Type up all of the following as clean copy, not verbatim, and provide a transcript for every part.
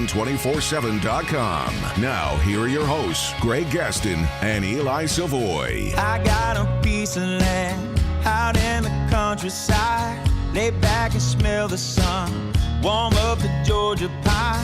ESPN247.com. Now, here are your hosts, Greg Gaston and Eli Savoy. I got a piece of land out in the countryside. Lay back and smell the sun. Warm up the Georgia pie.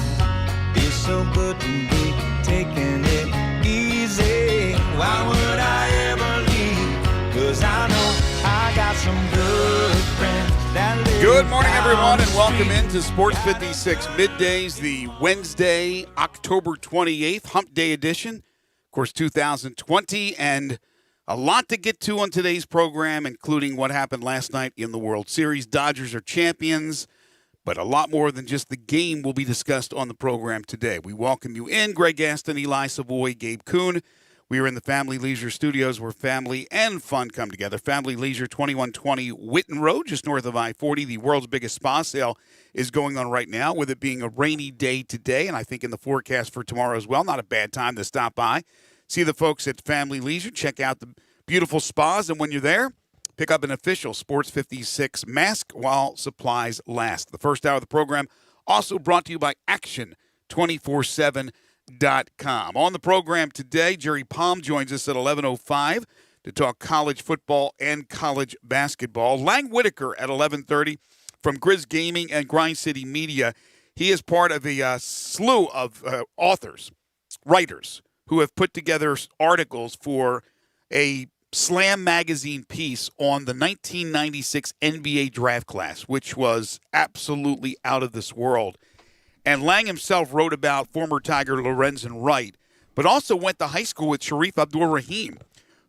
Feels so good to be taking it easy. Why would I ever leave? 'Cause I know I got some good friends that live. Good morning, everyone, and welcome into Sports 56 Middays, the Wednesday, October 28th, Hump Day edition, of course, 2020, and a lot to get to on today's program, including what happened last night in the World Series. Dodgers are champions, but a lot more than just the game will be discussed on the program today. We welcome you in. Greg Gaston, Eli Savoy, Gabe Kuhn. We are in the Family Leisure Studios where family and fun come together. Family Leisure, 2120 Whitten Road, just north of I-40. The world's biggest spa sale is going on right now, with it being a rainy day today, and I think in the forecast for tomorrow as well. Not a bad time to stop by. See the folks at Family Leisure. Check out the beautiful spas, and when you're there, pick up an official Sports 56 mask while supplies last. The first hour of the program also brought to you by Action247.com. On the program today, Jerry Palm joins us at 11:05 to talk college football and college basketball. Lang Whitaker at 11:30 from Grizz Gaming and Grind City Media. He is part of a slew of authors, writers, who have put together articles for a Slam magazine piece on the 1996 NBA draft class, which was absolutely out of this world. And Lang himself wrote about former Tiger Lorenzen Wright, but also went to high school with Sharif Abdur-Rahim,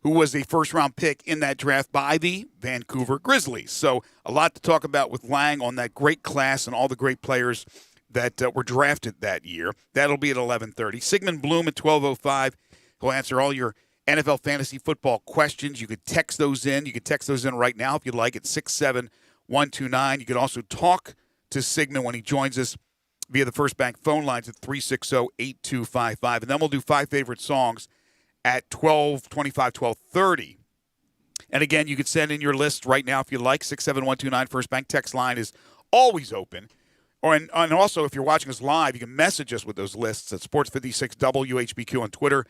who was a first-round pick in that draft by the Vancouver Grizzlies. So a lot to talk about with Lang on that great class and all the great players that were drafted that year. That'll be at 11:30. Sigmund Bloom at 12:05. He'll answer all your NFL fantasy football questions. You could text those in. You could text those in right now if you'd like at 67129. You could also talk to Sigmund when he joins us via the First Bank phone lines at 360-8255. And then we'll do five favorite songs at 12:25, 12:30. And again, you could send in your list right now if you like. 67129 First Bank text line is always open. And also, if you're watching us live, you can message us with those lists at Sports56 WHBQ on Twitter,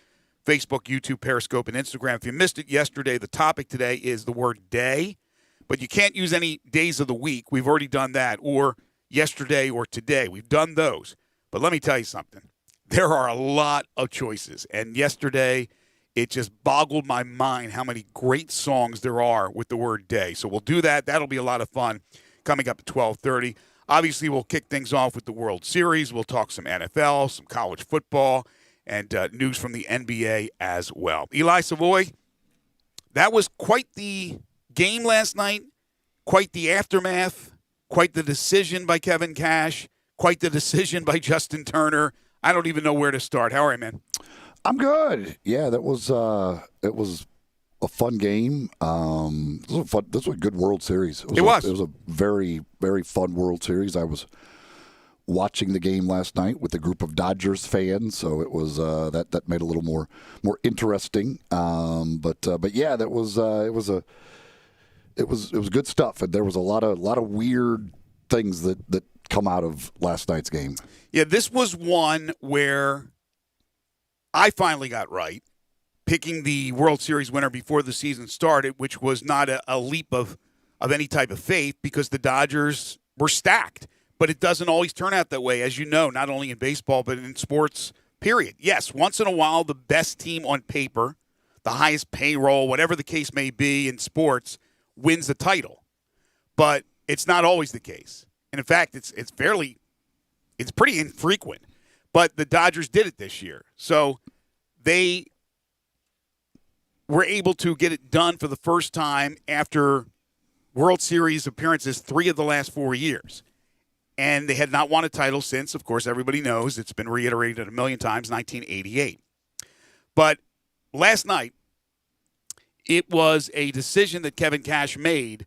Facebook, YouTube, Periscope, and Instagram. If you missed it yesterday, the topic today is the word day, but you can't use any days of the week. We've already done that, or yesterday or today. We've done those. But let me tell you something. There are a lot of choices, and yesterday it just boggled my mind how many great songs there are with the word day. So we'll do that. That'll be a lot of fun coming up at 12:30. Obviously, we'll kick things off with the World Series. We'll talk some NFL, some college football, and news from the NBA as well. Eli Savoy, that was quite the game last night, quite the aftermath, quite the decision by Kevin Cash, quite the decision by Justin Turner. I don't even know where to start. How are you, man? I'm good. Yeah, it was a fun game. This was a good World Series. It was a very, very fun World Series. I was watching the game last night with a group of Dodgers fans, so it was that made it a little more interesting. But yeah, it was good stuff, and there was a lot of weird things that come out of last night's game. Yeah, this was one where I finally got right, picking the World Series winner before the season started, which was not a leap of any type of faith, because the Dodgers were stacked. But it doesn't always turn out that way, as you know, not only in baseball but in sports, period. Yes, once in a while, the best team on paper, the highest payroll, whatever the case may be in sports, wins the title. But it's not always the case. And in fact, it's pretty infrequent. But the Dodgers did it this year. So they were able to get it done for the first time after World Series appearances 3 of the last 4 years. And they had not won a title since, of course, everybody knows, it's been reiterated a million times, 1988. But last night, it was a decision that Kevin Cash made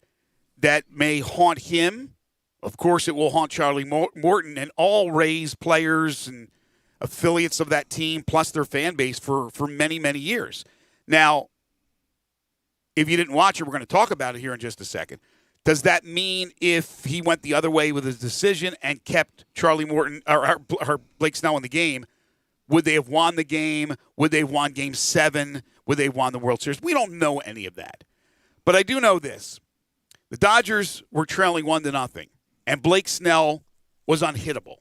that may haunt him. Of course, it will haunt Charlie Morton and all Rays players and affiliates of that team, plus their fan base for many, many years. Now, if you didn't watch it, we're going to talk about it here in just a second. Does that mean if he went the other way with his decision and kept Charlie Morton or Blake Snell in the game, would they have won the game? Would they have won Game 7? Would they have won the World Series? We don't know any of that. But I do know this. The Dodgers were trailing 1-0, and Blake Snell was unhittable.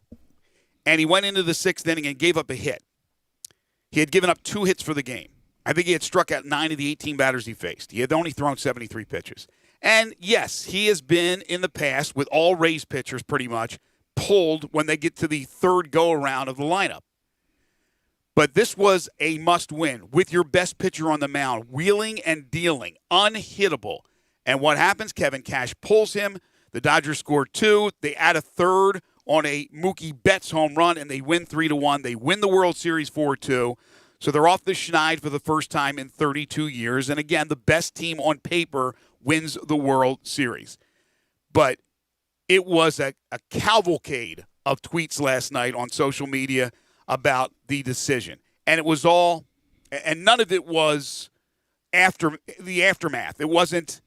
And he went into the 6th inning and gave up a hit. He had given up 2 hits for the game. I think he had struck out 9 of the 18 batters he faced. He had only thrown 73 pitches. And, yes, he has been in the past, with all Rays pitchers pretty much, pulled when they get to the third go-around of the lineup. But this was a must-win with your best pitcher on the mound, wheeling and dealing, unhittable. And what happens? Kevin Cash pulls him. The Dodgers score 2. They add a third on a Mookie Betts home run, and they win 3-1. They win the World Series 4-2. So they're off the schneid for the first time in 32 years. And, again, the best team on paper wins the World Series. But it was a cavalcade of tweets last night on social media about the decision. And it was all, and none of it was after the aftermath. It wasn't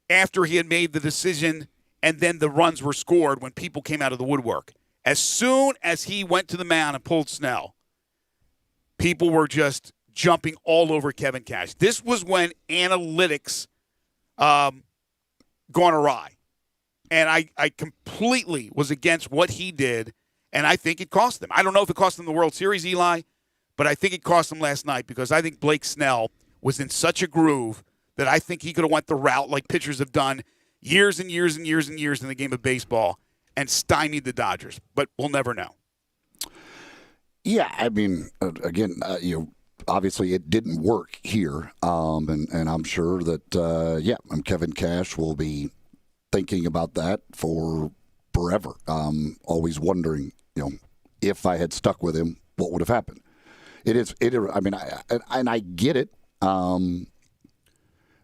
after he had made the decision and then the runs were scored when people came out of the woodwork. As soon as he went to the mound and pulled Snell, people were just jumping all over Kevin Cash. This was when analytics gone awry. And I completely was against what he did, and I think it cost them. I don't know if it cost them the World Series, Eli, but I think it cost them last night because I think Blake Snell was in such a groove that I think he could have went the route like pitchers have done years and years and years and years in the game of baseball and stymied the Dodgers. But we'll never know. Yeah, I mean, again, obviously it didn't work here, and I'm sure that, Kevin Cash will be thinking about that for forever. Always wondering, if I had stuck with him, what would have happened? I get it.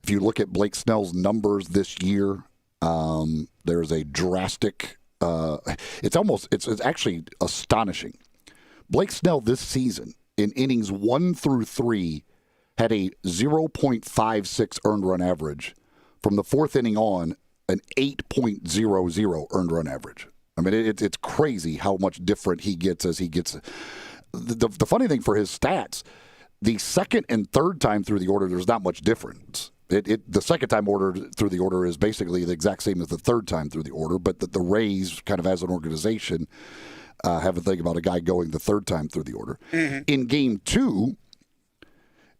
If you look at Blake Snell's numbers this year, there's a drastic. It's actually astonishing. Blake Snell this season in innings 1 through 3 had a 0.56 earned run average. From the 4th inning on, an 8.00 earned run average. I mean, it's crazy how much different he gets as he gets. The funny thing for his stats, the second and third time through the order, there's not much difference. The second time ordered through the order is basically the exact same as the third time through the order, but the Rays, kind of as an organization, have a thing about a guy going the third time through the order. Mm-hmm. In Game 2,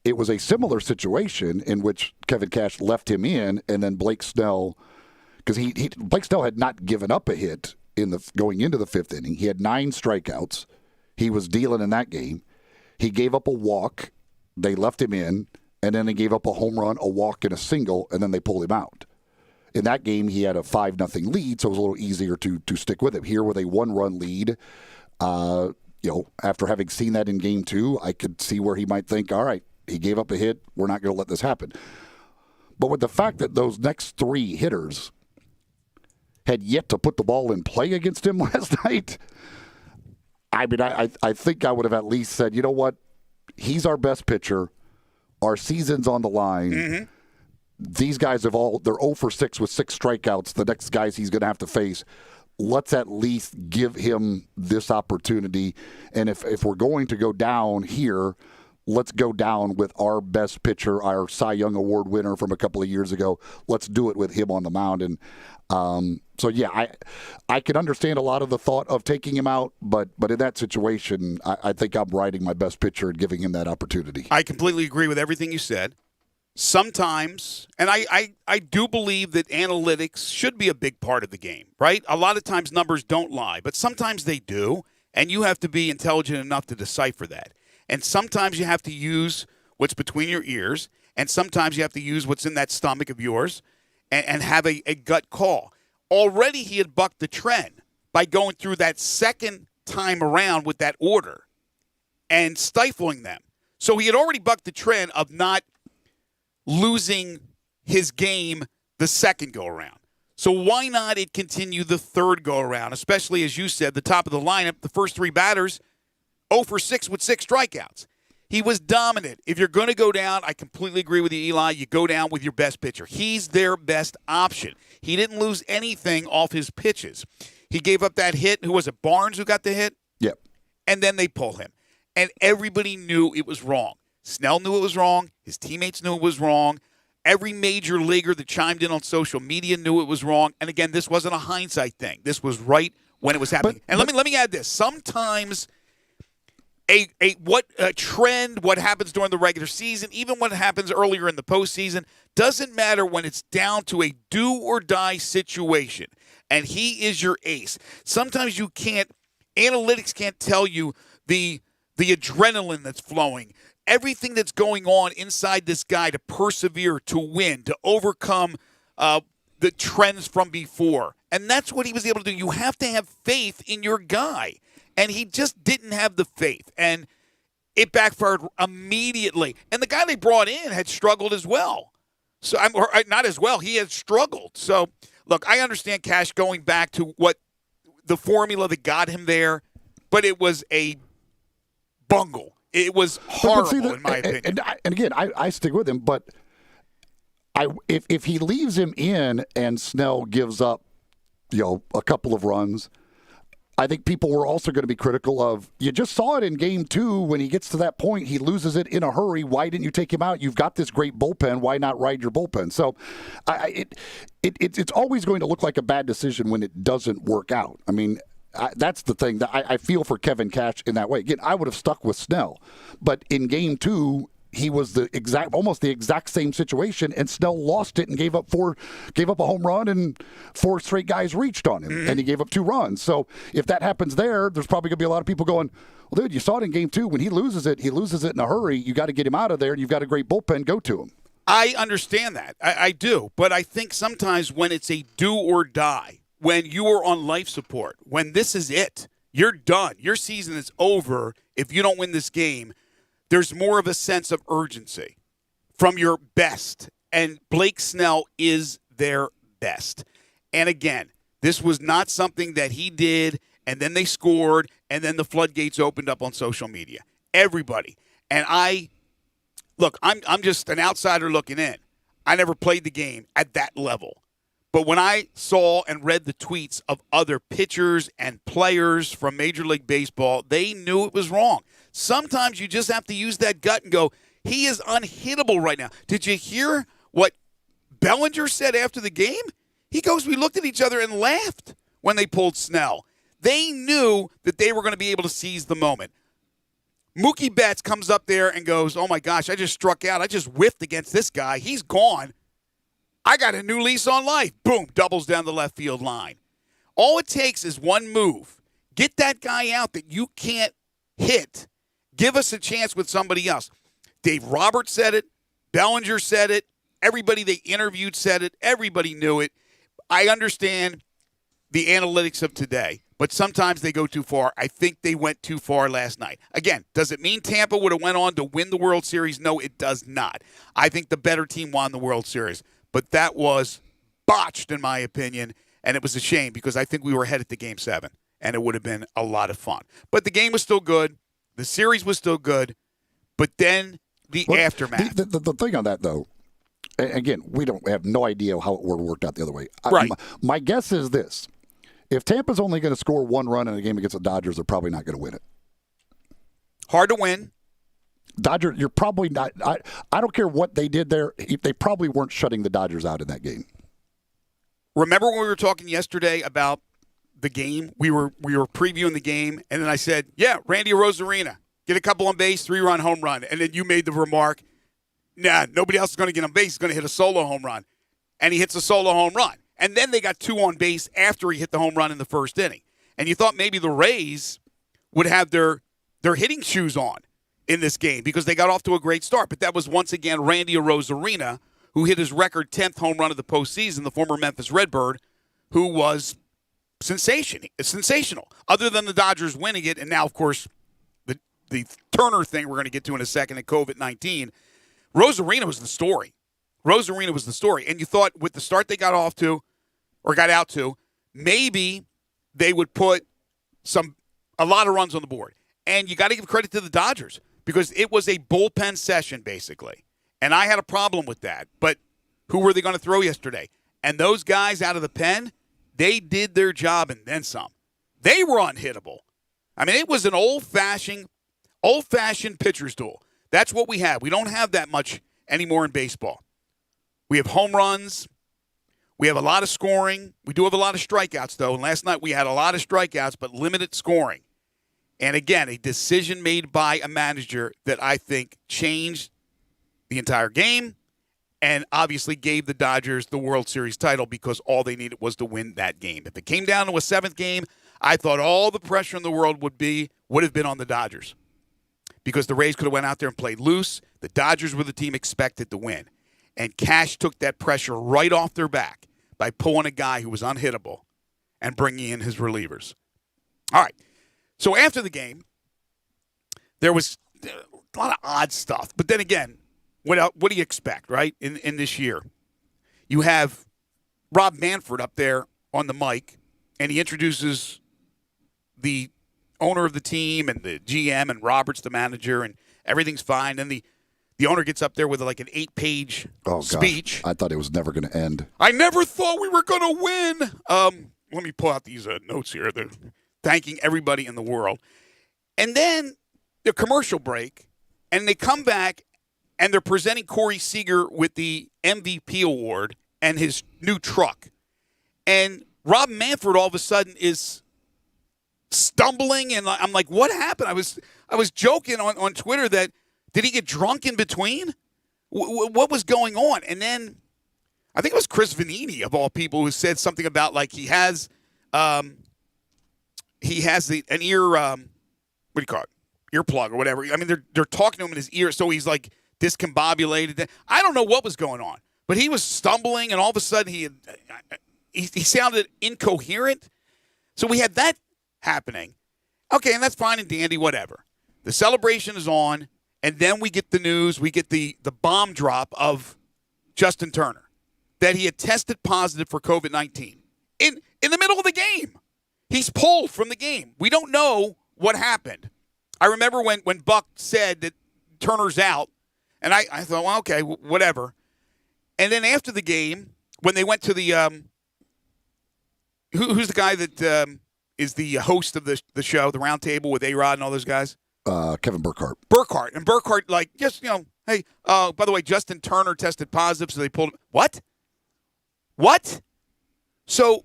it was a similar situation in which Kevin Cash left him in, and then Blake Snell, because Blake Snell had not given up a hit going into the 5th inning. He had 9 strikeouts. He was dealing in that game. He gave up a walk. They left him in, and then they gave up a home run, a walk, and a single, and then they pulled him out. In that game, he had a 5-0 lead, so it was a little easier to stick with him. Here with a 1-run lead, after having seen that in Game 2, I could see where he might think, all right, he gave up a hit. We're not going to let this happen. But with the fact that those next 3 hitters had yet to put the ball in play against him last night, I mean, I think I would have at least said, you know what, he's our best pitcher. Our season's on the line. Mm-hmm. These guys they're 0 for 6 with 6 strikeouts. The next guys he's going to have to face, let's at least give him this opportunity. And if we're going to go down here, let's go down with our best pitcher, our Cy Young Award winner from a couple of years ago. Let's do it with him on the mound. And I can understand a lot of the thought of taking him out, but in that situation, I think I'm riding my best pitcher and giving him that opportunity. I completely agree with everything you said. Sometimes, and I do believe that analytics should be a big part of the game, right? A lot of times numbers don't lie, but sometimes they do, and you have to be intelligent enough to decipher that. And sometimes you have to use what's between your ears, and sometimes you have to use what's in that stomach of yours and have a gut call. Already he had bucked the trend by going through that second time around with that order and stifling them. So he had already bucked the trend of not losing his game the second go-around. So why not it continue the third go-around, especially, as you said, the top of the lineup, the first 3 batters, 0 for 6 with 6 strikeouts. He was dominant. If you're going to go down, I completely agree with you, Eli. You go down with your best pitcher. He's their best option. He didn't lose anything off his pitches. He gave up that hit. Who was it, Barnes, who got the hit? Yep. And then they pull him. And everybody knew it was wrong. Snell knew it was wrong. His teammates knew it was wrong. Every major leaguer that chimed in on social media knew it was wrong. And again, this wasn't a hindsight thing. This was right when it was happening. Let me add this. Sometimes a trend, what happens during the regular season, even what happens earlier in the postseason, doesn't matter when it's down to a do-or-die situation. And he is your ace. Sometimes analytics can't tell you the adrenaline that's flowing, everything that's going on inside this guy to persevere, to win, to overcome the trends from before. And that's what he was able to do. You have to have faith in your guy. And he just didn't have the faith. And it backfired immediately. And the guy they brought in had struggled as well. So not as well. He had struggled. So, look, I understand Cash going back to what the formula that got him there, but it was a bungle. It was horrible, in my opinion. And again, I stick with him, but if he leaves him in and Snell gives up, a couple of runs, I think people were also going to be critical of, you just saw it in game 2 when he gets to that point, he loses it in a hurry. Why didn't you take him out? You've got this great bullpen. Why not ride your bullpen? So it's always going to look like a bad decision when it doesn't work out. I mean, that's the thing that I feel for Kevin Cash in that way. Again, I would have stuck with Snell, but in game 2, he was almost the exact same situation, and Snell lost it and gave up a home run, and 4 straight guys reached on him, and he gave up 2 runs. So if that happens there's probably going to be a lot of people going, well, dude, you saw it in game 2. When he loses it in a hurry. You got to get him out of there, and you've got a great bullpen. Go to him. I understand that. I do. But I think sometimes when it's a do or die, when you are on life support, when this is it, you're done. Your season is over if you don't win this game. There's more of a sense of urgency from your best. And Blake Snell is their best. And again, this was not something that he did, and then they scored, and then the floodgates opened up on social media. Everybody. And I'm just an outsider looking in. I never played the game at that level. But when I saw and read the tweets of other pitchers and players from Major League Baseball, they knew it was wrong. Sometimes you just have to use that gut and go, he is unhittable right now. Did you hear what Bellinger said after the game? He goes, we looked at each other and laughed when they pulled Snell. They knew that they were going to be able to seize the moment. Mookie Betts comes up there and goes, oh, my gosh, I just struck out. I just whiffed against this guy. He's gone. I got a new lease on life. Boom, doubles down the left field line. All it takes is one move. Get that guy out that you can't hit. Give us a chance with somebody else. Dave Roberts said it. Bellinger said it. Everybody they interviewed said it. Everybody knew it. I understand the analytics of today, but sometimes they go too far. I think they went too far last night. Again, does it mean Tampa would have went on to win the World Series? No, it does not. I think the better team won the World Series. But that was botched, in my opinion, and it was a shame because I think we were headed to Game 7, and it would have been a lot of fun. But the game was still good. The series was still good. But then the aftermath. The thing on that, though, again, we have no idea how it would have worked out the other way. Right. My guess is this. If Tampa's only going to score 1 run in a game against the Dodgers, they're probably not going to win it. Hard to win. Dodgers, you're probably not. I don't care what they did there. They probably weren't shutting the Dodgers out in that game. Remember when we were talking yesterday about the game? We were previewing the game, and then I said, yeah, Randy Arozarena, get a couple on base, 3-run home run. And then you made the remark, nah, nobody else is going to get on base. He's going to hit a solo home run. And he hits a solo home run. And then they got 2 on base after he hit the home run in the first inning. And you thought maybe the Rays would have their hitting shoes on in this game because they got off to a great start. But that was once again Randy Arozarena, who hit his record 10th home run of the postseason, the former Memphis Redbird, who was sensational. Other than the Dodgers winning it, and now, of course, the Turner thing we're going to get to in a second and COVID-19, Arozarena was the story. Arozarena was the story. And you thought with the start they got out to, maybe they would put a lot of runs on the board. And you got to give credit to the Dodgers. because it was a bullpen session, basically. And I had a problem with that. But who were they going to throw yesterday? And those guys out of the pen, they did their job and then some. They were unhittable. I mean, it was an old-fashioned pitcher's duel. That's what we have. We don't have that much anymore in baseball. We have home runs. We have a lot of scoring. We do have a lot of strikeouts, though. And last night we had a lot of strikeouts, but limited scoring. And again, a decision made by a manager that I think changed the entire game and obviously gave the Dodgers the World Series title because all they needed was to win that game. If it came down to a seventh game, I thought all the pressure in the world would have been on the Dodgers because the Rays could have went out there and played loose. The Dodgers were the team expected to win. And Cash took that pressure right off their back by pulling a guy who was unhittable and bringing in his relievers. All right. So after the game, there was a lot of odd stuff. But then again, what do you expect, right, in this year? You have Rob Manfred up there on the mic, and he introduces the owner of the team and the GM and Roberts, the manager, and everything's fine. And the owner gets up there with like an 8-page speech. I thought it was never going to end. I never thought we were going to win. Let me pull out these notes here. They're thanking everybody in the world. And then the commercial break, and they come back, and they're presenting Corey Seager with the MVP award and his new truck. And Rob Manfred all of a sudden is stumbling, and I'm like, what happened? I was joking on Twitter that, did he get drunk in between? What was going on? And then I think it was Chris Vanini, of all people, who said something about like he has an ear, what do you call it? Earplug or whatever. I mean, they're talking to him in his ear, so he's like discombobulated. I don't know what was going on, but he was stumbling, and all of a sudden he sounded incoherent. So we had that happening. Okay, and that's fine and dandy, whatever. The celebration is on. And then we get the news, we get the bomb drop of Justin Turner, that he had tested positive for COVID-19 in the middle of the game. He's pulled from the game. We don't know what happened. I remember when Buck said that Turner's out, and I thought, well, okay, whatever. And then after the game, when they went to the who's the guy that is the host of the show, the Round Table with A-Rod and all those guys? Kevin Burkhardt. And Burkhardt, like, just, hey, by the way, Justin Turner tested positive, so they pulled him. What? So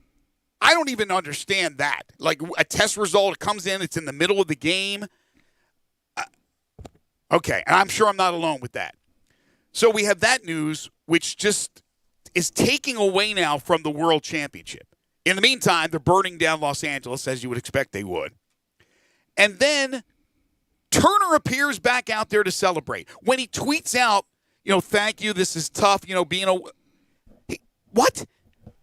I don't even understand that. Like, a test result comes in, it's in the middle of the game. Okay, and I'm sure I'm not alone with that. So we have that news, which just is taking away now from the World Championship. In the meantime, they're burning down Los Angeles, as you would expect they would. And then Turner appears back out there to celebrate. When he tweets out, thank you, this is tough, being a... What?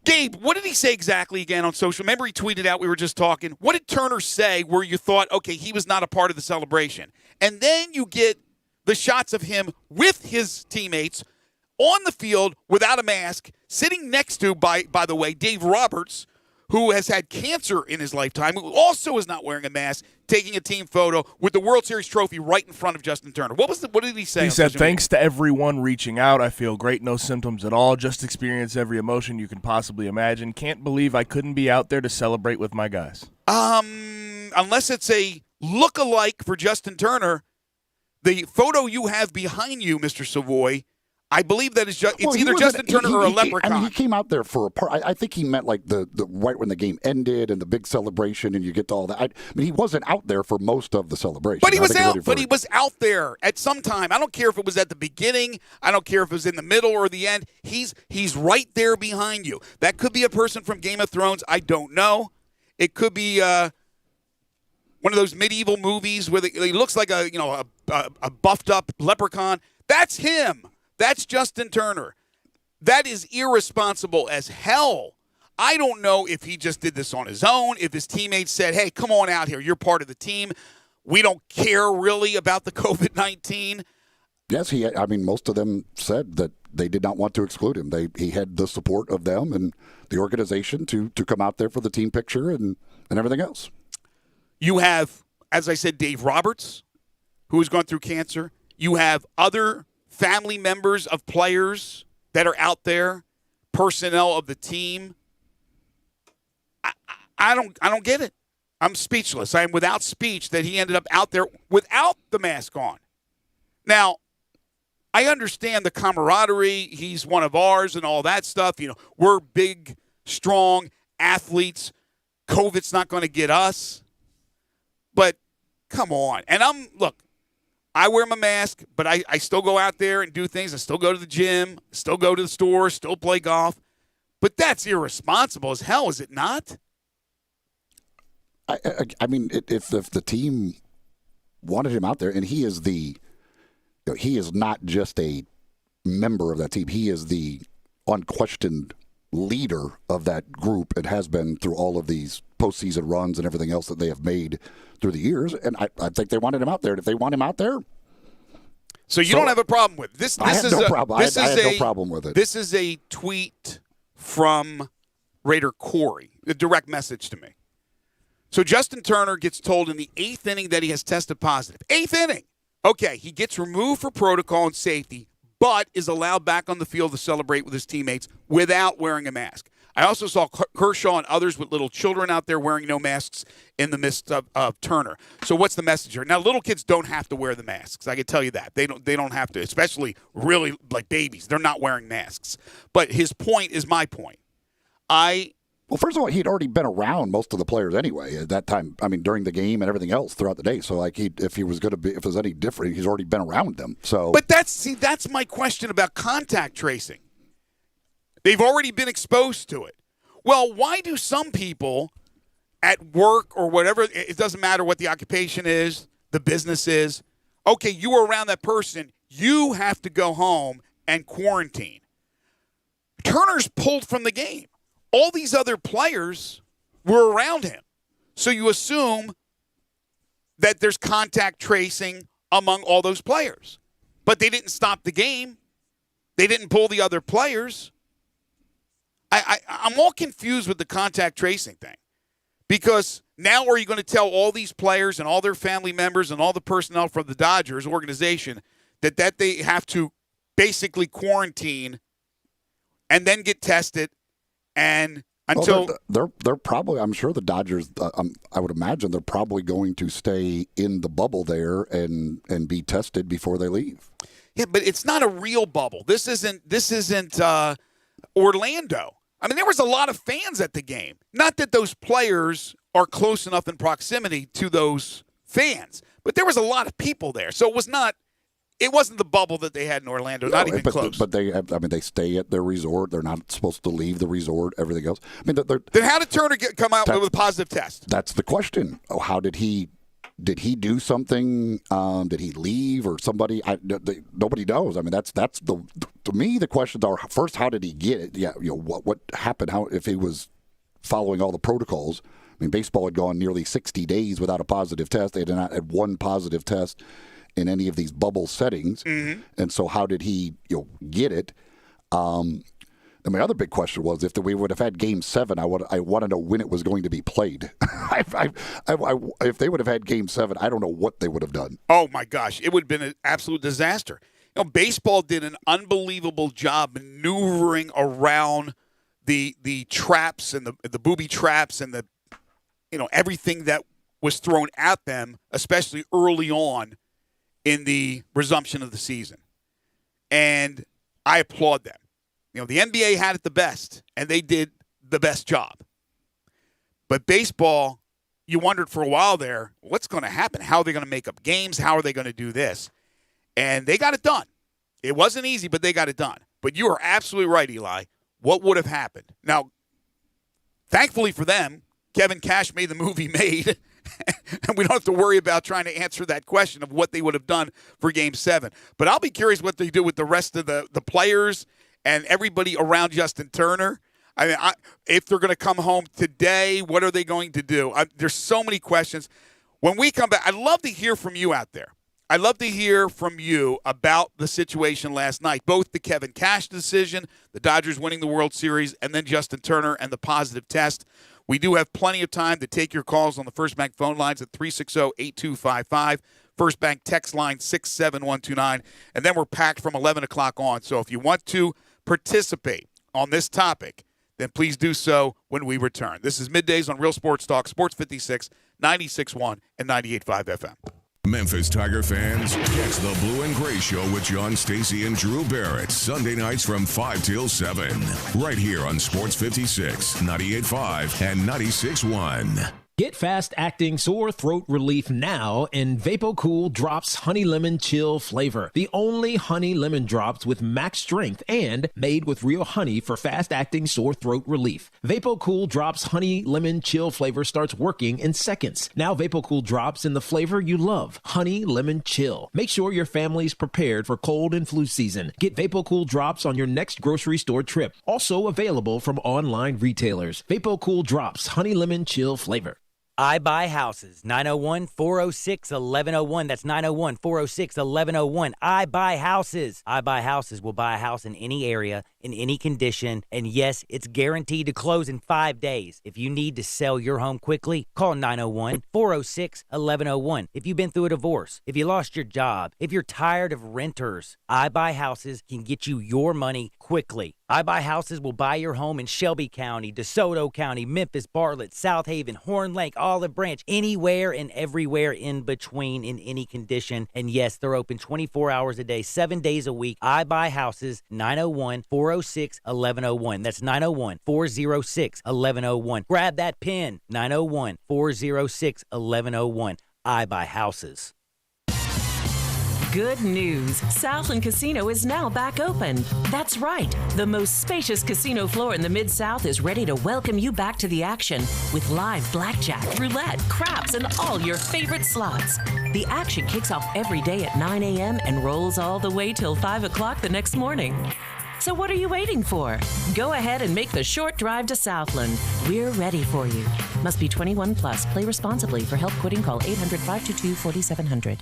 Gabe, what did he say exactly again on social? Remember he tweeted out, we were just talking. What did Turner say where you thought, okay, he was not a part of the celebration? And then you get the shots of him with his teammates on the field without a mask, sitting next to, by the way, Dave Roberts, who has had cancer in his lifetime, who also is not wearing a mask, taking a team photo with the World Series trophy right in front of Justin Turner. What did he say? He said, thanks to everyone reaching out. I feel great, no symptoms at all. Just experience every emotion you can possibly imagine. Can't believe I couldn't be out there to celebrate with my guys. Unless it's a look-alike for Justin Turner, the photo you have behind you, Mr. Savoy, I believe that it's either Justin Turner or a leprechaun. I mean, he came out there for a part. I think he meant like the right when the game ended and the big celebration, and you get to all that. I mean, he wasn't out there for most of the celebration. But he was out. But he was out there at some time. I don't care if it was at the beginning. I don't care if it was in the middle or the end. He's right there behind you. That could be a person from Game of Thrones. I don't know. It could be one of those medieval movies where he looks like a buffed up leprechaun. That's him. That's Justin Turner. That is irresponsible as hell. I don't know if he just did this on his own, if his teammates said, hey, come on out here. You're part of the team. We don't care really about the COVID-19. Yes, most of them said that they did not want to exclude him. He had the support of them and the organization to come out there for the team picture and everything else. You have, as I said, Dave Roberts. who has gone through cancer. You have other family members of players that are out there, personnel of the team. I don't get it. I'm speechless. I am without speech that he ended up out there without the mask on. Now, I understand the camaraderie. He's one of ours and all that stuff. You know, we're big, strong athletes. COVID's not going to get us. But come on. And I wear my mask, but I still go out there and do things. I still go to the gym, still go to the store, still play golf. But that's irresponsible as hell, is it not? I mean, if the team wanted him out there, and he is he is not just a member of that team. He is the unquestioned leader of that group. It has been through all of these postseason runs and everything else that they have made through the years. And I think they wanted him out there. And if they want him out there, so you don't have a problem with this. I have no problem. I have no problem with it. This is a tweet from Raider Corey, a direct message to me. So Justin Turner gets told in the 8th inning that he has tested positive. 8th inning. Okay, he gets removed for protocol and safety, but is allowed back on the field to celebrate with his teammates without wearing a mask. I also saw Kershaw and others with little children out there wearing no masks in the midst of Turner. So what's the message here? Now, little kids don't have to wear the masks. I can tell you that. They don't have to, especially really like babies. They're not wearing masks. But his point is my point. Well, first of all, he'd already been around most of the players anyway at that time. I mean, during the game and everything else throughout the day. So, like, if it was any different, he's already been around them. So, but that's my question about contact tracing. They've already been exposed to it. Well, why do some people at work or whatever? It doesn't matter what the occupation is, the business is. Okay, you were around that person. You have to go home and quarantine. Turner's pulled from the game. All these other players were around him. So you assume that there's contact tracing among all those players. But they didn't stop the game. They didn't pull the other players. I'm all confused with the contact tracing thing. Because now are you going to tell all these players and all their family members and all the personnel from the Dodgers organization that they have to basically quarantine and then get tested? And until they're probably, I'm sure the Dodgers, I would imagine they're probably going to stay in the bubble there and be tested before they leave. Yeah, but it's not a real bubble. This isn't Orlando. I mean, there was a lot of fans at the game. Not that those players are close enough in proximity to those fans, but there was a lot of people there. So it wasn't the bubble that they had in Orlando, not even close. But they stay at their resort. They're not supposed to leave the resort, everything else. I mean, then how did Turner come out with a positive test? That's the question. Oh, how did he do something? Did he leave or somebody? Nobody knows. I mean, to me, the questions are, first, how did he get it? Yeah, what happened? How, if he was following all the protocols? I mean, baseball had gone nearly 60 days without a positive test. They had not had one positive test in any of these bubble settings. Mm-hmm. And so how did he get it? And my other big question was, if we would have had Game 7, I want to know when it was going to be played. If they would have had Game 7, I don't know what they would have done. Oh, my gosh. It would have been an absolute disaster. Baseball did an unbelievable job maneuvering around the traps and the booby traps and the everything that was thrown at them, especially early on in the resumption of the season. And I applaud them. The NBA had it the best, and they did the best job. But baseball, you wondered for a while there, what's going to happen? How are they going to make up games? How are they going to do this? And they got it done. It wasn't easy, but they got it done. But you are absolutely right, Eli. What would have happened? Now, thankfully for them, Kevin Cash made the move he made, and we don't have to worry about trying to answer that question of what they would have done for Game 7. But I'll be curious what they do with the rest of the players and everybody around Justin Turner. I mean, if they're going to come home today, what are they going to do? There's so many questions. When we come back, I'd love to hear from you out there. I'd love to hear from you about the situation last night, both the Kevin Cash decision, the Dodgers winning the World Series, and then Justin Turner and the positive test. We do have plenty of time to take your calls on the First Bank phone lines at 360-8255, First Bank text line 67129. And then we're packed from 11 o'clock on. So if you want to participate on this topic, then please do so when we return. This is Middays on Real Sports Talk, Sports 56, 96.1 and 98.5 FM. Memphis Tiger fans, catch the Blue and Gray Show with John Stacey and Drew Barrett, Sunday nights from 5 till 7, right here on Sports 56, 98.5 and 96.1. Get fast-acting sore throat relief now in VapoCool Drops Honey Lemon Chill flavor. The only honey lemon drops with max strength and made with real honey for fast-acting sore throat relief. VapoCool Drops Honey Lemon Chill flavor starts working in seconds. Now VapoCool Drops in the flavor you love, Honey Lemon Chill. Make sure your family's prepared for cold and flu season. Get VapoCool Drops on your next grocery store trip. Also available from online retailers. VapoCool Drops Honey Lemon Chill flavor. I Buy Houses, 901-406-1101. That's 901-406-1101. I Buy Houses. I Buy Houses will buy a house in any area, in any condition, and yes, it's guaranteed to close in 5 days. If you need to sell your home quickly, call 901-406-1101. If you've been through a divorce, if you lost your job, if you're tired of renters, I Buy Houses can get you your money quickly. I Buy Houses will buy your home in Shelby County, DeSoto County, Memphis, Bartlett, South Haven, Horn Lake, Olive Branch, anywhere and everywhere in between in any condition. And yes, they're open 24 hours a day, 7 days a week. I Buy Houses, 901-406-1101. That's 901-406-1101. Grab that pen, 901-406-1101. I Buy Houses. Good news. Southland Casino is now back open. That's right. The most spacious casino floor in the Mid-South is ready to welcome you back to the action with live blackjack, roulette, craps, and all your favorite slots. The action kicks off every day at 9 a.m. and rolls all the way till 5 o'clock the next morning. So what are you waiting for? Go ahead and make the short drive to Southland. We're ready for you. Must be 21 plus. Play responsibly. For help quitting, call 800-522-4700.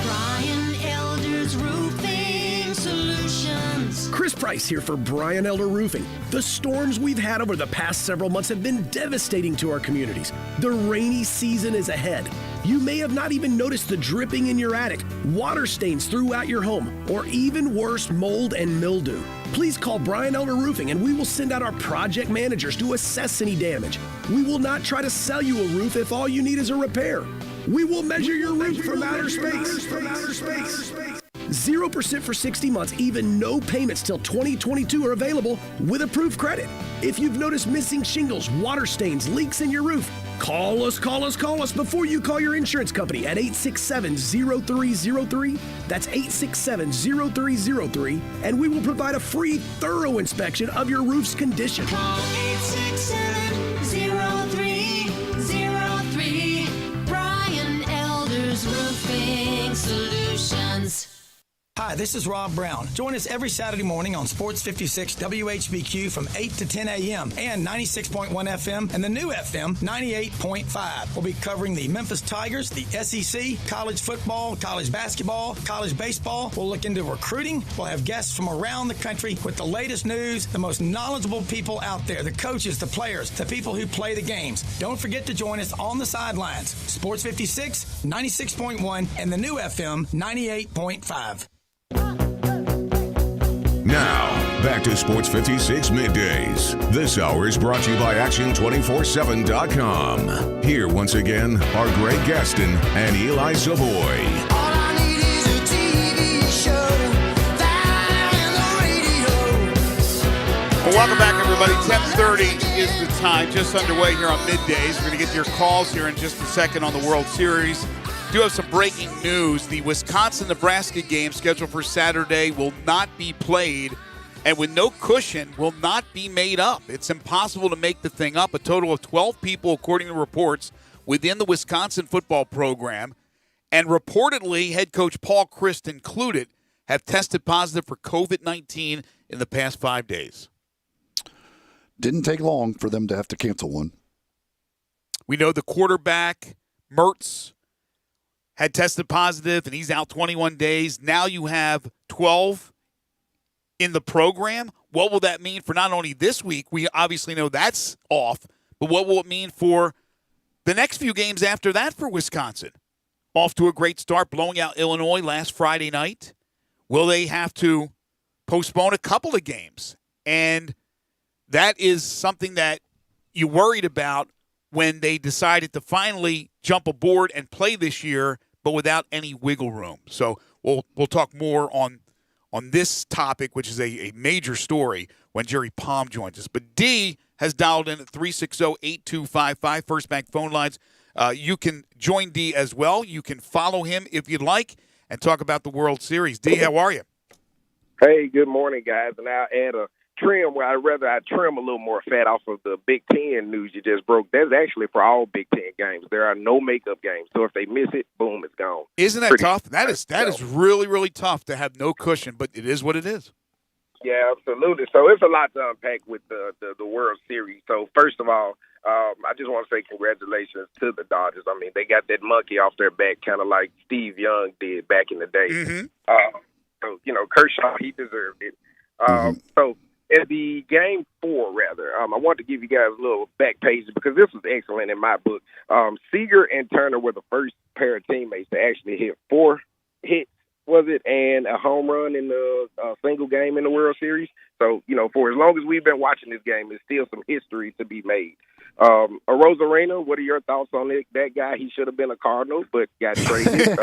Brian Elder's Roofing Solutions. Chris Price here for Brian Elder Roofing. The storms we've had over the past several months have been devastating to our communities. The rainy season is ahead. You may have not even noticed the dripping in your attic, water stains throughout your home, or even worse, mold and mildew. Please call Brian Elder Roofing and we will send out our project managers to assess any damage. We will not try to sell you a roof if all you need is a repair. We will measure your roof from outer space. 0% for 60 months, even no payments till 2022 are available with approved credit. If you've noticed missing shingles, water stains, leaks in your roof, call us before you call your insurance company at 867-0303. That's 867-0303, and we will provide a free, thorough inspection of your roof's condition. Call 867-0303. Brian Elder's Roofing Solutions. Hi, this is Rob Brown. Join us every Saturday morning on Sports 56 WHBQ from 8 to 10 a.m. and 96.1 FM and the new FM 98.5. We'll be covering the Memphis Tigers, the SEC, college football, college basketball, college baseball. We'll look into recruiting. We'll have guests from around the country with the latest news, the most knowledgeable people out there, the coaches, the players, the people who play the games. Don't forget to join us on the sidelines. Sports 56, 96.1, and the new FM 98.5. Now, back to Sports 56 Middays. This hour is brought to you by Action247.com. Here once again are Greg Gaston and Eli Savoy. All I need is a TV show, that and the radio. Well, welcome back, everybody. 10:30 is the time. Just underway here on Middays. We're going to get to your calls here in just a second on the World Series. Do have some breaking news. The Wisconsin-Nebraska game scheduled for Saturday will not be played, and with no cushion, will not be made up. It's impossible to make the thing up. A total of 12 people, according to reports, within the Wisconsin football program, and reportedly head coach Paul Chryst included, have tested positive for COVID-19 in the past 5 days. Didn't take long for them to have to cancel one. We know the quarterback, Mertz, had tested positive, and he's out 21 days. Now you have 12 in the program. What will that mean for not only this week? We obviously know that's off, but what will it mean for the next few games after that for Wisconsin? off to a great start, blowing out Illinois last Friday night. Will they have to postpone a couple of games? And that is something that you worried about when they decided to finally jump aboard and play this year, but without any wiggle room. So we'll talk more on this topic, which is a major story, when Jerry Palm joins us. But D has dialed in at 360-8255, First Bank phone lines. You can join D as well. You can follow him if you'd like and talk about the World Series. D, how are you? Hey, good morning, guys. And I'll add a trim where I trim a little more fat off of the Big Ten news you just broke. That's actually for all Big Ten games. There are no makeup games. So if they miss it, boom, it's gone. Isn't that tough? That is really, really tough to have no cushion, but it is what it is. Yeah, absolutely. So it's a lot to unpack with the World Series. So first of all, I just want to say congratulations to the Dodgers. I mean, they got that monkey off their back, kind of like Steve Young did back in the day. Mm-hmm. So, Kershaw, he deserved it. So in the Game 4, rather, I want to give you guys a little back page because this was excellent in my book. Seager and Turner were the first pair of teammates to actually hit 4 hits, was it, and a home run in the single game in the World Series. So, for as long as we've been watching this game, there's still some history to be made. Rosarena, what are your thoughts on it? That guy, he should have been a Cardinal, but got traded.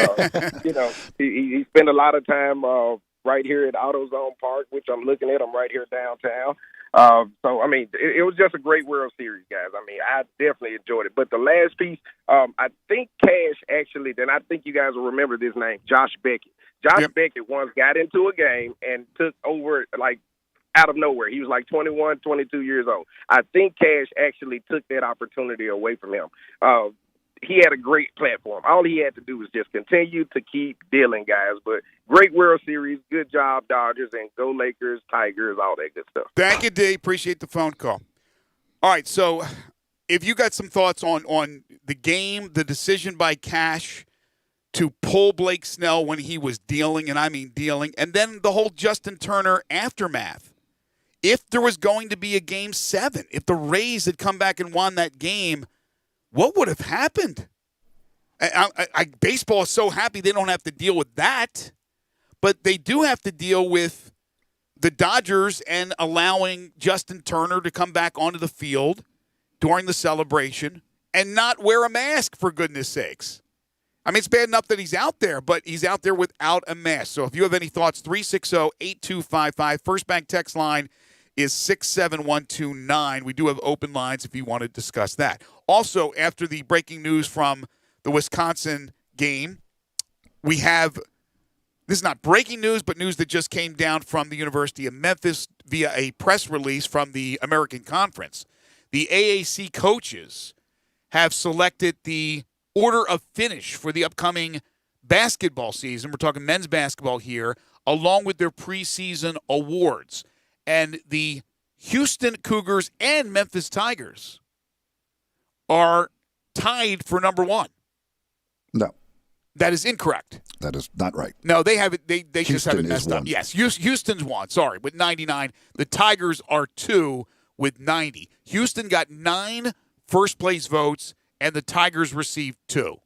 He spent a lot of time right here at AutoZone Park, which I'm looking at. I'm right here downtown. So, I mean, it was just a great World Series, guys. I mean, I definitely enjoyed it. But the last piece, I think Cash actually, then I think you guys will remember this name, Josh Beckett. Josh Beckett once got into a game and took over, like, out of nowhere. He was like 21, 22 years old. I think Cash actually took that opportunity away from him. He had a great platform. All he had to do was just continue to keep dealing, guys. But great World Series. Good job, Dodgers, and go Lakers, Tigers, all that good stuff. Thank you, D. Appreciate the phone call. All right, so if you got some thoughts on the game, the decision by Cash to pull Blake Snell when he was dealing, and I mean dealing, and then the whole Justin Turner aftermath. If there was going to be a Game 7, if the Rays had come back and won that game, what would have happened? Baseball is so happy they don't have to deal with that, but they do have to deal with the Dodgers and allowing Justin Turner to come back onto the field during the celebration and not wear a mask, for goodness sakes. I mean, it's bad enough that he's out there, but he's out there without a mask. So if you have any thoughts, 360-8255. First Bank text line is 67129. We do have open lines if you want to discuss that. Also, after the breaking news from the Wisconsin game, we have, this is not breaking news, but news that just came down from the University of Memphis via a press release from the American Conference. The AAC coaches have selected the order of finish for the upcoming basketball season. We're talking men's basketball here, along with their preseason awards. And the Houston Cougars and Memphis Tigers are tied for number 1. No. That is incorrect. That is not right. No, they have it. They just have it Houston messed is up. 1. Yes, Houston's 1. Sorry, with 99. The Tigers are 2 with 90. Houston got 9 first-place votes, and the Tigers received 2.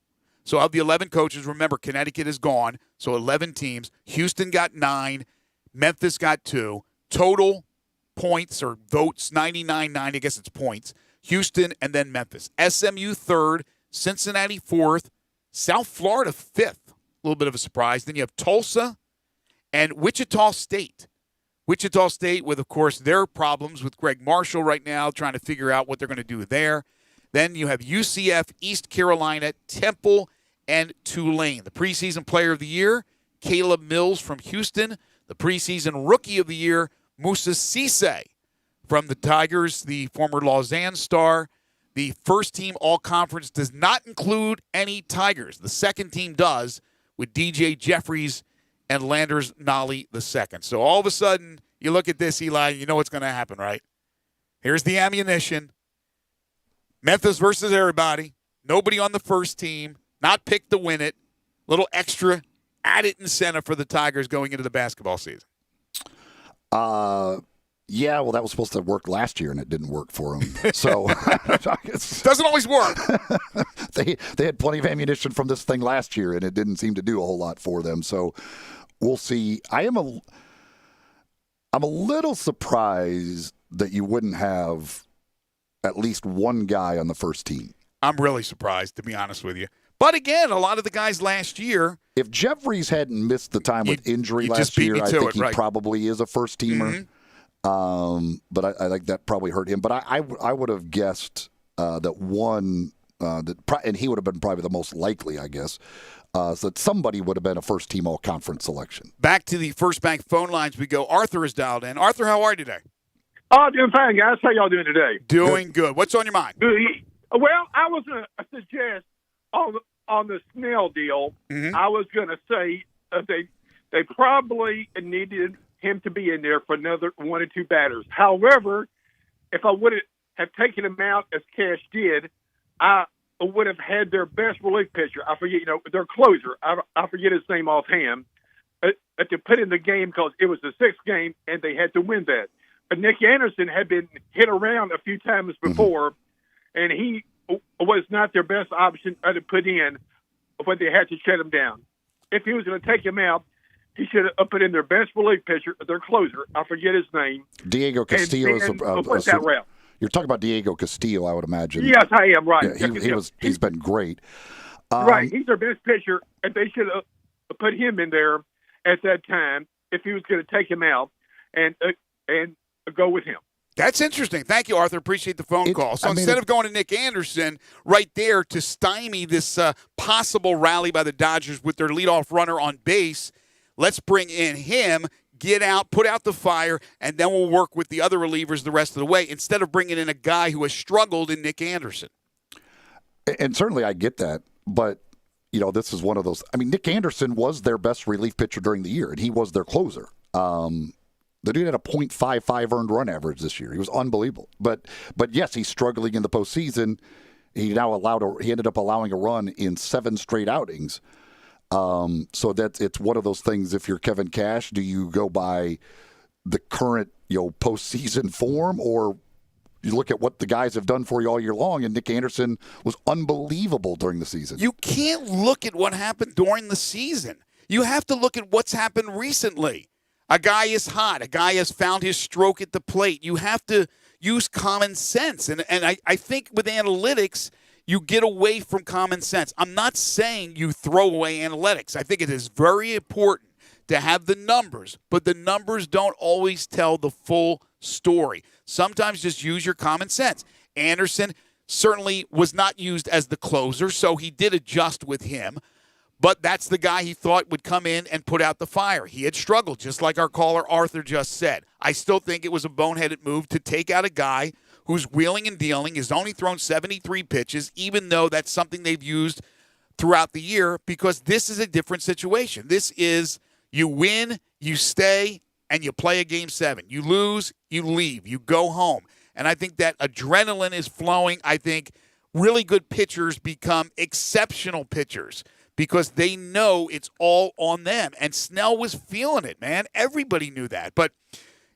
So of the 11 coaches, remember, Connecticut is gone, so 11 teams. Houston got 9. Memphis got 2. Total points or votes, 99-9, I guess it's points. Houston and then Memphis. SMU 3rd, Cincinnati 4th, South Florida 5th. A little bit of a surprise. Then you have Tulsa and Wichita State. Wichita State with, of course, their problems with Greg Marshall right now, trying to figure out what they're going to do there. Then you have UCF, East Carolina, Temple, and Tulane. The preseason player of the year, Caleb Mills from Houston. The preseason rookie of the year, Moussa Cisse from the Tigers, the former Lausanne star. The first team all-conference does not include any Tigers. The second team does, with DJ Jeffries and Landers Nolly II. So all of a sudden, you look at this, Eli, you know what's going to happen, right? Here's the ammunition. Memphis versus everybody. Nobody on the first team. Not picked to win it. Little extra added incentive for the Tigers going into the basketball season. Yeah, well, that was supposed to work last year, and it didn't work for them. So doesn't always work. They had plenty of ammunition from this thing last year, and it didn't seem to do a whole lot for them. So we'll see. I'm a little surprised that you wouldn't have at least one guy on the first team. I'm really surprised, to be honest with you. But again, a lot of the guys last year. If Jeffries hadn't missed the time with injury last year, I think he probably is a first teamer. Mm-hmm. But I think that probably hurt him. But I would have guessed that one, and he would have been probably the most likely, I guess, so that somebody would have been a first team all-conference selection. Back to the First Bank phone lines we go. Arthur is dialed in. Arthur, how are you today? Oh, doing fine, guys. How y'all doing today? Doing good. What's on your mind? Well, I was going to suggest on the Snell deal, I was going to say they probably needed him to be in there for another 1 or 2 batters. However, if I would have taken him out as Cash did, I would have had their best relief pitcher. I forget, their closer. I forget his name offhand. To put in the game because it was the 6th game and they had to win that. But Nick Anderson had been hit around a few times before, and he was not their best option to put in when they had to shut him down. If he was going to take him out, he should have put in their best relief pitcher, their closer. I forget his name. Diego Castillo is that route. You're talking about Diego Castillo, I would imagine. Yes, I am, right. Yeah, he's been great. Right, he's their best pitcher, and they should have put him in there at that time if he was going to take him out and go with him. That's interesting. Thank you, Arthur. Appreciate the phone call. So instead of going to Nick Anderson right there to stymie this possible rally by the Dodgers with their leadoff runner on base, let's bring in him, get out, put out the fire, and then we'll work with the other relievers the rest of the way instead of bringing in a guy who has struggled in Nick Anderson. And certainly I get that, but this is one of those. I mean, Nick Anderson was their best relief pitcher during the year, and he was their closer. The dude had a .55 earned run average this year. He was unbelievable. But yes, he's struggling in the postseason. He ended up allowing a run in 7 straight outings. So it's one of those things. If you're Kevin Cash, do you go by the current postseason form, or you look at what the guys have done for you all year long? And Nick Anderson was unbelievable during the season. You can't look at what happened during the season. You have to look at what's happened recently. A guy is hot. A guy has found his stroke at the plate. You have to use common sense. And I think with analytics, you get away from common sense. I'm not saying you throw away analytics. I think it is very important to have the numbers, but the numbers don't always tell the full story. Sometimes just use your common sense. Anderson certainly was not used as the closer, so he did adjust with him. But that's the guy he thought would come in and put out the fire. He had struggled, just like our caller Arthur just said. I still think it was a boneheaded move to take out a guy who's wheeling and dealing, has only thrown 73 pitches, even though that's something they've used throughout the year, because this is a different situation. This is you win, you stay, and you play a Game 7. You lose, you leave, you go home. And I think that adrenaline is flowing. I think really good pitchers become exceptional pitchers, because they know it's all on them. And Snell was feeling it, man. Everybody knew that. But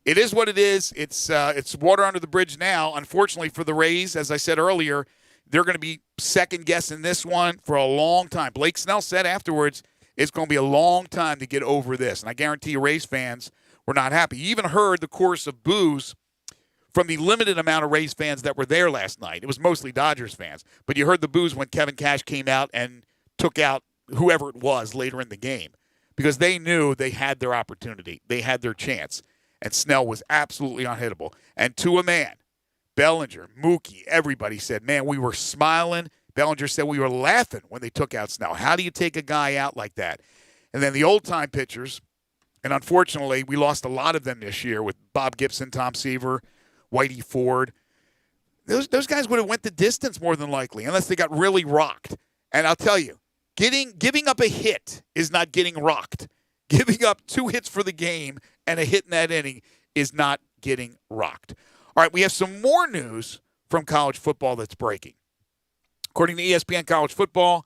it is what it is. It's water under the bridge now. Unfortunately for the Rays, as I said earlier, they're going to be second-guessing this one for a long time. Blake Snell said afterwards, it's going to be a long time to get over this. And I guarantee you Rays fans were not happy. You even heard the chorus of boos from the limited amount of Rays fans that were there last night. It was mostly Dodgers fans. But you heard the boos when Kevin Cash came out and took out whoever it was later in the game, because they knew they had their opportunity. They had their chance. And Snell was absolutely unhittable. And to a man, Bellinger, Mookie, everybody said, man, we were smiling. Bellinger said we were laughing when they took out Snell. How do you take a guy out like that? And then the old-time pitchers, and unfortunately we lost a lot of them this year with Bob Gibson, Tom Seaver, Whitey Ford. Those guys would have went the distance more than likely, unless they got really rocked. And I'll tell you, giving up a hit is not getting rocked. Giving up 2 hits for the game and a hit in that inning is not getting rocked. All right, we have some more news from college football that's breaking. According to ESPN College Football,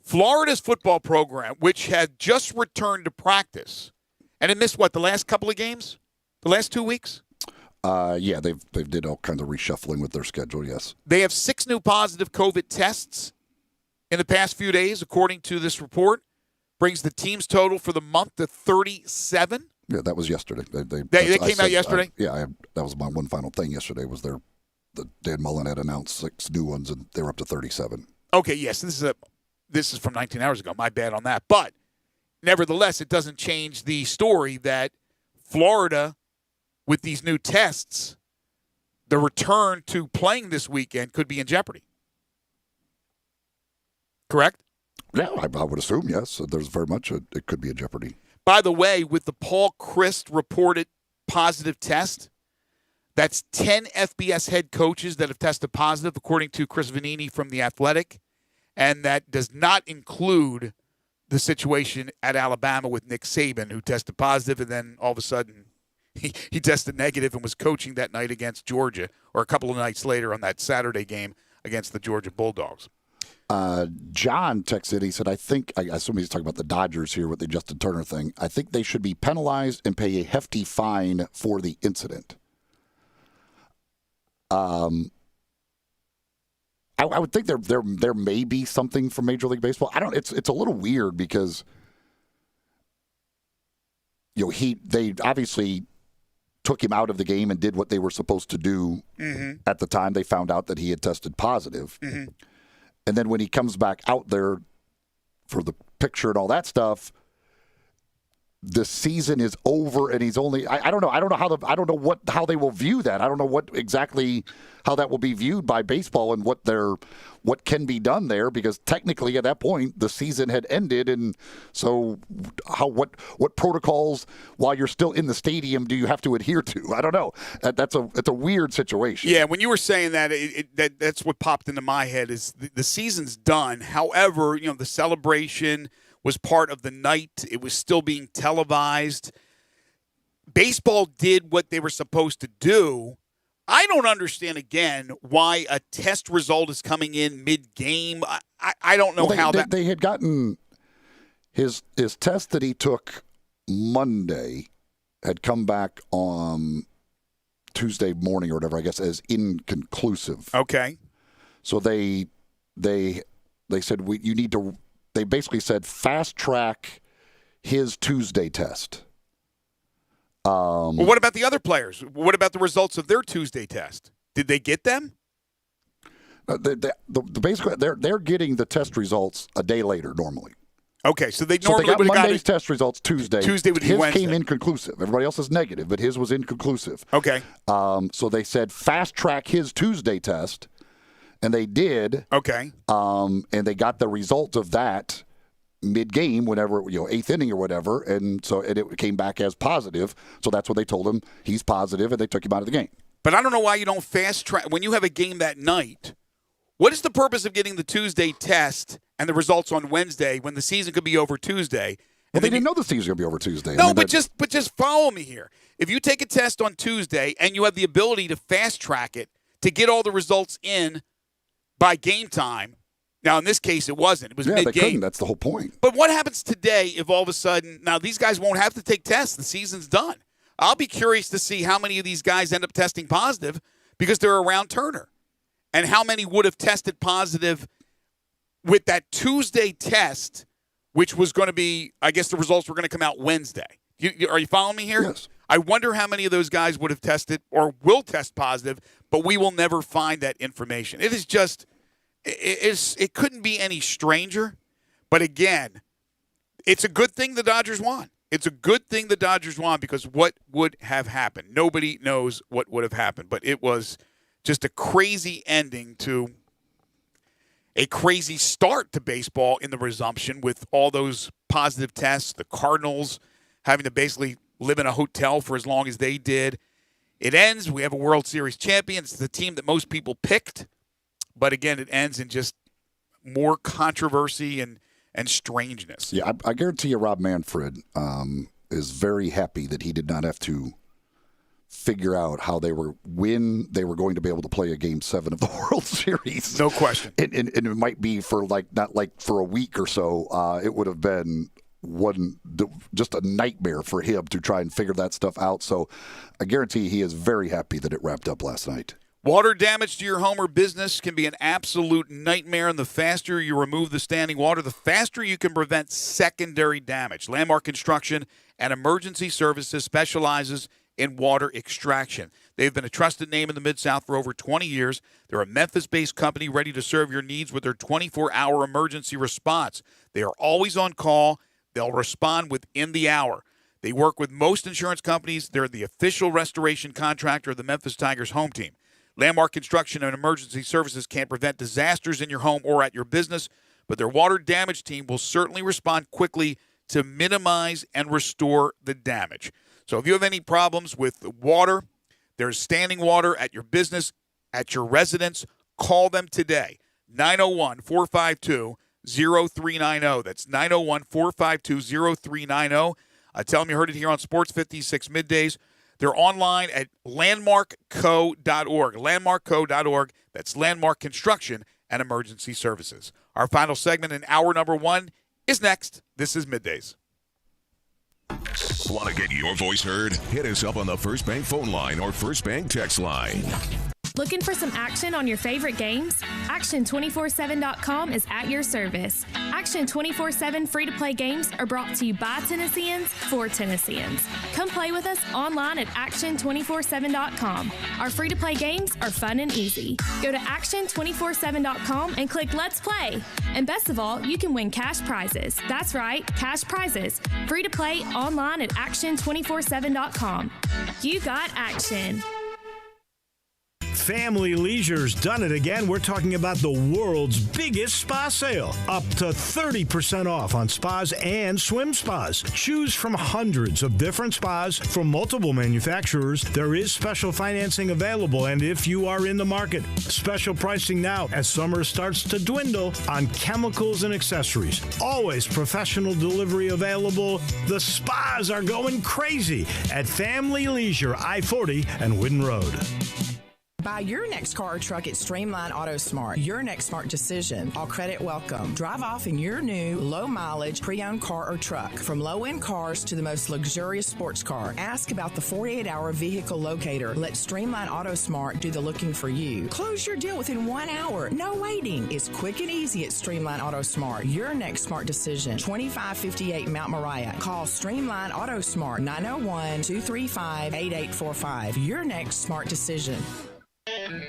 Florida's football program, which had just returned to practice, and it missed, the last couple of games? The last 2 weeks? Yeah, they've did all kinds of reshuffling with their schedule, yes. They have 6 new positive COVID tests in the past few days, according to this report. Brings the team's total for the month to 37. Yeah, that was yesterday. They came out yesterday? That was my one final thing yesterday was Dan Mullen had announced 6 new ones, and they were up to 37. Okay, yes, this is from 19 hours ago. My bad on that. But nevertheless, it doesn't change the story that Florida, with these new tests, the return to playing this weekend could be in jeopardy. Correct? Yeah, I would assume, yes. There's very much it could be in jeopardy. By the way, with the Paul Chryst reported positive test, that's 10 FBS head coaches that have tested positive, according to Chris Vanini from The Athletic. And that does not include the situation at Alabama with Nick Saban, who tested positive, and then all of a sudden he tested negative and was coaching that night against Georgia, or a couple of nights later on that Saturday game against the Georgia Bulldogs. John texted, he said, I assume he's talking about the Dodgers here with the Justin Turner thing. I think they should be penalized and pay a hefty fine for the incident. I would think there may be something from Major League Baseball. It's a little weird because they obviously took him out of the game and did what they were supposed to do at the time they found out that he had tested positive. Mm-hmm. And then when he comes back out there for the picture and all that stuff, the season is over and he's only. I don't know. I don't know how they will view that. I don't know what exactly how that will be viewed by baseball and what can be done there, because technically at that point the season had ended, and so what protocols while you're still in the stadium do you have to adhere to? I don't know. It's a weird situation. Yeah, when you were saying that, that's what popped into my head is the season's done. However, the celebration was part of the night. It was still being televised. Baseball did what they were supposed to do. I don't understand, again, why a test result is coming in mid-game. I don't know how that... They had gotten his test that he took Monday had come back on Tuesday morning or whatever, I guess, as inconclusive. Okay. So they said, you need to... They basically said fast track his Tuesday test. Well, what about the other players? What about the results of their Tuesday test? Did they get them? Basically, they're getting the test results a day later normally. Okay, so they normally would have got Monday's test results Tuesday. Tuesday would be his Wednesday. Came inconclusive. Everybody else is negative, but his was inconclusive. Okay. So they said fast track his Tuesday test. And they did. Okay. And they got the result of that mid-game, whenever, 8th inning or whatever, and it came back as positive. So that's what they told him. He's positive, and they took him out of the game. But I don't know why you don't fast track. When you have a game that night, what is the purpose of getting the Tuesday test and the results on Wednesday when the season could be over Tuesday? Well, they didn't know the season was going to be over Tuesday. No, but just follow me here. If you take a test on Tuesday and you have the ability to fast track it to get all the results in by game time. Now, in this case, it wasn't. It was mid-game. They couldn't. That's the whole point. But what happens today if all of a sudden, now these guys won't have to take tests. The season's done. I'll be curious to see how many of these guys end up testing positive because they're around Turner. And how many would have tested positive with that Tuesday test, which was going to be, I guess the results were going to come out Wednesday. Are you following me here? Yes. I wonder how many of those guys would have tested or will test positive, but we will never find that information. It is just, it couldn't be any stranger. But again, it's a good thing the Dodgers won. It's a good thing the Dodgers won because what would have happened? Nobody knows what would have happened. But it was just a crazy ending to a crazy start to baseball in the resumption with all those positive tests, the Cardinals having to basically live in a hotel for as long as they did. It ends. We have a World Series champion. It's the team that most people picked. But again, it ends in just more controversy and strangeness. Yeah, I guarantee you Rob Manfred is very happy that he did not have to figure out when they were going to be able to play a Game 7 of the World Series. No question. And it might be for not for a week or so. It would have been one just a nightmare for him to try and figure that stuff out. So I guarantee he is very happy that it wrapped up last night. Water damage to your home or business can be an absolute nightmare, and the faster you remove the standing water, the faster you can prevent secondary damage. Landmark Construction and Emergency Services specializes in water extraction. They've been a trusted name in the Mid-South for over 20 years. They're a Memphis-based company ready to serve your needs with their 24-hour emergency response. They are always on call. They'll respond within the hour. They work with most insurance companies. They're the official restoration contractor of the Memphis Tigers home team. Landmark Construction and Emergency Services can't prevent disasters in your home or at your business, but their water damage team will certainly respond quickly to minimize and restore the damage. So if you have any problems with water, there's standing water at your business, at your residence, call them today. 901-452-0390. That's 901-452-0390. Tell them you heard it here on Sports 56 Middays. They're online at landmarkco.org. Landmarkco.org. That's Landmark Construction and Emergency Services. Our final segment in hour number 1 is next. This is Middays. Want to get your voice heard? Hit us up on the First Bank phone line or First Bank text line. Looking for some action on your favorite games? Action247.com is at your service. Action 24/7 free-to-play games are brought to you by Tennesseans for Tennesseans. Come play with us online at Action247.com. Our free-to-play games are fun and easy. Go to Action247.com and click Let's Play. And best of all, you can win cash prizes. That's right, cash prizes. Free to play online at Action247.com. You got action. Family Leisure's done it again. We're talking about the world's biggest spa sale. Up to 30% off on spas and swim spas. Choose from hundreds of different spas from multiple manufacturers. There is special financing available, and if you are in the market, special pricing now as summer starts to dwindle on chemicals and accessories. Always professional delivery available. The spas are going crazy at Family Leisure, I-40 and Whidden Road. Buy your next car or truck at Streamline Auto Smart. Your next smart decision. All credit welcome. Drive off in your new low-mileage pre-owned car or truck. From low-end cars to the most luxurious sports car. Ask about the 48-hour vehicle locator. Let Streamline Auto Smart do the looking for you. Close your deal within 1 hour. No waiting. It's quick and easy at Streamline Auto Smart. Your next smart decision. 2558 Mount Moriah. Call Streamline Auto Smart 901-235-8845. Your next smart decision.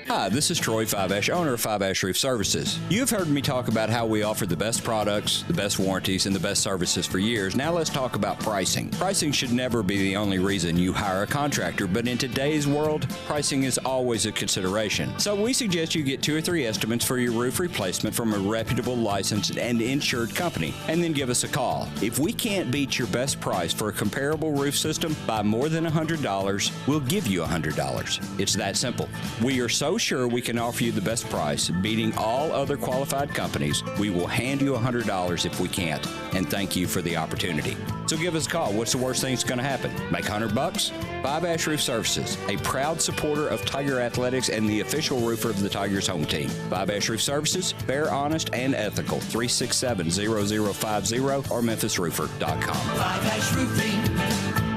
Hi, this is Troy Fiveash, owner of Fiveash Roof Services. You've heard me talk about how we offer the best products, the best warranties, and the best services for years. Now let's talk about pricing. Pricing should never be the only reason you hire a contractor, but in today's world, pricing is always a consideration. So we suggest you get 2 or 3 estimates for your roof replacement from a reputable, licensed, and insured company, and then give us a call. If we can't beat your best price for a comparable roof system by more than $100, we'll give you $100. It's that simple. We are so sure we can offer you the best price, beating all other qualified companies, we will hand you $100 if we can't, and thank you for the opportunity. So give us a call. What's the worst thing that's going to happen? Make $100? Fiveash Roof Services, a proud supporter of Tiger Athletics and the official roofer of the Tigers home team. Fiveash Roof Services, fair, honest, and ethical. 367-0050 or memphisroofer.com. Fiveash Roofing,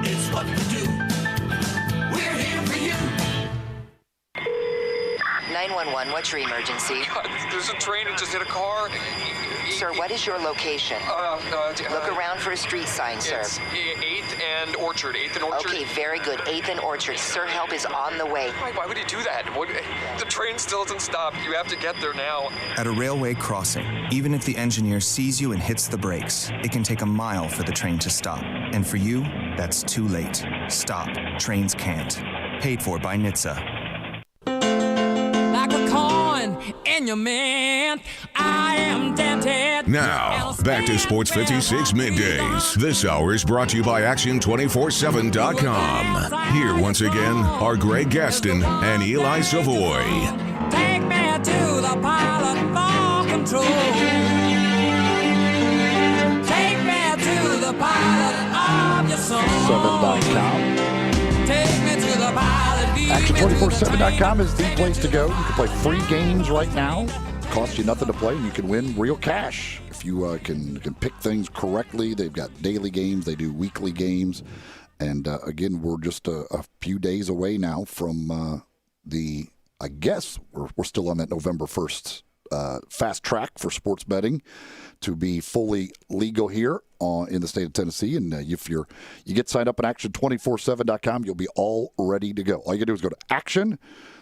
it's what we do. We're here for you. 911, what's your emergency? There's a train that just hit a car. Sir, what is your location? Look around for a street sign, sir. It's 8th and Orchard. 8th and Orchard. Okay, very good. 8th and Orchard. Sir, help is on the way. Why would he do that? The train still doesn't stop. You have to get there now. At a railway crossing, even if the engineer sees you and hits the brakes, it can take a mile for the train to stop. And for you, that's too late. Stop. Trains can't. Paid for by NHTSA. Like a coin in your man, I am tempted. Now, back to Sports 56 Middays. This hour is brought to you by Action247.com. Here once again are Greg Gaston and Eli Savoy. Take me to the pilot for control. Take me to the pilot of your soul. 7.com. Take me to the pilot. Action247.com is the place to go. You can play free games right now. Costs you nothing to play. You can win real cash. if you can pick things correctly. They've got daily games. They do weekly games. And, again, we're just a few days away now from I guess we're still on that November 1st fast track for sports betting to be fully legal here in the state of Tennessee. And if you get signed up at action247.com, you'll be all ready to go. All you got to do is go to Action.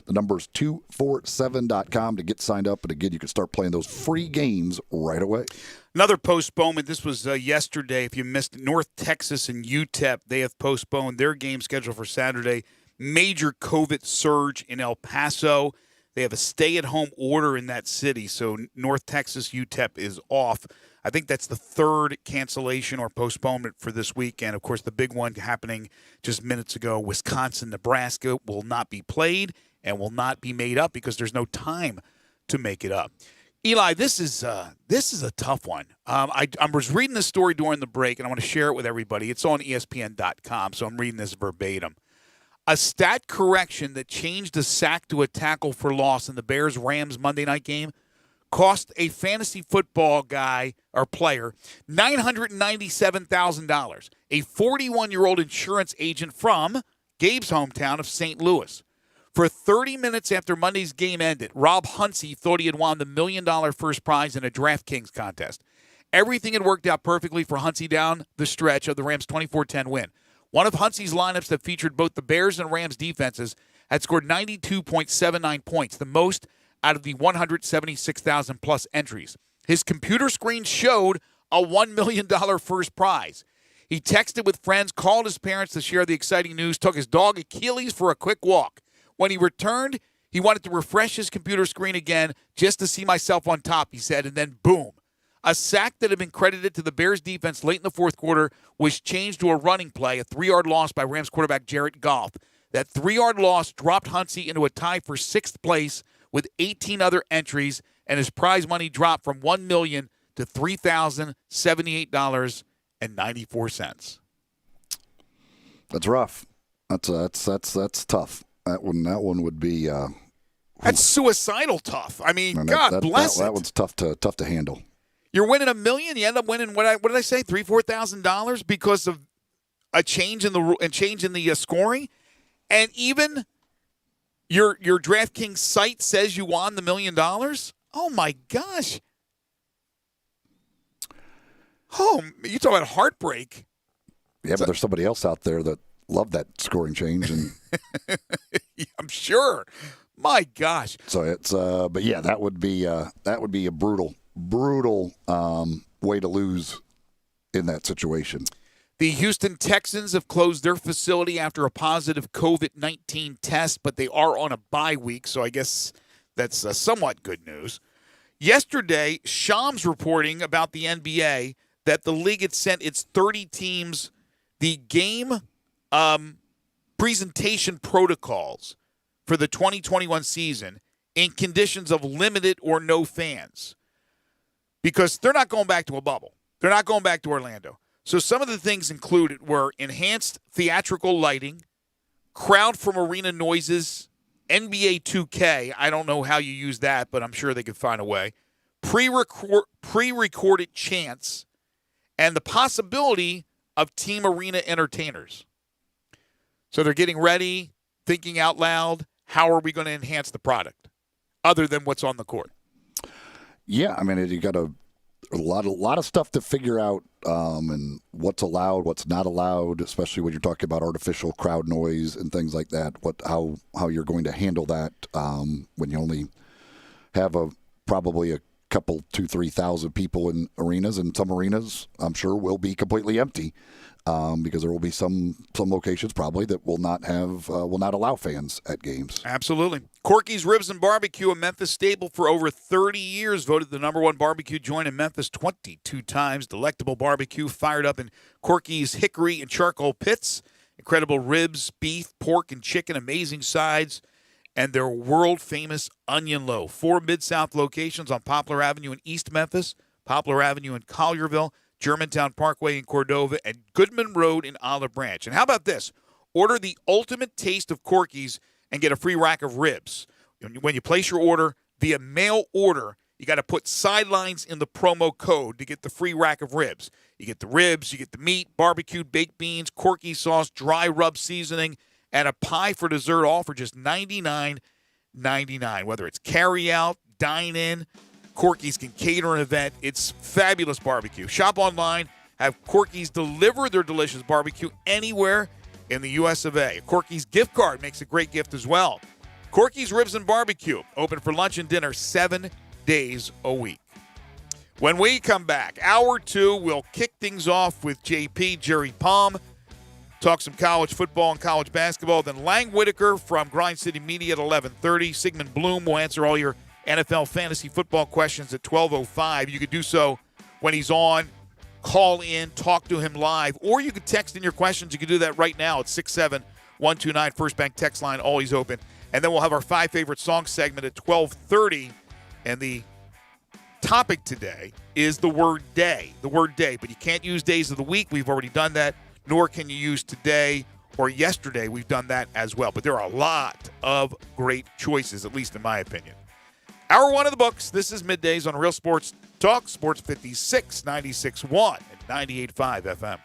The number is 247.com to get signed up. And again, you can start playing those free games right away. Another postponement. This was yesterday. If you missed it, North Texas and UTEP, they have postponed their game schedule for Saturday. Major COVID surge in El Paso. They have a stay-at-home order in that city, so North Texas UTEP is off. I think that's the third cancellation or postponement for this weekend. Of course, the big one happening just minutes ago, Wisconsin-Nebraska will not be played and will not be made up because there's no time to make it up. Eli, this is a tough one. I was reading this story during the break, and I want to share it with everybody. It's on ESPN.com, so I'm reading this verbatim. A stat correction that changed a sack to a tackle for loss in the Bears-Rams Monday night game cost a fantasy football guy or player $997,000. A 41-year-old insurance agent from Gabe's hometown of St. Louis. For 30 minutes after Monday's game ended, Rob Hunsey thought he had won the $1 million first prize in a DraftKings contest. Everything had worked out perfectly for Hunsey down the stretch of the Rams' 24-10 win. One of Hunsey's lineups that featured both the Bears and Rams defenses had scored 92.79 points, the most out of the 176,000-plus entries. His computer screen showed a $1 million first prize. He texted with friends, called his parents to share the exciting news, took his dog Achilles for a quick walk. When he returned, he wanted to refresh his computer screen again just to see myself on top, he said, and then boom. A sack that had been credited to the Bears defense late in the fourth quarter was changed to a running play, a 3-yard loss by Rams quarterback Jared Goff. That 3-yard loss dropped Hunsey into a tie for 6th place with 18 other entries, and his prize money dropped from $1 million to $3,078.94. That's rough. That's tough. That one would be. That's suicidal tough. I mean, God bless it. That one's tough to handle. You're winning $1 million. You end up winning what did I say? $3,000-$4,000 because of a change in the scoring, and even your DraftKings site says you won the $1 million. Oh my gosh! Oh, you talk about heartbreak. Yeah, but there's somebody else out there that loved that scoring change, and I'm sure. My gosh! So it's but yeah, that would be a brutal way to lose in that situation. The Houston Texans have closed their facility after a positive COVID-19 test, but they are on a bye week, so I guess that's somewhat good news. Yesterday, Shams reporting about the NBA that the league had sent its 30 teams the game presentation protocols for the 2021 season in conditions of limited or no fans. Because they're not going back to a bubble. They're not going back to Orlando. So some of the things included were enhanced theatrical lighting, crowd from arena noises, NBA 2K. I don't know how you use that, but I'm sure they could find a way. Pre-recorded chants, and the possibility of team arena entertainers. So they're getting ready, thinking out loud, how are we going to enhance the product other than what's on the court? Yeah, I mean, you got a lot of stuff to figure out, and what's allowed, what's not allowed, especially when you're talking about artificial crowd noise and things like that. How you're going to handle that when you only have probably a couple 2,000-3,000 people in arenas, and some arenas I'm sure will be completely empty because there will be some locations probably that will not allow fans at games. Absolutely. Corky's Ribs and Barbecue, a Memphis staple for over 30 years, voted the #1 barbecue joint in Memphis 22 times. Delectable barbecue fired up in Corky's hickory and charcoal pits. Incredible ribs, beef, pork, and chicken, amazing sides, and their world-famous onion loaf. 4 Mid-South locations on Poplar Avenue in East Memphis, Poplar Avenue in Collierville, Germantown Parkway in Cordova, and Goodman Road in Olive Branch. And how about this? Order the ultimate taste of Corky's and get a free rack of ribs. When you place your order via mail order, You got to put Sidelines in the promo code to get the free rack of ribs. You get the ribs, you get the meat, barbecued baked beans, Corky sauce, dry rub seasoning, and a pie for dessert, all for just $99.99. Whether it's carry out, dine in, Corky's can cater an event. It's fabulous barbecue. Shop online, have Corky's deliver their delicious barbecue anywhere in the U.S. of A. Corky's gift card makes a great gift as well. Corky's Ribs and Barbecue, open for lunch and dinner 7 days a week. When we come back, hour 2, we'll kick things off with JP, Jerry Palm, talk some college football and college basketball. Then Lang Whitaker from Grind City Media at 11:30. Sigmund Bloom will answer all your NFL fantasy football questions at 12:05. You could do so when he's on. Call in, talk to him live, or you could text in your questions. You can do that right now at 67129. First Bank text line always open. And then we'll have our 5 favorite songs segment at 12:30. And the topic today is the word day. The word day. But you can't use days of the week. We've already done that. Nor can you use today or yesterday. We've done that as well. But there are a lot of great choices, at least in my opinion. Hour 1 of the books. This is Middays on Real Sports Talk, Sports 56, 96.1 and 98.5 FM.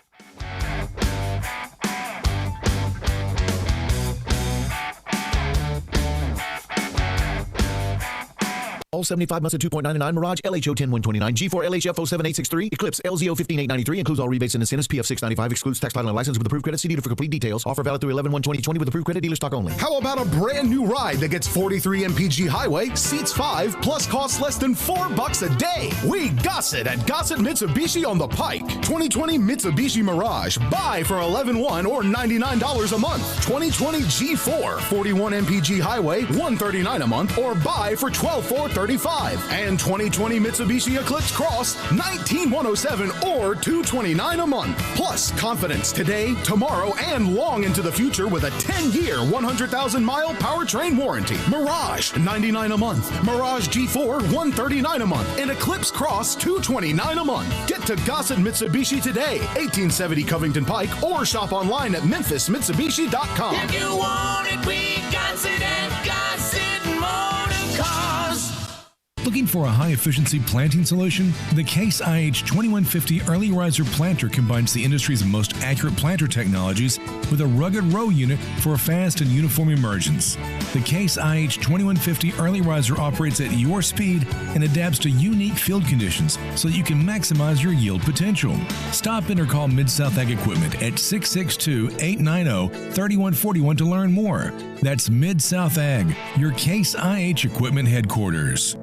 75 Mazda 2.99 Mirage LHO 10129 G4 LHF 07863 Eclipse LZO 15893 includes all rebates and incentives. PF 695 excludes tax title and license with approved credit. See dealer for complete details. Offer valid through 11/1/2020 with approved credit. Dealer stock only. How about a brand new ride that gets 43 mpg highway, seats 5, plus costs less than $4 a day? We Gossett at Gossett Mitsubishi on the Pike. 2020 Mitsubishi Mirage. Buy for $11,100 or $99 a month. 2020 G4 41 mpg highway, $139 a month, or buy for $12,435. And 2020 Mitsubishi Eclipse Cross, $19,107 or $229 a month. Plus confidence today, tomorrow, and long into the future with a 10-year, 100,000-mile powertrain warranty. Mirage, $99 a month. Mirage G4, $139 a month. And Eclipse Cross, $229 a month. Get to Gossett Mitsubishi today, 1870 Covington Pike, or shop online at memphismitsubishi.com. If you want it, we got it at Gossett Motor Cars. Looking for a high-efficiency planting solution? The Case IH 2150 Early Riser Planter combines the industry's most accurate planter technologies with a rugged row unit for a fast and uniform emergence. The Case IH 2150 Early Riser operates at your speed and adapts to unique field conditions so that you can maximize your yield potential. Stop in or call Mid-South Ag Equipment at 662-890-3141 to learn more. That's Mid-South Ag, your Case IH Equipment headquarters.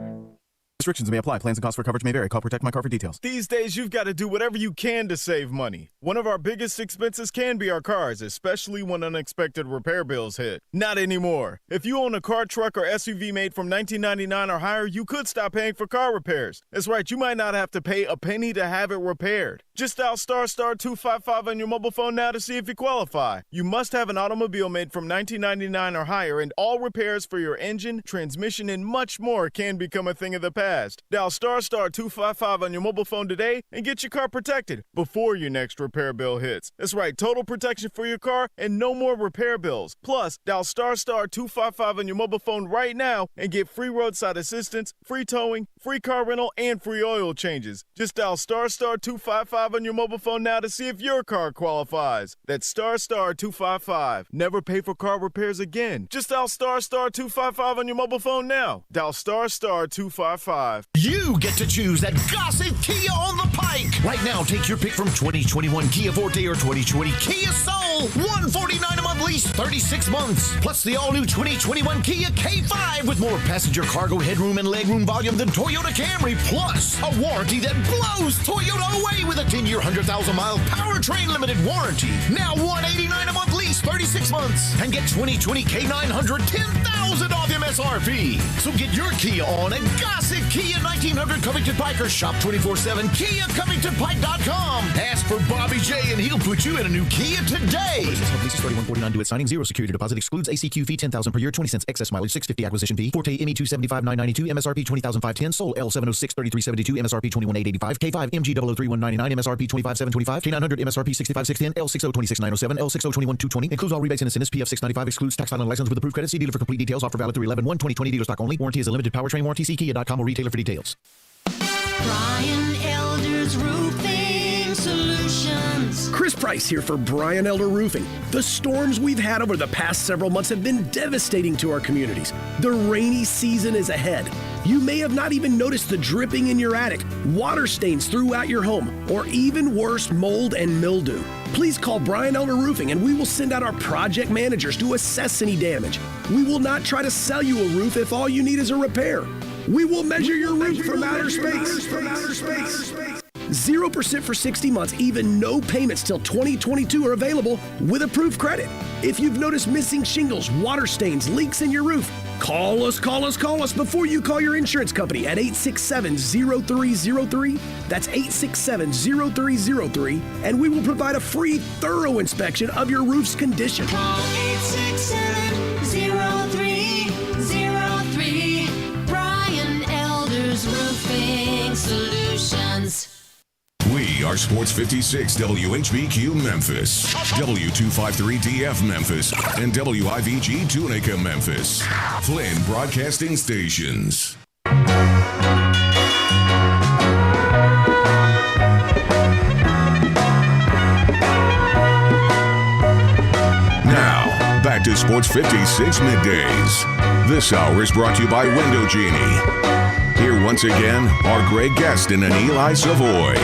Restrictions may apply. Plans and costs for coverage may vary. Call Protect My Car for details. These days, you've got to do whatever you can to save money. One of our biggest expenses can be our cars, especially when unexpected repair bills hit. Not anymore. If you own a car, truck, or SUV made from 1999 or higher, you could stop paying for car repairs. That's right, you might not have to pay a penny to have it repaired. Just dial *** 255 on your mobile phone now to see if you qualify. You must have an automobile made from 1999 or higher, and all repairs for your engine, transmission, and much more can become a thing of the past. Dial *** 255 on your mobile phone today and get your car protected before your next repair bill hits. That's right, total protection for your car and no more repair bills. Plus, dial *** 255 on your mobile phone right now and get free roadside assistance, free towing, free car rental, and free oil changes. Just dial *** 255 on your mobile phone now to see if your car qualifies. That's ** 255. Never pay for car repairs again. Just dial ** 255 on your mobile phone now. Dial ** 255. You get to choose at Gossett Kia on the Pike. Right now, take your pick from 2021 Kia Forte or 2020 Kia Soul. $149 a month lease, 36 months. Plus the all-new 2021 Kia K5 with more passenger cargo headroom and legroom volume than Toyota Camry. Plus a warranty that blows Toyota away with a 10-year, 100,000-mile powertrain limited warranty. Now $189 a month lease, 36 months. And get 2020 K900, $10,000 off MSRP. So get your Kia on at Gossett Kia 1900 Covington Pike or shop 24/7 KiaCovingtonPike.com. Ask for Bobby J and he'll put you in a new Kia today. Leases $31.49 due at signing. 0 security deposit excludes ACQ fee $10,000 per year. 20 cents excess mileage. $650 acquisition fee. Forte ME $275,992 MSRP $20,510. Soul L706 $3372 MSRP $21,885. K5 MG 003,199 MSRP $25,725. K900 MSRP $65,610. L60 $26,907. L60 $21,220 Includes all rebates and incentives. PF 695 excludes tax filing license with approved credit. See dealer for complete details. Offer valid through 11/1/2020. Dealer stock only. Warranty is a limited powertrain warranty. See Kia.com or retailer for details. Brian Elder's Roofing Solutions. Chris Price here for Brian Elder Roofing. The storms we've had over the past several months have been devastating to our communities. The rainy season is ahead. You may have not even noticed the dripping in your attic, water stains throughout your home, or even worse, mold and mildew. Please call Brian Elder Roofing and we will send out our project managers to assess any damage. We will not try to sell you a roof if all you need is a repair. We will measure your roof from outer space. 0% for 60 months, even no payments till 2022 are available with approved credit. If you've noticed missing shingles, water stains, leaks in your roof, call us before you call your insurance company at 867-0303. That's 867-0303, and we will provide a free, thorough inspection of your roof's condition. Call 867-0303. Brian Elder's Roofing Solutions. We are Sports 56 WHBQ Memphis, W253DF Memphis, and WIVG Tunica Memphis. Flynn Broadcasting Stations. Now, back to Sports 56 Middays. This hour is brought to you by Window Genie. Here once again are Greg Gaston and Eli Savoy.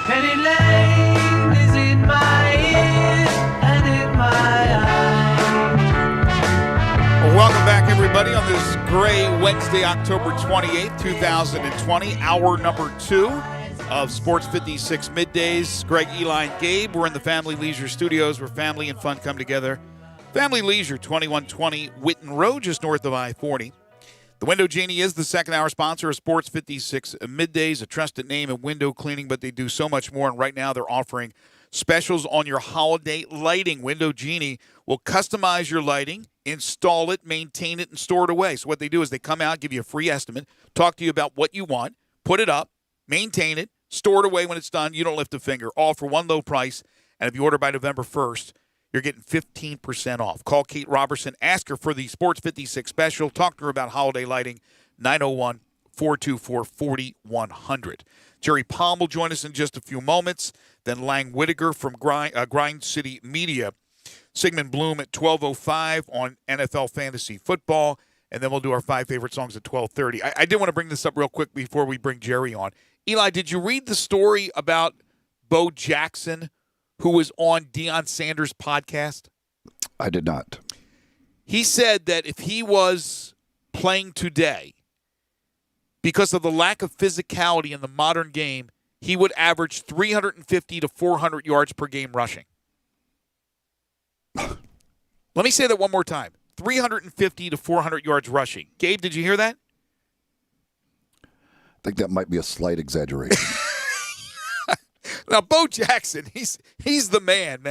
Penny Lane is in my ears and in my eyes. Well, welcome back, everybody, on this gray Wednesday, October 28th, 2020, hour number 2 of Sports 56 Middays. Greg, Eli, and Gabe. We're in the Family Leisure Studios where family and fun come together. Family Leisure, 2120 Whitten Road, just north of I-40. The Window Genie is the second hour sponsor of Sports 56 Middays, a trusted name in window cleaning, but they do so much more. And right now they're offering specials on your holiday lighting. Window Genie will customize your lighting, install it, maintain it, and store it away. So what they do is they come out, give you a free estimate, talk to you about what you want, put it up, maintain it, store it away when it's done. You don't lift a finger, all for one low price. And if you order by November 1st, you're getting 15% off. Call Kate Robertson. Ask her for the Sports 56 special. Talk to her about holiday lighting, 901-424-4100. Jerry Palm will join us in just a few moments. Then Lang Whitaker from Grind City Media. Sigmund Bloom at 12:05 on NFL Fantasy Football. And then we'll do our 5 favorite songs at 12:30. I did want to bring this up real quick before we bring Jerry on. Eli, did you read the story about Bo Jackson, who was on Deion Sanders' podcast? I did not. He said that if he was playing today, because of the lack of physicality in the modern game, he would average 350 to 400 yards per game rushing. Let me say that one more time. 350 to 400 yards rushing. Gabe, did you hear that? I think that might be a slight exaggeration. Now, Bo Jackson, he's the man.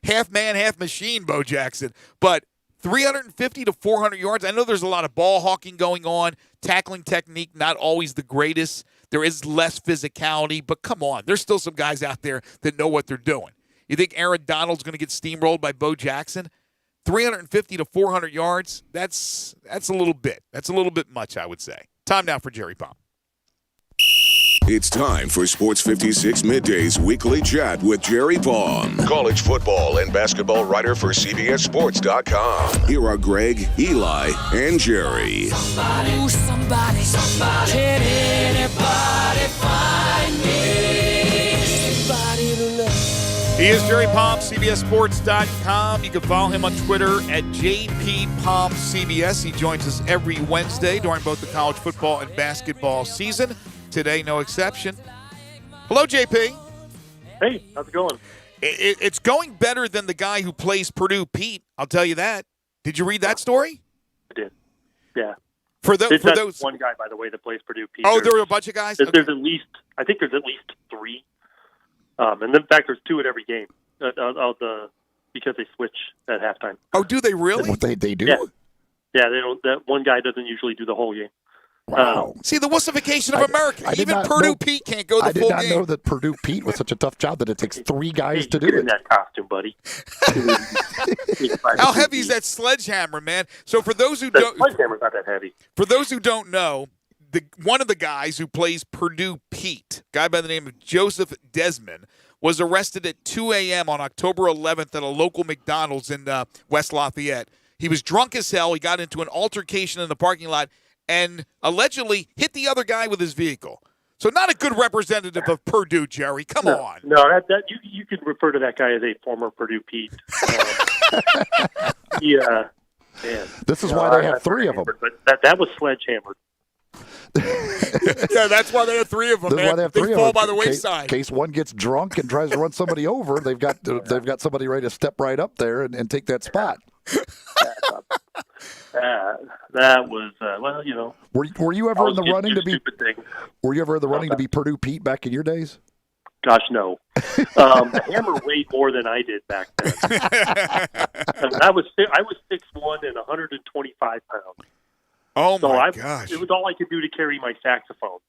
Half man, half machine, Bo Jackson. But 350 to 400 yards, I know there's a lot of ball hawking going on, tackling technique not always the greatest. There is less physicality, but come on. There's still some guys out there that know what they're doing. You think Aaron Donald's going to get steamrolled by Bo Jackson? 350 to 400 yards, that's a little bit. That's a little bit much, I would say. Time now for Jerry Palm. It's time for Sports 56 Middays Weekly Chat with Jerry Palm, college football and basketball writer for CBSSports.com. Here are Greg, Eli, and Jerry. Somebody, can anybody find me? Somebody to know. He is Jerry Palm, CBSSports.com. You can follow him on Twitter at JPPalmCBS. He joins us every Wednesday during both the college football and basketball season. Today, no exception. Hello, JP. Hey, how's it going? It's going better than the guy who plays Purdue, Pete. I'll tell you that. Did you read that story? I did. Yeah. For those one guy, by the way, that plays Purdue, Pete. Oh, there were a bunch of guys. There's at least 3. And in fact, there's 2 at every game. Because they switch at halftime. Oh, do they really? What they do? Yeah. They don't. That one guy doesn't usually do the whole game. Wow. See, the wussification of America. Even Purdue Pete can't go the full game. I did not know that Purdue Pete was such a tough job that it takes 3 guys to do it. In that costume, buddy. How heavy is that sledgehammer, man? So for those who don't, sledgehammer's not that heavy. For those who don't know, one of the guys who plays Purdue Pete, a guy by the name of Joseph Desmond, was arrested at 2 a.m. on October 11th at a local McDonald's in West Lafayette. He was drunk as hell. He got into an altercation in the parking lot and allegedly hit the other guy with his vehicle. So not a good representative of Purdue, Jerry. Come on. No, that you could refer to that guy as a former Purdue Pete. Yeah. Man. This is why they have 3 of them. But that was sledgehammered. Yeah, that's why they have 3 of them. They fall by the wayside. In case one gets drunk and tries to run somebody over, they've got somebody ready to step right up there and take that spot. That was well, you know. Were you ever in the running to be? Were you ever in the running to be Purdue Pete back in your days? Gosh, no. Hammer weighed more than I did back then. I was 6'1" and 125 pounds. Oh my gosh! It was all I could do to carry my saxophone.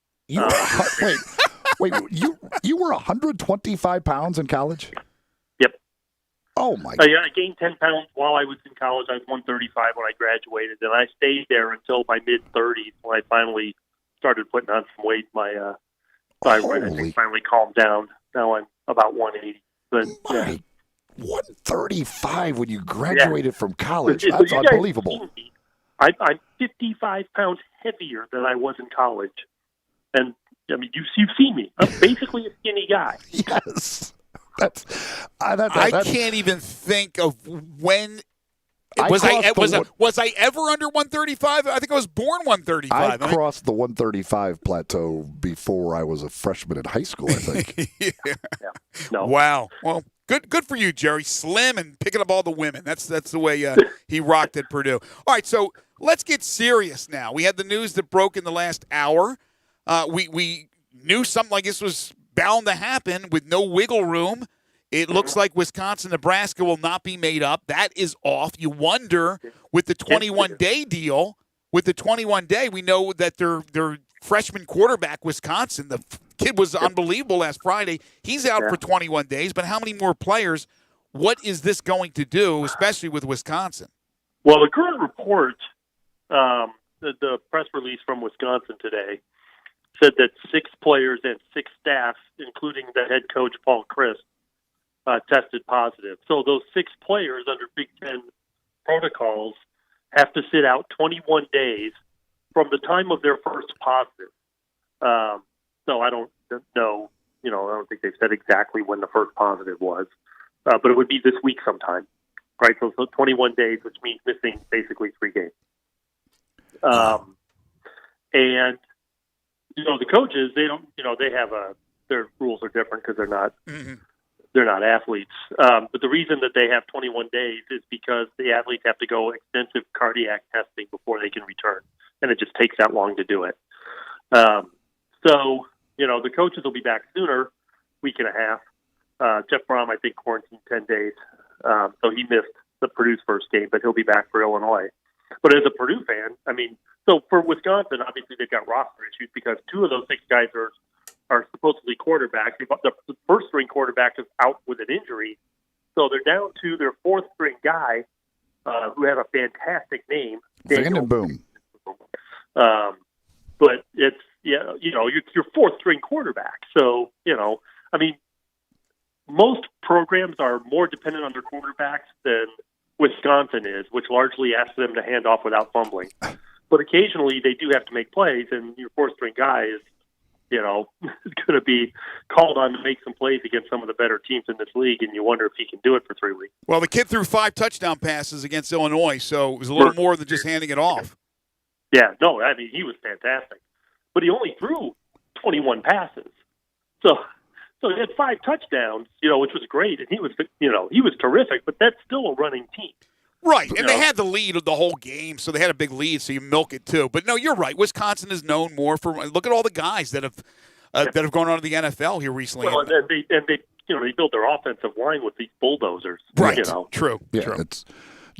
Wait, you were 125 pounds in college? Yep. Oh my! I gained 10 pounds while I was in college. I was 135 when I graduated, and I stayed there until my mid-30s when I finally started putting on some weight. My thyroid finally calmed down. Now I'm about 180. But 135 when you graduated from college. That's unbelievable. I'm 55 pounds heavier than I was in college. And, I mean, you've seen me. I'm basically a skinny guy. Yes. I can't even think of when... Was I ever under 135? I think I was born 135. I crossed the 135 plateau before I was a freshman in high school, I think. Yeah. No. Wow. Well, good for you, Jerry. Slim and picking up all the women. That's the way he rocked at Purdue. All right, so let's get serious now. We had the news that broke in the last hour. We knew something like this was bound to happen with no wiggle room. It looks like Wisconsin-Nebraska will not be made up. That is off. You wonder, with the 21-day deal, we know that their freshman quarterback, Wisconsin, the kid was unbelievable last Friday. He's out for 21 days, but how many more players? What is this going to do, especially with Wisconsin? Well, the current report, the press release from Wisconsin today, said that 6 players and 6 staff, including the head coach, Paul Chryst, tested positive. So those 6 players under Big Ten protocols have to sit out 21 days from the time of their first positive. So I don't know, I don't think they've said exactly when the first positive was, but it would be this week sometime, right? So 21 days, which means missing basically 3 games. And, the coaches, they don't, they have their rules are different because they're not, they're not athletes. But the reason that they have 21 days is because the athletes have to go extensive cardiac testing before they can return. And it just takes that long to do it. So, the coaches will be back sooner, week and a half. Jeff Brom, I think, quarantined 10 days. So he missed the Purdue's first game, but he'll be back for Illinois. But as a Purdue fan, so for Wisconsin, obviously they've got roster issues because 2 of those 6 guys are supposedly quarterbacks. The first-string quarterback is out with an injury. So they're down to their 4th-string guy, who has a fantastic name. Vandenboom. But it's, your 4th-string quarterback. So, most programs are more dependent on their quarterbacks than Wisconsin is, which largely asks them to hand off without fumbling. But occasionally they do have to make plays, and your 4th-string guy is, going to be called on to make some plays against some of the better teams in this league, and you wonder if he can do it for 3 weeks. Well, the kid threw 5 touchdown passes against Illinois, so it was a little more than just handing it off. Yeah, no, he was fantastic. But he only threw 21 passes. So he had 5 touchdowns, which was great, and he was terrific, but that's still a running team. Right, and they had the lead of the whole game, so they had a big lead, so you milk it too. But no, you're right. Wisconsin is known more for look at all the guys that have gone on to the NFL here recently. Well, and they built their offensive line with these bulldozers. Right. True. Yeah, true.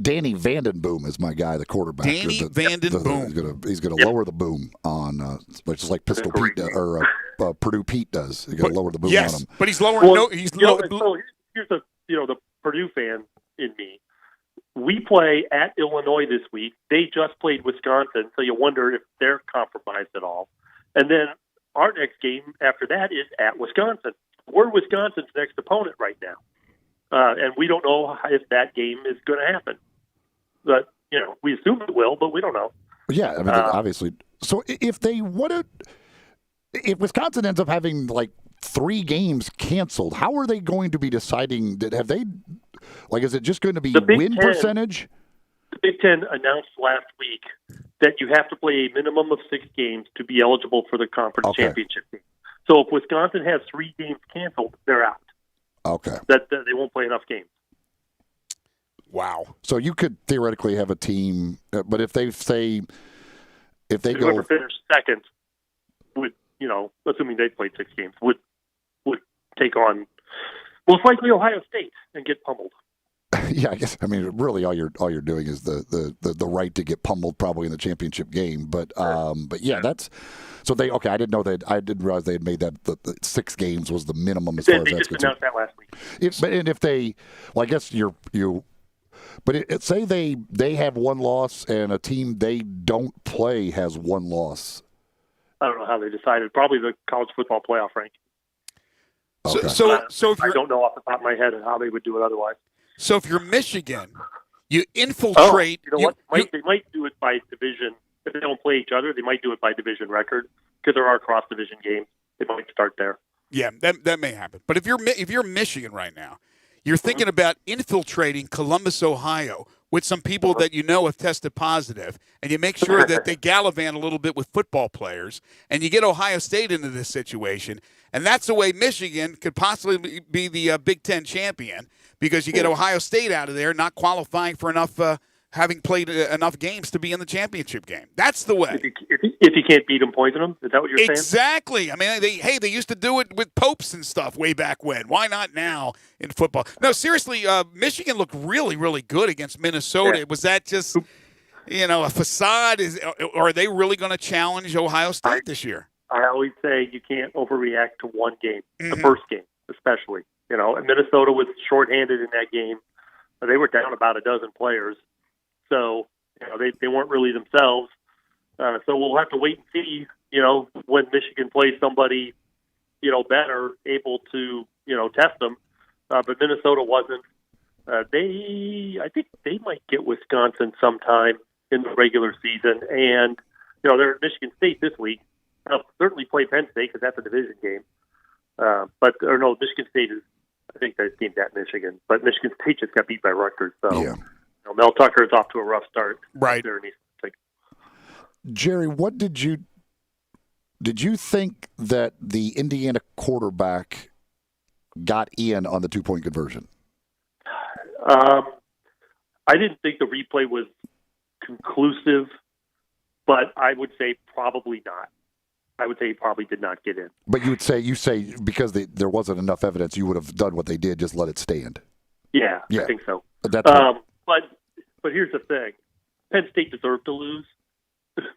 Danny Vandenboom is my guy, the quarterback. Danny Vandenboom. He's gonna lower the boom on, which is like Pistol Pete or Purdue Pete does. He's gonna lower the boom on him. But he's lowering. So here's the the Purdue fan in me. We play at Illinois this week. They just played Wisconsin, so you wonder if they're compromised at all. And then our next game after that is at Wisconsin. We're Wisconsin's next opponent right now. And we don't know if that game is going to happen. But, we assume it will, but we don't know. Yeah, I mean, obviously. So if Wisconsin ends up having like 3 games canceled, how are they going to be deciding? Is it just going to be win percentage? The Big Ten announced last week that you have to play a minimum of 6 games to be eligible for the conference championship game. So if Wisconsin has 3 games canceled, they're out. Okay. That they won't play enough games. Wow. So you could theoretically have a team, but if they go whoever finished second would, assuming they played 6 games, would take on most likely Ohio State and get pummeled. Yeah, I guess. I mean, really, all you're doing is the right to get pummeled probably in the championship game. But yeah, that's so they. Okay, I didn't know that. I didn't realize they had made that the 6 games was the minimum as far as that's concerned. They just announced that last week. And if they, I guess you. But say they have 1 loss and a team they don't play has 1 loss. I don't know how they decided. Probably the college football playoff ranking. Okay. So if I don't know off the top of my head how they would do it otherwise. So if you're Michigan, you infiltrate. You know what? They might do it by division. If they don't play each other, they might do it by division record because there are cross-division games. They might start there. Yeah, that may happen. But if you're Michigan right now, you're thinking about infiltrating Columbus, Ohio, with some people that have tested positive, and you make sure that they gallivant a little bit with football players, and you get Ohio State into this situation, and that's the way Michigan could possibly be the Big Ten champion, because you get Ohio State out of there not qualifying for enough, having played enough games to be in the championship game. That's the way. If you can't beat them, poison them? Is that what you're saying? Exactly. I mean, they used to do it with popes and stuff way back when. Why not now in football? No, seriously, Michigan looked really, really good against Minnesota. Yeah. Was that just, a facade? Or are they really going to challenge Ohio State this year? I always say you can't overreact to one game, the first game especially. And Minnesota was shorthanded in that game. They were down about a dozen players. So, they weren't really themselves. So we'll have to wait and see, when Michigan plays somebody, better, able to, test them. But Minnesota wasn't. I think they might get Wisconsin sometime in the regular season. And, they're at Michigan State this week. They'll certainly play Penn State because that's a division game. Michigan State is, I think that team's at Michigan. But Michigan State just got beat by Rutgers. So, yeah. Mel Tucker is off to a rough start. Right. There in East Texas. Jerry, what did you think that the Indiana quarterback got in on the 2-point conversion? I didn't think the replay was conclusive, but I would say probably not. I would say he probably did not get in. But you say because there wasn't enough evidence, you would have done what they did, just let it stand. Yeah. I think so. But here's the thing: Penn State deserved to lose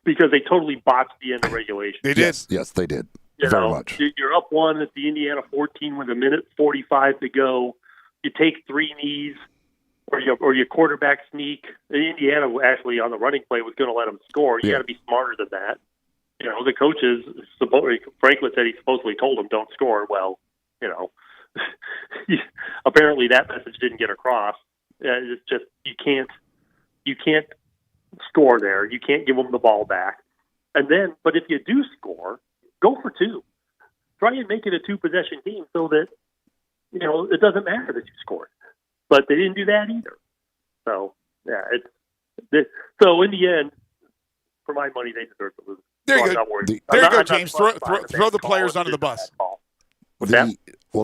because they totally botched the end of regulation. They did. Yes, they did. Very much. You're up 1 at the Indiana 14 with 1:45 to go. You take 3 knees, or your quarterback sneak. And Indiana actually on the running play was going to let them score. You got to be smarter than that. The coaches, Franklin said he supposedly told them don't score. Well, apparently that message didn't get across. It's just you can't score there. You can't give them the ball back. And then, but if you do score, go for 2. Try and make it a 2-possession game so that it doesn't matter that you scored. But they didn't do that either. So so in the end, for my money, they deserve to lose. There you go. There you go, James. Throw the players under the bus.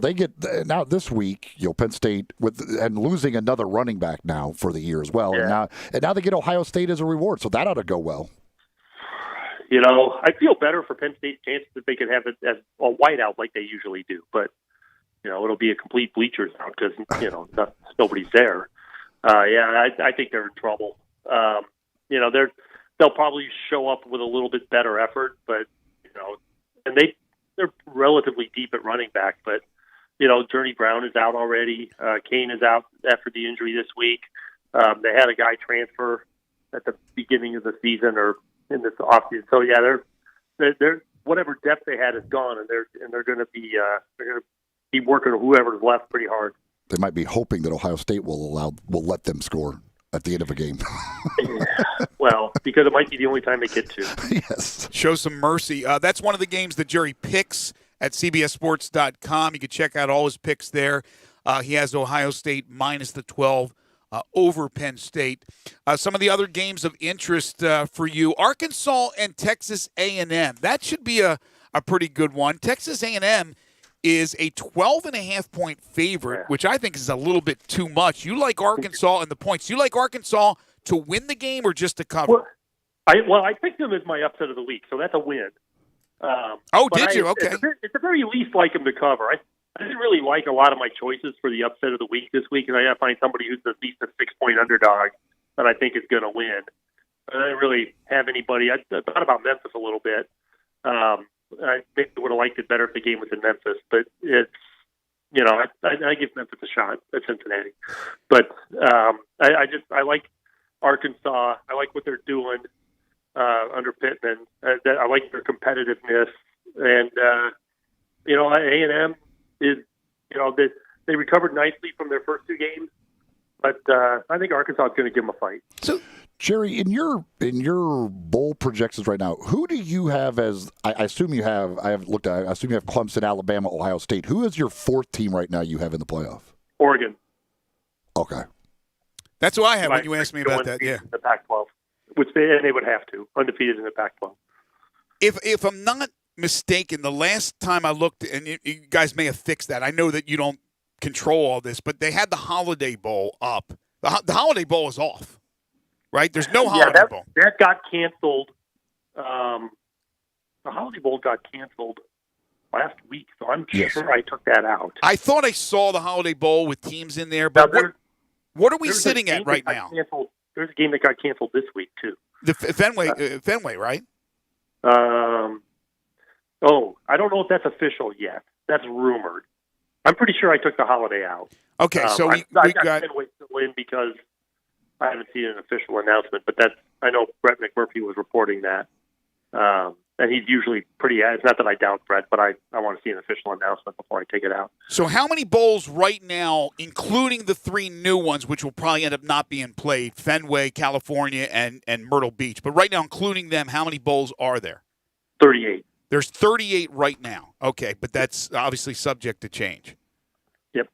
They get now this week. Penn State and losing another running back now for the year as well, and now they get Ohio State as a reward. So that ought to go well. I feel better for Penn State's chances that they could have it as a whiteout like they usually do, but it'll be a complete bleachers out because nobody's there. I think they're in trouble. They'll probably show up with a little bit better effort, but and they're relatively deep at running back. But Journey Brown is out already. Kane is out after the injury this week. They had a guy transfer at the beginning of the season or in this offseason. So yeah, they're whatever depth they had is gone, and they're going to be working whoever's left pretty hard. They might be hoping that Ohio State will let them score at the end of a game. Well, because it might be the only time they get to. Yes. Show some mercy. That's one of the games that Jerry picks at CBSSports.com. You can check out all his picks there. He has Ohio State minus the 12 over Penn State. Some of the other games of interest for you, Arkansas and Texas A&M. That should be a pretty good one. Texas A&M is a 12.5-point favorite, which I think is a little bit too much. You like Arkansas and the points. You like Arkansas to win the game or just to cover? I picked them as my upset of the week, so that's a win. Did you? Okay. It's the very least like them to cover. I didn't really like a lot of my choices for the upset of the week this week, and I got to find somebody who's at least a 6-point underdog that I think is going to win. I didn't really have anybody. I thought about Memphis a little bit. I think I would have liked it better if the game was in Memphis, but it's, I give Memphis a shot at Cincinnati. But I like Arkansas. I like what they're doing under Pittman. I like their competitiveness. And, A&M is, they recovered nicely from their first two games, but I think Arkansas is going to give them a fight. So, Jerry, in your bowl projections right now, who do you have as? I assume you have. I haven't looked at. I assume you have Clemson, Alabama, Ohio State. Who is your fourth team right now? You have in the playoff? Oregon. Okay. That's what I have when you asked me about that. Yeah. The Pac-12, which they would have to undefeated in the Pac-12. If I'm not mistaken, the last time I looked, and you guys may have fixed that. I know that you don't control all this, but they had the Holiday Bowl up. The Holiday Bowl is off. Right? There's no Holiday Bowl. That got canceled. The Holiday Bowl got canceled last week, so I'm sure I took that out. I thought I saw the Holiday Bowl with teams in there, but what are we sitting at right now? There's a game that got canceled this week, too. The Fenway, right? I don't know if that's official yet. That's rumored. I'm pretty sure I took the Holiday out. Okay, so we got Fenway still in because I haven't seen an official announcement, but I know Brett McMurphy was reporting that. And he's usually pretty, it's not that I doubt Brett, but I want to see an official announcement before I take it out. So how many bowls right now, including the three new ones, which will probably end up not being played, Fenway, California, and Myrtle Beach, but right now, including them, how many bowls are there? 38. There's 38 right now. Okay, but that's obviously subject to change. Yep.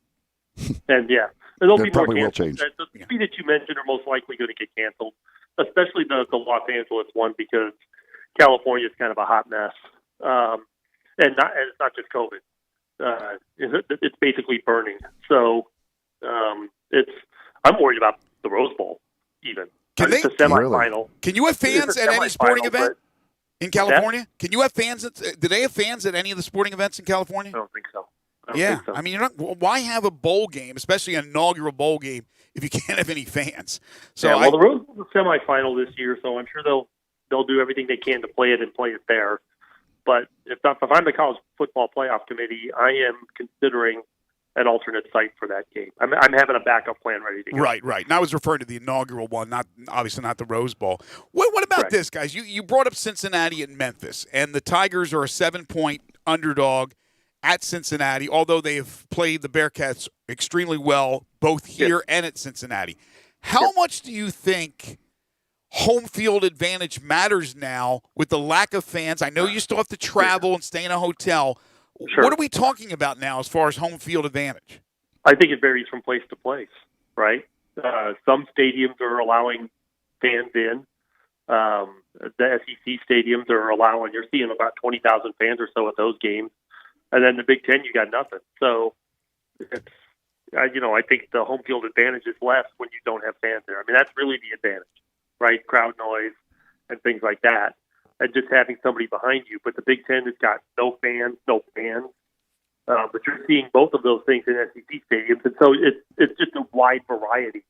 And, yeah. There'll be more will change. The three that you mentioned are most likely going to get canceled, especially the Los Angeles one because California is kind of a hot mess, and it's not just COVID. It's basically burning. So I'm worried about the Rose Bowl even. It's a semifinal. Really? Can you have fans at any sporting event in California? Can you have fans? Do they have fans at any of the sporting events in California? I don't think so. I mean, why have a bowl game, especially an inaugural bowl game, if you can't have any fans? So the Rose Bowl is a semifinal this year, so I'm sure they'll do everything they can to play it and play it there. But if I'm the College Football Playoff Committee, I am considering an alternate site for that game. I'm having a backup plan ready to go. Right. And I was referring to the inaugural one, obviously not the Rose Bowl. What about this, guys? You brought up Cincinnati and Memphis, and the Tigers are a 7-point underdog at Cincinnati, although they have played the Bearcats extremely well both here and at Cincinnati. How much do you think home field advantage matters now with the lack of fans? I know you still have to travel and stay in a hotel. Sure. What are we talking about now as far as home field advantage? I think it varies from place to place, right? Some stadiums are allowing fans in. The SEC stadiums are allowing, you're seeing about 20,000 fans or so at those games. And then the Big Ten, you got nothing. So, I think the home field advantage is less when you don't have fans there. I mean, that's really the advantage, right? Crowd noise and things like that, and just having somebody behind you. But the Big Ten has got no fans. But you're seeing both of those things in SEC stadiums, and so it's just a wide variety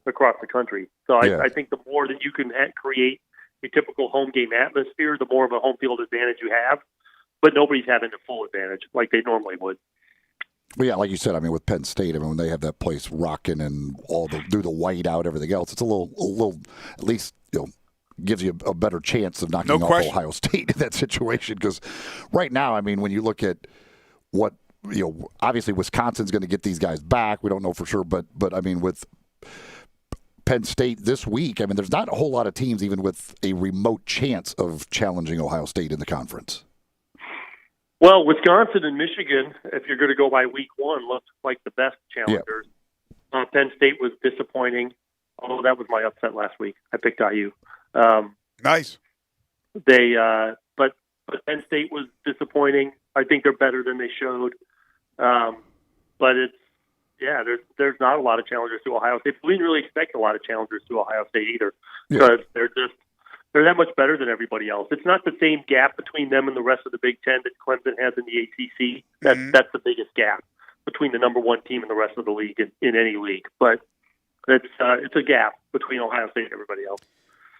across the country. So I think the more that you can create a typical home game atmosphere, the more of a home field advantage you have. But nobody's having the full advantage like they normally would. Well, yeah, like you said, I mean, with Penn State, I mean, when they have that place rocking and do the white out, everything else, it's a little, at least, gives you a better chance of knocking off Ohio State in that situation. Because right now, I mean, when you look at what, obviously Wisconsin's going to get these guys back. We don't know for sure, but I mean, with Penn State this week, I mean, there's not a whole lot of teams even with a remote chance of challenging Ohio State in the conference. Well, Wisconsin and Michigan, if you're going to go by week one, looked like the best challengers. Yeah. Penn State was disappointing, although that was my upset last week. I picked IU. Nice. But Penn State was disappointing. I think they're better than they showed. But there's not a lot of challengers to Ohio State. We didn't really expect a lot of challengers to Ohio State either, because they're that much better than everybody else. It's not the same gap between them and the rest of the Big Ten that Clemson has in the ACC. That's the biggest gap between the number one team and the rest of the league in any league. But it's a gap between Ohio State and everybody else.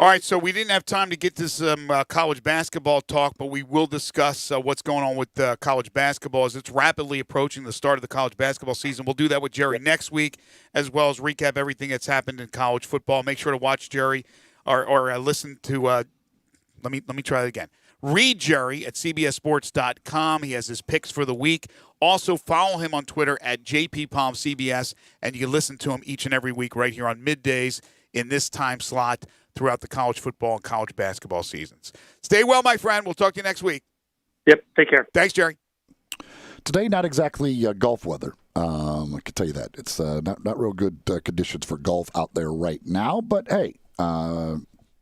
All right, so we didn't have time to get to some college basketball talk, but we will discuss what's going on with college basketball as it's rapidly approaching the start of the college basketball season. We'll do that with Jerry next week, as well as recap everything that's happened in college football. Make sure to watch Jerry or listen to let me try that again. Read Jerry at CBSSports.com. He has his picks for the week. Also, follow him on Twitter at JPPalmCBS, and you can listen to him each and every week right here on Middays in this time slot throughout the college football and college basketball seasons. Stay well, my friend. We'll talk to you next week. Yep, take care. Thanks, Jerry. Today, not exactly golf weather. I can tell you that. It's not real good conditions for golf out there right now, but hey,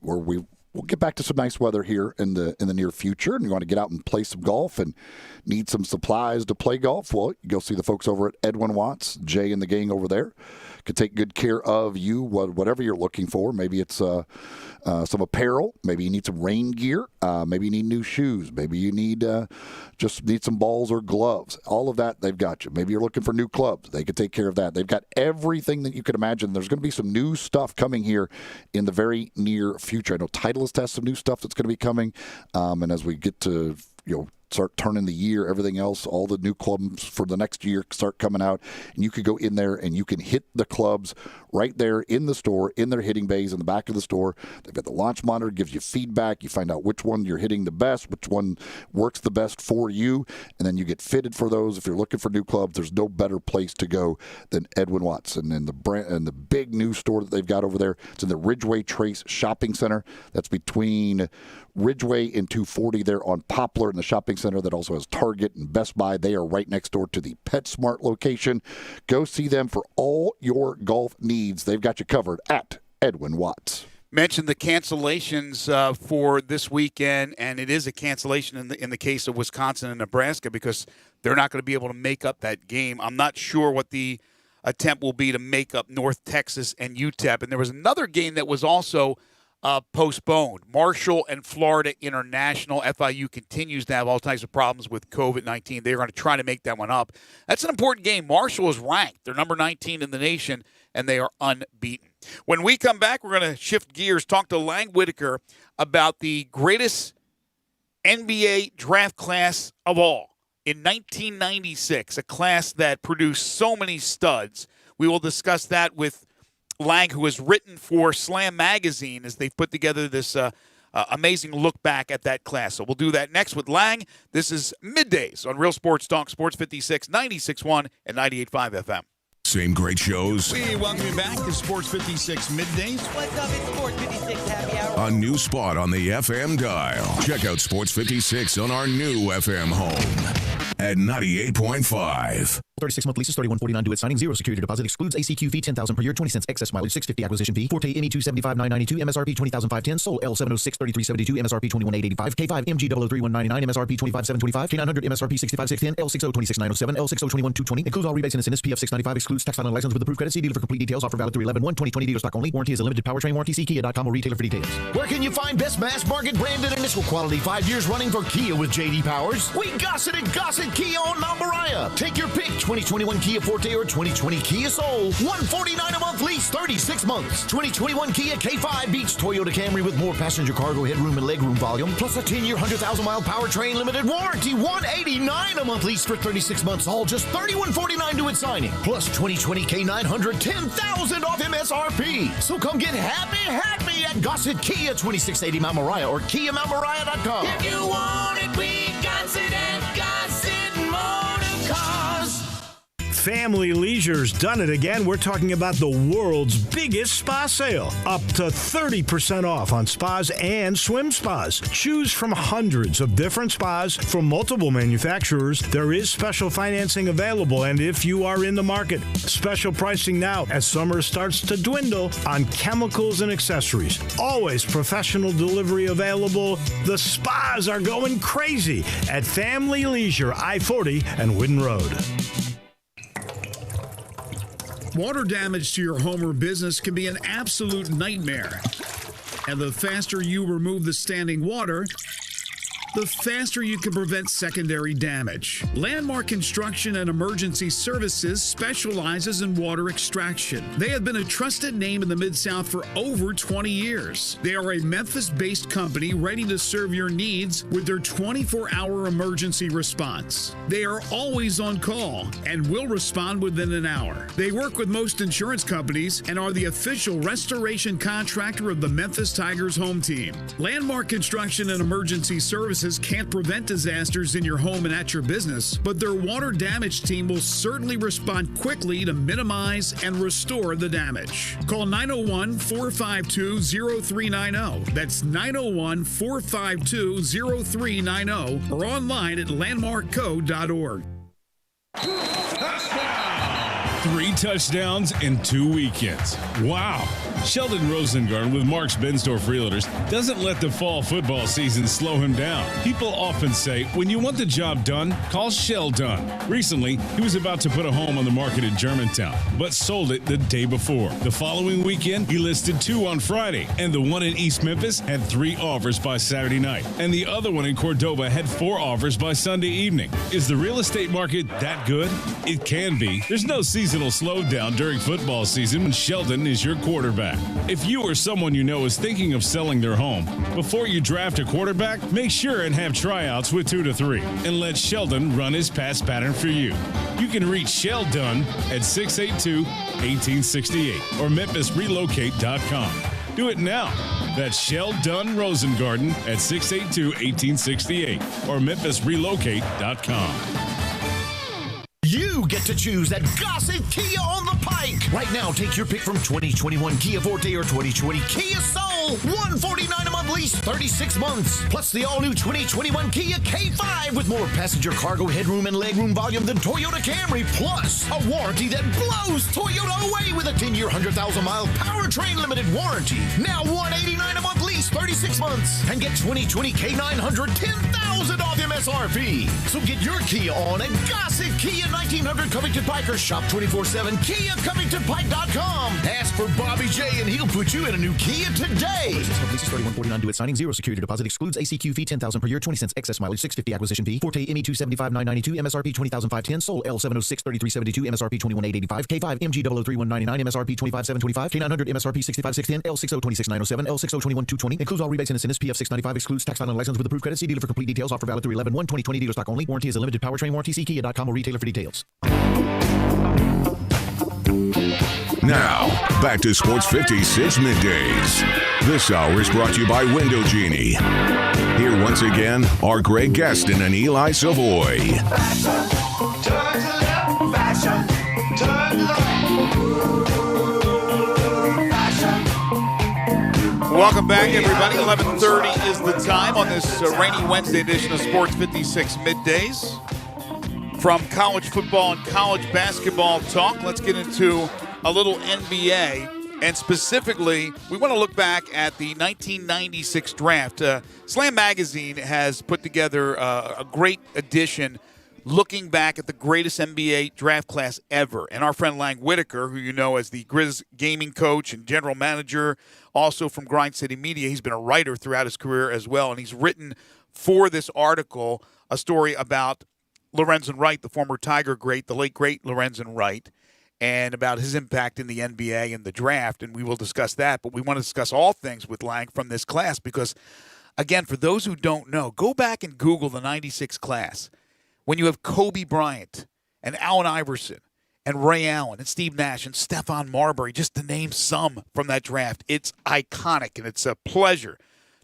we'll get back to some nice weather here in the near future, and you want to get out and play some golf and need some supplies to play golf, well, you go see the folks over at Edwin Watts. Jay and the gang over there can take good care of you, whatever you're looking for. Maybe it's some apparel. Maybe you need some rain gear. Maybe you need new shoes. Maybe you need just need some balls or gloves. All of that, they've got you. Maybe you're looking for new clubs. They can take care of that. They've got everything that you could imagine. There's going to be some new stuff coming here in the very near future. I know Titleist has some new stuff that's going to be coming, and as we get to start turning the year, everything else, all the new clubs for the next year start coming out, and you could go in there and you can hit the clubs right there in the store, in their hitting bays in the back of the store. They've got the launch monitor, gives you feedback. You find out which one you're hitting the best, which one works the best for you, and then you get fitted for those. If you're looking for new clubs, there's no better place to go than Edwin Watts. And then the big new store that they've got over there, it's in the Ridgeway Trace Shopping Center. That's between Ridgeway and 240 there on Poplar in the shopping center that also has Target and Best Buy. They are right next door to the PetSmart location. Go see them for all your golf needs. They've got you covered at Edwin Watts. Mentioned the cancellations for this weekend, and it is a cancellation in the case of Wisconsin and Nebraska because they're not going to be able to make up that game. I'm not sure what the attempt will be to make up North Texas and UTEP. And there was another game that was also postponed. Marshall and Florida International. FIU continues to have all types of problems with COVID-19. They're going to try to make that one up. That's an important game. Marshall is ranked. They're number 19 in the nation, and they are unbeaten. When we come back, we're going to shift gears, talk to Lang Whitaker about the greatest NBA draft class of all. In 1996, a class that produced so many studs. We will discuss that with Lang, who has written for Slam Magazine as they've put together this amazing look back at that class. So we'll do that next with Lang. This is Middays on Real Sports Talk, Sports 56, 96.1 and 98.5 FM. Same great shows. We welcome you back to Sports 56 Middays. What's up? It's Sports 56 Happy Hour. A new spot on the FM dial. Check out Sports 56 on our new FM home at 98.5. 36-month leases, $31.49 due at signing. 0 security deposit. Excludes ACQ fee, $10,000 per year. 20 cents excess mileage. $6.50 acquisition fee. Forte ME $275,992. MSRP $20,510. Sold L706 $3372. MSRP $21,885. K5 MG 003,199. MSRP $25,725. K900 MSRP $65,610. L60 $26,907. L60 $21,220. Includes all rebates and incentives. PF $695. Excludes tax title and license with approved credit. See dealer for complete details. Offer valid through 11/1/2020. Dealer stock only. Warranty is a limited powertrain warranty. See Kia.com or retailer for details. Where can you find best mass market branded initial quality 5 years running for Kia with J.D. Powers? We Gossett at Gossett Kia on Mount Moriah. Take your pick 2021 Kia Forte or 2020 Kia Soul. $149 a month lease, 36 months. 2021 Kia K5 beats Toyota Camry with more passenger cargo headroom and legroom volume, plus a 10-year, 100,000-mile powertrain limited warranty. $189 a month lease for 36 months, all just $3149 due at signing. Plus 2020 K900, $10,000 off MSRP. So come get happy at Gossett Kia, 2680 Mount Moriah or KiaMountMoriah.com. If you want it, we got it at Gossett Motor Cars. Family Leisure's done it again. We're talking about the world's biggest spa sale. Up to 30% off on spas and swim spas. Choose from hundreds of different spas from multiple manufacturers. There is special financing available, and if you are in the market, special pricing now as summer starts to dwindle on chemicals and accessories. Always professional delivery available. The spas are going crazy at Family Leisure, I-40 and Whidden Road. Water damage to your home or business can be an absolute nightmare. And the faster you remove the standing water, the faster you can prevent secondary damage. Landmark Construction and Emergency Services specializes in water extraction. They have been a trusted name in the Mid-South for over 20 years. They are a Memphis-based company ready to serve your needs with their 24-hour emergency response. They are always on call and will respond within an hour. They work with most insurance companies and are the official restoration contractor of the Memphis Tigers home team. Landmark Construction and Emergency Services can't prevent disasters in your home and at your business, but their water damage team will certainly respond quickly to minimize and restore the damage. Call 901-452-0390. That's 901-452-0390 or online at landmarkco.org. 3 touchdowns in 2 weekends. Wow. Sheldon Rosengarten with Mark's Bensdorf Realtors doesn't let the fall football season slow him down. People often say, when you want the job done, call Sheldon. Recently, he was about to put a home on the market in Germantown, but sold it the day before. The following weekend, he listed 2 on Friday, and the one in East Memphis had 3 offers by Saturday night, and the other one in Cordoba had 4 offers by Sunday evening. Is the real estate market that good? It can be. There's no seasonal slowdown during football season when Sheldon is your quarterback. If you or someone you know is thinking of selling their home, before you draft a quarterback, make sure and have tryouts with 2 to 3, and let Sheldon run his pass pattern for you. You can reach Sheldon at 682-1868 or MemphisRelocate.com. Do it now. That's Sheldon Rosengarten at 682-1868 or MemphisRelocate.com. You get to choose at Gossett Kia on the Pike. Right now, take your pick from 2021 Kia Forte or 2020 Kia Soul. $149 a month lease, 36 months. Plus the all-new 2021 Kia K5 with more passenger cargo headroom and legroom volume than Toyota Camry. Plus a warranty that blows Toyota away with a 10-year, 100,000-mile powertrain limited warranty. Now $189 a month lease, 36 months. And get 2020 K900, $10,000 off MSRP. So get your Kia on at Gossett Kia 1900 Covington Pike or shop 24/7 KiaCovingtonPike.com. Ask for Bobby J and he'll put you in a new Kia today. Leases $31.49 due at signing. 0 security deposit excludes ACQ fee $10,000 per year. 20 cents excess mileage. $6.50 acquisition fee. Forte ME $275,992 MSRP $20,510. Sold L706 $3372 MSRP $21,885. K5 MG 003199 MSRP $25,725. K900 MSRP $65,610. L60 $26,907. L60 $21,220. Includes all rebates and incentives. PF $695 excludes tax on license with approved credit. See dealer for complete details. Offer valid through 11/1/2020. Dealer stock only. Warranty is a limited powertrain warranty. See Kia.com or retailer for details. Now, back to Sports 56 Middays. This hour is brought to you by Window Genie. Here once again are Greg Gaston and Eli Savoy. Welcome back, everybody. 11:30 is the time on this rainy Wednesday edition of Sports 56 Middays. From college football and college basketball talk, let's get into a little NBA. And specifically, we want to look back at the 1996 draft. Slam Magazine has put together a great edition looking back at the greatest NBA draft class ever. And our friend Lang Whitaker, who you know as the Grizz gaming coach and general manager, also from Grind City Media, he's been a writer throughout his career as well. And he's written for this article a story about Lorenzen Wright, the former Tiger great, the late great Lorenzen Wright, and about his impact in the NBA and the draft, and we will discuss that. But we want to discuss all things with Lang from this class because, again, for those who don't know, go back and Google the 96 class. When you have Kobe Bryant and Allen Iverson and Ray Allen and Steve Nash and Stephon Marbury, just to name some from that draft, it's iconic, and it's a pleasure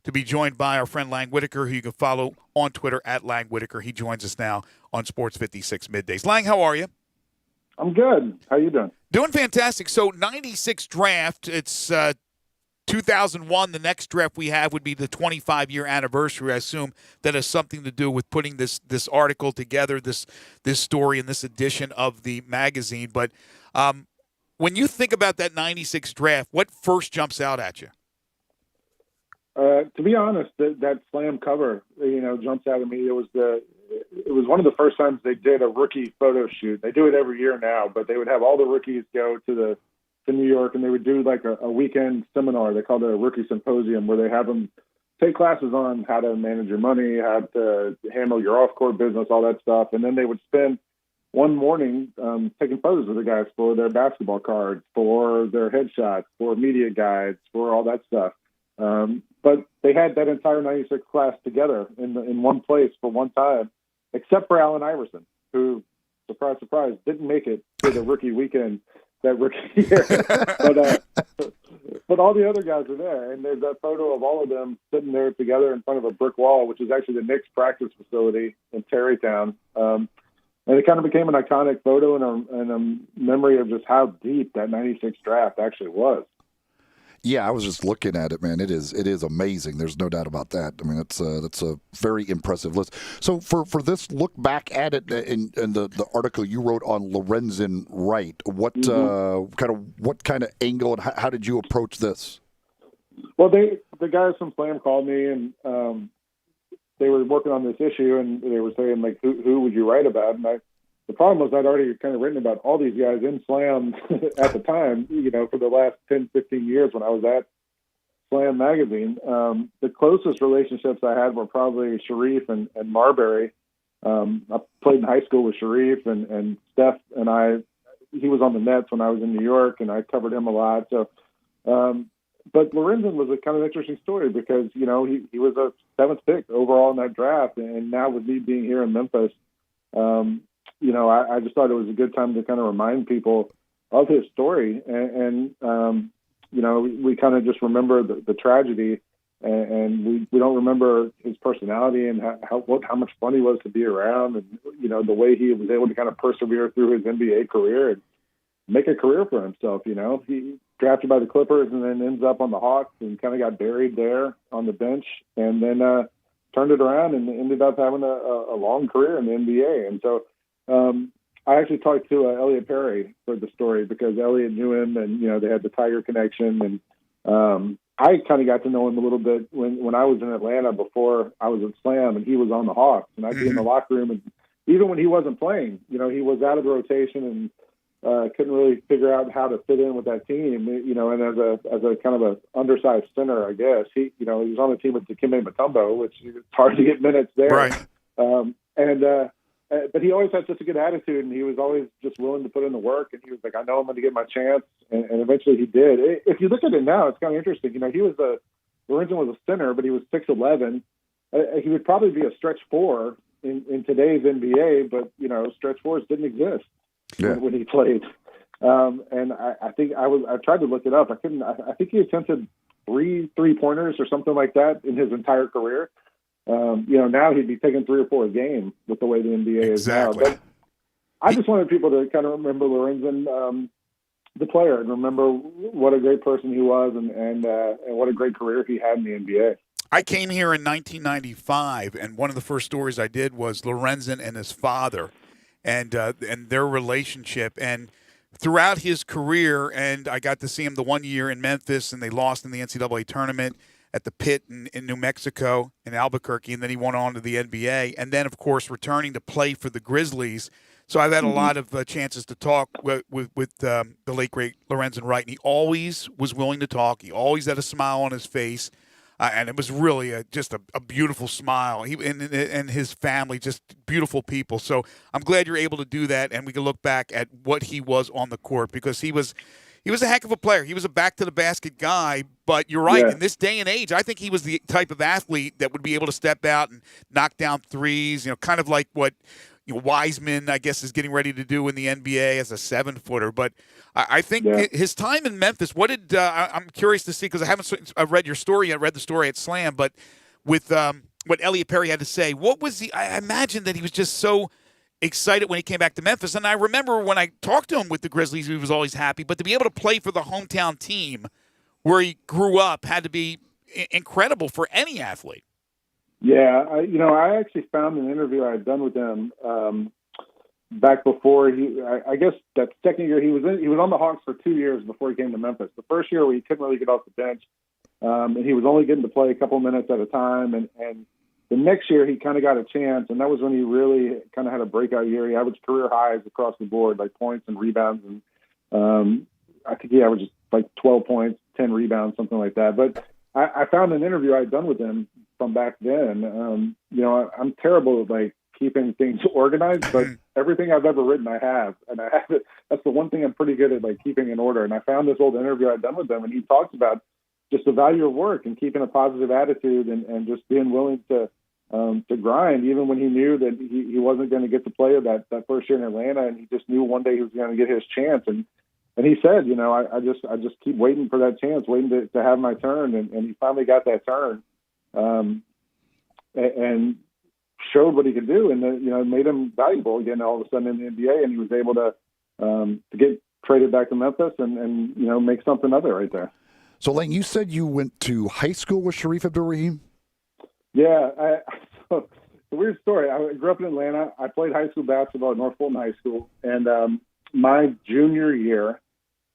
to be joined by our friend Lang Whitaker, who you can follow on Twitter at Lang Whitaker. He joins us now on Sports 56 Middays. Lang, how are you? I'm good. How you doing? Doing fantastic. So 96 draft, it's 2001. The next draft we have would be the 25-year anniversary. I assume that has something to do with putting this article together, this story, and this edition of the magazine. But when you think about that 96 draft, what first jumps out at you? To be honest, that Slam cover, jumps out at me. It was one of the first times they did a rookie photo shoot. They do it every year now, but they would have all the rookies go to New York, and they would do like a weekend seminar. They called it a rookie symposium, where they have them take classes on how to manage your money, how to handle your off-court business, all that stuff. And then they would spend one morning taking photos of the guys for their basketball cards, for their headshots, for media guides, for all that stuff. But they had that entire 96 class together in one place for one time, except for Allen Iverson, who, surprise, surprise, didn't make it to the rookie weekend that rookie year. But all the other guys are there, and there's that photo of all of them sitting there together in front of a brick wall, which is actually the Knicks practice facility in Tarrytown. And it kind of became an iconic photo and a memory of just how deep that 96 draft actually was. Yeah, I was just looking at it, man. It is amazing. There's no doubt about that. I mean, that's a very impressive list. So for this look back at it in the article you wrote on Lorenzen Wright, what kind of angle and how did you approach this? Well, the guys from Slam called me, and they were working on this issue, and they were saying, like, who would you write about? And the problem was I'd already kind of written about all these guys in Slam at the time, for the last 10, 15 years when I was at Slam magazine. The closest relationships I had were probably Sharif and Marbury. I played in high school with Sharif, and Steph and he was on the Nets when I was in New York, and I covered him a lot. So, but Lorenzen was a kind of interesting story because, he was a 7th pick overall in that draft, and now with me being here in Memphis, I just thought it was a good time to kind of remind people of his story. And we kind of just remember the tragedy, and we don't remember his personality and how much fun he was to be around, and, the way he was able to kind of persevere through his NBA career and make a career for himself. He drafted by the Clippers and then ends up on the Hawks and kind of got buried there on the bench, and then turned it around and ended up having a long career in the NBA. And so, I actually talked to Elliot Perry for the story because Elliot knew him, and they had the Tiger connection, and I kind of got to know him a little bit when I was in Atlanta before I was at Slam, and he was on the Hawks, and I'd be in the locker room, and even when he wasn't playing, he was out of the rotation and couldn't really figure out how to fit in with that team, and as a kind of a undersized center, I guess he was on the team with Dikembe Mutombo, which it's hard to get minutes there, right? But he always had such a good attitude, and he was always just willing to put in the work. And he was like, I know I'm going to get my chance. And eventually he did. If you look at it now, it's kind of interesting. Lorenzen was a center, but he was 6'11". He would probably be a stretch 4 in today's NBA, but, stretch 4s didn't exist when he played. And I think I tried to look it up. I couldn't. I think he attempted 3 3-pointers or something like that in his entire career. Now he'd be taking 3 or 4 a game with the way the NBA is now. But I just wanted people to kind of remember Lorenzen, the player, and remember what a great person he was, and what a great career he had in the NBA. I came here in 1995, and one of the first stories I did was Lorenzen and his father, and their relationship, and throughout his career, and I got to see him the one year in Memphis, and they lost in the NCAA tournament at the Pit in New Mexico, in Albuquerque, and then he went on to the NBA, and then, of course, returning to play for the Grizzlies. So I've had a lot of chances to talk with the late, great Lorenzen Wright, and he always was willing to talk. He always had a smile on his face. And it was really just a beautiful smile. He and his family, just beautiful people. So I'm glad you're able to do that, and we can look back at what he was on the court, because he was a heck of a player. He was a back-to-the-basket guy, but you're right. Yeah. In this day and age, I think he was the type of athlete that would be able to step out and knock down threes, kind of like what Wiseman, I guess, is getting ready to do in the NBA as a 7-footer. But I think his time in Memphis, what did I'm curious to see, because I've read your story yet, read the story at Slam, but with what Elliot Perry had to say, what was I imagine that he was just so excited when he came back to Memphis. And I remember when I talked to him with the Grizzlies, he was always happy. But to be able to play for the hometown team where he grew up had to be incredible for any athlete. Yeah, I actually found an interview I had done with him back before I guess that second year he was on the Hawks for 2 years before he came to Memphis. The first year he couldn't really get off the bench, and he was only getting to play a couple minutes at a time. And the next year he kind of got a chance, and that was when he really kind of had a breakout year. He averaged career highs across the board, like points and rebounds, and I think he averaged like 12 points, 10 rebounds, something like that. But I found an interview I had done with him from back then. I'm terrible at like keeping things organized, but everything I've ever written, I have, and I have it. That's the one thing I'm pretty good at, like keeping in order. And I found this old interview I'd done with him, and he talks about just the value of work and keeping a positive attitude and just being willing to grind, even when he knew that he wasn't going to get to play that first year in Atlanta, and he just knew one day he was going to get his chance. And he said, I just keep waiting for that chance, waiting to have my turn, and he finally got that turn, and showed what he could do, and it made him valuable again all of a sudden in the NBA, and he was able to get traded back to Memphis and make something of it right there. So, Lane, you said you went to high school with Shareef Abdur-Rahim? Yeah, so it's a weird story. I grew up in Atlanta. I played high school basketball at North Fulton High School, and my junior year,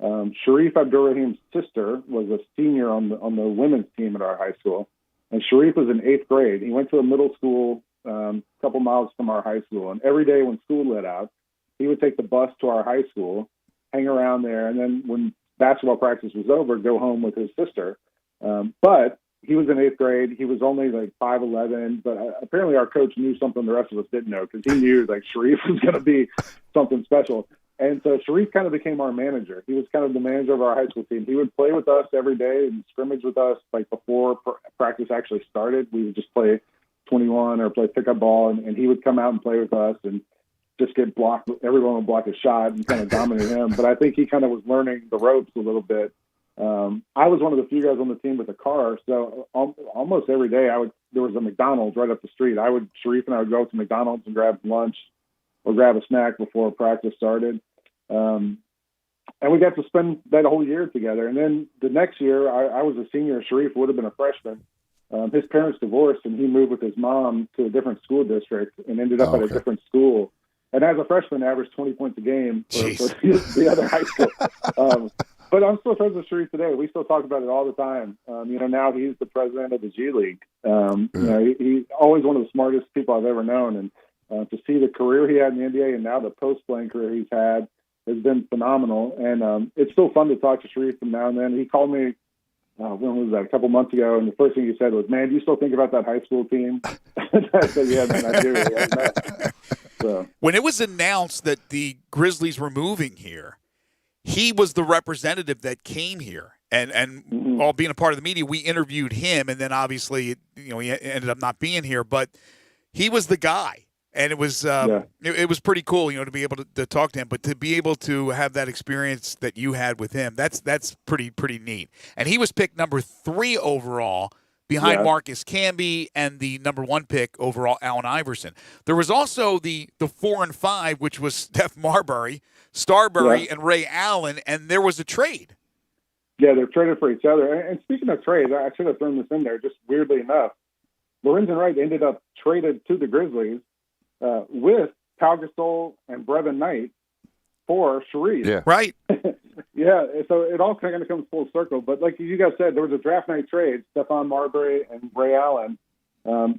Shareef Abdur-Rahim's sister was a senior on the women's team at our high school, and Shareef was in 8th grade. He went to a middle school a couple miles from our high school, and every day when school let out, he would take the bus to our high school, hang around there, and then when basketball practice was over, go home with his sister. But he was in 8th grade. He was only like 5'11", but apparently our coach knew something the rest of us didn't know, because he knew like Shareef was going to be something special. And so Shareef kind of became our manager. He was kind of the manager of our high school team. He would play with us every day and scrimmage with us. Like before practice actually started, we would just play 21 or play pickup ball, and he would come out and play with us and just get blocked. Everyone would block a shot and kind of dominate him. But I think he kind of was learning the ropes a little bit. I was one of the few guys on the team with a car, so almost every day there was a McDonald's right up the street. Shareef and I would go to McDonald's and grab lunch or grab a snack before practice started. And we got to spend that whole year together. And then the next year, I was a senior. Shareef would have been a freshman. His parents divorced, and he moved with his mom to a different school district and ended up at a different school. And as a freshman, averaged 20 points a game for the other high school. But I'm still friends with Shareef today. We still talk about it all the time. Now he's the president of the G League. He's always one of the smartest people I've ever known. And to see the career he had in the NBA and now the post-playing career he's had has been phenomenal. And it's still fun to talk to Shareef from now and then. He called me, when was that, a couple months ago, and the first thing he said was, "Man, do you still think about that high school team?" I said, "Yeah, man, I do." So. When it was announced that the Grizzlies were moving here, he was the representative that came here, and all being a part of the media, we interviewed him, and then obviously, he ended up not being here, but he was the guy, and it was it was pretty cool, to be able to talk to him, but to be able to have that experience that you had with him, that's pretty neat. And he was picked number 3 overall, behind Marcus Camby, and the number 1 pick overall, Allen Iverson. There was also the 4 and 5, which was Steph Marbury, Starbury, and Ray Allen, and there was a trade. Yeah, they're traded for each other. And speaking of trades, I should have thrown this in there, just weirdly enough. Lorenzen Wright ended up traded to the Grizzlies with Pau Gasol and Brevin Knight for Shareef. Yeah. Right. Yeah, so it all kind of comes full circle. But like you guys said, there was a draft night trade. Stephon Marbury and Ray Allen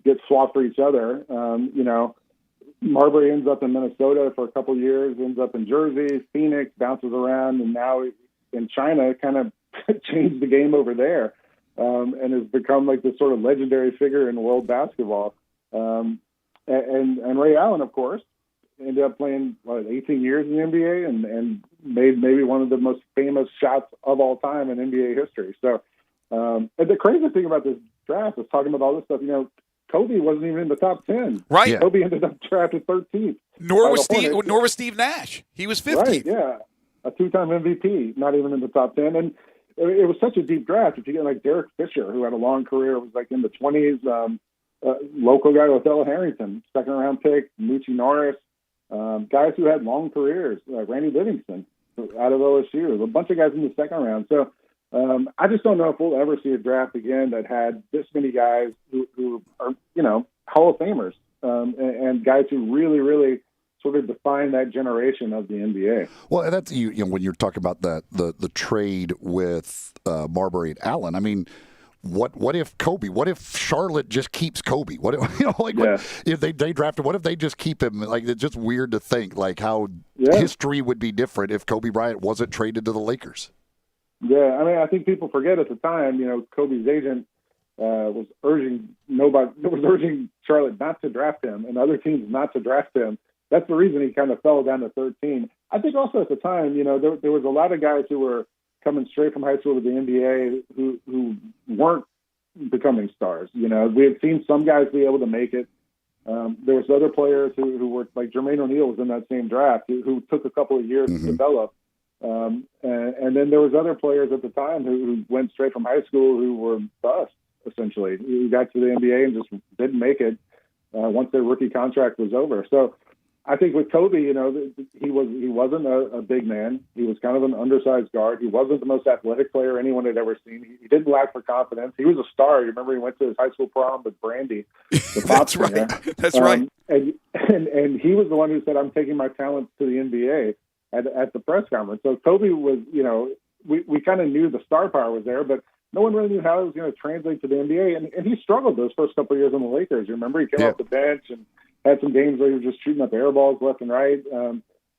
get swapped for each other. Marbury ends up in Minnesota for a couple of years, ends up in Jersey, Phoenix, bounces around, and now in China, kind of changed the game over there. and has become like this sort of legendary figure in world basketball. And Ray Allen, of course, ended up playing 18 years in the NBA and made maybe one of the most famous shots of all time in NBA history. So, and the crazy thing about this draft is talking about all this stuff. Kobe wasn't even in the top 10. Right. Yeah. Kobe ended up drafted 13th. Nor was Steve Nash. He was 15th. Right, yeah. A two-time MVP, not even in the top 10. And it was such a deep draft. If you get like Derek Fisher, who had a long career, was like in the 20s, local guy, Othello Harrington, second-round pick, Moochie Norris, guys who had long careers, Randy Livingston out of OSU, a bunch of guys in the second round. So I just don't know if we'll ever see a draft again that had this many guys who are, Hall of Famers and guys who really, really sort of define that generation of the NBA. Well, that's when you're talking about the trade with Marbury and Allen. I mean, what if Kobe? What if Charlotte just keeps Kobe? What if they drafted? What if they just keep him? Like, it's just weird to think like how history would be different if Kobe Bryant wasn't traded to the Lakers. Yeah, I mean, I think people forget at the time, Kobe's agent was urging Charlotte not to draft him and other teams not to draft him. That's the reason he kind of fell down to 13. I think also at the time, there was a lot of guys who were coming straight from high school to the NBA who weren't becoming stars. We had seen some guys be able to make it. There was other players who were like Jermaine O'Neal was in that same draft who took a couple of years to develop. And then there was other players at the time who went straight from high school who were bust, essentially, who got to the NBA and just didn't make it once their rookie contract was over. So I think with Kobe, he wasn't a big man. He was kind of an undersized guard. He wasn't the most athletic player anyone had ever seen. He didn't lack for confidence. He was a star. You remember he went to his high school prom with Brandy, the pop singer. That's right. And he was the one who said, "I'm taking my talents to the NBA." At the press conference. So Kobe was, we kind of knew the star power was there, but no one really knew how it was going to translate to the NBA. And he struggled those first couple of years on the Lakers. You remember he came off the bench and had some games where he was just shooting up air balls left and right.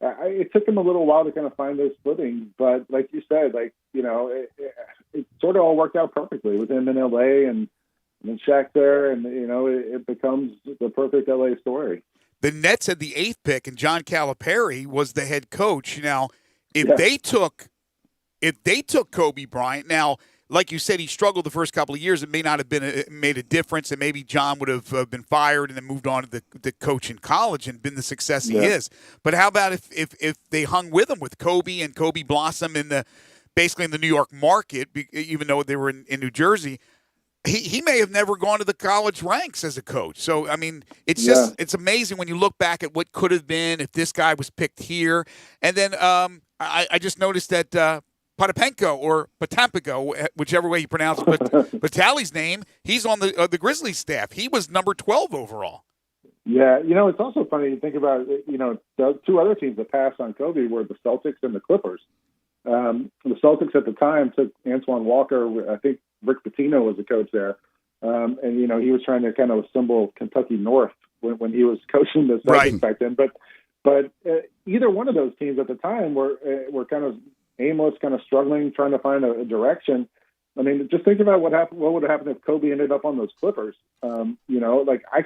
It took him a little while to kind of find those footings, but like you said, it sort of all worked out perfectly with him in LA and Shaq there, and it becomes the perfect LA story. The Nets had the 8th pick, and John Calipari was the head coach. Now, if they took Kobe Bryant, now, like you said, he struggled the first couple of years. It may not have made a difference, and maybe John would have been fired and then moved on to the coach in college and been the success he is. But how about if they hung with him with Kobe and Kobe blossom basically in the New York market, even though they were in New Jersey? He may have never gone to the college ranks as a coach. So, I mean, it's just it's amazing when you look back at what could have been if this guy was picked here. And then I just noticed that Potapenko or Potampico, whichever way you pronounce it, Vitaly's name, he's on the Grizzlies staff. He was number 12 overall. Yeah, it's also funny to think about, the two other teams that passed on Kobe were the Celtics and the Clippers. The Celtics at the time took Antoine Walker. I think Rick Pitino was the coach there. And he was trying to kind of assemble Kentucky North when he was coaching the Celtics back then. But either one of those teams at the time were kind of aimless, kind of struggling, trying to find a direction. I mean, just think about what would have happened if Kobe ended up on those Clippers. I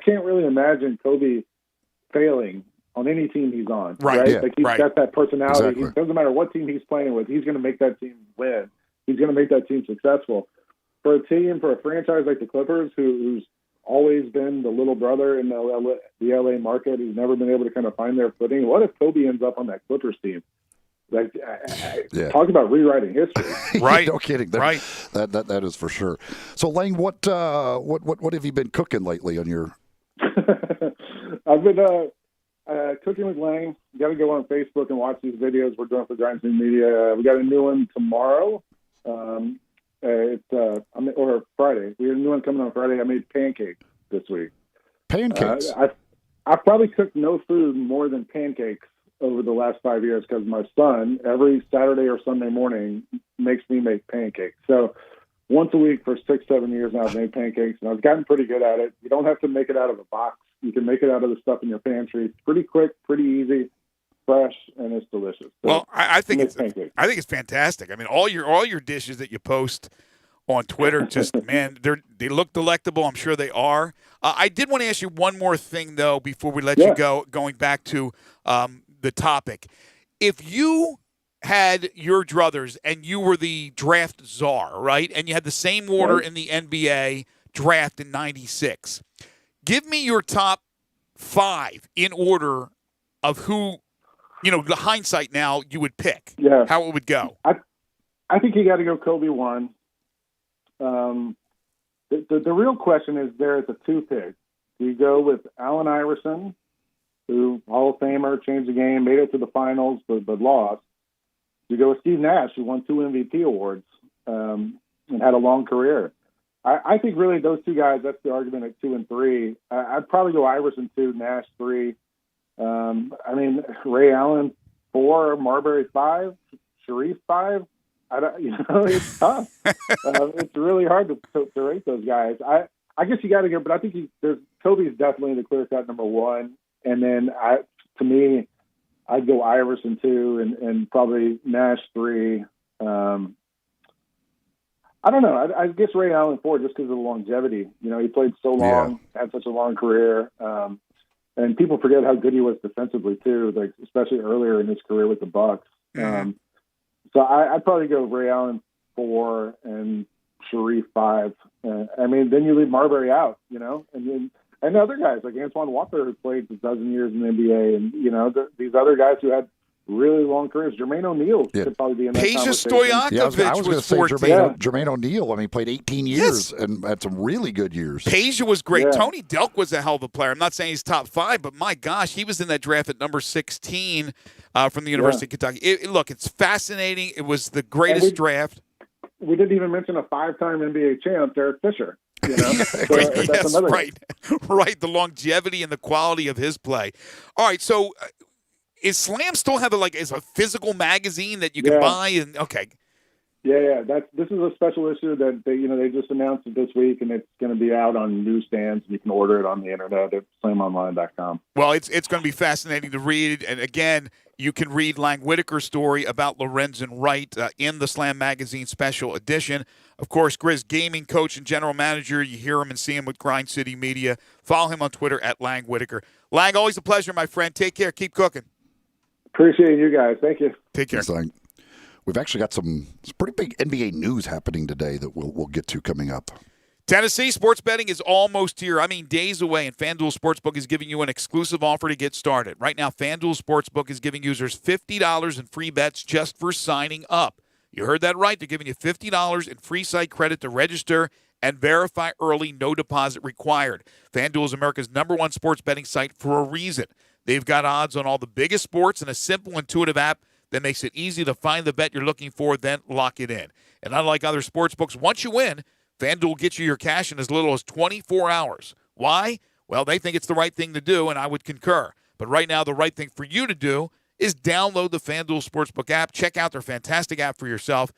can't really imagine Kobe failing on any team he's on. Right? Yeah. He's got that personality. Exactly. It doesn't matter what team he's playing with. He's going to make that team win. He's going to make that team successful. For a franchise like the Clippers, who's always been the little brother in the LA market, who's never been able to kind of find their footing. What if Kobe ends up on that Clippers team? Talk about rewriting history. Right. No kidding. That is for sure. So, Lang, what have you been cooking lately on your? I've been cooking with Lang. You got to go on Facebook and watch these videos we're doing for Giants New Media. We got a new one tomorrow. Or Friday. We have a new one coming on Friday. I made pancakes this week. Pancakes? I've probably cooked no food more than pancakes over the last 5 years because my son, every Saturday or Sunday morning, makes me make pancakes. So once a week for 6-7 years now, I've made pancakes, and I've gotten pretty good at it. You don't have to make it out of a box. You can make it out of the stuff in your pantry. It's pretty quick, pretty easy, fresh, and it's delicious. So well, I think it's fantastic. I mean, all your dishes that you post on Twitter. Just, man, they look delectable. I'm sure they are. I did want to ask you one more thing, though, before we let you go, going back to the topic. If you had your druthers and you were the draft czar, right, and you had the same order in the NBA draft in 96, give me your top 5 in order of who, the hindsight now, you would pick, how it would go. I think you got to go Kobe 1. The real question is there at the 2 pick. Do you go with Allen Iverson, who Hall of Famer, changed the game, made it to the finals, but lost? Do you go with Steve Nash, who won 2 MVP awards and had a long career? I think really those 2 guys, that's the argument at 2 and 3. I'd probably go Iverson 2, Nash 3. Ray Allen 4, Marbury 5, Sharif 5. It's tough. It's really hard to rate those guys. I guess you got to go, but I think Kobe's definitely the clear-cut number 1. And then, to me, I'd go Iverson 2 and probably Nash 3. I don't know. I guess Ray Allen 4 just because of the longevity. He played so long, had such a long career. And people forget how good he was defensively, too, like especially earlier in his career with the Bucks. So I'd probably go Ray Allen 4 and Sharif 5. Then you leave Marbury out, and other guys like Antoine Walker, who played a dozen years in the NBA, and these other guys who had really long careers. Jermaine O'Neal could probably be in that conversation. Stojakovic I was going to say Jermaine O'Neal. He played 18 years and had some really good years. Peja was great. Tony Delk was a hell of a player. I'm not saying he's top 5, but my gosh, he was in that draft at number 16 from the University of Kentucky. It's fascinating. It was the greatest draft. We didn't even mention a 5-time NBA champ, Derek Fisher. Right. The longevity and the quality of his play. All right, so is Slam still have a physical magazine that you can buy? And okay. Yeah. This is a special issue that they just announced it this week, and it's going to be out on newsstands. You can order it on the internet at slamonline.com. Well, it's going to be fascinating to read, and again, you can read Lang Whitaker's story about Lorenzen Wright in the Slam Magazine special edition. Of course, Grizz gaming coach and general manager. You hear him and see him with Grind City Media. Follow him on Twitter at Lang Whitaker. Lang, always a pleasure, my friend. Take care. Keep cooking. Appreciate you guys. Thank you. Take care. We've actually got some pretty big NBA news happening today that we'll get to coming up. Tennessee, sports betting is almost here. Days away, and FanDuel Sportsbook is giving you an exclusive offer to get started. Right now, FanDuel Sportsbook is giving users $50 in free bets just for signing up. You heard that right. They're giving you $50 in free site credit to register and verify early, no deposit required. FanDuel is America's #1 sports betting site for a reason. They've got odds on all the biggest sports and a simple, intuitive app that makes it easy to find the bet you're looking for, then lock it in. And unlike other sports books, once you win, FanDuel gets you your cash in as little as 24 hours. Why? Well, they think it's the right thing to do, and I would concur. But right now, the right thing for you to do is download the FanDuel Sportsbook app. Check out their fantastic app for yourself.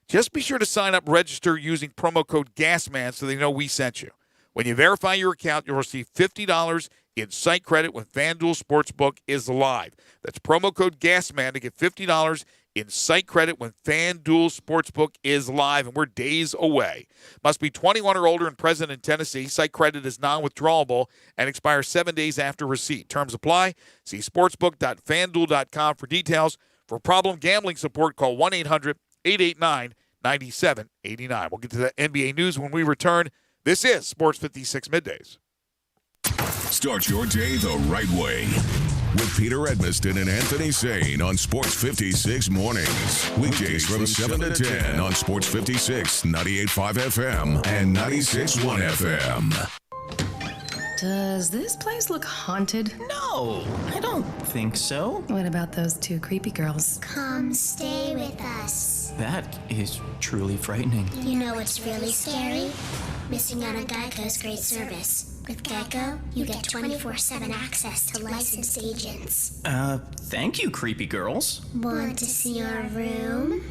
Just be sure to sign up, register using promo code GASMAN so they know we sent you. When you verify your account, you'll receive $50 in site credit when FanDuel Sportsbook is live. That's promo code GASMAN to get $50 in site credit when FanDuel Sportsbook is live, and we're days away. Must be 21 or older and present in Tennessee. Site credit is non-withdrawable and expires 7 days after receipt. Terms apply. See sportsbook.fanduel.com for details. For problem gambling support, call 1-800-889-9789. We'll get to the NBA news when we return. This is Sports 56 Middays. Start your day the right way with Peter Edmiston and Anthony Sane on Sports 56 Mornings. Weekdays from 7 to 10 on Sports 56, 98.5 FM and 96.1 FM. Does this place look haunted? No, I don't think so. What about those 2 creepy girls? Come stay with us. That is truly frightening. You know what's really scary? Missing out on Geico's great service. With Geico, you get 24/7 access to licensed agents. Thank you, creepy girls. Want to see our room?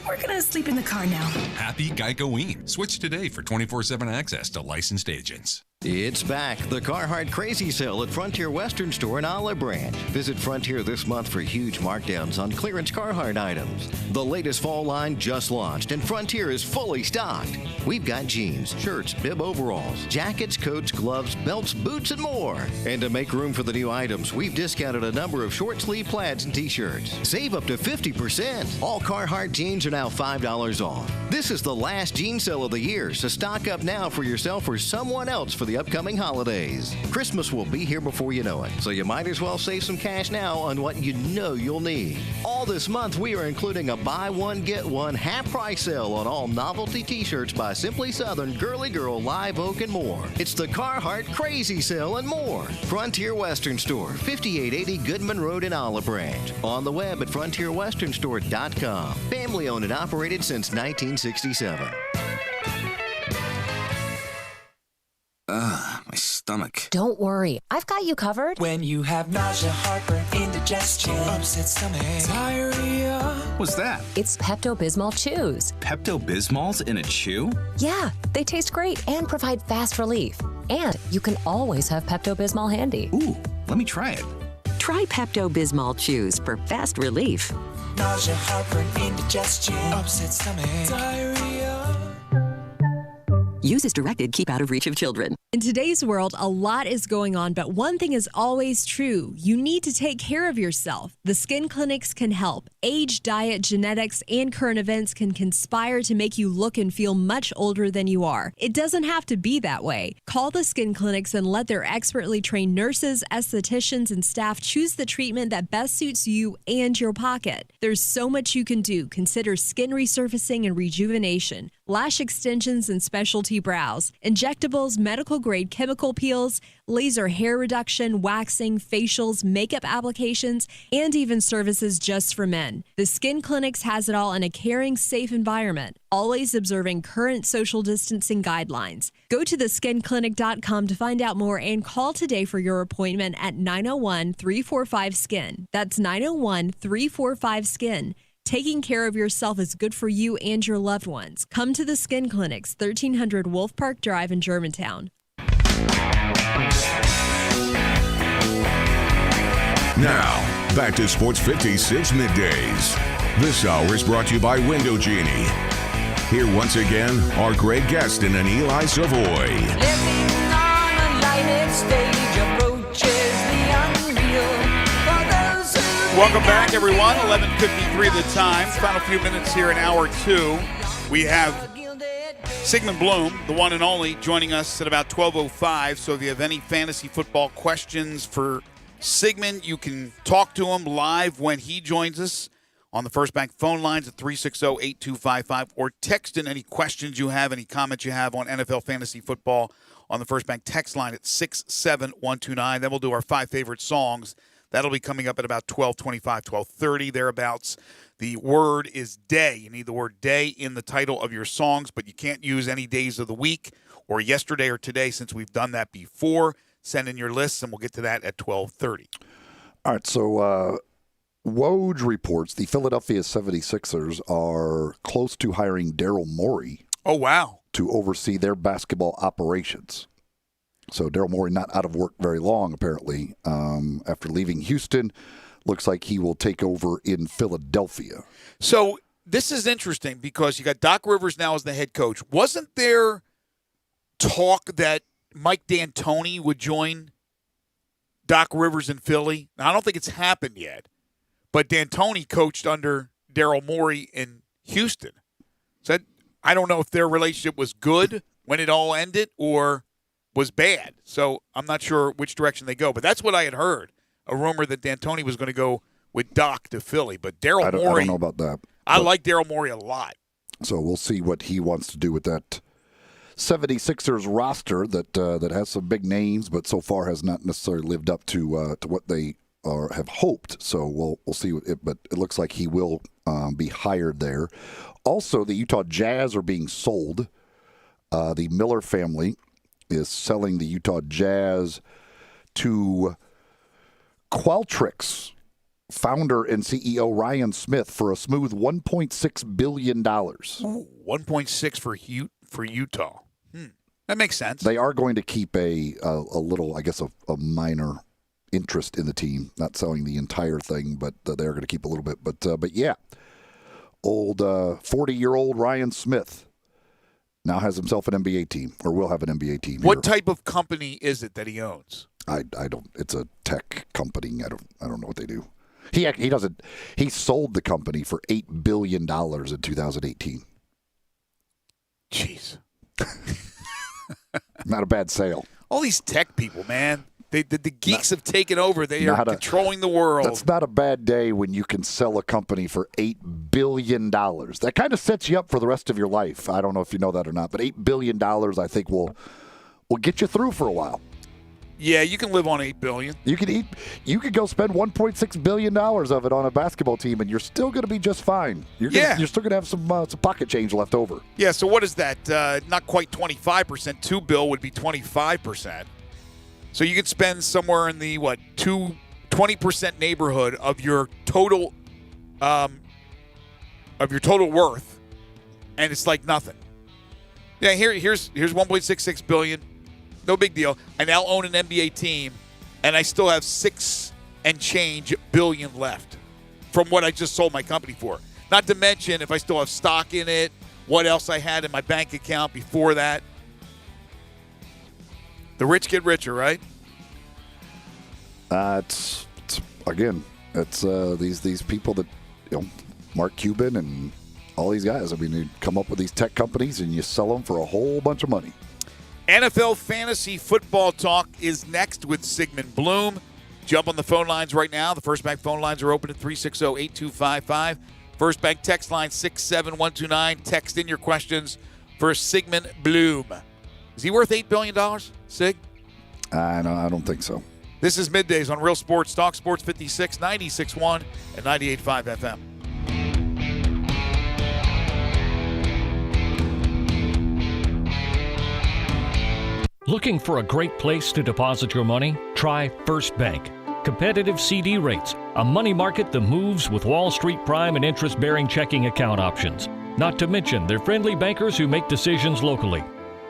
We're gonna sleep in the car now. Happy Geico-ween. Switch today for 24/7 access to licensed agents. It's back. The Carhartt Crazy Sale at Frontier Western Store in Olive Branch. Visit Frontier this month for huge markdowns on clearance Carhartt items. The latest fall line just launched, and Frontier is fully stocked. We've got jeans, shirts, bib overalls, jackets, coats, gloves, belts, boots, and more. And to make room for the new items, we've discounted a number of short sleeve plaids and t-shirts. Save up to 50%. All Carhartt jeans are now $5 off. This is the last jean sale of the year, so stock up now for yourself or someone else for the upcoming holidays. Christmas will be here before you know it, so you might as well save some cash now on what you know you'll need. All this month, we are including a buy one, get one half price sale on all novelty t-shirts by Simply Southern, Girly Girl, Live Oak, and more. It's the Carhartt Crazy Sale and more. Frontier Western Store, 5880 Goodman Road in Olive Branch. On the web at frontierwesternstore.com. Family owned and operated since 1967. My stomach. Don't worry, I've got you covered. When you have nausea, heartburn, indigestion, upset stomach, diarrhea. What's that? It's Pepto-Bismol Chews. Pepto-Bismol's in a chew? Yeah, they taste great and provide fast relief. And you can always have Pepto-Bismol handy. Ooh, let me try it. Try Pepto-Bismol Chews for fast relief. Nausea, heartburn, indigestion, upset stomach, diarrhea. Use as directed. Keep out of reach of children. In today's world, a lot is going on, but one thing is always true. You need to take care of yourself. The skin clinics can help. Age, diet, genetics, and current events can conspire to make you look and feel much older than you are. It doesn't have to be that way. Call the skin clinics and let their expertly trained nurses, estheticians, and staff choose the treatment that best suits you and your pocket. There's so much you can do. Consider skin resurfacing and rejuvenation, lash extensions and specialty brows, injectables, medical grade chemical peels, laser hair reduction, waxing, facials, makeup applications, and even services just for men. The Skin Clinics has it all in a caring, safe environment, always observing current social distancing guidelines. Go to theskinclinic.com to find out more and call today for your appointment at 901-345-SKIN. That's 901-345-SKIN. Taking care of yourself is good for you and your loved ones. Come to the Skin Clinics, 1300 Wolf Park Drive in Germantown. Now, back to Sports 56 Middays. This hour is brought to you by Window Genie. Here once again are Greg Gaston and Eli Savoy. Living on a lighted stage approaches the unreal. Welcome back, everyone. 11:53 the time. Final few minutes here in hour two. We have Sigmund Bloom, the one and only, joining us at about 12:05. So if you have any fantasy football questions for Sigmund, you can talk to him live when he joins us on the First Bank phone lines at 360-8255, or text in any questions you have, any comments you have on NFL fantasy football on the First Bank text line at 67129. Then we'll do our 5 favorite songs. That'll be coming up at about 12:25, 12:30, thereabouts. The word is day. You need the word day in the title of your songs, but you can't use any days of the week or yesterday or today since we've done that before. Send in your lists, and we'll get to that at 12:30. All right, so Woj reports the Philadelphia 76ers are close to hiring Daryl Morey. Oh, wow. To oversee their basketball operations. So Daryl Morey not out of work very long, apparently. After leaving Houston, looks like he will take over in Philadelphia. So this is interesting because you got Doc Rivers now as the head coach. Wasn't there talk that Mike D'Antoni would join Doc Rivers in Philly? Now, I don't think it's happened yet, but D'Antoni coached under Daryl Morey in Houston. So I don't know if their relationship was good when it all ended or was bad. So I'm not sure which direction they go. But that's what I had heard, a rumor that D'Antoni was going to go with Doc to Philly. But Daryl Morey, I don't know about that. I like Daryl Morey a lot. So we'll see what he wants to do with that 76ers roster that has some big names, but so far has not necessarily lived up to what they have hoped. So we'll see. But it looks like he will be hired there. Also, the Utah Jazz are being sold. The Miller family is selling the Utah Jazz to Qualtrics founder and CEO Ryan Smith for a smooth $1.6 billion. 1.6 for Utah. That makes sense. They are going to keep a little, I guess, a minor interest in the team. Not selling the entire thing, but they're going to keep a little bit. But yeah, old 40-year-old Ryan Smith now has himself an NBA team, or will have an NBA team. What type of company is it that he owns? I don't. It's a tech company. I don't know what they do. He doesn't. He sold the company for $8 billion in 2018. Jeez. Not a bad sale. All these tech people, man. The geeks have taken over. They are controlling the world. That's not a bad day when you can sell a company for $8 billion. That kind of sets you up for the rest of your life. I don't know if you know that or not, but $8 billion I think will get you through for a while. Yeah, you can live on $8 billion. You could go spend $1.6 billion of it on a basketball team, and you're still going to be just fine. You're still going to have some pocket change left over. Yeah, so what is that? Not quite 25%. $2 billion would be 25%. So you could spend somewhere in the, 20% neighborhood of your total worth, and it's like nothing. Yeah, here's $1.66 billion. No big deal. I now own an NBA team, and I still have $6 and change billion left from what I just sold my company for. Not to mention if I still have stock in it, what else I had in my bank account before that. The rich get richer, right? It's these people that, Mark Cuban and all these guys. I mean, they come up with these tech companies and you sell them for a whole bunch of money. NFL Fantasy Football Talk is next with Sigmund Bloom. Jump on the phone lines right now. The First Bank phone lines are open at 360-8255. First Bank text line 67129. Text in your questions for Sigmund Bloom. Is he worth $8 billion, Sig? I don't think so. This is Middays on Real Sports Talk, Sports 56, 96.1 and 98.5 FM. Looking for a great place to deposit your money? Try First Bank. Competitive CD rates, a money market that moves with Wall Street prime and interest-bearing checking account options. Not to mention their friendly bankers who make decisions locally.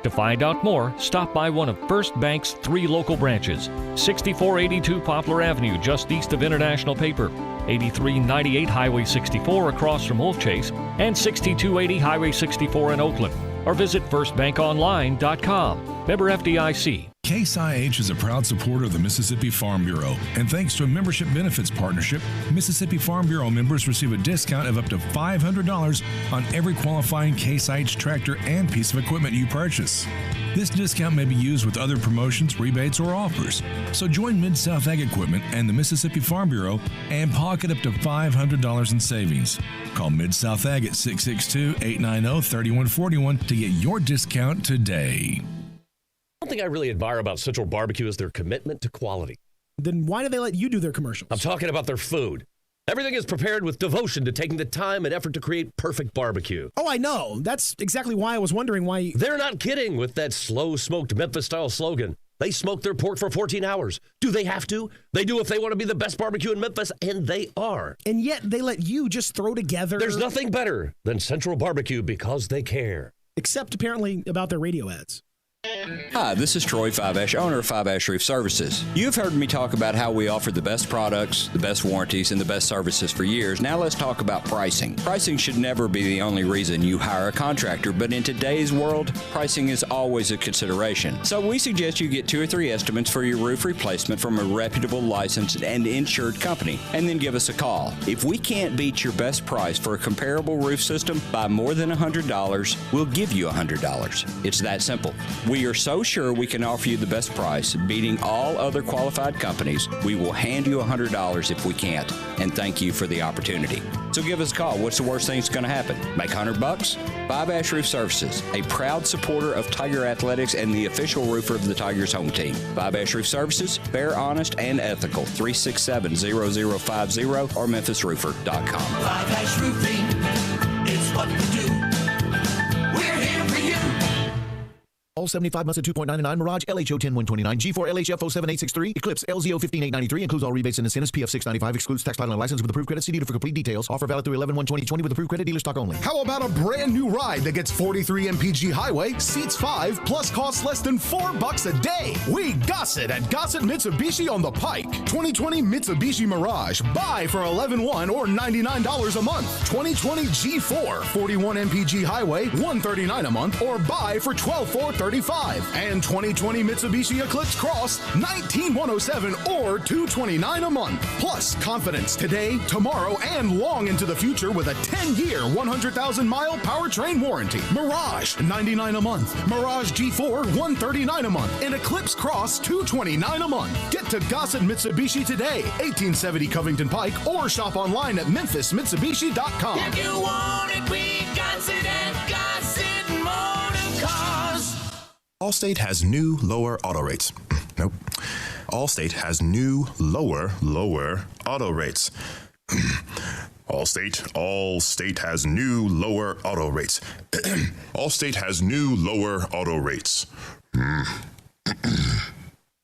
To find out more, stop by one of First Bank's 3 local branches. 6482 Poplar Avenue, just east of International Paper. 8398 Highway 64 across from Wolf Chase. And 6280 Highway 64 in Oakland. Or visit firstbankonline.com. Member FDIC. Case IH is a proud supporter of the Mississippi Farm Bureau, and thanks to a membership benefits partnership, Mississippi Farm Bureau members receive a discount of up to $500 on every qualifying Case IH tractor and piece of equipment you purchase. This discount may be used with other promotions, rebates, or offers. So join Mid-South Ag Equipment and the Mississippi Farm Bureau and pocket up to $500 in savings. Call Mid-South Ag at 662-890-3141 to get your discount today. One thing I really admire about Central Barbecue is their commitment to quality. Then why do they let you do their commercials? I'm talking about their food. Everything is prepared with devotion to taking the time and effort to create perfect barbecue. Oh, I know. That's exactly why I was wondering why... They're not kidding with that slow-smoked Memphis-style slogan. They smoke their pork for 14 hours. Do they have to? They do if they want to be the best barbecue in Memphis, and they are. And yet they let you just throw together... There's nothing better than Central Barbecue because they care. Except apparently about their radio ads. Hi, this is Troy Five-Ash, owner of Five-Ash Roof Services. You've heard me talk about how we offer the best products, the best warranties, and the best services for years. Now let's talk about pricing. Pricing should never be the only reason you hire a contractor, but in today's world, pricing is always a consideration. So we suggest you get 2 or 3 estimates for your roof replacement from a reputable, licensed, and insured company, and then give us a call. If we can't beat your best price for a comparable roof system by more than $100, we'll give you $100. It's that simple. We are so sure we can offer you the best price, beating all other qualified companies, we will hand you $100 if we can't, and thank you for the opportunity. So give us a call. What's the worst thing that's going to happen? Make $100? Five-Ash Roof Services, a proud supporter of Tiger Athletics and the official roofer of the Tigers home team. Five-Ash Roof Services, fair, honest, and ethical. 367-0050 or memphisroofer.com. Five-Ash Roofing, it's what we do. All 75 months at 2.99. Mirage LHO 10129. G4 LHFO 78863. Eclipse LZO 15893. Includes all rebates and incentives. PF 695. Excludes tax title and license with approved credit. See dealer for complete details. Offer valid through 11/1/2020 with approved credit. Dealer stock only. How about a brand new ride that gets 43 mpg highway, seats 5, plus costs less than $4 a day? We Gossett at Gossett Mitsubishi on the Pike. 2020 Mitsubishi Mirage. Buy for $11,100 or $99 a month. 2020 G4. 41 mpg highway, $139 a month, or buy for $12,435. And 2020 Mitsubishi Eclipse Cross, $19,107 or $229 a month. Plus confidence today, tomorrow, and long into the future with a 10-year, 100,000-mile powertrain warranty. Mirage, $99 a month. Mirage G4, $139 a month. And Eclipse Cross, $229 a month. Get to Gossett Mitsubishi today, 1870 Covington Pike, or shop online at memphismitsubishi.com. If you want it, we got it at Gossett Motor Cars. Allstate has new lower auto rates. Nope. Allstate has new lower auto rates. Allstate has new lower auto rates. Allstate has new lower auto rates.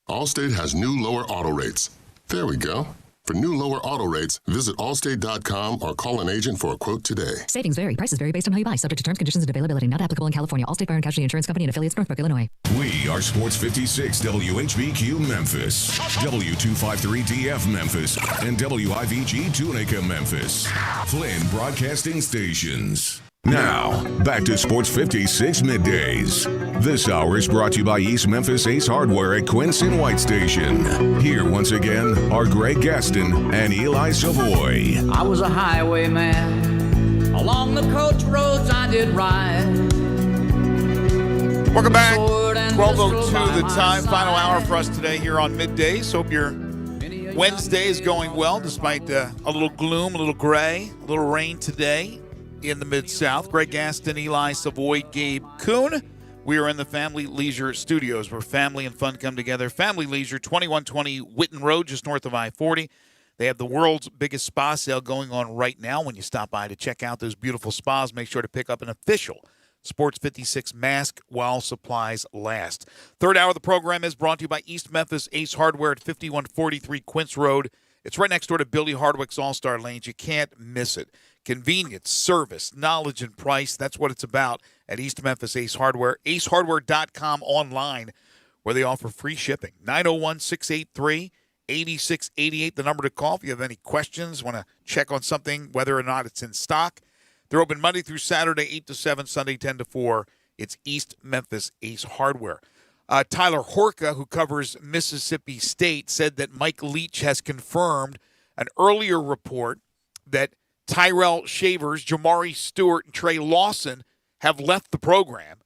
Allstate has new lower auto rates. There we go. For new lower auto rates, visit allstate.com or call an agent for a quote today. Savings vary. Prices vary based on how you buy. Subject to terms, conditions, and availability. Not applicable in California. Allstate Fire and Casualty Insurance Company and affiliates, Northbrook, Illinois. We are Sports 56 WHBQ Memphis, W253DF Memphis, and WIVG Tunica Memphis. Flynn Broadcasting Stations. Now, back to Sports 56 Middays. This hour is brought to you by East Memphis Ace Hardware at Quince and White Station. Here once again are Greg Gaston and Eli Savoy. I was a highwayman. Along the coach roads I did ride. Welcome back. 12:02 the time. Final hour for us today here on Middays. Hope your Wednesday is going well despite a little gloom, a little gray, a little rain today in the Mid-South. Greg Gaston, Eli Savoy, Gabe Kuhn. We are in the Family Leisure Studios where family and fun come together. Family Leisure, 2120 Witten Road, just north of I-40. They have the world's biggest spa sale going on right now. When you stop by to check out those beautiful spas, make sure to pick up an official Sports 56 mask while supplies last. Third hour of the program is brought to you by East Memphis Ace Hardware at 5143 Quince Road. It's right next door to Billy Hardwick's All-Star Lanes. You can't miss it. Convenience, service, knowledge, and price. That's what it's about at East Memphis Ace Hardware. AceHardware.com online, where they offer free shipping. 901-683-8688, the number to call if you have any questions, want to check on something, whether or not it's in stock. They're open Monday through Saturday, 8 to 7, Sunday 10 to 4. It's East Memphis Ace Hardware. Tyler Horka, who covers Mississippi State, said that Mike Leach has confirmed an earlier report that Tyrell Shavers, Jamari Stewart, and Trey Lawson have left the program.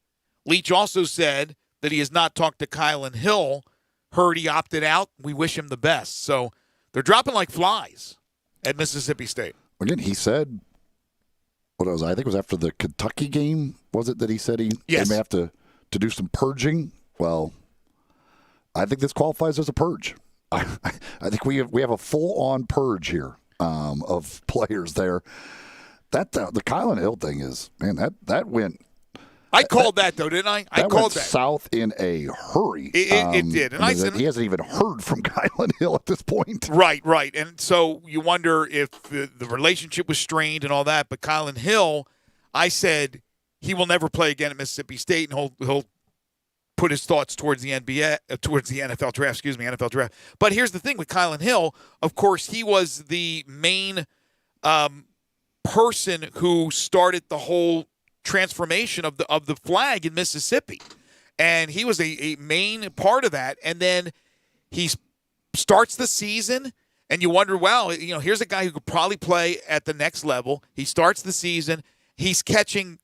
Leach also said that he has not talked to Kylan Hill. Heard he opted out. We wish him the best. So they're dropping like flies at Mississippi State. Again, he said, I think it was after the Kentucky game, was it, that he said they may have to do some purging? Well, I think this qualifies as a purge. I think we have a full-on purge here. Of players there. That the Kylan Hill thing is, man, that went. I called that though, didn't I? I called that south in a hurry. It did, and I said he hasn't even heard from Kylan Hill at this point. Right, and so you wonder if the relationship was strained and all that. But Kylan Hill, I said he will never play again at Mississippi State, and he'll put his thoughts towards the NFL draft. But here's the thing with Kylan Hill. Of course, he was the main person who started the whole transformation of the flag in Mississippi, and he was a main part of that. And then he starts the season, and you wonder, well, here's a guy who could probably play at the next level. He starts the season. He's catching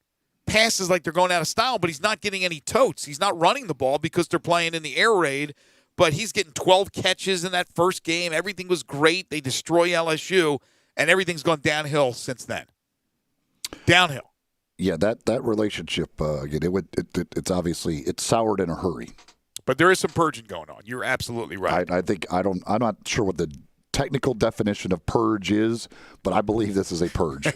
passes like they're going out of style, but he's not getting any totes. He's not running the ball because they're playing in the air raid, but he's getting 12 catches in that first game. Everything was great. They destroy LSU, and everything's gone downhill since then. Downhill. Yeah, that relationship, again, it's obviously it's soured in a hurry. But there is some purging going on. You're absolutely right. I'm not sure what the technical definition of purge is, but I believe this is a purge.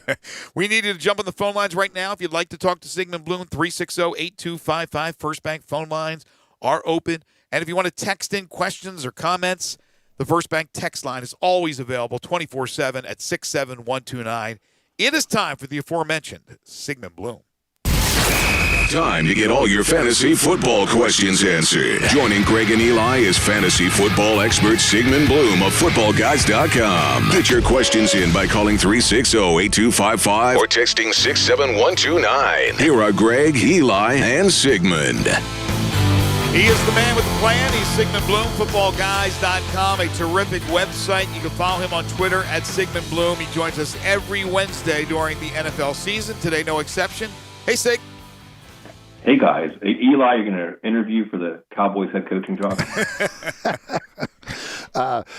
We need you to jump on the phone lines right now. If you'd like to talk to Sigmund Bloom, 360-8255. First Bank phone lines are open. And if you want to text in questions or comments, the First Bank text line is always available 24/7 at 67129. It is time for the aforementioned Sigmund Bloom. Time to get all your fantasy football questions answered. Joining Greg and Eli is fantasy football expert Sigmund Bloom of FootballGuys.com. Get your questions in by calling 360-8255 or texting 67129. Here are Greg, Eli, and Sigmund. He is the man with the plan. He's Sigmund Bloom, FootballGuys.com, a terrific website. You can follow him on Twitter at Sigmund Bloom. He joins us every Wednesday during the NFL season. Today, no exception. Hey, Sig. Hey, guys. Hey, Eli, you're going to interview for the Cowboys head coaching job?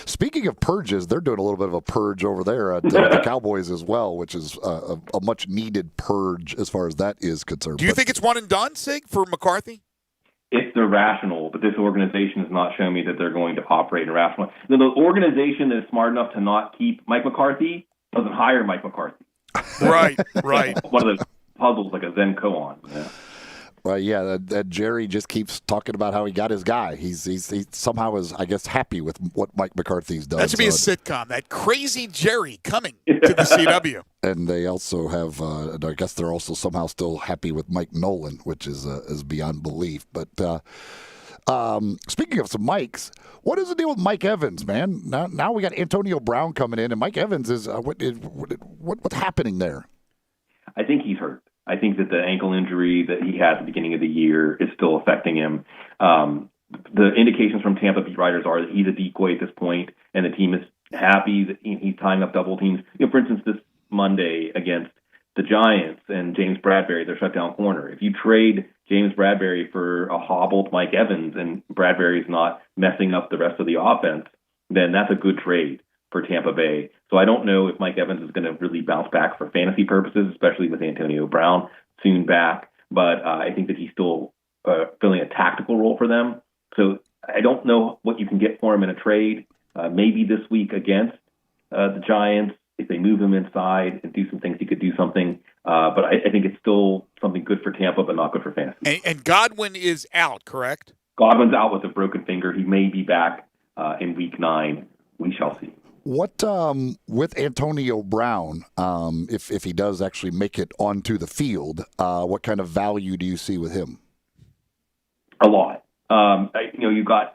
Speaking of purges, they're doing a little bit of a purge over there at the Cowboys as well, which is a much-needed purge as far as that is concerned. Do you think it's one and done, Sig, for McCarthy? If they're rational, but this organization has not shown me that they're going to operate irrationally. The organization that is smart enough to not keep Mike McCarthy doesn't hire Mike McCarthy. Right. One of those puzzles like a Zen koan. Yeah. Right, yeah, that Jerry just keeps talking about how he got his guy. He somehow is, I guess, happy with what Mike McCarthy's done. That should be a sitcom, that crazy Jerry coming to the CW. And they also have, I guess they're also somehow still happy with Mike Nolan, which is beyond belief. But speaking of some Mikes, what is the deal with Mike Evans, man? Now we got Antonio Brown coming in, and Mike Evans is what's happening there? I think he's hurt. I think that the ankle injury that he had at the beginning of the year is still affecting him. The indications from Tampa beat writers are that he's a decoy at this point, and the team is happy that he's tying up double teams. For instance, this Monday against the Giants and James Bradberry, their shutdown corner. If you trade James Bradberry for a hobbled Mike Evans and Bradberry's not messing up the rest of the offense, then that's a good trade for Tampa Bay. So I don't know if Mike Evans is going to really bounce back for fantasy purposes, especially with Antonio Brown soon back. But I think that he's still filling a tactical role for them. So I don't know what you can get for him in a trade. Maybe this week against the Giants, if they move him inside and do some things, he could do something. But I think it's still something good for Tampa, but not good for fantasy. And Godwin is out, correct? Godwin's out with a broken finger. He may be back in week 9. We shall see. What with Antonio Brown, if he does actually make it onto the field, what kind of value do you see with him? A lot.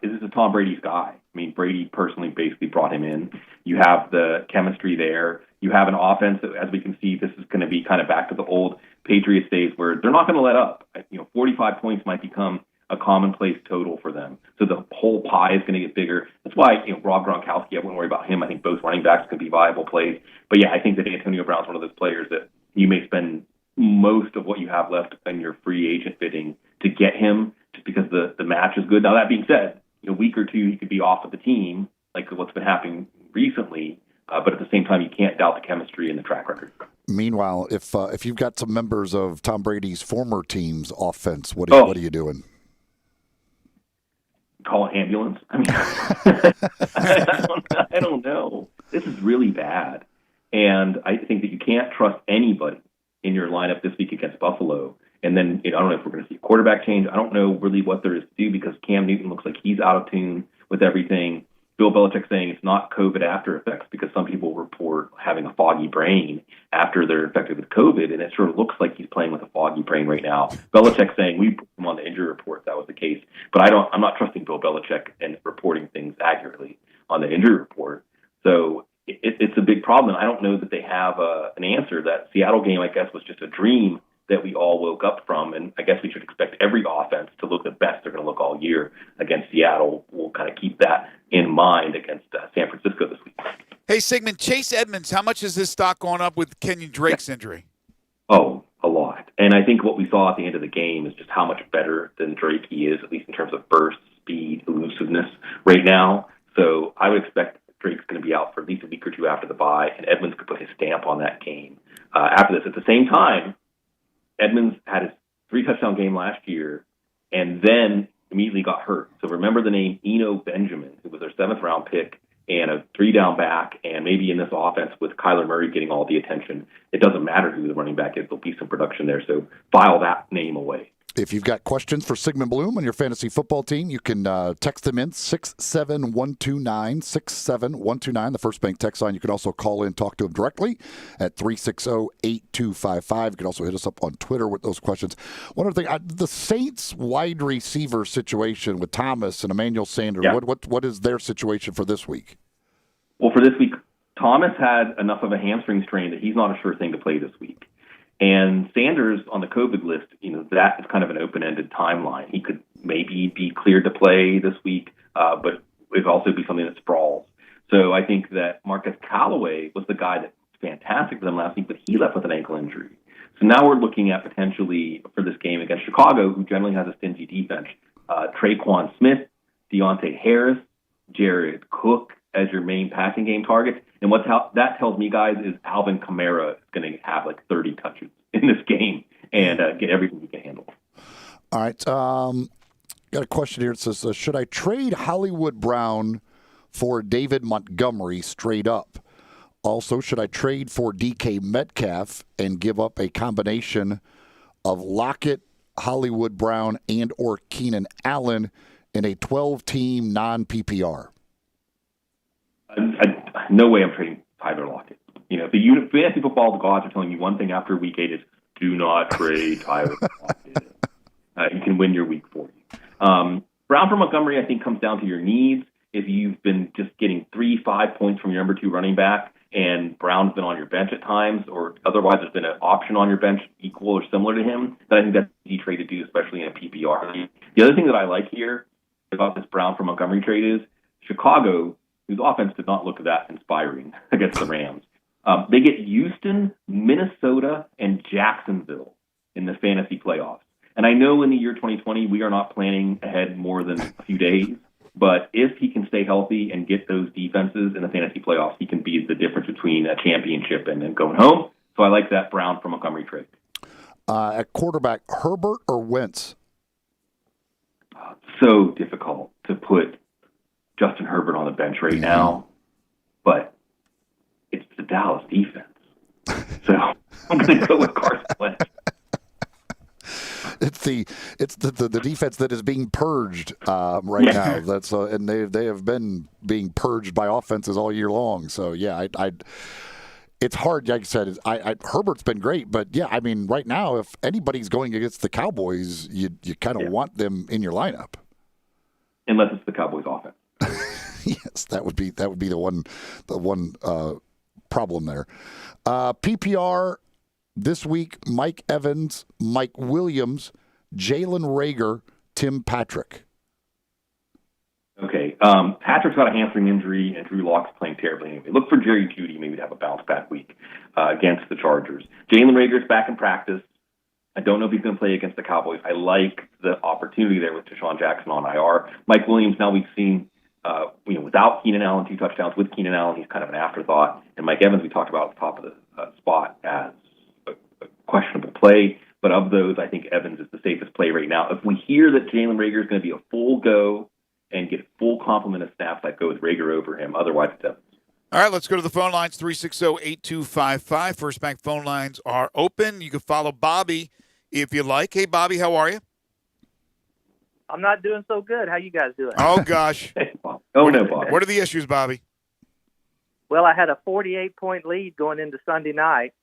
This is Tom Brady's guy. I mean, Brady personally basically brought him in. You have the chemistry there. You have an offense that, as we can see, this is going to be kind of back to the old Patriots days where they're not going to let up. 45 points might become a commonplace total for them. So the whole pie is going to get bigger. That's why, Rob Gronkowski, I wouldn't worry about him. I think both running backs can be viable plays. But yeah, I think that Antonio Brown's one of those players that you may spend most of what you have left in your free agent bidding to get him just because the match is good. Now, that being said, a week or two, he could be off of the team, like what's been happening recently. But at the same time, you can't doubt the chemistry and the track record. Meanwhile, if you've got some members of Tom Brady's former team's offense, what are you doing? Call an ambulance. I mean, I don't know. This is really bad. And I think that you can't trust anybody in your lineup this week against Buffalo. And then I don't know if we're going to see a quarterback change. I don't know really what there is to do because Cam Newton looks like he's out of tune with everything. Bill Belichick saying it's not COVID after effects because some people report having a foggy brain after they're infected with COVID, and it sort of looks like he's playing with a foggy brain right now. Belichick saying we put him on the injury report that was the case, but I'm not trusting Bill Belichick and reporting things accurately on the injury report. So it's a big problem, and I don't know that they have an answer. That Seattle game, I guess, was just a dream that we all woke up from, and I guess we should expect every offense to look the best they're going to look all year against Seattle. We'll kind of keep that in mind against San Francisco this week. Hey, Sigmund, Chase Edmonds, how much has his stock gone up with Kenyon Drake's injury? Oh, a lot. And I think what we saw at the end of the game is just how much better than Drake he is, at least in terms of burst, speed, elusiveness right now. So I would expect Drake's going to be out for at least a week or two after the bye, and Edmonds could put his stamp on that game after this. At the same time, Edmonds had his 3-touchdown game last year and then immediately got hurt. So remember the name Eno Benjamin, who was their 7th-round pick and a 3-down back, and maybe in this offense with Kyler Murray getting all the attention, it doesn't matter who the running back is. There'll be some production there, so file that name away. If you've got questions for Sigmund Bloom and your fantasy football team, you can text them in 67129, 67129, the First Bank text line. You can also call in, talk to him directly at 360-8255. You can also hit us up on Twitter with those questions. One other thing, the Saints wide receiver situation with Thomas and Emmanuel Sanders, what is their situation for this week? Well, for this week, Thomas had enough of a hamstring strain that he's not a sure thing to play this week. And Sanders on the COVID list, that is kind of an open-ended timeline. He could maybe be cleared to play this week, but it could also be something that sprawls. So I think that Marcus Callaway was the guy that was fantastic for them last week, but he left with an ankle injury. So now we're looking at potentially for this game against Chicago, who generally has a stingy defense, Traquan Smith, Deontay Harris, Jared Cook as your main passing game targets. And what that tells me, guys, is Alvin Kamara is going to have like 30 touches in this game and get everything he can handle. All right. Got a question here. It says, should I trade Hollywood Brown for David Montgomery straight up? Also, should I trade for DK Metcalf and give up a combination of Lockett, Hollywood Brown, and or Keenan Allen in a 12-team non-PPR? No way I'm trading Tyler Lockett. The fantasy football gods are telling you one thing after week 8 is do not trade Tyler Lockett. He can win your week for you. Brown for Montgomery, I think, comes down to your needs. If you've been just getting 3-5 points from your number 2 running back and Brown's been on your bench at times, or otherwise there's been an option on your bench equal or similar to him, then I think that's an easy trade to do, especially in a PPR. The other thing that I like here about this Brown for Montgomery trade is Chicago, whose offense did not look that inspiring against the Rams. They get Houston, Minnesota, and Jacksonville in the fantasy playoffs. And I know in the year 2020, we are not planning ahead more than a few days, but if he can stay healthy and get those defenses in the fantasy playoffs, he can be the difference between a championship and then going home. So I like that Brown for Montgomery trade. At quarterback, Herbert or Wentz? So difficult to put Justin Herbert on the bench right now, but it's the Dallas defense. So I'm going to go with Carson Wentz. It's the defense that is being purged right now. That's and they have been being purged by offenses all year long. So yeah, it's hard. Like I said, Herbert's been great, but yeah, I mean, right now, if anybody's going against the Cowboys, you kind of want them in your lineup, unless it's the Cowboys offense. Yes, that would be the one problem there. PPR this week: Mike Evans, Mike Williams, Jalen Reagor, Tim Patrick. Okay, Patrick's got a hamstring injury, and Drew Lock's playing terribly anyway. Look for Jerry Jeudy maybe to have a bounce back week against the Chargers. Jalen Reagor's back in practice. I don't know if he's going to play against the Cowboys. I like the opportunity there with Deshaun Jackson on IR. Mike Williams, now we've seen without Keenan Allen, 2 touchdowns. With Keenan Allen, he's kind of an afterthought. And Mike Evans, we talked about at the top of the spot as a questionable play. But of those, I think Evans is the safest play right now. If we hear that Jalen Reagor is going to be a full go and get full complement of snaps, I'd go with Reagor over him. Otherwise, it's Evans. All right, let's go to the phone lines, 360-8255. First Bank phone lines are open. You can follow Bobby if you like. Hey, Bobby, how are you? I'm not doing so good. How you guys doing? Oh, gosh. Oh, no, Bob. What are the issues, Bobby? Well, I had a 48-point lead going into Sunday night,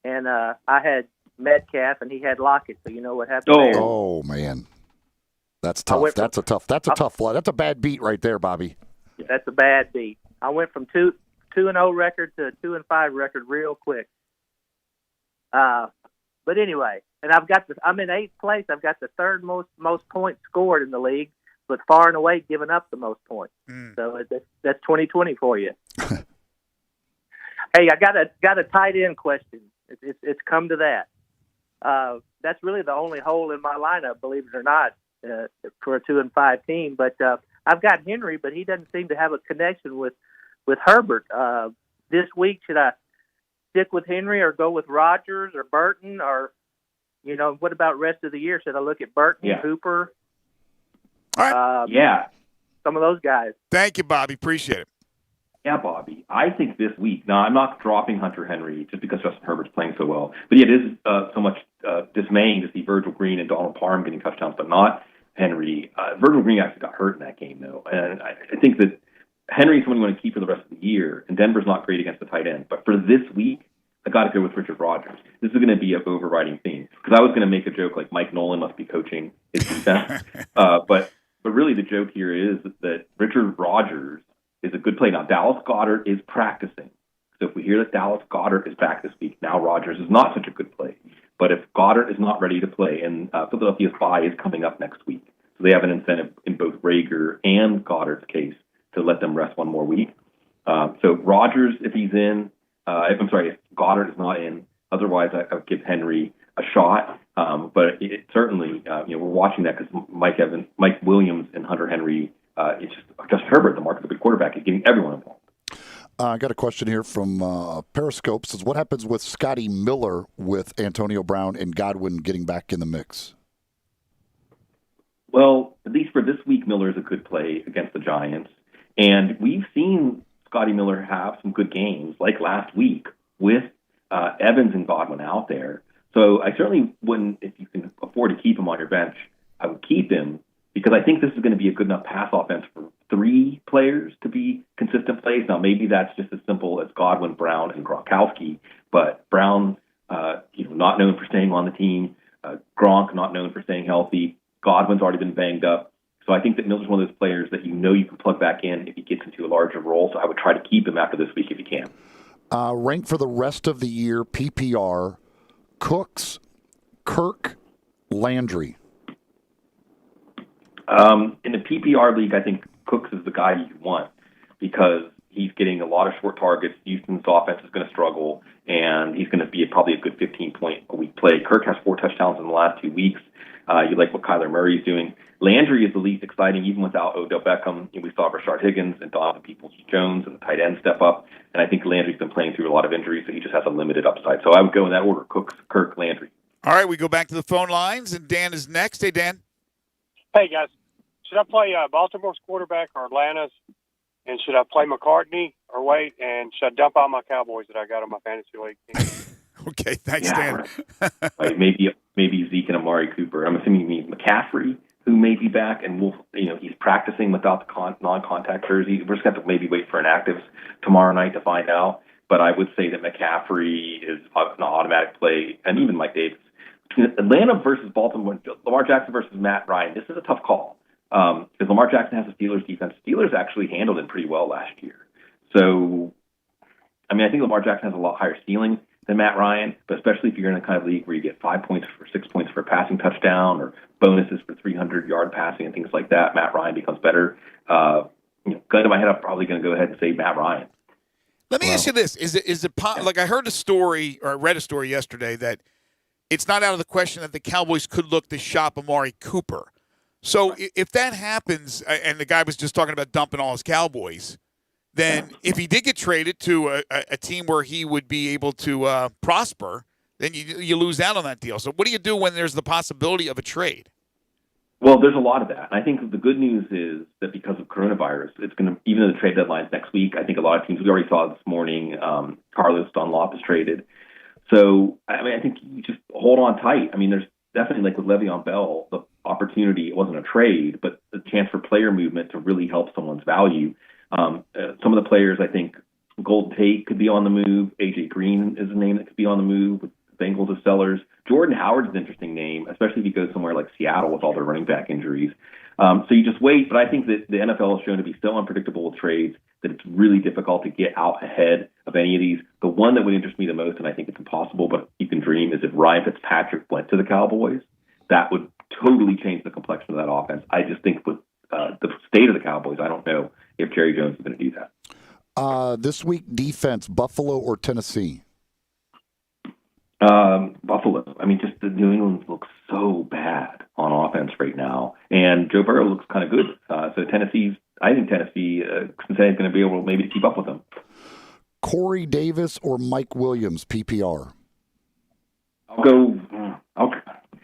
and I had Metcalf, and he had Lockett, so you know what happened there. Oh, man. That's tough. That's a tough one. That's a bad beat right there, Bobby. That's a bad beat. I went from 2-0 record to a 2-5 record real quick. But anyway, and I'm in 8th place. I've got the third most points scored in the league, but far and away giving up the most points. So that's 2020 for you. Hey, I got a tight end question. It's come to that. That's really the only hole in my lineup, believe it or not, for a 2-5 team. But I've got Henry, but he doesn't seem to have a connection with Herbert. This week, should I stick with Henry or go with Rodgers or Burton, or what about rest of the year? Should I look at Burton, Hooper? All right. Some of those guys. Thank you, Bobby. Appreciate it. Yeah, Bobby. I think this week. Now, I'm not dropping Hunter Henry just because Justin Herbert's playing so well. But yeah, it is so much dismaying to see Virgil Green and Donald Parham getting touchdowns, but not Henry. Virgil Green actually got hurt in that game, though. And I think that Henry's someone you want to keep for the rest of the year. And Denver's not great against the tight end. But for this week, I got to go with Richard Rodgers. This is going to be an overriding theme. Because I was going to make a joke like Mike Nolan must be coaching his defense. But really the joke here is that Richard Rodgers is a good play. Now, Dallas Goedert is practicing. So if we hear that Dallas Goedert is back this week, now Rodgers is not such a good play. But if Goddard is not ready to play, and Philadelphia's bye is coming up next week, so they have an incentive in both Rager and Goddard's case to let them rest one more week. So Rodgers, if he's in, if Goddard is not in, otherwise I would give Henry a shot. But it certainly, we're watching that because Mike Williams and Hunter Henry, it's just Herbert, the market of the quarterback, is getting everyone involved. I got a question here from Periscope. Says, what happens with Scotty Miller with Antonio Brown and Godwin getting back in the mix? Well, at least for this week, Miller is a good play against the Giants. And we've seen Scotty Miller have some good games, like last week, with Evans and Godwin out there. So I certainly wouldn't, if you can afford to keep him on your bench, I would keep him, because I think this is going to be a good enough pass offense for 3 players to be consistent plays. Now, maybe that's just as simple as Godwin, Brown, and Gronkowski, but Brown, not known for staying on the team, Gronk not known for staying healthy, Godwin's already been banged up. So I think that Miller's one of those players that you can plug back in if he gets into a larger role, so I would try to keep him after this week if you can. Rank for the rest of the year, PPR, Cooks, Kirk, Landry. In the PPR league, I think Cooks is the guy you want because he's getting a lot of short targets. Houston's offense is going to struggle, and he's going to be probably a good 15-point-a-week play. Kirk has 4 touchdowns in the last 2 weeks. You like what Kyler Murray is doing. Landry is the least exciting, even without Odell Beckham. We saw Rashard Higgins and Donovan Peoples-Jones and the tight end step up, and I think Landry's been playing through a lot of injuries, so he just has a limited upside. So I would go in that order: Cooks, Kirk, Landry. All right, we go back to the phone lines, and Dan is next. Hey, Dan. Hey, guys. Should I play Baltimore's quarterback or Atlanta's? And should I play McCartney or wait? And should I dump out my Cowboys that I got on my fantasy league team? Okay, thanks, Dan. Right. Maybe Zeke and Amari Cooper. I'm assuming you mean McCaffrey, who may be back, and he's practicing without the non-contact jersey. We're just going to have to maybe wait for inactives tomorrow night to find out. But I would say that McCaffrey is an automatic play, and even Mike Davis. Atlanta versus Baltimore, Lamar Jackson versus Matt Ryan. This is a tough call. Because Lamar Jackson has the Steelers defense. Steelers actually handled it pretty well last year. So, I think Lamar Jackson has a lot higher ceiling than Matt Ryan, but especially if you're in a kind of league where you get 5 points or 6 points for a passing touchdown or bonuses for 300-yard passing and things like that, Matt Ryan becomes better. Gun to my head, I'm probably going to go ahead and say Matt Ryan. Let me ask you this. Is it like I heard a story, or I read a story yesterday, that it's not out of the question that the Cowboys could look to shop Amari Cooper. So if that happens, and the guy was just talking about dumping all his Cowboys, then if he did get traded to a team where he would be able to prosper, then you lose out on that deal. So what do you do when there's the possibility of a trade? Well, there's a lot of that. I think the good news is that because of coronavirus, it's going to, even though the trade deadline's next week, I think a lot of teams, we already saw this morning, Carlos Dunlop is traded. So, I think you just hold on tight. There's definitely, like with Le'Veon Bell, the opportunity, it wasn't a trade, but the chance for player movement to really help someone's value. Some of the players, I think, Golden Tate could be on the move. A.J. Green is a name that could be on the move with Bengals as sellers. Jordan Howard's an interesting name, especially if you go somewhere like Seattle with all their running back injuries. So you just wait, but I think that the NFL has shown to be so unpredictable with trades that it's really difficult to get out ahead of any of these. The one that would interest me the most, and I think it's impossible, but you can dream, is if Ryan Fitzpatrick went to the Cowboys. That would totally change the complexion of that offense. I just think with the state of the Cowboys, I don't know if Jerry Jones is going to do that. This week, defense, Buffalo or Tennessee? Buffalo. Just the New England looks so bad on offense right now, and Joe Burrow looks kind of good. So I think Tennessee, Cincinnati's going to be able maybe to keep up with them. Corey Davis or Mike Williams, PPR? I'll go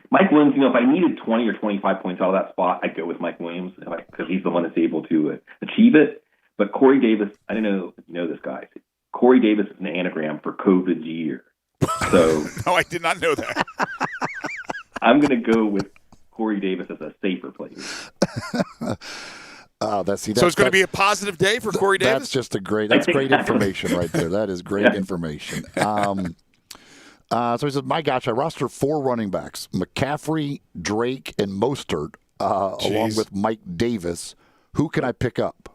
Mike Williams. If I needed 20 or 25 points out of that spot, I'd go with Mike Williams because he's the one that's able to achieve it. But Corey Davis, I don't know if you know this guy. Corey Davis is an anagram for COVID's year. So no, I did not know that. I'm going to go with Corey Davis as a safer player. So it's going to be a positive day for Corey Davis? That's just great information right there. That is great information. So he says, my gosh, I roster 4 running backs, McCaffrey, Drake, and Mostert, along with Mike Davis. Who can I pick up?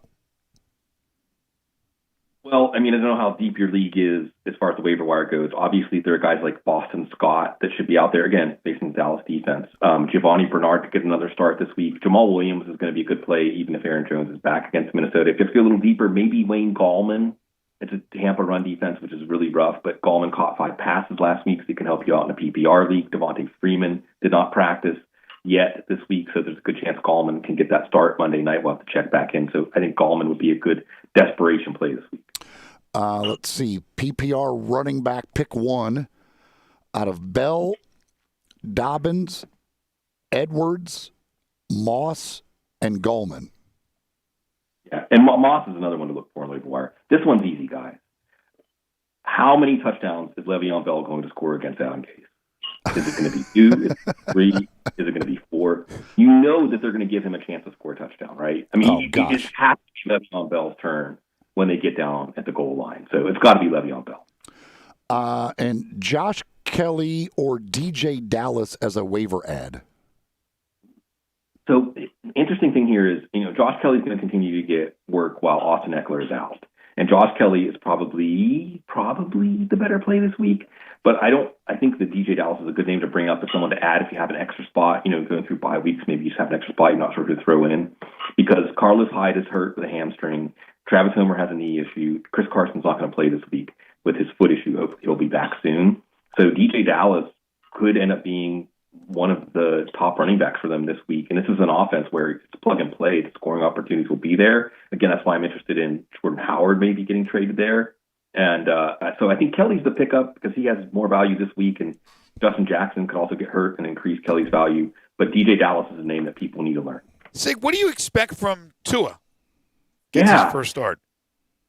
Well, I mean, I don't know how deep your league is as far as the waiver wire goes. Obviously, there are guys like Boston Scott that should be out there, again, facing the Dallas defense. Giovanni Bernard could get another start this week. Jamal Williams is going to be a good play, even if Aaron Jones is back against Minnesota. If you have to go a little deeper, maybe Wayne Gallman. It's a Tampa run defense, which is really rough, but Gallman caught 5 passes last week, so he can help you out in a PPR league. Devontae Freeman did not practice yet this week, so there's a good chance Gallman can get that start Monday night. We'll have to check back in. So I think Gallman would be a good desperation play this week. Let's see. PPR running back, pick 1 out of Bell, Dobbins, Edwards, Moss, and Gallman. Yeah, and Moss is another one to look for in the waiver wire. This one's easy, guys. How many touchdowns is Le'Veon Bell going to score against Adam Gase? Is it going to be 2? Is it 3? Is it going to be 4? You know that they're going to give him a chance to score a touchdown, right? I mean, you just have to be Le'Veon Bell's turn when they get down at the goal line. So it's got to be Le'Veon Bell. And Josh Kelly or DJ Dallas as a waiver ad. So interesting thing here is, Josh Kelly's going to continue to get work while Austin Eckler is out. And Josh Kelly is probably the better play this week. But I think that DJ Dallas is a good name to bring up as someone to add if you have an extra spot, going through bye weeks, maybe you just have an extra spot you're not sure who to throw in. Because Carlos Hyde is hurt with a hamstring. Travis Homer has a knee issue. Chris Carson's not going to play this week with his foot issue. Hopefully he'll be back soon. So DJ Dallas could end up being one of the top running backs for them this week. And this is an offense where it's plug and play. The scoring opportunities will be there. Again, that's why I'm interested in Jordan Howard maybe getting traded there. And so I think Kelly's the pickup because he has more value this week. And Justin Jackson could also get hurt and increase Kelly's value. But DJ Dallas is a name that people need to learn. Sig, what do you expect from Tua? Gets his first start.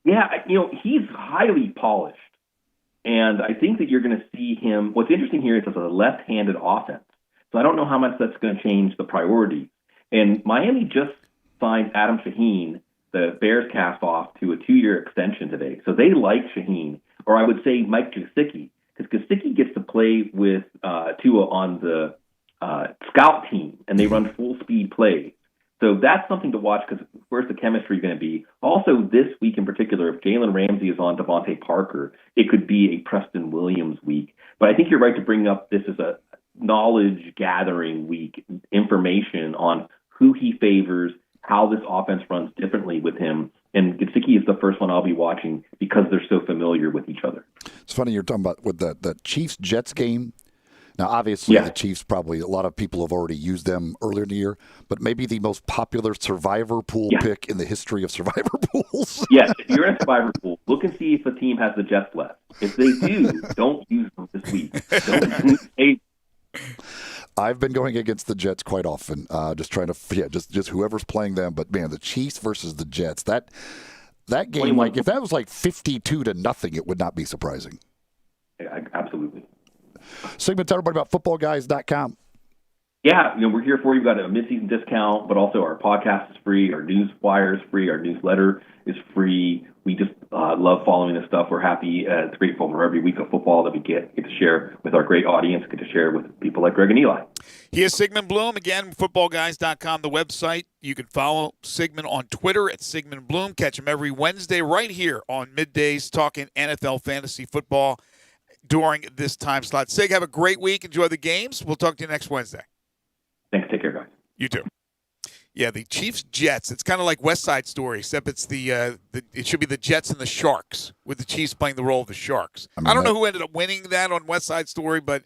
Yeah, he's highly polished. And I think that you're going to see him. What's interesting here is it's a left-handed offense. So I don't know how much that's going to change the priority. And Miami just signed Adam Shaheen, the Bears cast off, to a 2-year extension today. So they like Shaheen, or I would say Mike Gesicki, because Gesicki gets to play with Tua on the scout team, and they run full-speed plays. So that's something to watch because where's the chemistry going to be? Also, this week in particular, if Jalen Ramsey is on Devontae Parker, it could be a Preston Williams week. But I think you're right to bring up this as a knowledge-gathering week, information on who he favors, how this offense runs differently with him. And Gesicki is the first one I'll be watching because they're so familiar with each other. It's funny you're talking about with the Chiefs-Jets game. Now, obviously, the Chiefs probably, a lot of people have already used them earlier in the year, but maybe the most popular survivor pool pick in the history of survivor pools. Yes, if you're in a survivor pool, look and see if a team has the Jets left. If they do, don't use them this week. I've been going against the Jets quite often, just trying to, just whoever's playing them. But, man, the Chiefs versus the Jets, that game, like if that was like 52-0, it would not be surprising. Yeah, absolutely. Sigmund, tell everybody about footballguys.com. Yeah, we're here for you. We've got a midseason discount, but also our podcast is free, our news wire is free, our newsletter is free. We just love following this stuff. We're happy. It's grateful for every week of football that we get to share with our great audience, get to share with people like Greg and Eli. He is Sigmund Bloom. Again, footballguys.com, the website. You can follow Sigmund on Twitter at Sigmund Bloom. Catch him every Wednesday right here on Middays, talking NFL fantasy football during this time slot. Sig, have a great week. Enjoy the games. We'll talk to you next Wednesday. Thanks. Take care, guys. You too. Yeah, the Chiefs-Jets. It's kind of like West Side Story, except it's it should be the Jets and the Sharks, with the Chiefs playing the role of the Sharks. I don't know who ended up winning that on West Side Story, but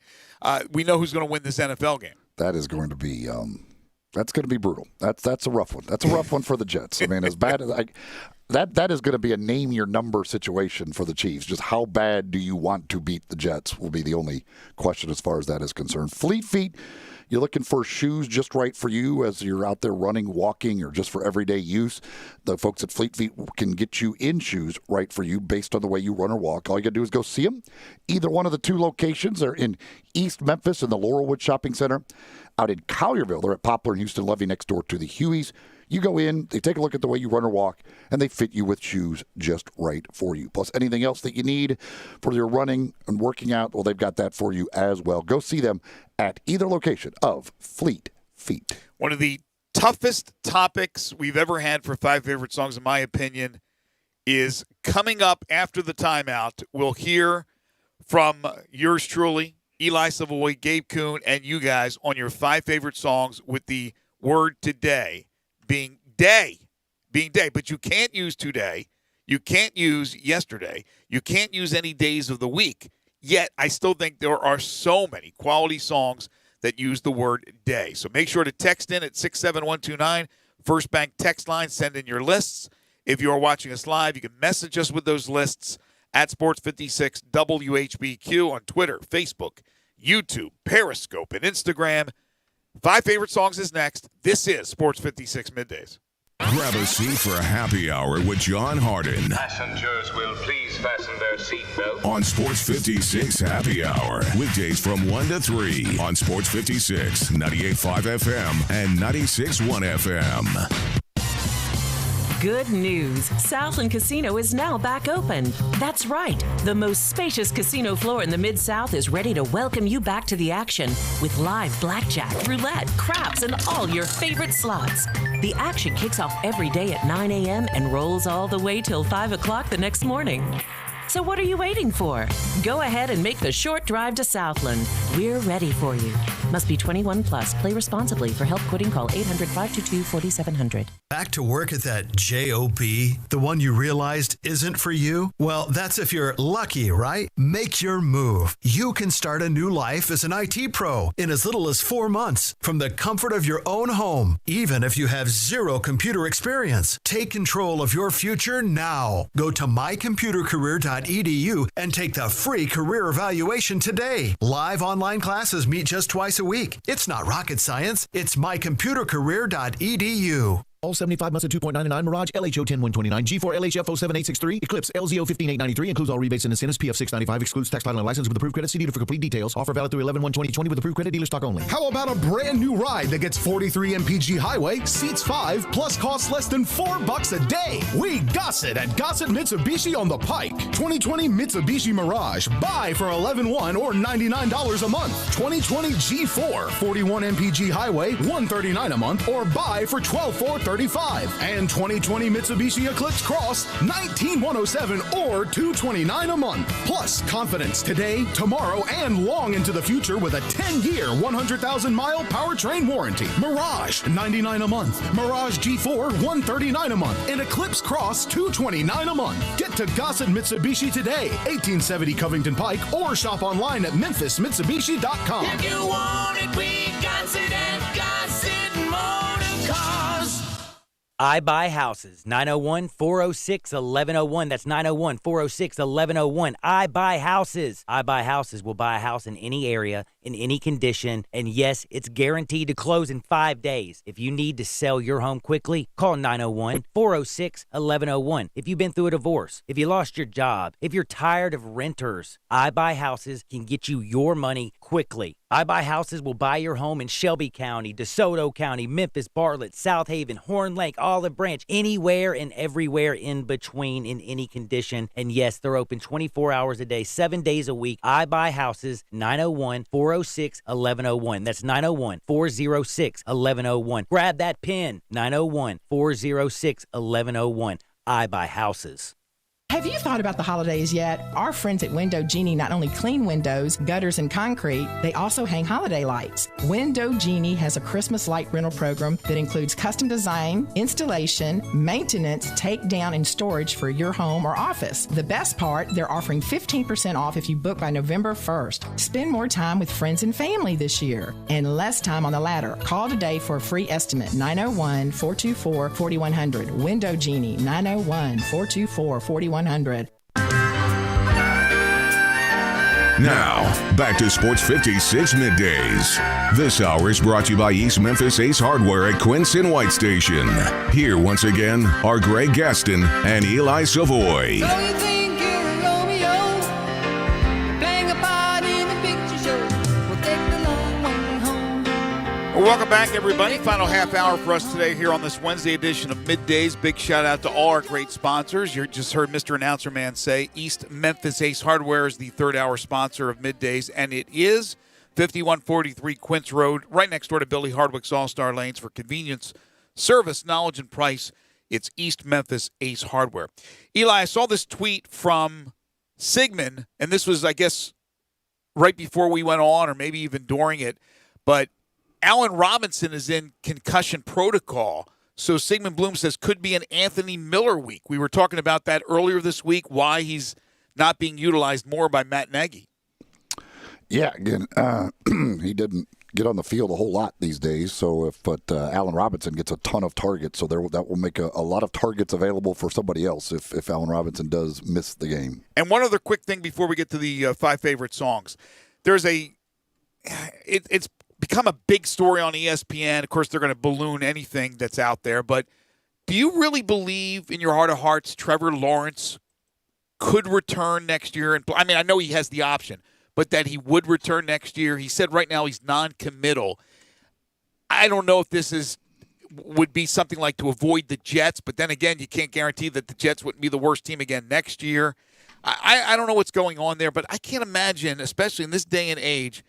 we know who's going to win this NFL game. That is going to be that's going to be brutal. That's a rough one. That's a rough one for the Jets. I mean, as bad as that is going to be a name your number situation for the Chiefs. Just how bad do you want to beat the Jets will be the only question as far as that is concerned. Fleet Feet, You're looking for shoes just right for you as you're out there running, walking, or just for everyday use. The folks at Fleet Feet can get you in shoes right for you based on the way you run or walk. All you got to do is go see them. Either one of the two locations are in East Memphis in the Laurelwood Shopping Center. Out in Collierville, they're at Poplar and Houston Levy next door to the Hueys. You go in, they take a look at the way you run or walk, and they fit you with shoes just right for you. Plus, anything else that you need for your running and working out, well, they've got that for you as well. Go see them at either location of Fleet Feet. One of the toughest topics we've ever had for 5 favorite songs, in my opinion, is coming up after the timeout. We'll hear from yours truly, Eli Savoy, Gabe Kuhn, and you guys on your 5 favorite songs with the word today being day. But you can't use today. You can't use yesterday. You can't use any days of the week. Yet, I still think there are so many quality songs that use the word day. So make sure to text in at 67129, First Bank text line. Send in your lists. If you are watching us live, you can message us with those lists at Sports56 WHBQ on Twitter, Facebook, YouTube, Periscope, and Instagram. 5 favorite songs is next. This is Sports 56 Middays. Grab a seat for a happy hour with John Harden. Passengers will please fasten their seatbelts. On Sports 56 Happy Hour. Weekdays from 1 to 3 on Sports 56, 98.5 FM and 96.1 FM. Good news. Southland Casino is now back open. That's right. The most spacious casino floor in the Mid-South is ready to welcome you back to the action with live blackjack, roulette, craps, and all your favorite slots. The action kicks off every day at 9 a.m. and rolls all the way till 5 o'clock the next morning. So what are you waiting for? Go ahead and make the short drive to Southland. We're ready for you. Must be 21 plus. Play responsibly. For help quitting, call 800-522-4700. Back to work at that job? The one you realized isn't for you? Well, that's if you're lucky, right? Make your move. You can start a new life as an IT pro in as little as 4 months from the comfort of your own home, even if you have zero computer experience. Take control of your future now. Go to mycomputercareer.edu and take the free career evaluation today. Live online classes meet just twice a week. It's not rocket science. It's mycomputercareer.edu. All 75 months at 2.99, Mirage LHO 10129, G4 LHF 07863, Eclipse LZO 15893, includes all rebates and incentives, PF 695, excludes tax title and license with approved credit. See dealer for complete details. Offer valid through 11/1/2020 with approved credit, dealer stock only. How about a brand new ride that gets 43 mpg highway, seats 5, plus costs less than $4 a day? We Gossett at Gossett Mitsubishi on the Pike. 2020 Mitsubishi Mirage, buy for $11,100 or $99 a month. 2020 G4, 41 mpg highway, $139 a month, or buy for $12,435. And 2020 Mitsubishi Eclipse Cross, $19,107 or $229 a month. Plus, confidence today, tomorrow, and long into the future with a 10-year, 100,000-mile powertrain warranty. Mirage, $99 a month. Mirage G4, $139 a month. And Eclipse Cross, $229 a month. Get to Gossett Mitsubishi today, 1870 Covington Pike, or shop online at memphismitsubishi.com. If you want it, we Gossett at Gossett Motor Cars. I Buy Houses, 901-406-1101. That's 901-406-1101. I Buy Houses. I Buy Houses will buy a house in any area, in any condition, and yes, it's guaranteed to close in 5 days. If you need to sell your home quickly, call 901-406-1101. If you've been through a divorce, if you lost your job, if you're tired of renters, I Buy Houses can get you your money quickly. I Buy Houses will buy your home in Shelby County, DeSoto County, Memphis, Bartlett, South Haven, Horn Lake, Olive Branch, anywhere and everywhere in between in any condition. And yes, they're open 24 hours a day, 7 days a week. I Buy Houses, 901-406-1101. That's 901-406-1101. Grab that pen, 901-406-1101. I Buy Houses. Have you thought about the holidays yet? Our friends at Window Genie not only clean windows, gutters, and concrete, they also hang holiday lights. Window Genie has a Christmas light rental program that includes custom design, installation, maintenance, takedown, and storage for your home or office. The best part, they're offering 15% off if you book by November 1st. Spend more time with friends and family this year and less time on the ladder. Call today for a free estimate, 901-424-4100. Window Genie, 901-424-4100. Now, back to Sports 56 Middays. This hour is brought to you by East Memphis Ace Hardware at Quince and White Station. Here once again are Greg Gaston and Eli Savoy. So you think you're a Romeo, playing a part in a picture show. We'll take the long way home. Well, welcome back, everybody. Final half hour for us today here on this Wednesday edition of Middays. Big shout out to all our great sponsors. You just heard Mr. Announcer Man say East Memphis Ace Hardware is the third hour sponsor of Middays, and it is 5143 Quince Road, right next door to Billy Hardwick's All-Star Lanes. For convenience, service, knowledge, and price, it's East Memphis Ace Hardware. Eli, I saw this tweet from Sigmund, and this was, I guess, right before we went on or maybe even during it, but Allen Robinson is in concussion protocol. So Sigmund Bloom says could be an Anthony Miller week. We were talking about that earlier this week, why he's not being utilized more by Matt Nagy. Yeah, again, he didn't get on the field a whole lot these days. So but Allen Robinson gets a ton of targets, so that will make a lot of targets available for somebody else if Allen Robinson does miss the game. And one other quick thing before we get to the 5 favorite songs. There's it's become a big story on ESPN. Of course, they're going to balloon anything that's out there. But do you really believe in your heart of hearts Trevor Lawrence could return next year? And I mean, I know he has the option, but that he would return next year. He said right now he's non-committal. I don't know if this would be something like to avoid the Jets, but then again, you can't guarantee that the Jets wouldn't be the worst team again next year. I don't know what's going on there, but I can't imagine, especially in this day and age,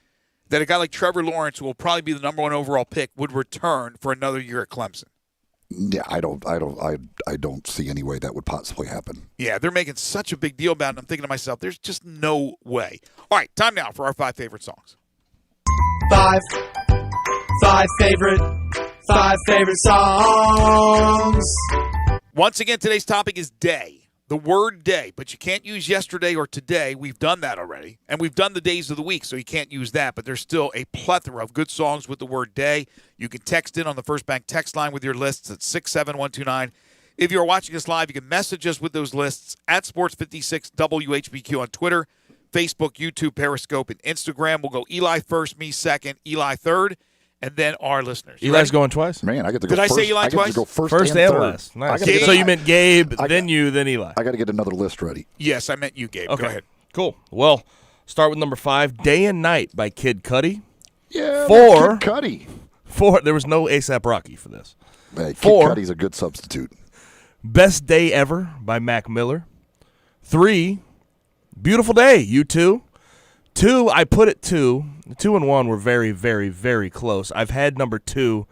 that a guy like Trevor Lawrence, who will probably be the number 1 overall pick, would return for another year at Clemson. Yeah, I don't see any way that would possibly happen. Yeah, they're making such a big deal about it. I'm thinking to myself, there's just no way. All right, time now for our 5 favorite songs. Five favorite songs. Once again, today's topic is day. The word day, but you can't use yesterday or today. We've done that already. And we've done the days of the week, so you can't use that. But there's still a plethora of good songs with the word day. You can text in on the First Bank text line with your lists at 67129. If you're watching us live, you can message us with those lists at Sports56 WHBQ on Twitter, Facebook, YouTube, Periscope, and Instagram. We'll go Eli first, me second, Eli third, and then our listeners. Eli's going twice? Man, I get to go Did first. I say Eli twice? I get to go first and third. last. Nice. So you meant Gabe, then you, then Eli. I got to get another list ready. Yes, I meant you, Gabe. Okay. Go ahead. Cool. Well, start with number 5, Day and Night by Kid Cudi. Yeah, 4, Kid Cudi. 4, there was no ASAP Rocky for this. Hey, Kid 4, Cudi's a good substitute. Best Day Ever by Mac Miller. 3, Beautiful Day, U2. 2, I put it 2. 2 and 1 were very, very, very close. I've had number 2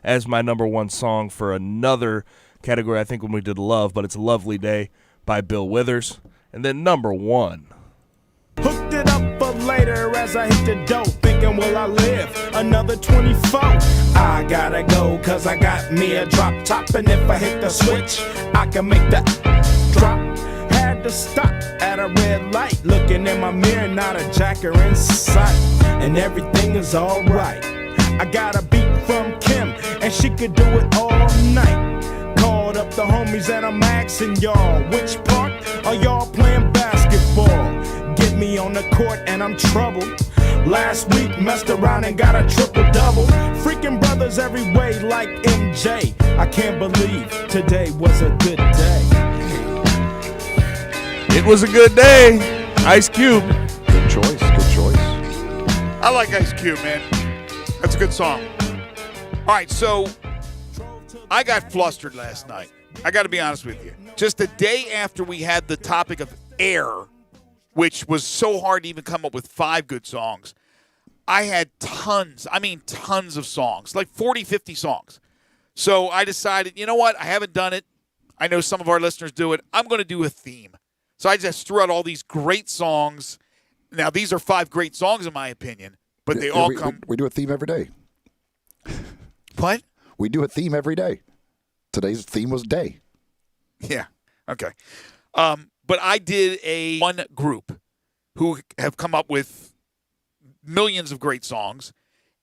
as my number 1 song for another category, I think, when we did Love, but it's Lovely Day by Bill Withers. And then number 1. Hooked it up for later as I hit the dope, thinking, will I live another 24? I gotta go, cause I got me a drop top, and if I hit the switch, I can make that drop. Had to stop at a red light, looking in my mirror, not a jacker in sight, and everything is alright. I got a beat from Kim, and she could do it all night. Called up the homies and I'm asking y'all, which part are y'all playing basketball? Get me on the court and I'm troubled. Last week messed around and got a triple-double. Freaking brothers every way like MJ. I can't believe today was a good day. It was a good day. Ice Cube. Good choice. Good choice. I like Ice Cube, man. That's a good song. All right, so I got flustered last night. I got to be honest with you. Just the day after we had the topic of air, which was so hard to even come up with 5 good songs, I had tons of songs, like 40, 50 songs. So I decided, you know what? I haven't done it. I know some of our listeners do it. I'm going to do a theme. So I just threw out all these great songs. Now, these are 5 great songs in my opinion, but they all come. We do a theme every day. What? We do a theme every day. Today's theme was day. Yeah. Okay. But I did one group who have come up with millions of great songs.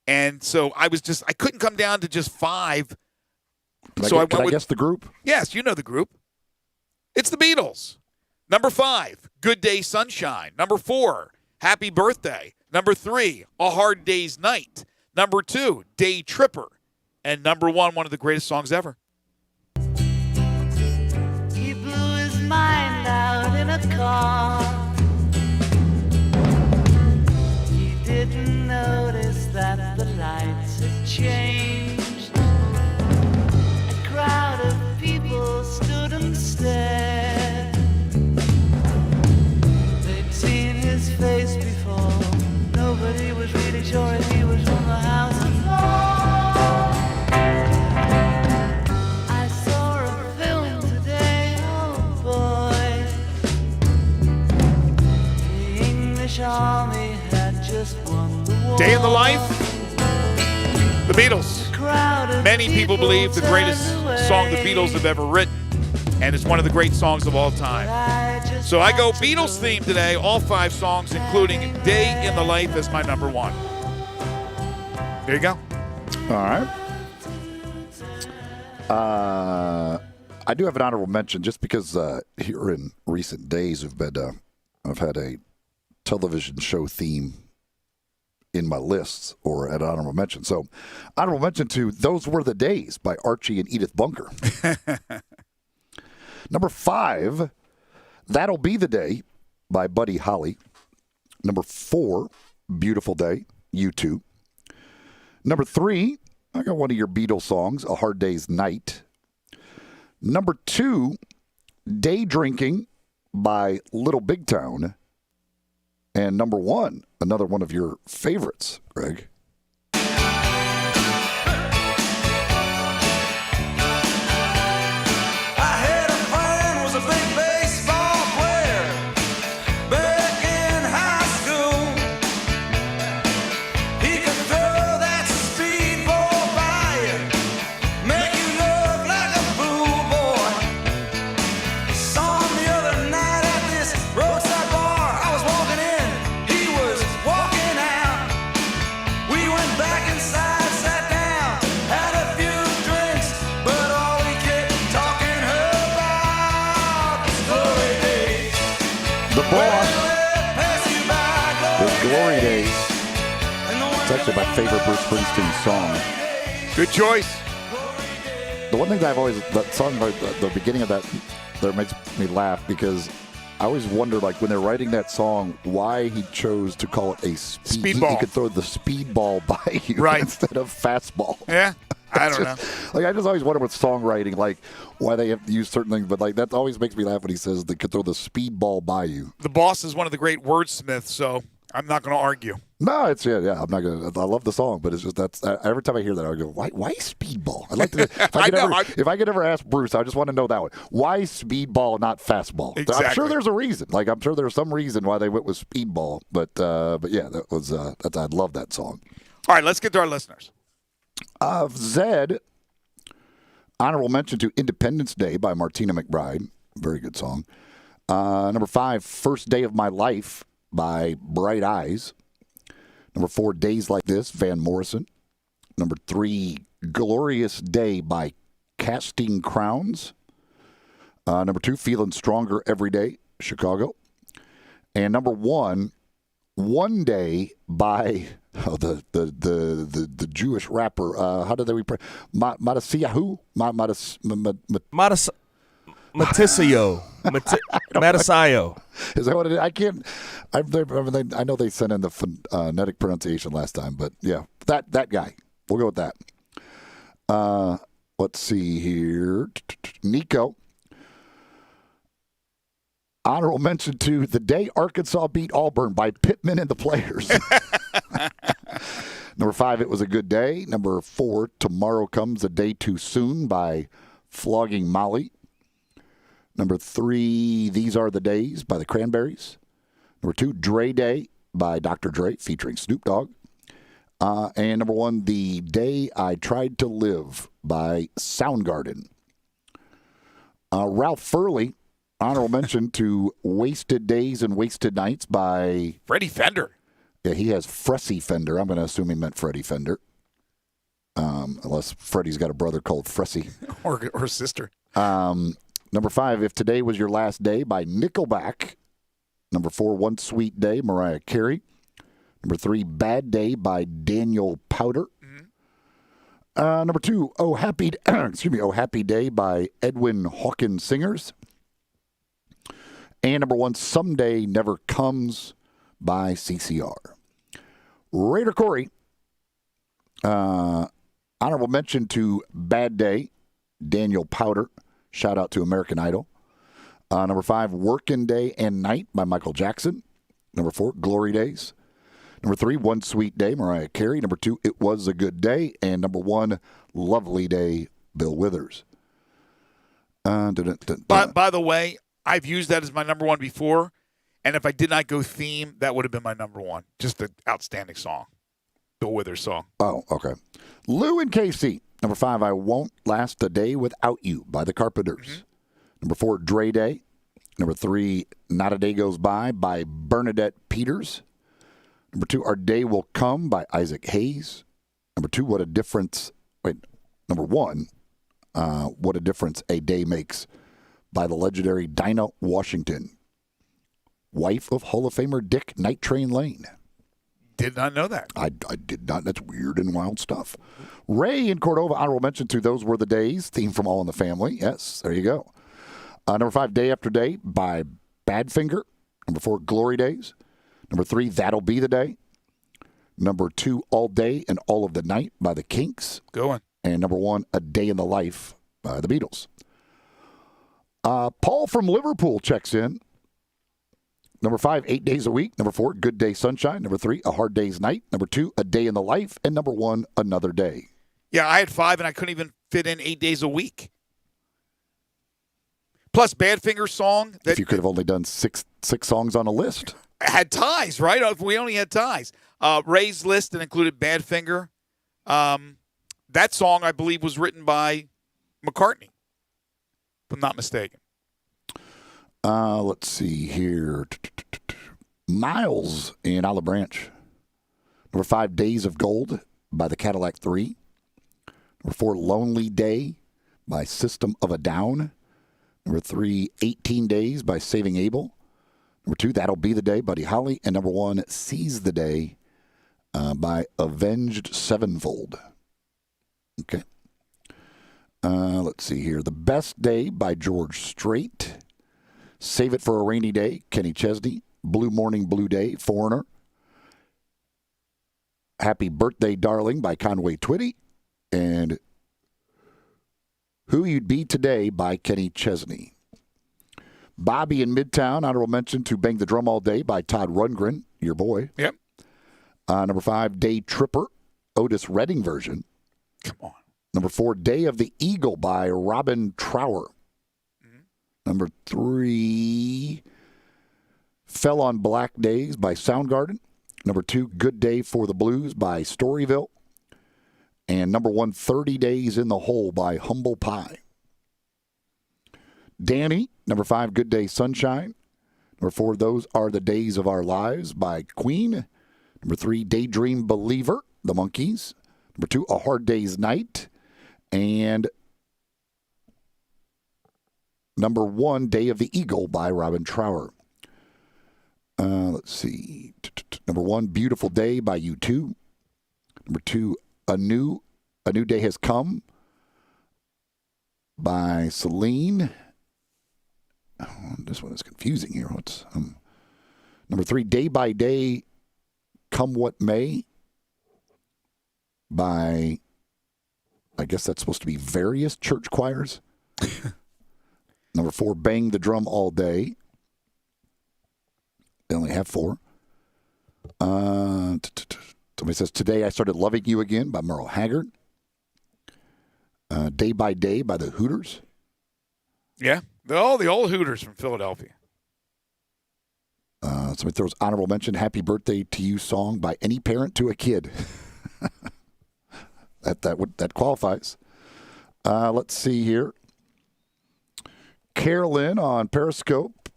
And so I couldn't come down to just 5. Can I guess the group? Yes, you know the group. It's the Beatles. Number 5, Good Day Sunshine. Number 4, Happy Birthday. Number 3, A Hard Day's Night. Number 2, Day Tripper. And number 1, one of the greatest songs ever. He blew his mind out in a car. He didn't notice that the lights had changed. A crowd of people stood and stared. They'd seen his face before. Nobody was really sure if he was from the House of Lords. I saw a film today, oh boy. The English army had just won the war. Day in the Life, the Beatles. Many people believe the greatest song the Beatles have ever written, and it's one of the great songs of all time. So I go Beatles theme today, all 5 songs, including Day in the Life as my number 1. There you go. All right. I do have an honorable mention just because here in recent days I've had a television show theme in my lists or an honorable mention. So honorable mention to Those Were the Days by Archie and Edith Bunker. Number 5, That'll Be the Day by Buddy Holly. Number 4, Beautiful Day, U2. Number 3, I got one of your Beatles songs, A Hard Day's Night. Number 2, Day Drinking by Little Big Town. And number 1, another one of your favorites, Greg. Glory Days. It's actually my favorite Bruce Springsteen song. Good choice. The one thing that I've always, that song, the beginning of that makes me laugh because I always wondered, like, when they're writing that song, why he chose to call it a speedball. He could throw the speedball by you instead of fastball. Yeah. I don't know. Like, I just always wonder with songwriting, like, why they have to use certain things. But, like, that always makes me laugh when he says they could throw the speedball by you. The boss is one of the great wordsmiths, so I'm not going to argue. No, it's I'm not gonna. I love the song, but it's just that's every time I hear that, I go, why speedball? I'd like to. If I could ever ask Bruce, I just want to know that one. Why speedball, not fastball? Exactly. I'm sure there's a reason. Like, I'm sure there's some reason why they went with speedball. But yeah, that was I love that song. All right, let's get to our listeners. Zed, honorable mention to Independence Day by Martina McBride. Very good song. Number 5, First Day of My Life by Bright Eyes. Number 4, Days Like This, Van Morrison. Number 3, Glorious Day by Casting Crowns. Number 2, Feeling Stronger Every Day, Chicago. And number 1, One Day by the Jewish rapper. How did they reprint? Matasiyahu? Matisio. Matasayo. Is that what it is? I can't. I know they sent in the phonetic pronunciation last time, but yeah, that guy. We'll go with that. Let's see here. Nico. Honorable mention to The Day Arkansas Beat Auburn by Pittman and the Players. Number 5, It Was a Good Day. Number 4, Tomorrow Comes a Day Too Soon by Flogging Molly. Number 3, These Are the Days by the Cranberries. Number 2, Dre Day by Dr. Dre featuring Snoop Dogg. And number 1, The Day I Tried to Live by Soundgarden. Ralph Furley, honorable mention to Wasted Days and Wasted Nights by Freddie Fender. Yeah, he has Fressy Fender. I'm going to assume he meant Freddie Fender. Unless Freddie's got a brother called Fressy. or sister. Number 5, If Today Was Your Last Day by Nickelback. Number 4, One Sweet Day, Mariah Carey. Number 3, Bad Day by Daniel Powder. Number 2, Oh Happy Day by Edwin Hawkins Singers. And number 1, Someday Never Comes by CCR. Raider Corey, honorable mention to Bad Day, Daniel Powder. Shout out to American Idol. Number 5, Workin' Day and Night by Michael Jackson. Number 4, Glory Days. Number 3, One Sweet Day, Mariah Carey. Number 2, It Was a Good Day. And number 1, Lovely Day, Bill Withers. By the way, I've used that as my number 1 before. And if I did not go theme, that would have been my number 1. Just an outstanding song. Bill Withers song. Oh, okay. Lou and Casey. Number 5, I Won't Last a Day Without You by the Carpenters. Number 4, Dre Day. Number 3, Not a Day Goes By Bernadette Peters. Number 2, Our Day Will Come by Isaac Hayes. Number 2, Number 1, What a Difference a Day Makes by the legendary Dinah Washington, wife of Hall of Famer Dick Night Train Lane. Did not know that. I did not. That's weird and wild stuff. Ray in Cordova, honorable mention to Those Were the Days, theme from All in the Family. Yes, there you go. Number 5, Day After Day by Badfinger. Number 4, Glory Days. Number 3, That'll Be the Day. Number 2, All Day and All of the Night by the Kinks. Go on. And number 1, A Day in the Life by the Beatles. Paul from Liverpool checks in. Number 5, 8 Days a Week. Number 4, Good Day Sunshine. Number 3, A Hard Day's Night. Number 2, A Day in the Life. And number 1, Another Day. Yeah, I had 5, and I couldn't even fit in 8 days a week. Plus, Badfinger song. If you could have only done six songs on a list. Had ties, right? If we only had ties. Ray's list that included Badfinger. That song, I believe, was written by McCartney, if I'm not mistaken. Let's see here. Miles in Olive Branch. Number 5, Days of Gold by the Cadillac 3. Number 4, Lonely Day by System of a Down. Number 3, 18 Days by Saving Abel. Number 2, That'll Be the Day, Buddy Holly. And number 1, Seize the Day by Avenged Sevenfold. Okay. Let's see here. The Best Day by George Strait. Save It for a Rainy Day, Kenny Chesney. Blue Morning, Blue Day, Foreigner. Happy Birthday, Darling by Conway Twitty. And Who You'd Be Today by Kenny Chesney. Bobby in Midtown, honorable mention to Bang the Drum All Day by Todd Rundgren, your boy. Yep. Number 5, Day Tripper, Otis Redding version. Come on. Number 4, Day of the Eagle by Robin Trower. Number 3, Fell on Black Days by Soundgarden. Number 2, Good Day for the Blues by Storyville. And number 1, 30 Days in the Hole by Humble Pie. Danny, number 5, Good Day Sunshine. Number 4, Those Are the Days of Our Lives by Queen. Number 3, Daydream Believer, The Monkees. Number 2, A Hard Day's Night. And number 1, Day of the Eagle by Robin Trower. Let's see. Number 1, Beautiful Day by U2. Number 2, A New Day Has Come by Celine. Oh, this one is confusing here. What's number 3, Day by Day, Come What May by, I guess that's supposed to be various church choirs. Number 4, Bang the Drum All Day. They only have 4. Somebody says, Today I Started Loving You Again by Merle Haggard. Day by Day by the Hooters. Yeah. The old Hooters from Philadelphia. Somebody throws honorable mention, Happy Birthday to You song by any parent to a kid. That qualifies. Let's see here. Carolyn on Periscope.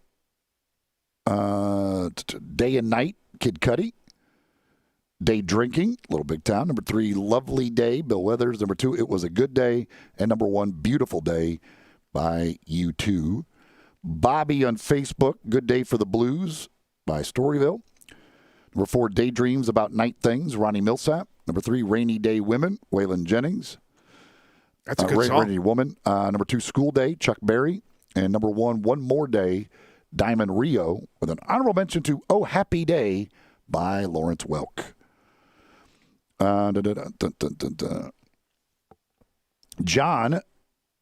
Day and Night, Kid Cudi. Day Drinking, Little Big Town. Number 3, Lovely Day, Bill Withers. Number 2, It Was a Good Day. And number 1, Beautiful Day by U2. Bobby on Facebook, Good Day for the Blues by Storyville. Number 4, Daydreams About Night Things, Ronnie Millsap. Number 3, Rainy Day Women, Waylon Jennings. That's a good song. Rainy Woman. Number 2, School Day, Chuck Berry. And number 1, One More Day, Diamond Rio, with an honorable mention to Oh Happy Day by Lawrence Welk. John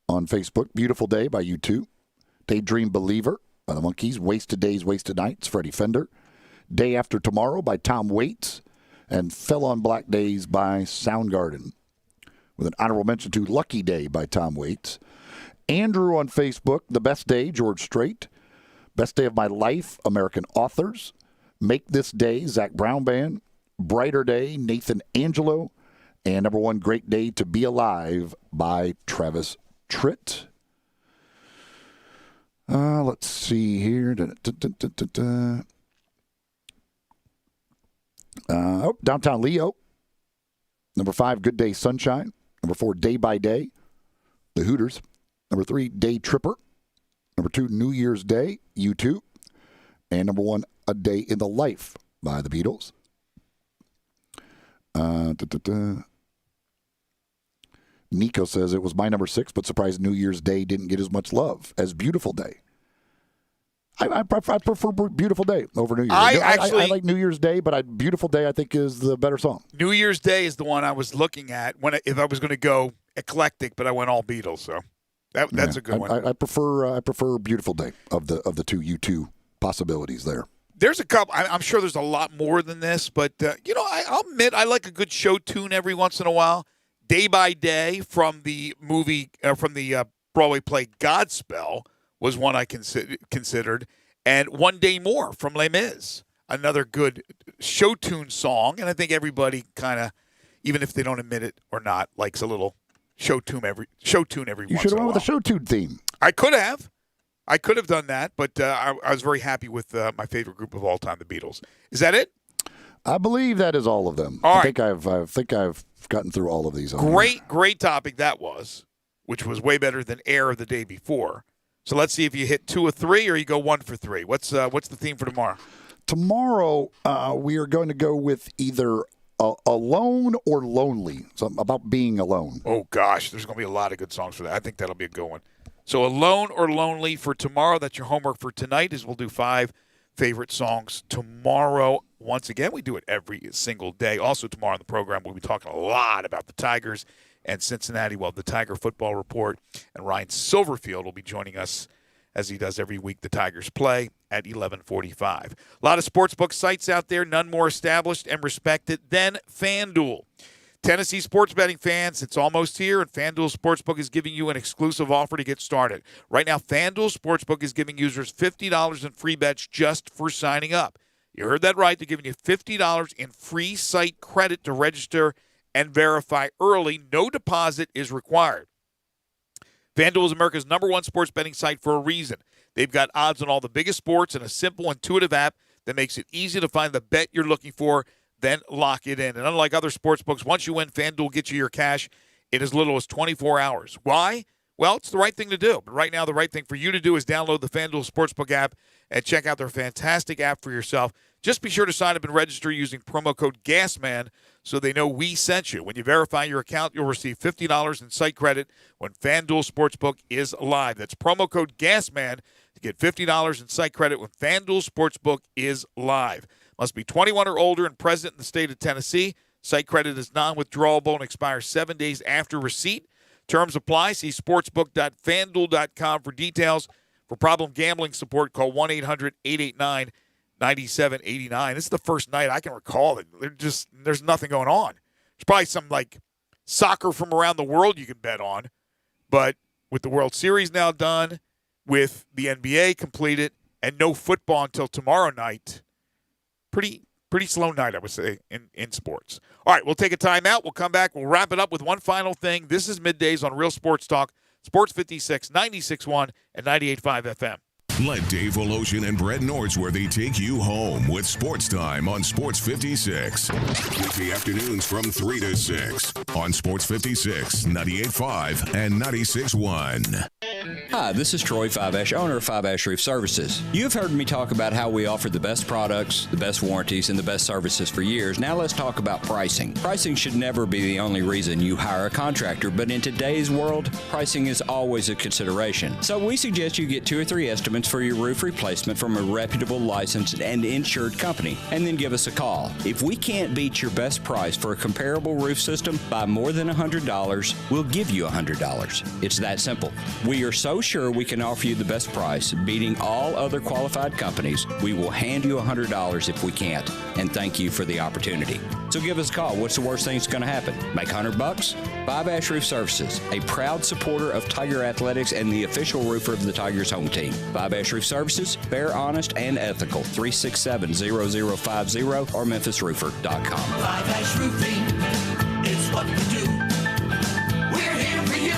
on Facebook, Beautiful Day by U2. Daydream Believer by the Monkees. Wasted Days, Wasted Nights, Freddie Fender. Day After Tomorrow by Tom Waits. And Fell on Black Days by Soundgarden. With an honorable mention to Lucky Day by Tom Waits. Andrew on Facebook, The Best Day, George Strait. Best Day of My Life, American Authors. Make This Day, Zach Brown Band. Brighter Day, Nathan Angelo. And number 1, Great Day to Be Alive by Travis Tritt. Let's see here. Downtown Leo. Number 5, Good Day Sunshine. Number 4, Day by Day, The Hooters. Number 3, Day Tripper. Number 2, New Year's Day, U2. And number 1, A Day in the Life by the Beatles. Nico says it was my number 6, but surprised New Year's Day didn't get as much love as Beautiful Day. I prefer Beautiful Day over New Year's. I like New Year's Day, but Beautiful Day I think is the better song. New Year's Day is the one I was looking at if I was going to go eclectic, but I went all Beatles, so that's a good one. I prefer Beautiful Day of the two U2 possibilities there. There's a couple. I'm sure there's a lot more than this, but I'll admit I like a good show tune every once in a while. Day by Day from the movie from the Broadway play Godspell was one I considered, and One Day More from Les Mis, another good show tune song, and I think everybody kind of, even if they don't admit it or not, likes a little show tune every once in a while. You should have went with a show tune theme. I could have done that, but I was very happy with my favorite group of all time, the Beatles. Is that it? I believe that is all of them. All I right. think I've gotten through all of these. Great topic that was, which was way better than Air of the day before. So let's see if you hit 2 or 3 or you go 1 for 3. What's the theme for tomorrow? Tomorrow, we are going to go with either Alone or Lonely. Something about being alone. Oh, gosh. There's going to be a lot of good songs for that. I think that'll be a good one. So Alone or Lonely for tomorrow. That's your homework for tonight, is we'll do 5 favorite songs tomorrow. Once again, we do it every single day. Also tomorrow on the program, we'll be talking a lot about the Tigers and Cincinnati. Well, the Tiger Football Report, and Ryan Silverfield will be joining us as he does every week. The Tigers play at 11:45. A lot of sportsbook sites out there, none more established and respected than FanDuel. Tennessee sports betting fans, it's almost here, and FanDuel Sportsbook is giving you an exclusive offer to get started. Right now, FanDuel Sportsbook is giving users $50 in free bets just for signing up. You heard that right. They're giving you $50 in free site credit to register and verify early. No deposit is required. FanDuel is America's #1 sports betting site for a reason. They've got odds on all the biggest sports and a simple, intuitive app that makes it easy to find the bet you're looking for, then lock it in. And unlike other sports books, once you win, FanDuel gets you your cash in as little as 24 hours. Why? Well, it's the right thing to do. But right now, the right thing for you to do is download the FanDuel Sportsbook app and check out their fantastic app for yourself. Just be sure to sign up and register using promo code GASMAN so they know we sent you. When you verify your account, you'll receive $50 in site credit when FanDuel Sportsbook is live. That's promo code GASMAN to get $50 in site credit when FanDuel Sportsbook is live. Must be 21 or older and present in the state of Tennessee. Site credit is non-withdrawable and expires 7 days after receipt. Terms apply. See sportsbook.fanduel.com for details. For problem gambling support, call 1-800-889-9789. This is the first night I can recall that there's nothing going on. There's probably some like soccer from around the world you can bet on. But with the World Series now done, with the NBA completed, and no football until tomorrow night, pretty slow night, I would say, in sports. All right, we'll take a timeout. We'll come back. We'll wrap it up with one final thing. This is Middays on Real Sports Talk, Sports 56, 96.1, and 98.5 FM. Let Dave Voloshin and Brett Nordsworthy take you home with Sports Time on Sports 56. Weekday afternoons from 3 to 6 on Sports 56, 98.5, and 96.1. Hi, this is Troy Five-Ash, owner of Five-Ash Roof Services. You've heard me talk about how we offer the best products, the best warranties, and the best services for years. Now let's talk about pricing. Pricing should never be the only reason you hire a contractor, but in today's world, pricing is always a consideration. So we suggest you get 2 or 3 estimates for your roof replacement from a reputable, licensed, and insured company, and then give us a call. If we can't beat your best price for a comparable roof system by more than $100, we'll give you $100. It's that simple. We are so sure we can offer you the best price, beating all other qualified companies. We will hand you $100 if we can't, and thank you for the opportunity. So give us a call. What's the worst thing that's going to happen? Make $100? Five-Ash Roof Services, a proud supporter of Tiger Athletics and the official roofer of the Tigers home team. Five-Ash Roof Services, fair, honest, and ethical. 367-0050 or memphisroofer.com. Five-Ash Roofing is what we do. We're here for you.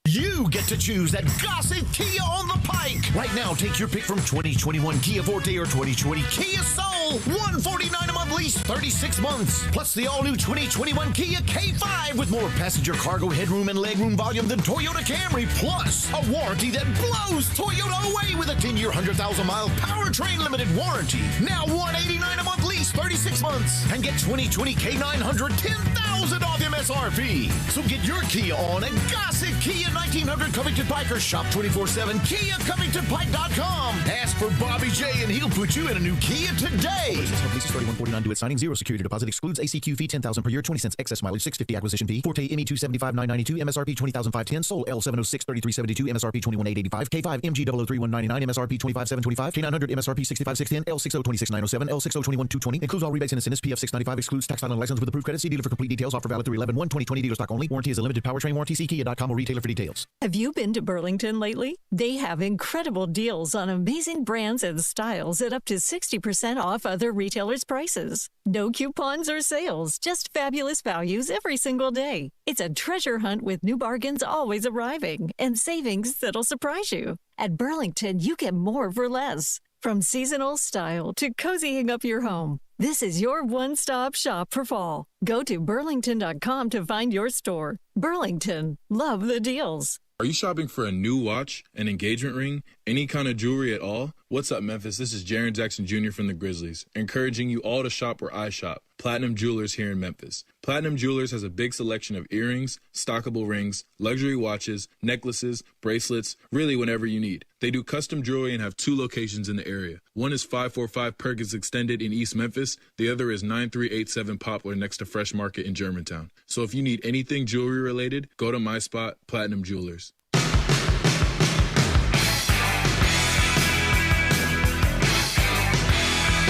You get to choose that Gossett Kia on the Pike. Right now, take your pick from 2021 Kia Forte or 2020 Kia Soul. $149 a month lease, 36 months. Plus the all-new 2021 Kia K5 with more passenger cargo headroom and legroom volume than Toyota Camry. Plus a warranty that blows Toyota away with a 10-year, 100,000-mile powertrain limited warranty. Now $189 a month lease, 36 months. And get 2020 K900, $10,000 off MSRP. So get your Kia on at Gossett Kia 1900 Covington Pike or shop 24/7 KiaCovingtonPike.com. Ask for Bobby J and he'll put you in a new Kia today. Leases $31.49 due at signing. 0 security deposit excludes ACQ fee $10,000 per year. 20 cents excess mileage. $6.50 acquisition fee. Forte ME $275 $992 MSRP $20,510. Sold L706 $3372 MSRP $21,885. K5 MG 003199 MSRP $25,725. K900 MSRP $65,610. L60 $26,907. L60 $21,220. Includes all rebates and incentives. PF $695 excludes tax title and license with approved credit. See dealer for complete details. Offer valid through 11/1/2020. Dealer stock only. Warranty is a limited powertrain warranty. See Kia.com or retailer for details. Have you been to Burlington lately? They have incredible deals on amazing brands and styles at up to 60% off other retailers' prices. No coupons or sales, just fabulous values every single day. It's a treasure hunt with new bargains always arriving and savings that'll surprise you. At Burlington, you get more for less. From seasonal style to cozying up your home, this is your one-stop shop for fall. Go to burlington.com to find your store. Burlington, love the deals. Are you shopping for a new watch, an engagement ring, any kind of jewelry at all? What's up, Memphis? This is Jaren Jackson Jr. from the Grizzlies, encouraging you all to shop where I shop, Platinum Jewelers here in Memphis. Platinum Jewelers has a big selection of earrings, stockable rings, luxury watches, necklaces, bracelets, really whatever you need. They do custom jewelry and have 2 locations in the area. One is 545 Perkins Extended in East Memphis. The other is 9387 Poplar next to Fresh Market in Germantown. So if you need anything jewelry related, go to my spot, Platinum Jewelers.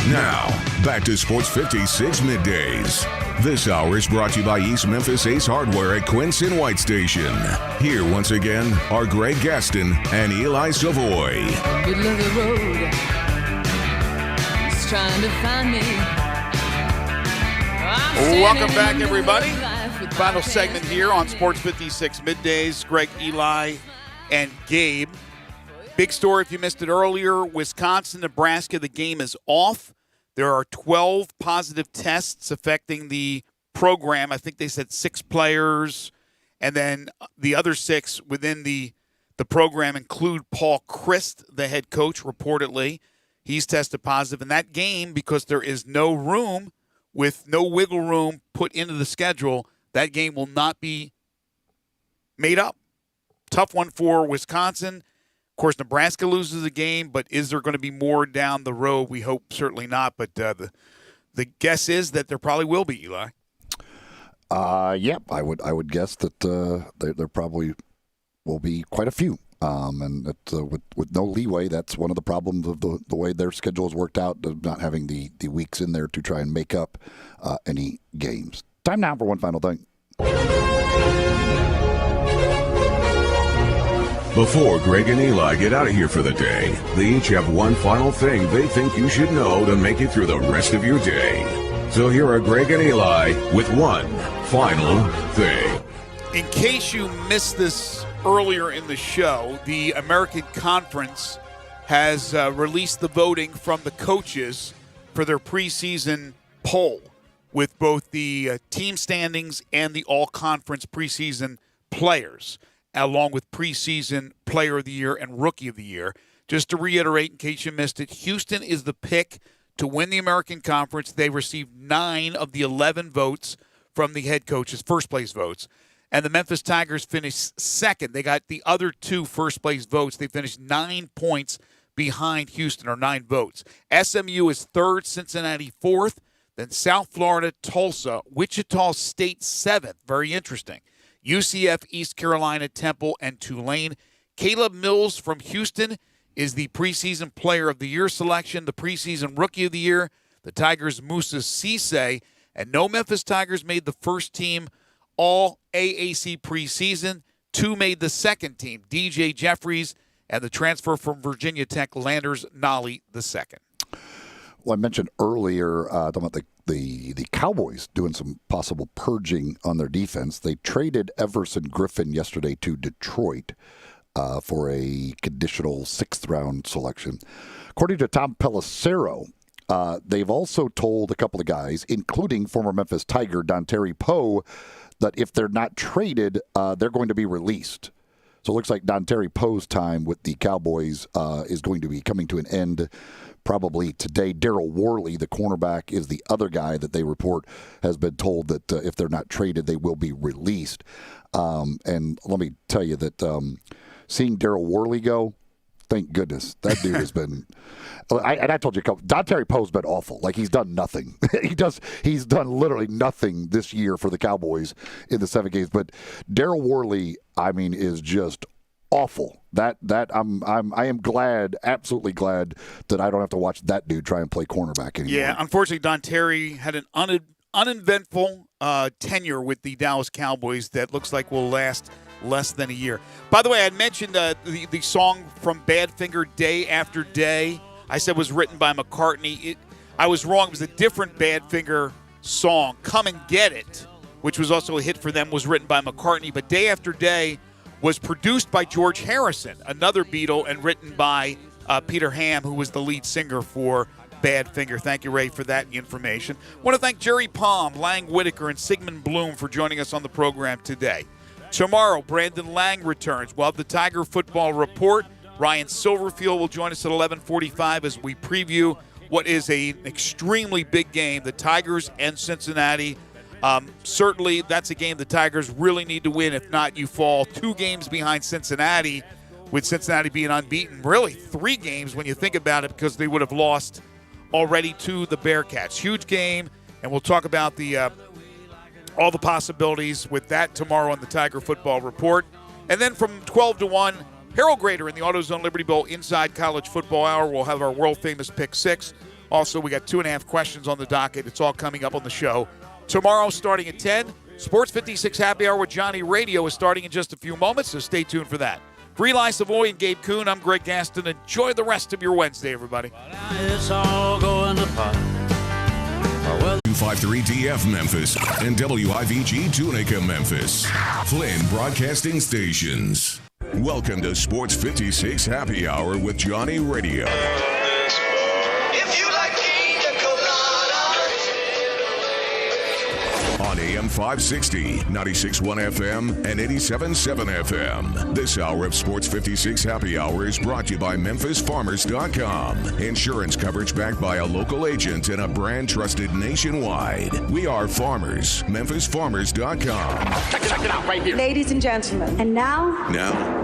Now, back to Sports 56 Middays. This hour is brought to you by East Memphis Ace Hardware at Quincy White Station. Here once again are Greg Gaston and Eli Savoy. Middle of the road, he's trying to find me. Welcome back, everybody. Final segment here on Sports 56 Middays. Greg, Eli, and Gabe. Big story if you missed it earlier. Wisconsin, Nebraska, the game is off. There are 12 positive tests affecting the program. I think they said 6 players. And then the other 6 within the program include Paul Christ, the head coach, reportedly. He's tested positive. And that game, because there is no room, with no wiggle room put into the schedule, that game will not be made up. Tough one for Wisconsin. Of course, Nebraska loses the game, but is there going to be more down the road? We hope certainly not, but the guess is that there probably will be, Eli. Yep, I would guess that there probably will be quite a few. And that, with no leeway, that's one of the problems of the way their schedule is worked out, of not having the weeks in there to try and make up any games. Time now for one final thing. Before Greg and Eli get out of here for the day, they each have one final thing they think you should know to make it through the rest of your day. So here are Greg and Eli with one final thing. In case you missed this earlier in the show, the American Conference has released the voting from the coaches for their preseason poll, with both the team standings and the all-conference preseason players. along with preseason player of the year and rookie of the year. Just to reiterate, in case you missed it, Houston is the pick to win the American Conference. They received 9 of the 11 votes from the head coaches, first-place votes. And the Memphis Tigers finished second. They got the other 2 first-place votes. They finished 9 points behind Houston, or 9 votes. SMU is third, Cincinnati fourth, then South Florida, Tulsa, Wichita State seventh. Very interesting. UCF, East Carolina, Temple, and Tulane. Caleb Mills from Houston is the preseason player of the year selection, the preseason rookie of the year. The Tigers' Musa Cisse, and no Memphis Tigers made the first team all AAC preseason. 2 made the second team, DJ Jeffries and the transfer from Virginia Tech, Landers Nolly II. Well, I mentioned earlier talking about the Cowboys doing some possible purging on their defense. They traded Everson Griffin yesterday to Detroit for a conditional 6th-round selection. According to Tom Pelissero, they've also told a couple of guys, including former Memphis Tiger Dontari Poe, that if they're not traded, they're going to be released. So it looks like Dontari Poe's time with the Cowboys is going to be coming to an end probably today. Daryl Worley, the cornerback, is the other guy that they report has been told that if they're not traded, they will be released. And let me tell you that seeing Daryl Worley go, thank goodness. That dude has been I told you, Dontari Poe's been awful. Like, he's done nothing. He's done literally nothing this year for the Cowboys in the 7 games. But Daryl Worley, I mean, is just awful. I am glad, absolutely glad, that I don't have to watch that dude try and play cornerback anymore. Yeah, unfortunately, Dontari had an uneventful tenure with the Dallas Cowboys that looks like will last less than a year. By the way, I had mentioned the song from Badfinger, Day After Day. I said was written by McCartney. I was wrong. It was a different Badfinger song. Come and Get It, which was also a hit for them, was written by McCartney. But Day After Day was produced by George Harrison, another Beatle, and written by Peter Ham, who was the lead singer for Badfinger. Thank you, Ray, for that information. I want to thank Jerry Palm, Lang Whitaker, and Sigmund Bloom for joining us on the program today. Tomorrow, Brandon Lang returns. We'll have the Tiger Football Report. Ryan Silverfield will join us at 11:45 as we preview what is an extremely big game, the Tigers and Cincinnati. Certainly, that's a game the Tigers really need to win. If not, you fall 2 games behind Cincinnati, with Cincinnati being unbeaten. Really, 3 games when you think about it, because they would have lost already to the Bearcats. Huge game, and we'll talk about all the possibilities with that tomorrow on the Tiger Football Report. And then from 12 to 1, Harold Grader in the AutoZone Liberty Bowl Inside College Football Hour. We'll have our world-famous Pick 6. Also, we got 2.5 questions on the docket. It's all coming up on the show. Tomorrow, starting at 10, Sports 56 Happy Hour with Johnny Radio is starting in just a few moments, so stay tuned for that. For Eli Savoy and Gabe Kuhn, I'm Greg Gaston. Enjoy the rest of your Wednesday, everybody. It's all going to pot. 253 DF Memphis and WIVG Tunica Memphis. Flynn Broadcasting Stations. Welcome to Sports 56 Happy Hour with Johnny Radio. If you like pina colada. On AM 560, 96.1 FM, and 87.7 FM. This hour of Sports 56 Happy Hour is brought to you by MemphisFarmers.com. Insurance coverage backed by a local agent and a brand trusted nationwide. We are farmers. MemphisFarmers.com. Check it out right here. Ladies and gentlemen, and now,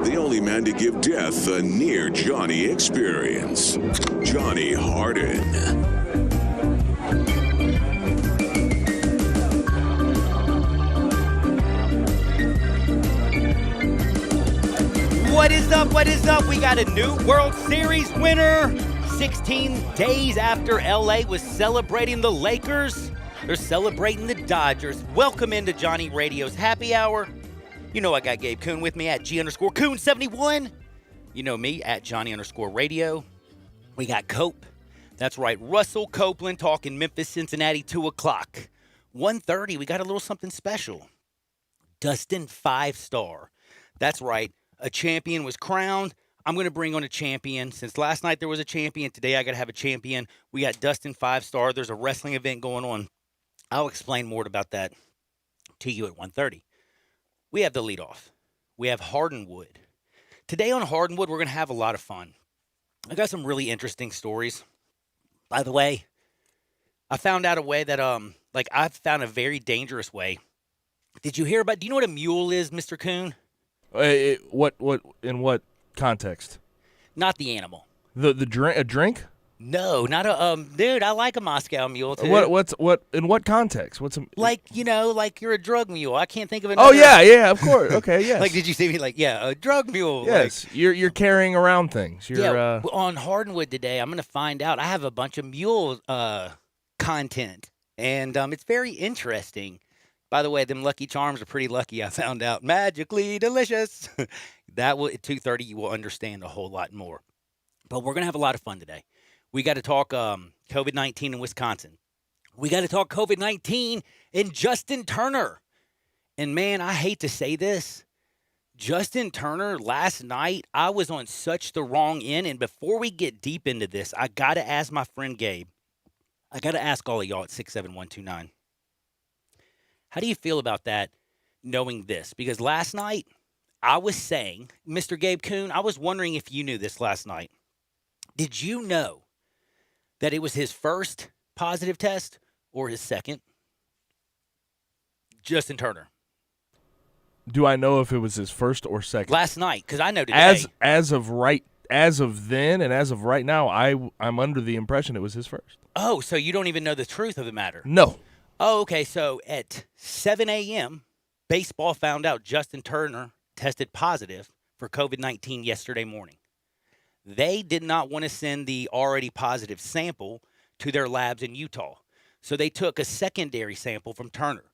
the only man to give death a near Johnny experience. Johnny Harden. What is up? What is up? We got a new World Series winner. 16 days after LA was celebrating the Lakers, they're celebrating the Dodgers. Welcome into Johnny Radio's Happy Hour. You know I got Gabe Kuhn with me at G_Kuhn71. You know me at Johnny_Radio. We got Cope. That's right, Russell Copeland talking Memphis, Cincinnati, 2 o'clock. 1:30, we got a little something special. Dustin 5-star. That's right. A champion was crowned. I'm going to bring on a champion. Since last night there was a champion, today I got to have a champion. We got Dustin 5-star. There's a wrestling event going on. I'll explain more about that to you at 1:30. We have the leadoff. we have Hardenwood. Today on Hardenwood, we're going to have a lot of fun. I got some really interesting stories. By the way, I found out a way that, I've found a very dangerous way. Did you hear about, do you know what a mule is, Mr. Coon? In what context? Not the animal. A drink? No, not a, dude, I like a Moscow mule, too. In what context? Like you're a drug mule. I can't think of another. Oh, yeah, of course. Okay, yes. Did you see me a drug mule? Yes, you're carrying around things. On Hardenwood today, I'm going to find out. I have a bunch of mule content, and it's very interesting. By the way, them Lucky Charms are pretty lucky, I found out. Magically delicious. At 2:30, you will understand a whole lot more. But we're going to have a lot of fun today. We got to talk COVID-19 in Wisconsin. We got to talk COVID-19 in Justin Turner. And, man, I hate to say this. Justin Turner, last night, I was on such the wrong end. And before we get deep into this, I got to ask my friend Gabe. I got to ask all of y'all at 67129. How do you feel about that, knowing this? Because last night, I was saying, Mr. Gabe Kuhn, I was wondering if you knew this last night. Did you know that it was his first positive test or his second? Justin Turner. Do I know if it was his first or second? Last night, because I know today. As of then and as of right now, I'm under the impression it was his first. Oh, so you don't even know the truth of the matter? No. Oh, okay. So at 7 a.m., baseball found out Justin Turner tested positive for COVID-19 yesterday morning. They did not want to send the already positive sample to their labs in Utah. So they took a secondary sample from Turner,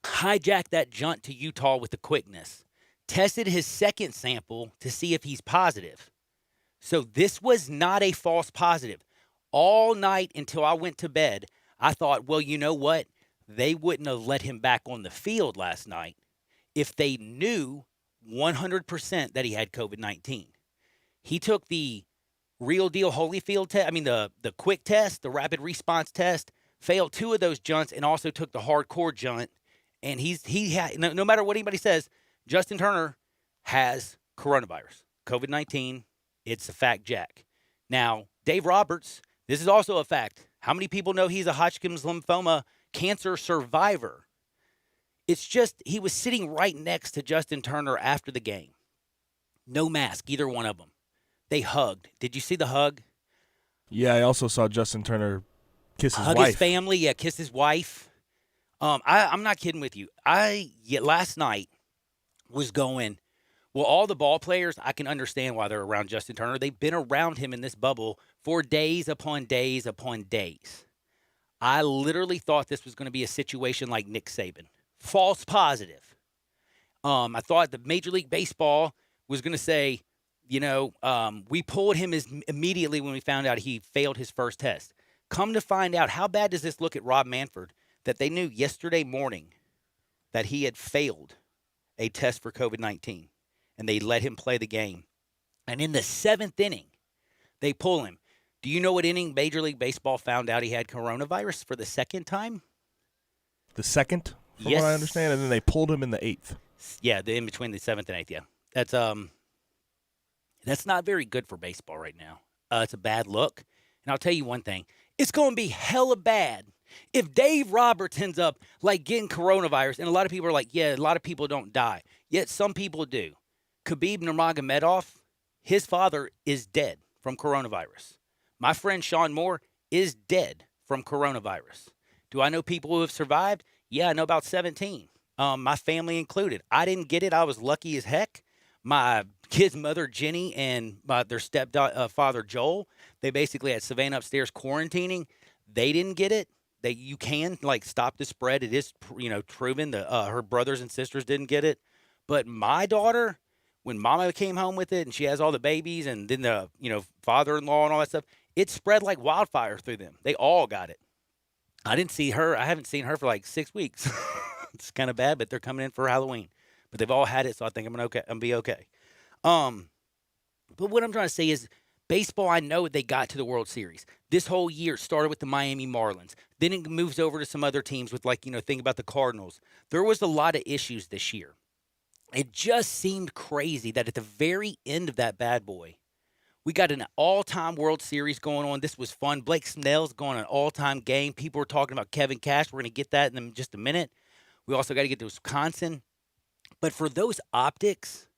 hijacked that junt to Utah with the quickness, tested his second sample to see if he's positive. So this was not a false positive. All night until I went to bed, I thought, well, you know what? They wouldn't have let him back on the field last night if they knew 100% that he had COVID-19. He took the real deal Holyfield test, the quick test, the rapid response test, failed 2 of those junts, and also took the hardcore junt. And no matter what anybody says, Justin Turner has coronavirus, COVID-19. It's a fact, Jack. Now, Dave Roberts, this is also a fact. How many people know he's a Hodgkin's lymphoma cancer survivor? It's just he was sitting right next to Justin Turner after the game. No mask, either one of them. They hugged. Did you see the hug? Yeah, I also saw Justin Turner kiss his wife. Hug his family, kiss his wife. I'm not kidding with you. Last night was going, well, all the ball players, I can understand why they're around Justin Turner. They've been around him in this bubble for days upon days upon days. I literally thought this was going to be a situation like Nick Saban. False positive. I thought the Major League Baseball was going to say, we pulled him immediately when we found out he failed his first test. Come to find out, how bad does this look at Rob Manfred that they knew yesterday morning that he had failed a test for COVID-19, and they let him play the game. And in the 7th inning, they pull him. Do you know what inning Major League Baseball found out he had coronavirus for the second time? The second, from yes. what I understand, and then they pulled him in the 8th. Yeah, in between the 7th and 8th, yeah. That's not very good for baseball right now. It's a bad look. And I'll tell you one thing. It's going to be hella bad if Dave Roberts ends up getting coronavirus. And a lot of people are like, yeah, a lot of people don't die. Yet some people do. Khabib Nurmagomedov, his father is dead from coronavirus. My friend Sean Moore is dead from coronavirus. Do I know people who have survived? Yeah, I know about 17. My family included. I didn't get it. I was lucky as heck. My kid's mother, Jenny, and their stepfather, Joel, they basically had Savannah upstairs quarantining. They didn't get it. You can stop the spread. It is proven that her brothers and sisters didn't get it. But my daughter, when Mama came home with it, and she has all the babies, and then the father-in-law and all that stuff, it spread like wildfire through them. They all got it. I didn't see her. I haven't seen her for 6 weeks. It's kind of bad, but they're coming in for Halloween. But they've all had it, so I think I'm going to be okay. But what I'm trying to say is, baseball, I know they got to the World Series. This whole year started with the Miami Marlins. Then it moves over to some other teams with think about the Cardinals. There was a lot of issues this year. It just seemed crazy that at the very end of that bad boy, we got an all-time World Series going on. This was fun. Blake Snell's going an all-time game. People were talking about Kevin Cash. We're going to get that in just a minute. We also got to get to Wisconsin. But for those optics,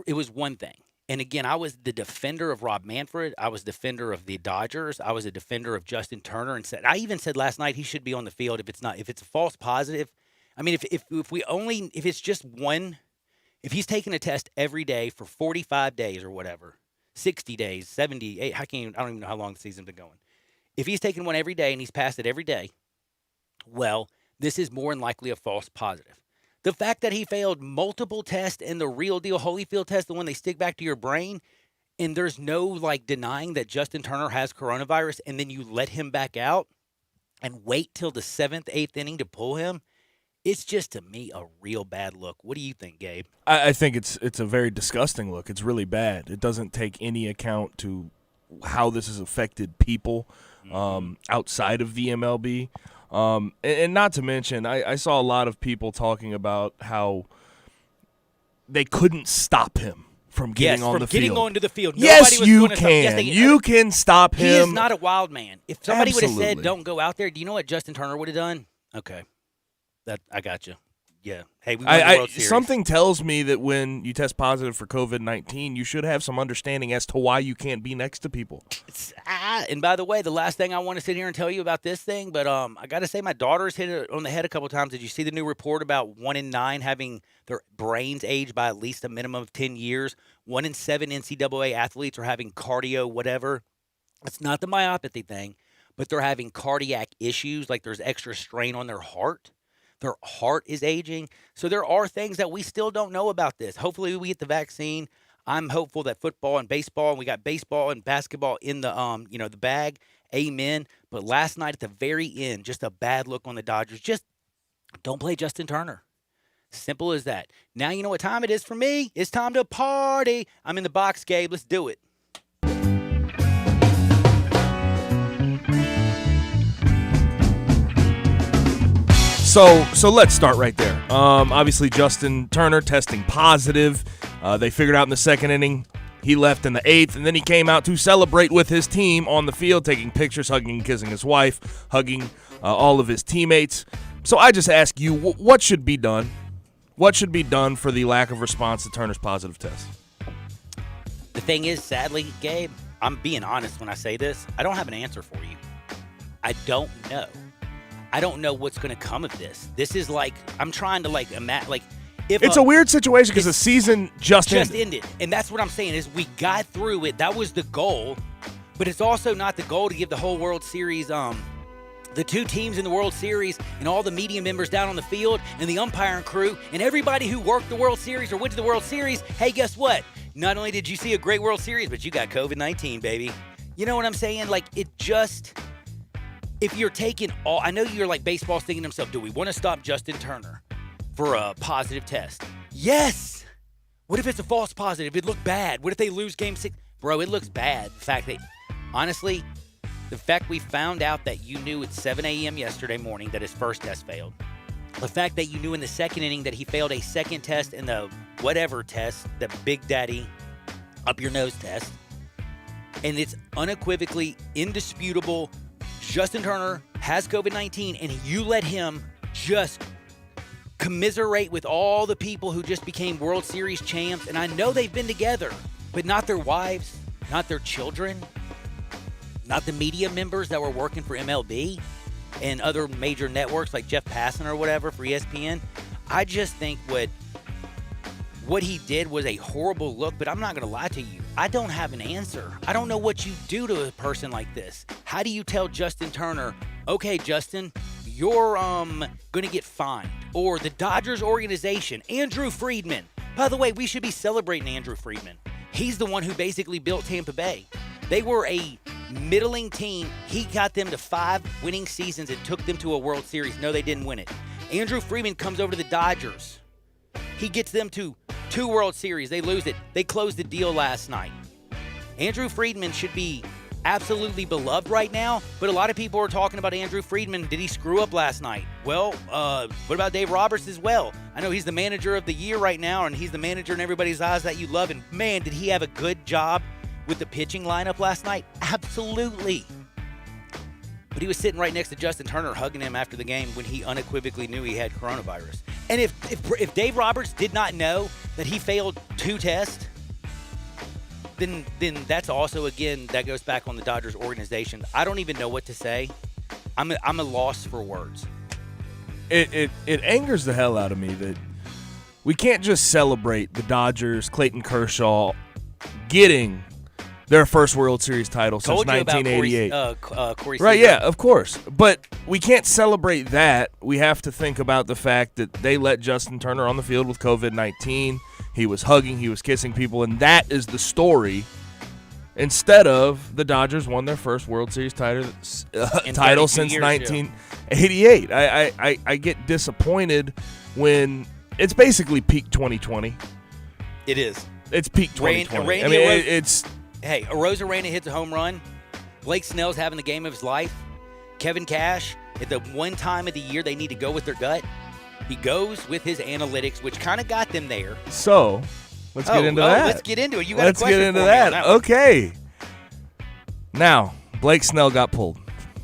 it was one thing. And again, I was the defender of Rob Manfred. I was defender of the Dodgers. I was a defender of Justin Turner. And I even said last night he should be on the field if it's a false positive. I mean, if it's just one, if he's taking a test every day for 45 days or whatever, 60 days, 78, I don't even know how long the season's been going. If he's taking one every day and he's passed it every day, well, this is more than likely a false positive. The fact that he failed multiple tests and the real deal Holyfield test, the one they stick back to your brain, and there's no denying that Justin Turner has coronavirus, and then you let him back out and wait till the 7th, 8th inning to pull him, it's just, to me, a real bad look. What do you think, Gabe? I think it's a very disgusting look. It's really bad. It doesn't take any account to how this has affected people outside of the MLB. And not to mention, I saw a lot of people talking about how they couldn't stop him from getting on the field. Getting onto the field. Yes, you can. You can stop him. He is not a wild man. If somebody would have said, don't go out there, do you know what Justin Turner would have done? Okay. I got you. Yeah. Hey, we won the World Series. Something tells me that when you test positive for COVID-19, you should have some understanding as to why you can't be next to people. And by the way, the last thing I want to sit here and tell you about this thing, but I got to say my daughter's hit it on the head a couple times. Did you see the new report about 1 in 9 having their brains aged by at least a minimum of 10 years? 1 in 7 NCAA athletes are having cardio whatever. It's not the myopathy thing, but they're having cardiac issues, like there's extra strain on their heart. Their heart is aging. So there are things that we still don't know about this. Hopefully we get the vaccine. I'm hopeful that football and baseball, and we got baseball and basketball in the the bag. Amen. But last night at the very end, just a bad look on the Dodgers. Just don't play Justin Turner. Simple as that. Now you know what time it is for me. It's time to party. I'm in the box, Gabe. Let's do it. So let's start right there. Obviously, Justin Turner testing positive. They figured out in the second inning. He left in the 8th, and then he came out to celebrate with his team on the field, taking pictures, hugging and kissing his wife, hugging all of his teammates. So I just ask you, what should be done? What should be done for the lack of response to Turner's positive test? The thing is, sadly, Gabe, I'm being honest when I say this. I don't have an answer for you. I don't know. I don't know what's going to come of this. This is I'm trying to imagine, if it's a weird situation because the season just ended. And that's what I'm saying is we got through it. That was the goal, but it's also not the goal to give the whole World Series, the 2 teams in the World Series and all the media members down on the field and the umpiring crew and everybody who worked the World Series or went to the World Series. Hey, guess what? Not only did you see a great World Series, but you got COVID-19, baby. You know what I'm saying? If you're taking I know you're like baseball's thinking to himself, do we want to stop Justin Turner for a positive test? Yes. What if it's a false positive? It looked bad. What if they lose game 6? Bro, it looks bad. Honestly, the fact we found out that you knew at 7 a.m. yesterday morning that his first test failed. The fact that you knew in the second inning that he failed a second test in the whatever test, the Big Daddy up your nose test. And it's unequivocally indisputable. Justin Turner has COVID-19, and you let him just commiserate with all the people who just became World Series champs. And I know they've been together, but not their wives, not their children, not the media members that were working for MLB and other major networks like Jeff Passan or whatever for ESPN. I just think what he did was a horrible look, but I'm not going to lie to you. I don't have an answer. I don't know what you do to a person like this. How do you tell Justin Turner, okay, Justin, you're going to get fined? Or the Dodgers organization, Andrew Friedman. By the way, we should be celebrating Andrew Friedman. He's the one who basically built Tampa Bay. They were a middling team. He got them to 5 winning seasons and took them to a World Series. No, they didn't win it. Andrew Friedman comes over to the Dodgers. He gets them to 2 World Series. They lose it. They closed the deal last night. Andrew Friedman should be absolutely beloved right now, but a lot of people are talking about Andrew Friedman. Did he screw up last night? Well, what about Dave Roberts as well? I know he's the manager of the year right now, and he's the manager in everybody's eyes that you love. And, man, did he have a good job with the pitching lineup last night? Absolutely. But he was sitting right next to Justin Turner, hugging him after the game when he unequivocally knew he had coronavirus. And if Dave Roberts did not know that he failed 2 tests, then that's also, again, that goes back on the Dodgers organization. I don't even know what to say. I'm a loss for words. It angers the hell out of me that we can't just celebrate the Dodgers, Clayton Kershaw, getting their first World Series title since 1988. Corey right, yeah, of course. But we can't celebrate that. We have to think about the fact that they let Justin Turner on the field with COVID-19. He was hugging, he was kissing people, and that is the story. Instead of the Dodgers won their first World Series title since 1988. I get disappointed when it's basically peak 2020. It is. It's peak 2020. I mean, it's... Hey, Arozarena hits a home run. Blake Snell's having the game of his life. Kevin Cash, at the one time of the year they need to go with their gut, he goes with his analytics, which kind of got them there. So, let's get into that. Let's get into it. You got let's a question get into for that. Me on that one. Okay. Now, Blake Snell got pulled.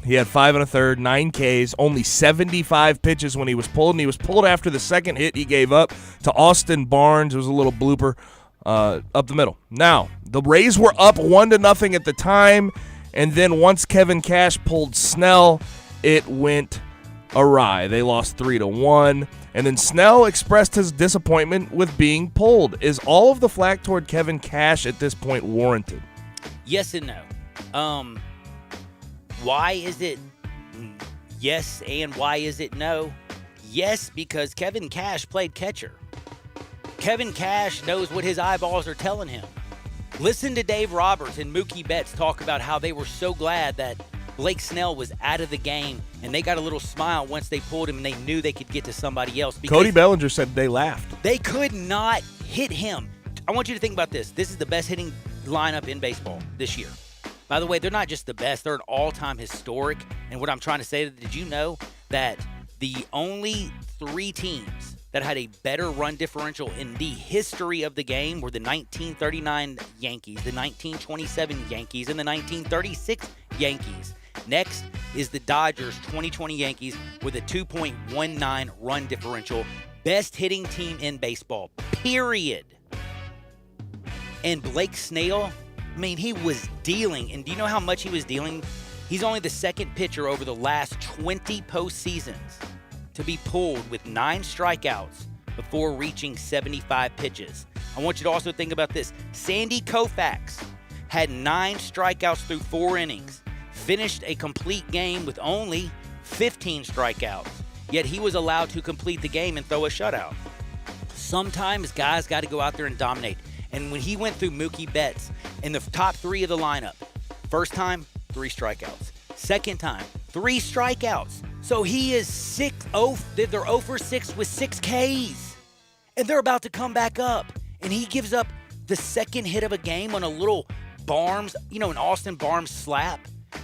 He had 5 1/3, 9 Ks, only 75 pitches when he was pulled, and he was pulled after the second hit he gave up to Austin Barnes. It was a little blooper up the middle. Now, the Rays were up 1-0 at the time, and then once Kevin Cash pulled Snell, it went awry. They lost 3-1, and then Snell expressed his disappointment with being pulled. Is all of the flack toward Kevin Cash at this point warranted? Yes and no. Why is it yes and why is it no? Yes, because Kevin Cash played catcher. Kevin Cash knows what his eyeballs are telling him. Listen to Dave Roberts and Mookie Betts talk about how they were so glad that Blake Snell was out of the game, and they got a little smile once they pulled him and they knew they could get to somebody else. Cody Bellinger said they laughed. They could not hit him. I want you to think about this. This is the best hitting lineup in baseball this year. By the way, they're not just the best, they're an all-time historic. And what I'm trying to say, did you know that the only 3 teams that had a better run differential in the history of the game were the 1939 Yankees, the 1927 Yankees, and the 1936 Yankees. Next is the Dodgers 2020 Yankees with a 2.19 run differential. Best hitting team in baseball, period. And Blake Snell, I mean, he was dealing. And do you know how much he was dealing? He's only the second pitcher over the last 20 postseasons to be pulled with 9 strikeouts before reaching 75 pitches. I want you to also think about this. Sandy Koufax had 9 strikeouts through 4 innings, finished a complete game with only 15 strikeouts, yet he was allowed to complete the game and throw a shutout. Sometimes guys got to go out there and dominate. And when he went through Mookie Betts in the top 3 of the lineup, first time, 3 strikeouts. Second time, 3 strikeouts. So he is they're 0 for 6 with 6 Ks. And they're about to come back up. And he gives up the second hit of a game on a little Barnes, an Austin Barnes slap.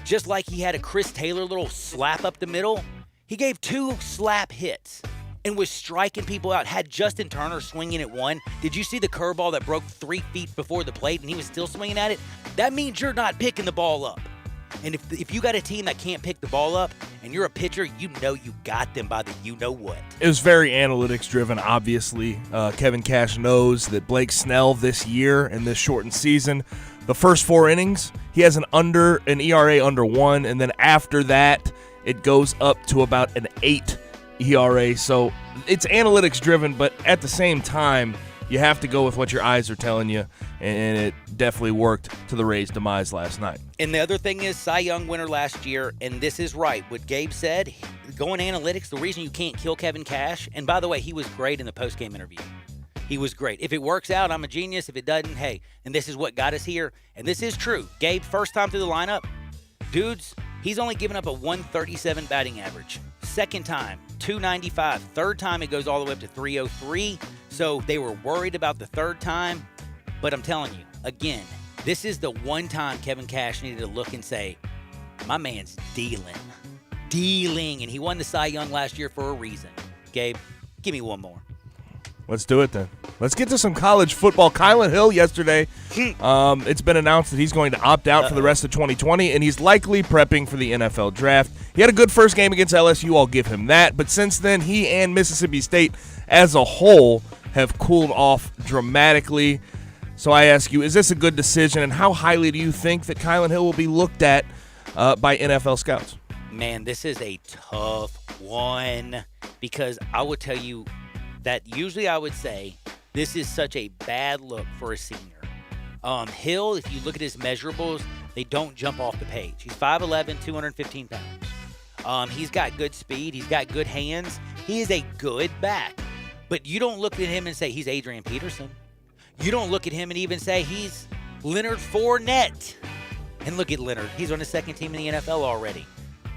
Just like he had a Chris Taylor little slap up the middle. He gave 2 slap hits and was striking people out. Had Justin Turner swinging at 1. Did you see the curveball that broke 3 feet before the plate and he was still swinging at it? That means you're not picking the ball up. And if you got a team that can't pick the ball up and you're a pitcher, you know you got them by the you-know-what. It was very analytics-driven, obviously. Kevin Cash knows that Blake Snell this year in this shortened season, the first 4 innings, he has an ERA under 1, and then after that, it goes up to about an 8 ERA. So it's analytics-driven, but at the same time, you have to go with what your eyes are telling you, and it definitely worked to the Rays' demise last night. And the other thing is Cy Young winner last year, and this is right. What Gabe said, going analytics, the reason you can't kill Kevin Cash, and by the way, he was great in the postgame interview. He was great. If it works out, I'm a genius. If it doesn't, hey, and this is what got us here. And this is true. Gabe, first time through the lineup, dudes, he's only given up a 137 batting average. Second time, 295. Third time, it goes all the way up to 303. So they were worried about the third time. But I'm telling you, again, This is the one time Kevin Cash needed to look and say, my man's dealing. And he won the Cy Young last year for a reason. Gabe, give me one more. Let's do it then. Let's get to some college football. Kylan Hill yesterday, it's been announced that he's going to opt out for the rest of 2020, and he's likely prepping for the NFL draft. He had a good first game against LSU. I'll give him that. But since then, he and Mississippi State as a whole have cooled off dramatically. So I ask you, is this a good decision, and how highly do you think that Kylan Hill will be looked at by NFL scouts? Man, this is a tough one because I will tell you that usually I would say this is such a bad look for a senior. Hill, if you look at his measurables, they don't jump off the page. He's 5'11", 215 pounds. He's got good speed. He's got good hands. He is a good back. But you don't look at him and say he's Adrian Peterson. You don't look at him and even say he's Leonard Fournette. And look at Leonard. He's on the second team in the NFL already.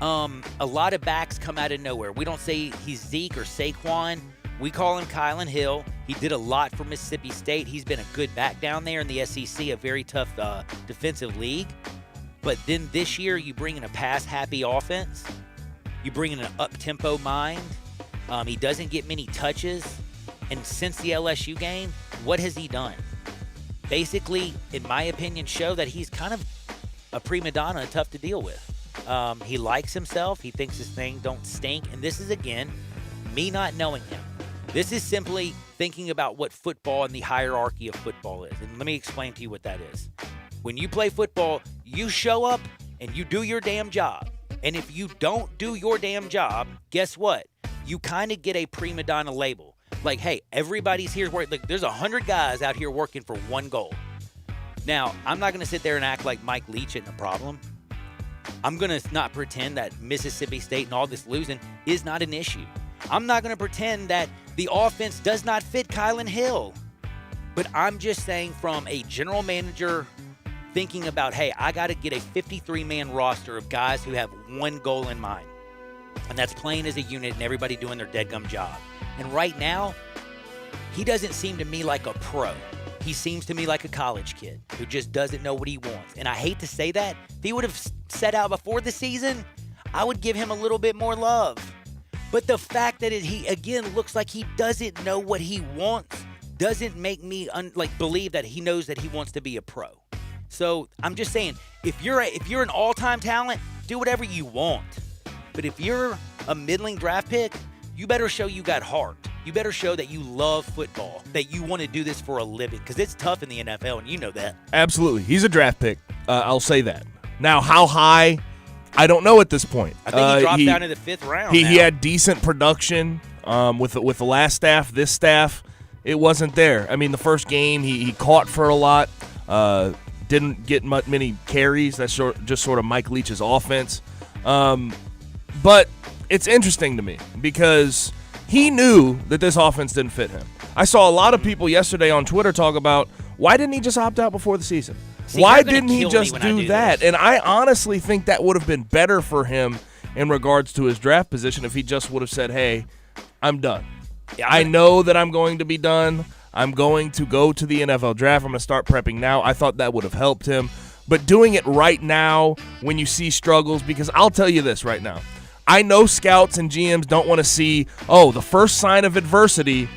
A lot of backs come out of nowhere. We don't say he's Zeke or Saquon. We call him Kylan Hill. He did a lot for Mississippi State. He's been a good back down there in the SEC, a very tough defensive league. But then this year, you bring in a pass-happy offense. You bring in an up-tempo mind. He doesn't get many touches. And since the LSU game, what has he done? Basically, in my opinion, show that he's kind of a prima donna, tough to deal with. He likes himself. He thinks his thing don't stink. And this is, again, me not knowing him. This is simply thinking about what football and the hierarchy of football is. And let me explain to you what that is. When you play football, you show up and you do your damn job. And if you don't do your damn job, guess what? You kind of get a prima donna label. Like, hey, everybody's here working. Like, there's 100 guys out here working for one goal. Now, I'm not going to sit there and act like Mike Leach isn't a problem. I'm going to not pretend that Mississippi State and all this losing is not an issue. I'm not going to pretend that the offense does not fit Kylan Hill. But I'm just saying from a general manager thinking about, hey, I got to get a 53-man roster of guys who have one goal in mind. And that's playing as a unit and everybody doing their deadgum job. And right now, he doesn't seem to me like a pro. He seems to me like a college kid who just doesn't know what he wants. And I hate to say that. If he would have set out before the season, I would give him a little bit more love. But the fact that he, again, looks like he doesn't know what he wants doesn't make me believe that he knows that he wants to be a pro. So I'm just saying, if you're an all-time talent, do whatever you want. But if you're a middling draft pick, you better show you got heart. You better show that you love football, that you want to do this for a living, because it's tough in the NFL, and you know that. Absolutely. He's a draft pick. I'll say that. Now, how high, I don't know at this point. I think he dropped down in the 5th round. He had decent production with the last staff. This staff, it wasn't there. I mean, the first game, he caught for a lot, didn't get many carries. That's just sort of Mike Leach's offense. But it's interesting to me because he knew that this offense didn't fit him. I saw a lot of people yesterday on Twitter talk about, why didn't he just opt out before the season? Why didn't he just do that? And I honestly think that would have been better for him in regards to his draft position if he just would have said, hey, I'm done. I know that I'm going to be done. I'm going to go to the NFL draft. I'm going to start prepping now. I thought that would have helped him. But doing it right now when you see struggles, because I'll tell you this right now. I know scouts and GMs don't want to see, the first sign of adversity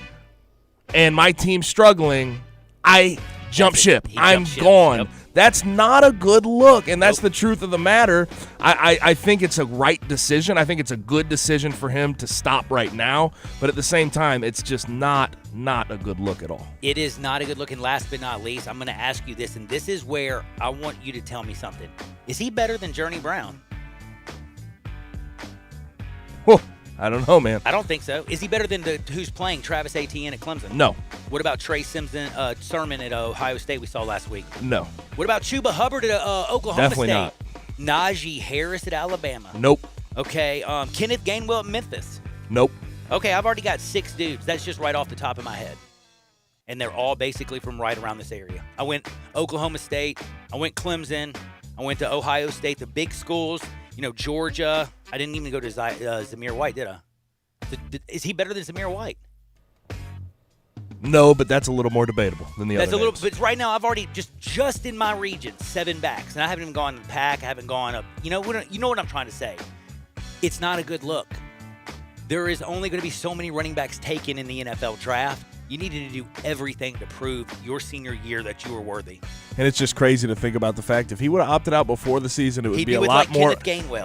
and my team's struggling, I jump ship. I'm gone. Yep. That's not a good look, and that's the truth of the matter. I think it's a right decision. I think it's a good decision for him to stop right now, but at the same time, it's just not a good look at all. It is not a good look, and last but not least, I'm going to ask you this, and this is where I want you to tell me something. Is he better than Journey Brown? Whew, I don't know, man. I don't think so. Is he better than who's playing Travis Etienne at Clemson? No. What about Trey Sermon at Ohio State we saw last week? No. What about Chuba Hubbard at Oklahoma Definitely State? Not. Najee Harris at Alabama? Nope. Okay. Kenneth Gainwell at Memphis? Nope. Okay, I've already got 6 dudes. That's just right off the top of my head. And they're all basically from right around this area. I went Oklahoma State. I went Clemson. I went to Ohio State, the big schools. Georgia. I didn't even go to Zamir White, did I? Is he better than Zamir White? No, but that's a little more debatable than the other. That's a little. But right now, I've already just in my region 7 backs, and I haven't even gone to the pack. I haven't gone up. You know what I'm trying to say. It's not a good look. There is only going to be so many running backs taken in the NFL draft. You needed to do everything to prove your senior year that you were worthy. And it's just crazy to think about the fact if he would have opted out before the season, it would be a lot more.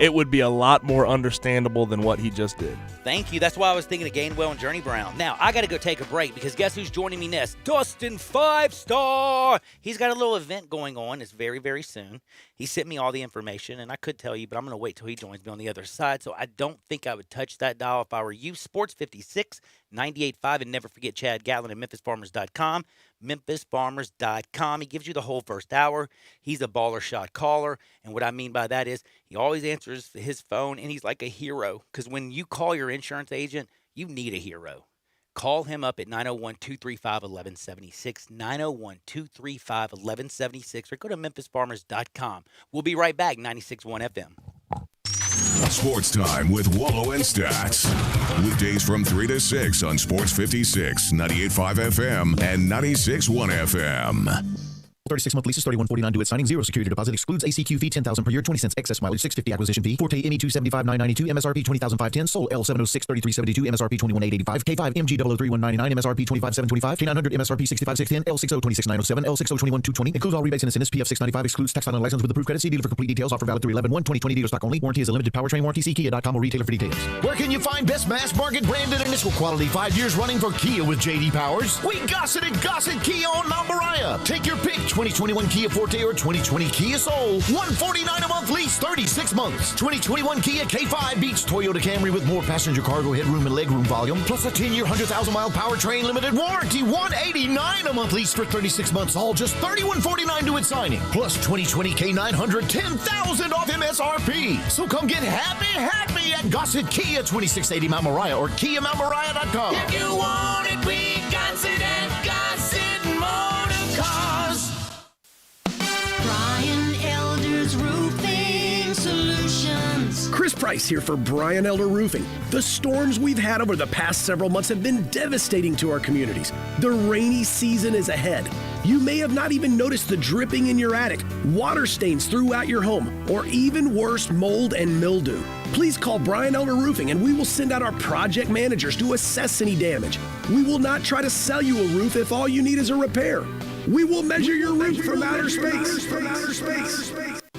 It would be a lot more understandable than what he just did. Thank you. That's why I was thinking of Gainwell and Journey Brown. Now I got to go take a break because guess who's joining me next? Dustin 5-Star. He's got a little event going on. It's very, very soon. He sent me all the information, and I could tell you, but I'm going to wait till he joins me on the other side. So I don't think I would touch that dial if I were you. Sports 56 98.5, and never forget Chad Gatlin at MemphisFarmers.com. MemphisFarmers.com. He gives you the whole first hour. He's a baller shot caller, and what I mean by that is he always answers his phone, and he's like a hero because when you call your insurance agent, you need a hero. Call him up at 901-235-1176, 901-235-1176, or go to MemphisFarmers.com. We'll be right back, 96.1 FM. Sports Time with Wallow and Stats. Weekdays from 3 to 6 on Sports 56, 98.5 FM, and 96.1 FM. 36-month leases, $31.49 due at signing. 0 security deposit. Excludes ACQ fee, $10,000 per year, 20 cents excess mileage, $6.50 acquisition fee. Forte ME $275,992, MSRP $20,510. Sold L706 $3372, MSRP $21,885. K5 MG 003,199, MSRP $25,725. K900 MSRP $65,610. L60 $26,907. L60 $21,220. Includes all rebates and incentives. PF $695. Excludes tax on license with approved credit. See dealer for complete details. Offer valid through 11/1/2020. Dealer stock only. Warranty is a limited powertrain warranty. See Kia.com or retailer for details. Where can you find best mass market branded initial quality 5 years running for Kia with J.D. Powers? We Gossett at Gossett Kia on Mount Moriah. Take your pick. 2021 Kia Forte or 2020 Kia Soul. $149 a month lease, 36 months. 2021 Kia K5 beats Toyota Camry with more passenger cargo headroom and legroom volume, plus a 10-year, 100,000-mile powertrain limited warranty. $189 a month lease for 36 months, all just $31.49 due at signing. Plus 2020 K900, $10,000 off MSRP. So come get happy at Gossett Kia, 2680 Mount Moriah or KiaMountMoriah.com. If you want it, we Gossett and Gossett Motor Cars. Brian Elder's Roofing Solutions. Chris Price here for Brian Elder Roofing. The storms we've had over the past several months have been devastating to our communities. The rainy season is ahead. You may have not even noticed the dripping in your attic, water stains throughout your home, or even worse, mold and mildew. Please call Brian Elder Roofing and we will send out our project managers to assess any damage. We will not try to sell you a roof if all you need is a repair. We will measure your roof from outer space.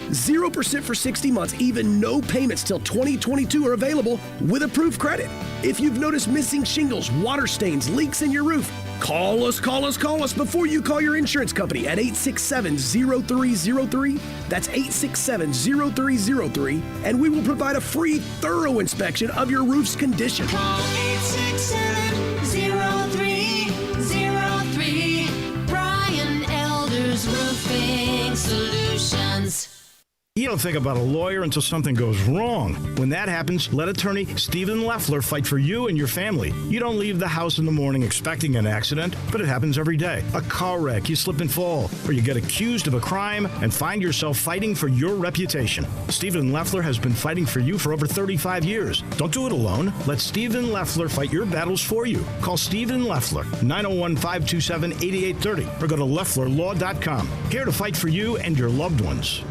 0% for 60 months, even no payments till 2022 are available with approved credit. If you've noticed missing shingles, water stains, leaks in your roof, call us before you call your insurance company at 867-0303. That's 867-0303, and we will provide a free, thorough inspection of your roof's condition. Call 867-0303. Brian Elder's Roofing Solutions. You don't think about a lawyer until something goes wrong. When that happens, let attorney Stephen Leffler fight for you and your family. You don't leave the house in the morning expecting an accident, but it happens every day. A car wreck, you slip and fall, or you get accused of a crime and find yourself fighting for your reputation. Stephen Leffler has been fighting for you for over 35 years. Don't do it alone. Let Stephen Leffler fight your battles for you. Call Stephen Leffler, 901-527-8830, or go to LefflerLaw.com. Here to fight for you and your loved ones.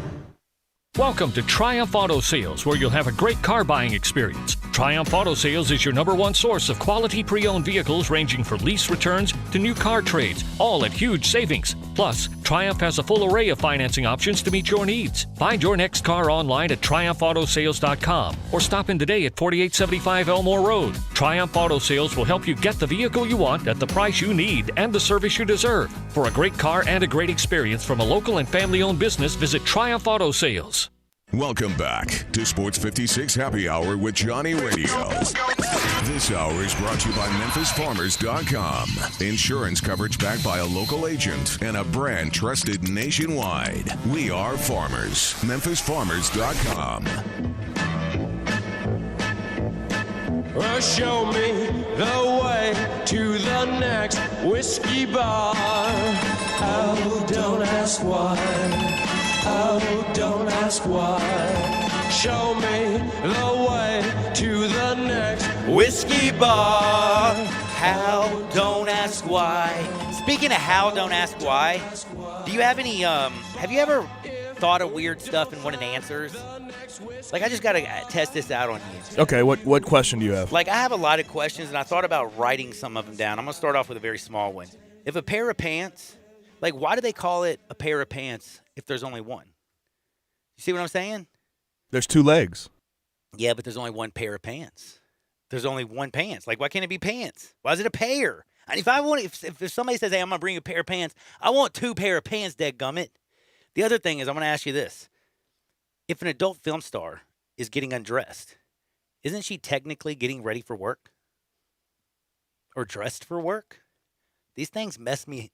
Welcome to Triumph Auto Sales, where you'll have a great car buying experience. Triumph Auto Sales is your #1 source of quality pre-owned vehicles ranging from lease returns to new car trades, all at huge savings. Plus, Triumph has a full array of financing options to meet your needs. Find your next car online at TriumphAutoSales.com or stop in today at 4875 Elmore Road. Triumph Auto Sales will help you get the vehicle you want at the price you need and the service you deserve. For a great car and a great experience from a local and family-owned business, visit Triumph Auto Sales. Welcome back to Sports 56 Happy Hour with Johnny Radio. This hour is brought to you by MemphisFarmers.com. Insurance coverage backed by a local agent and a brand trusted nationwide. We are farmers. MemphisFarmers.com. Show me the way to the next whiskey bar. Oh, don't ask why. Oh, don't ask why. Show me the way to the next whiskey bar. How, don't ask why. Speaking of how, don't ask why, do you have any, have you ever thought of weird stuff and wanted answers? Like, I just got to test this out on you. Okay, what question do you have? Like, I have a lot of questions, and I thought about writing some of them down. I'm going to start off with a very small one. If a pair of pants, like, why do they call it a pair of pants if there's only one? You see what I'm saying? There's two legs. Yeah, but there's only one pair of pants. There's only one pants. Like, why can't it be pants? Why is it a pair? And if somebody says, hey, I'm going to bring a pair of pants, I want two pair of pants, dadgummit. The other thing is, I'm going to ask you this. If an adult film star is getting undressed, isn't she technically getting ready for work? Or dressed for work? These things mess me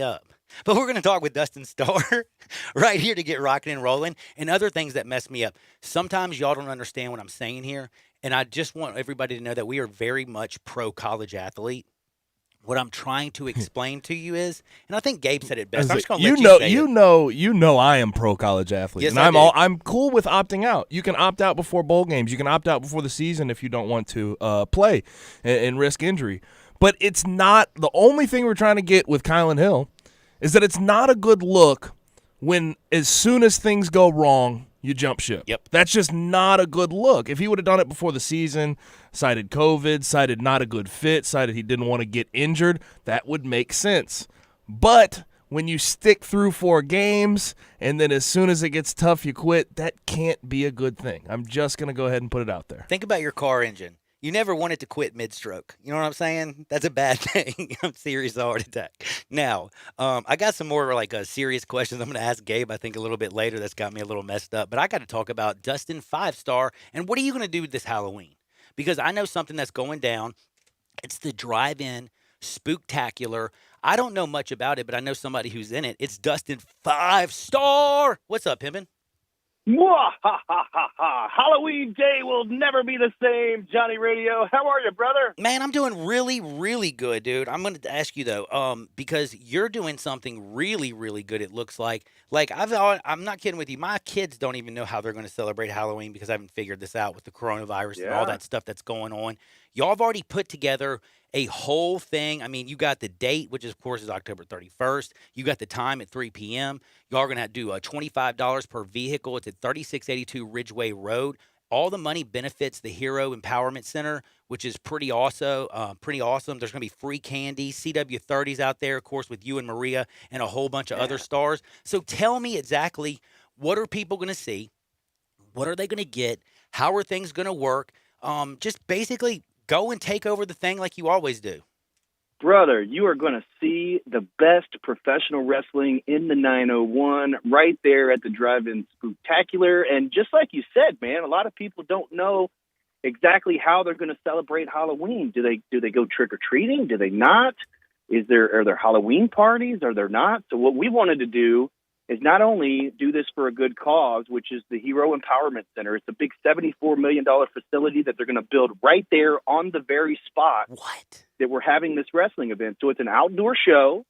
up. But we're going to talk with Dustin Starr right here to get rocking and rolling, and other things that mess me up. Sometimes y'all don't understand what I'm saying here, and I just want everybody to know that we are very much pro-college athlete. What I'm trying to explain to you is, and I think Gabe said it best. I'm just going to let you say it. You know I am pro-college athlete. Yes, and I do. I'm cool with opting out. You can opt out before bowl games. You can opt out before the season if you don't want to play and risk injury. But it's not – the only thing we're trying to get with Kylan Hill is that it's not a good look when as soon as things go wrong, you jump ship. Yep. That's just not a good look. If he would have done it before the season, cited COVID, cited not a good fit, cited he didn't want to get injured, that would make sense. But when you stick through 4 games and then as soon as it gets tough you quit, that can't be a good thing. I'm just going to go ahead and put it out there. Think about your car engine. You never wanted to quit mid-stroke. You know what I'm saying? That's a bad thing. I'm serious heart attack. Now, I got some more like serious questions I'm going to ask Gabe, I think, a little bit later that's got me a little messed up. But I got to talk about Dustin 5-star and what are you going to do this Halloween? Because I know something that's going down. It's the drive-in spooktacular. I don't know much about it, but I know somebody who's in it. It's Dustin 5-star. What's up, Pimpin'? Halloween day will never be the same, Johnny Radio. How are you, brother? Man, I'm doing really, really good, dude. I'm going to ask you, though, because you're doing something really, really good, it looks like. Like, I'm not kidding with you. My kids don't even know how they're going to celebrate Halloween because I haven't figured this out with the coronavirus and all that stuff that's going on. Y'all have already put together a whole thing. I mean, you got the date, which, of course, is October 31st. You got the time at 3 p.m. Y'all are going to do $25 per vehicle. It's at 3682 Ridgeway Road. All the money benefits the Hero Empowerment Center, which is pretty awesome. There's going to be free candy, CW30s out there, of course, with you and Maria and a whole bunch of other stars. So tell me exactly, what are people going to see? What are they going to get? How are things going to work? Just basically go and take over the thing like you always do. Brother, you are going to see the best professional wrestling in the 901 right there at the Drive-In Spooktacular. And just like you said, man, a lot of people don't know exactly how they're going to celebrate Halloween. Do they go trick-or-treating? Do they not? Are there Halloween parties? Are there not? So what we wanted to do is not only do this for a good cause, which is the Hero Empowerment Center. It's a big $74 million facility that they're going to build right there on the very spot that we're having this wrestling event. So it's an outdoor show.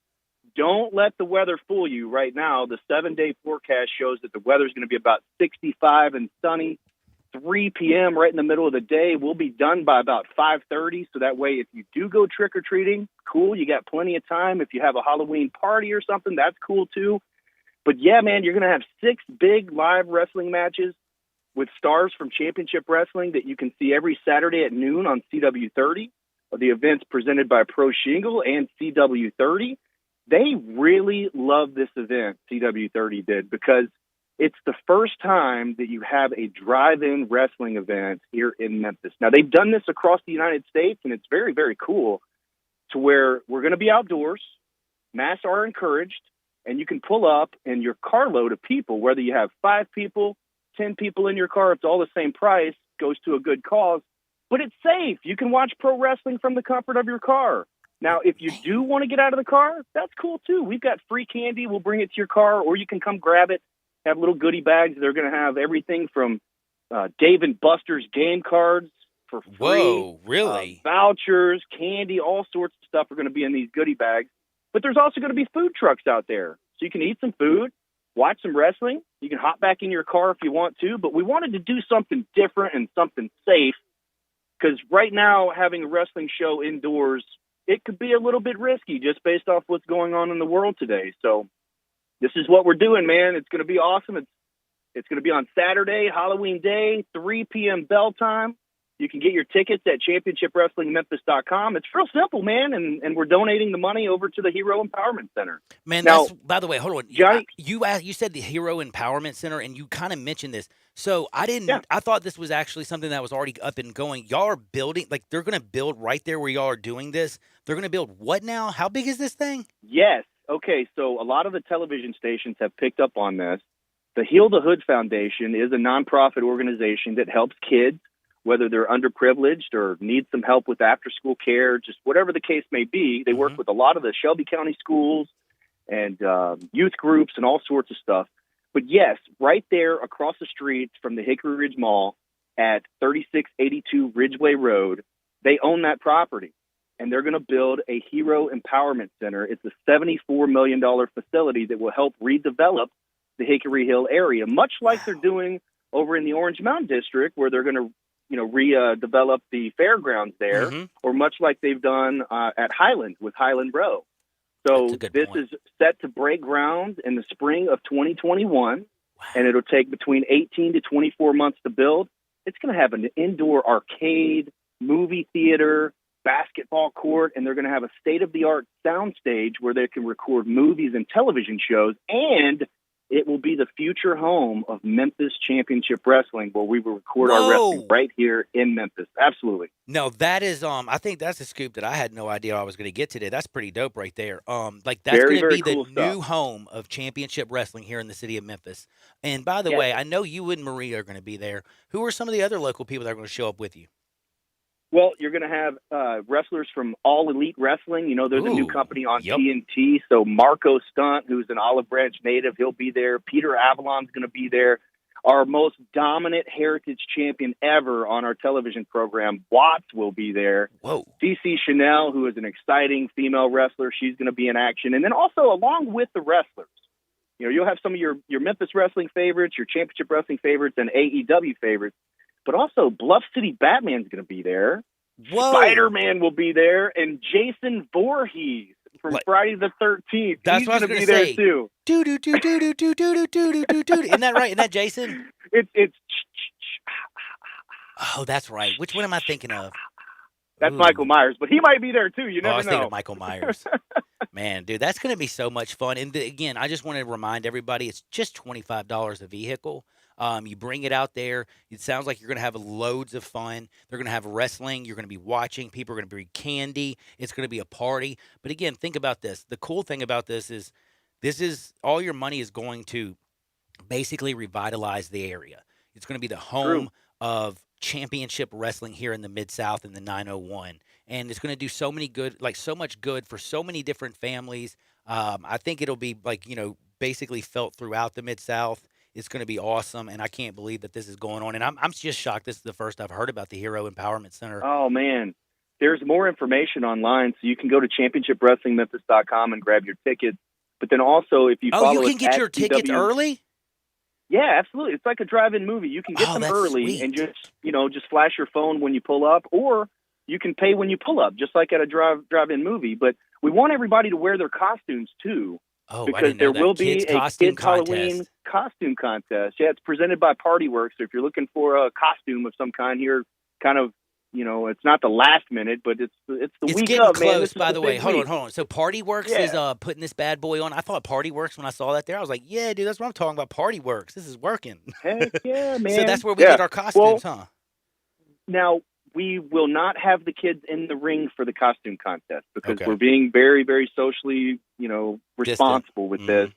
Don't let the weather fool you right now. The 7-day forecast shows that the weather's going to be about 65 and sunny. 3 p.m. right in the middle of the day. We'll be done by about 5:30. So that way, if you do go trick-or-treating, cool, you got plenty of time. If you have a Halloween party or something, that's cool too. But yeah, man, you're going to have 6 big live wrestling matches with stars from Championship Wrestling that you can see every Saturday at noon on CW30. The event's presented by Pro Shingle and CW30. They really love this event, CW30 did, because it's the first time that you have a drive-in wrestling event here in Memphis. Now, they've done this across the United States, and it's very, very cool to where we're going to be outdoors. Masks are encouraged. And you can pull up and your carload of people, whether you have 5 people, 10 people in your car, it's all the same price, goes to a good cause. But it's safe. You can watch pro wrestling from the comfort of your car. Now, if you do want to get out of the car, that's cool too. We've got free candy. We'll bring it to your car, or you can come grab it. Have little goodie bags. They're going to have everything from Dave and Buster's game cards for free. Whoa, really? Vouchers, candy, all sorts of stuff are going to be in these goodie bags. But there's also going to be food trucks out there. So you can eat some food, watch some wrestling. You can hop back in your car if you want to. But we wanted to do something different and something safe because right now having a wrestling show indoors it could be a little bit risky just based off what's going on in the world today. So this is what we're doing, man. It's going to be awesome. It's going to be on Saturday, Halloween Day, 3 p.m. bell time. You can get your tickets at championshipwrestlingmemphis.com. It's real simple, man, and we're donating the money over to the Hero Empowerment Center. Man, now, that's, by the way, hold on. Johnny, you said the Hero Empowerment Center, and you kind of mentioned this. So I thought this was actually something that was already up and going. Y'all are building, like they're going to build right there where y'all are doing this. They're going to build what now? How big is this thing? Yes. Okay, so a lot of the television stations have picked up on this. The Heal the Hood Foundation is a nonprofit organization that helps kids, whether they're underprivileged or need some help with after-school care, just whatever the case may be. They work with a lot of the Shelby County schools and youth groups and all sorts of stuff. But yes, right there across the street from the Hickory Ridge Mall at 3682 Ridgeway Road, they own that property. And they're going to build a Hero Empowerment Center. It's a $74 million facility that will help redevelop the Hickory Hill area, much like they're doing over in the Orange Mountain District, where they're going to redevelop the fairgrounds there, or much like they've done at Highland with Highland Row. So this is set to break ground in the spring of 2021, and it'll take between 18 to 24 months to build. It's going to have an indoor arcade, movie theater, basketball court, and they're going to have a state-of-the-art soundstage where they can record movies and television shows, and it will be the future home of Memphis Championship Wrestling, where we will record our wrestling right here in Memphis. Absolutely. No, that is I think that's a scoop that I had no idea I was going to get today. That's pretty dope right there. Like that's going to be the new home of Championship Wrestling here in the city of Memphis. And by the way, I know you and Marie are going to be there. Who are some of the other local people that are going to show up with you? Well, you're going to have wrestlers from All Elite Wrestling. You know, there's a new company on TNT. So Marco Stunt, who's an Olive Branch native, he'll be there. Peter Avalon's going to be there. Our most dominant heritage champion ever on our television program, Watts, will be there. Whoa. CC Chanel, who is an exciting female wrestler, she's going to be in action. And then also, along with the wrestlers, you know, you'll have some of your Memphis wrestling favorites, your championship wrestling favorites, and AEW favorites. But also, Bluff City Batman's going to be there. Whoa. Spider-Man will be there, and Jason Voorhees from Friday the 13th. That's He's what I was going to be say. there too. Isn't that right? Isn't that Jason? It's. Oh, that's right. Which one am I thinking of? That's Michael Myers, but he might be there too. You never know. I was thinking of Michael Myers. Man, dude, that's going to be so much fun. And again, I just want to remind everybody, it's just $25 a vehicle. You bring it out there. It sounds like you're going to have loads of fun. They're going to have wrestling. You're going to be watching. People are going to bring candy. It's going to be a party. But again, think about this. The cool thing about this is all your money is going to basically revitalize the area. It's going to be the home of championship wrestling here in the Mid-South in the 901. And it's going to do so much good for so many different families. I think it'll be basically felt throughout the Mid-South. It's going to be awesome, and I can't believe that this is going on. And I'm just shocked. This is the first I've heard about the Hero Empowerment Center. Oh, man. There's more information online, so you can go to championshipwrestlingmemphis.com and grab your tickets. But then also, if you follow you can get your tickets early? Yeah, absolutely. It's like a drive-in movie. You can get them early and just flash your phone when you pull up, or you can pay when you pull up, just like at a drive-in movie. But we want everybody to wear their costumes, too. Oh, because there will be a kids Halloween costume contest. Yeah, it's presented by Party Works. So if you're looking for a costume of some kind here, kind of, it's not the last minute, but it's the week getting up, close, man. This by is the a way. big Hold week. on. So Party Works is putting this bad boy on. I thought Party Works when I saw that there. I was like, yeah, dude, that's what I'm talking about. Party Works. This is working. Heck yeah, man. So that's where we get our costumes, huh? Now, we will not have the kids in the ring for the costume contest because we're being very, very socially, responsible with this.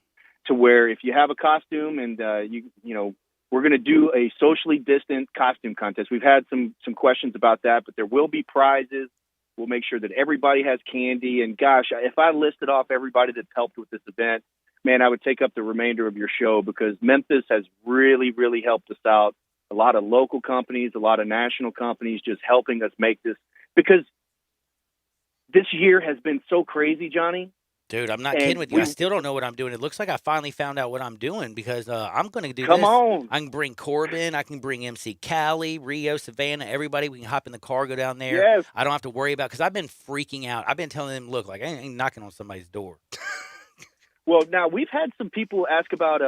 To where if you have a costume and we're going to do a socially distant costume contest. We've had some questions about that, but there will be prizes. We'll make sure that everybody has candy. And gosh, if I listed off everybody that's helped with this event, man, I would take up the remainder of your show because Memphis has really, really helped us out. A lot of local companies, a lot of national companies just helping us make this, because this year has been so crazy, Johnny. Dude, I'm not kidding with you. I still don't know what I'm doing. It looks like I finally found out what I'm doing because I'm going to do Come this. on. I can bring Corbin. I can bring MC Cali, Rio, Savannah, everybody. We can hop in the car, go down there. Yes. I don't have to worry about because I've been freaking out. I've been telling them, look, like I ain't knocking on somebody's door. Well, now we've had some people ask about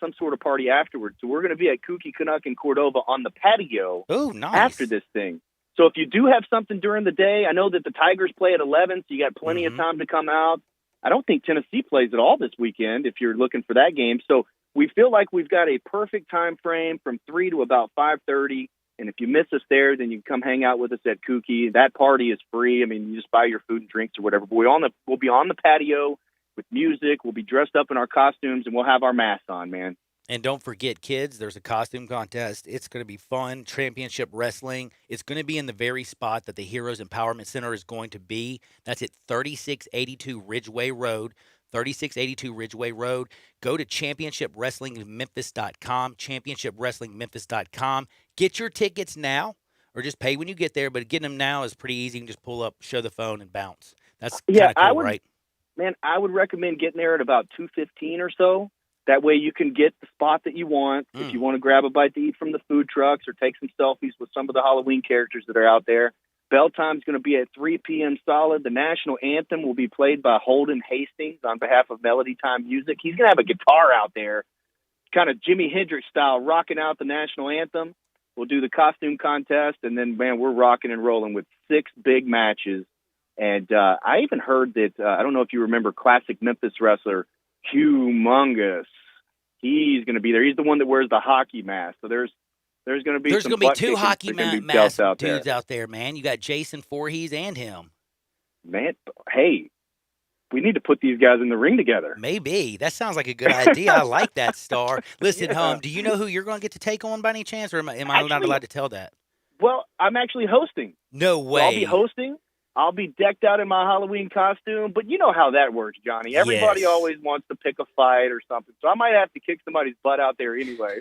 some sort of party afterwards. So we're going to be at Kooky Canuck in Cordova on the patio after this thing. So if you do have something during the day, I know that the Tigers play at 11, so you got plenty of time to come out. I don't think Tennessee plays at all this weekend if you're looking for that game. So we feel like we've got a perfect time frame from 3 to about 5:30. And if you miss us there, then you can come hang out with us at Kooky. That party is free. I mean, you just buy your food and drinks or whatever. But we'll be on the patio with music. We'll be dressed up in our costumes, and we'll have our masks on, man. And don't forget, kids, there's a costume contest. It's going to be fun. Championship Wrestling. It's going to be in the very spot that the Heroes Empowerment Center is going to be. That's at 3682 Ridgeway Road. 3682 Ridgeway Road. Go to championshipwrestlingmemphis.com, championshipwrestlingmemphis.com. Get your tickets now, or just pay when you get there. But getting them now is pretty easy. You can just pull up, show the phone, and bounce. That's kind of cool, right? Man, I would recommend getting there at about 2:15 or so. That way you can get the spot that you want. If you want to grab a bite to eat from the food trucks or take some selfies with some of the Halloween characters that are out there. Bell time's going to be at 3 p.m. solid. The national anthem will be played by Holden Hastings on behalf of Melody Time Music. He's going to have a guitar out there, kind of Jimi Hendrix style, rocking out the national anthem. We'll do the costume contest, and then, man, we're rocking and rolling with 6 big matches. And I even heard that, I don't know if you remember classic Memphis wrestler, Humongous. He's going to be there. He's the one that wears the hockey mask. So there's going to be 2 hockey mask dudes out there, man. You got Jason Voorhees and him. Man, hey, we need to put these guys in the ring together. Maybe. That sounds like a good idea. I like that, Star. Listen, do you know who you're going to get to take on by any chance, or am I not allowed to tell that? Well, I'm actually hosting. No way. So I'll be hosting. I'll be decked out in my Halloween costume, but you know how that works, Johnny. Everybody always wants to pick a fight or something, so I might have to kick somebody's butt out there anyway.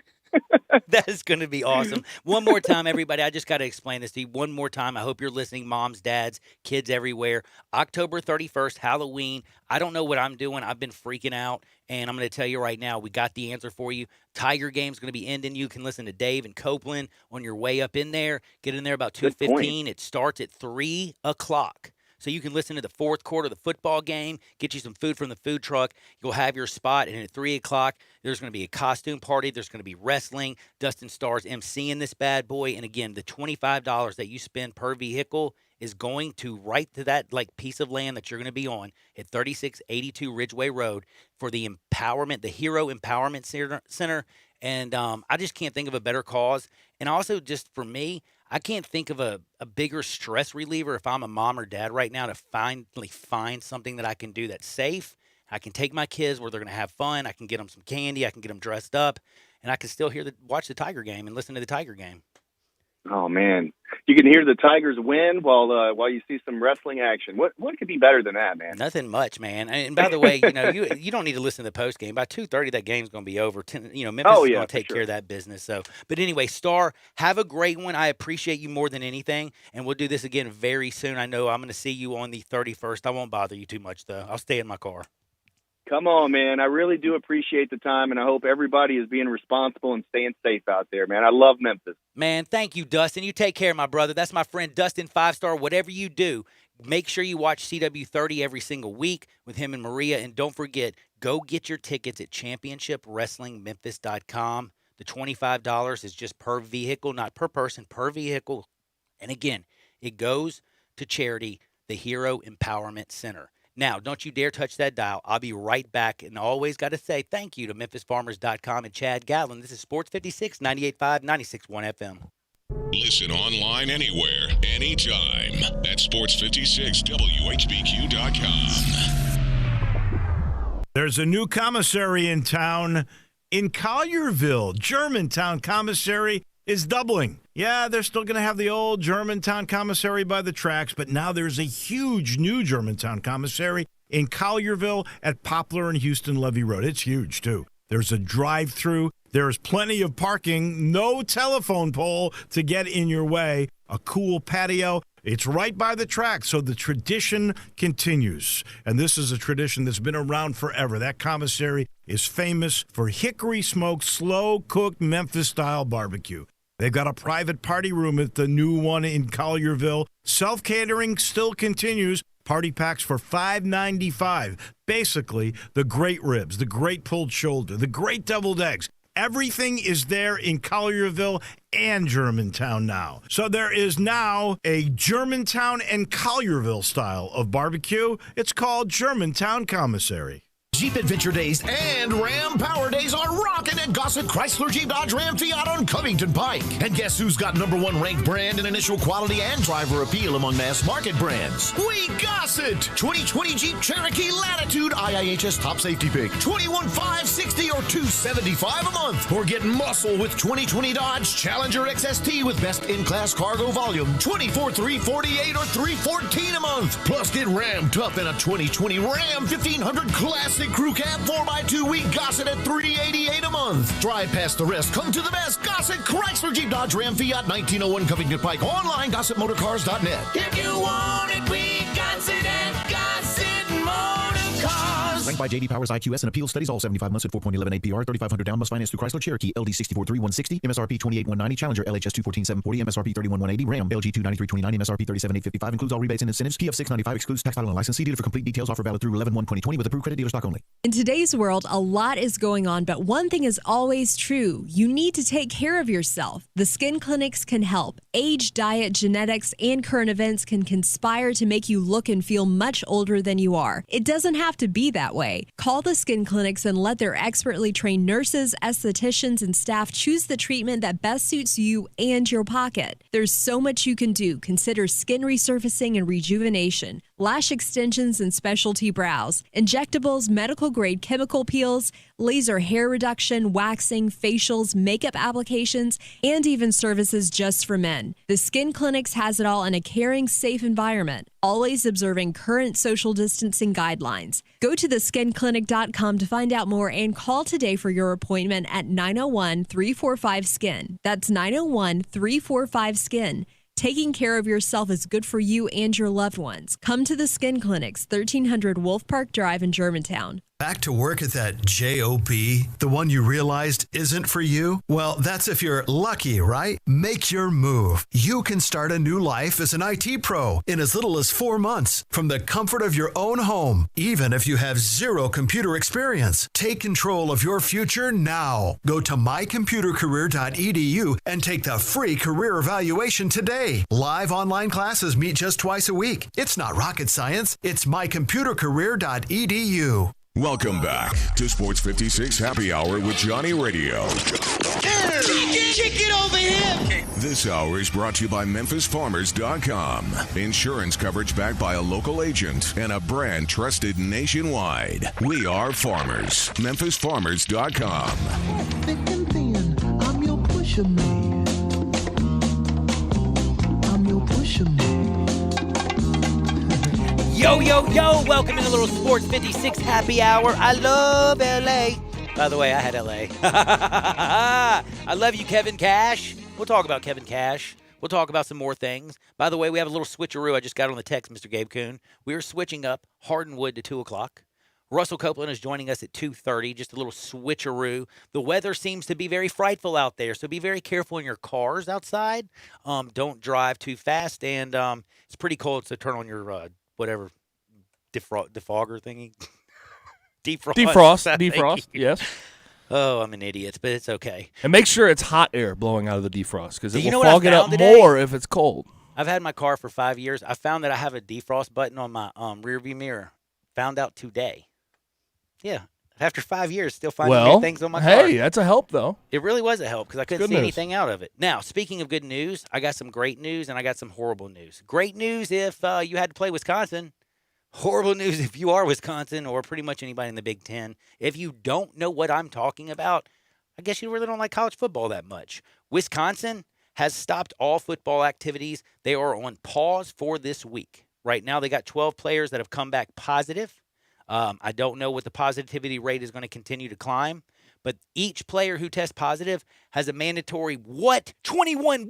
That is going to be awesome. One more time, everybody. I just got to explain this to you one more time. I hope you're listening, moms, dads, kids everywhere. October 31st, Halloween. I don't know what I'm doing. I've been freaking out, and I'm going to tell you right now, we got the answer for you. Tiger game's going to be ending. You can listen to Dave and Copeland on your way up in there. Get in there about 2:15. It starts at 3 o'clock. So you can listen to the fourth quarter of the football game, get you some food from the food truck. You'll have your spot, and at 3 o'clock, there's going to be a costume party. There's going to be wrestling. Dustin Starr's emceeing this bad boy. And, again, the $25 that you spend per vehicle is going to right to that piece of land that you're going to be on at 3682 Ridgeway Road for the empowerment, the Hero Empowerment Center. And I just can't think of a better cause. And also, just for me, I can't think of a bigger stress reliever if I'm a mom or dad right now to finally find something that I can do that's safe. I can take my kids where they're going to have fun. I can get them some candy. I can get them dressed up. And I can still watch the Tiger game and listen to the Tiger game. Oh, man. You can hear the Tigers win while you see some wrestling action. What could be better than that, man? Nothing much, man. And by the way, you don't need to listen to the post game. By 2:30, that game's going to be over. Memphis is going to take care of that business. So, but anyway, Star, have a great one. I appreciate you more than anything, and we'll do this again very soon. I know I'm going to see you on the 31st. I won't bother you too much, though. I'll stay in my car. Come on, man. I really do appreciate the time, and I hope everybody is being responsible and staying safe out there, man. I love Memphis. Man, thank you, Dustin. You take care, my brother. That's my friend Dustin 5-Star. Whatever you do, make sure you watch CW30 every single week with him and Maria. And don't forget, go get your tickets at championshipwrestlingmemphis.com. The $25 is just per vehicle, not per person, per vehicle. And again, it goes to charity, the Hero Empowerment Center. Now, don't you dare touch that dial. I'll be right back. And always got to say thank you to MemphisFarmers.com and Chad Gatlin. This is Sports 56, 98.5, 96.1 FM. Listen online anywhere, anytime at sports56whbq.com. There's a new commissary in town in Collierville. Germantown Commissary is doubling. Yeah, they're still going to have the old Germantown Commissary by the tracks, but now there's a huge new Germantown Commissary in Collierville at Poplar and Houston Levee Road. It's huge, too. There's a drive-through. There's plenty of parking. No telephone pole to get in your way. A cool patio. It's right by the track, so the tradition continues. And this is a tradition that's been around forever. That commissary is famous for hickory-smoked, slow-cooked Memphis-style barbecue. They've got a private party room at the new one in Collierville. Self-catering still continues. Party packs for $5.95. Basically, the great ribs, the great pulled shoulder, the great deviled eggs. Everything is there in Collierville and Germantown now. So there is now a Germantown and Collierville style of barbecue. It's called Germantown Commissary. Jeep Adventure Days and Ram Power Days are rocking at Gossett Chrysler Jeep Dodge Ram Fiat on Covington Pike. And guess who's got #1 ranked brand in initial quality and driver appeal among mass market brands? We Gossett! 2020 Jeep Cherokee Latitude IIHS top safety pick. $21,560 or $275 a month. Or get muscle with 2020 Dodge Challenger XST with best in-class cargo volume. $24,348 or $314 a month. Plus get ramped up in a 2020 Ram 1500 Classic Crew Cab 4x2 We Gossett at $388 a month. Drive past the rest. Come to the best. Gossett Chrysler Jeep Dodge Ram Fiat 1901 Covington Pike. Online, GossettMotorCars.net. If you want it, we Gossett at Gossett Motor Cars. Ranked by J.D. Powers IQS and Appeal Studies, all 75 months at 4.11 APR, 3,500 down, must finance through Chrysler Cherokee, LD 643160, MSRP 28,190, Challenger LHS 214,740, MSRP 31,180, Ram LG 293,29, MSRP 37,855, includes all rebates and incentives. PF 695 excludes tax title and license. See dealer for complete details. Offer valid through 11/1/2020 with approved credit dealer stock only. In today's world, a lot is going on, but one thing is always true. You need to take care of yourself. The skin clinics can help. Age, diet, genetics, and current events can conspire to make you look and feel much older than you are. It doesn't have to be that way. Call the skin clinics and let their expertly trained nurses, estheticians, and staff choose the treatment that best suits you and your pocket. There's so much you can do. Consider skin resurfacing and rejuvenation, lash extensions and specialty brows, injectables, medical-grade chemical peels, laser hair reduction, waxing, facials, makeup applications, and even services just for men. The Skin Clinics has it all in a caring, safe environment, always observing current social distancing guidelines. Go to theskinclinic.com to find out more and call today for your appointment at 901-345-SKIN. That's 901-345-SKIN. Taking care of yourself is good for you and your loved ones. Come to the Skin Clinics, 1300 Wolf Park Drive in Germantown. Back to work at that job, the one you realized isn't for you? Well, that's if you're lucky, right? Make your move. You can start a new life as an IT pro in as little as 4 months from the comfort of your own home, even if you have zero computer experience. Take control of your future now. Go to mycomputercareer.edu and take the free career evaluation today. Live online classes meet just twice a week. It's not rocket science. It's mycomputercareer.edu. Welcome back to Sports 56 Happy Hour with Johnny Radio. Kick it over here. This hour is brought to you by MemphisFarmers.com. Insurance coverage backed by a local agent and a brand trusted nationwide. We are farmers. MemphisFarmers.com. Thick and thin, I'm your pusher man. I'm your pusher man. Yo, yo, yo, welcome to the little Sports 56 Happy Hour. I love L.A. By the way, I had L.A. I love you, Kevin Cash. We'll talk about Kevin Cash. We'll talk about some more things. By the way, we have a little switcheroo. I just got on the text, Mr. Gabe Kuhn. We are switching up Hardwood to 2 o'clock. Russell Copeland is joining us at 2:30, just a little switcheroo. The weather seems to be very frightful out there, so be very careful in your cars outside. Don't drive too fast, and it's pretty cold, so turn on your whatever defogger thingy. Defrost, yes. Oh, I'm an idiot, but it's okay. And make sure it's hot air blowing out of the defrost, because it will what I fog it up found today? more if it's cold. I've had my car for 5 years. I found that I have a defrost button on my rearview mirror. Found out today. Yeah. After 5 years, still finding new things on my car. Hey, that's a help, though. It really was a help because I couldn't Good see news. anything out of it. Now, speaking of good news, I got some great news and I got some horrible news. Great news if you had to play Wisconsin. Horrible news if you are Wisconsin or pretty much anybody in the Big Ten. If you don't know what I'm talking about, I guess you really don't like college football that much. Wisconsin has stopped all football activities. They are on pause for this week. Right now, they got 12 players that have come back positive. I don't know what the positivity rate is going to continue to climb, but each player who tests positive has a mandatory 21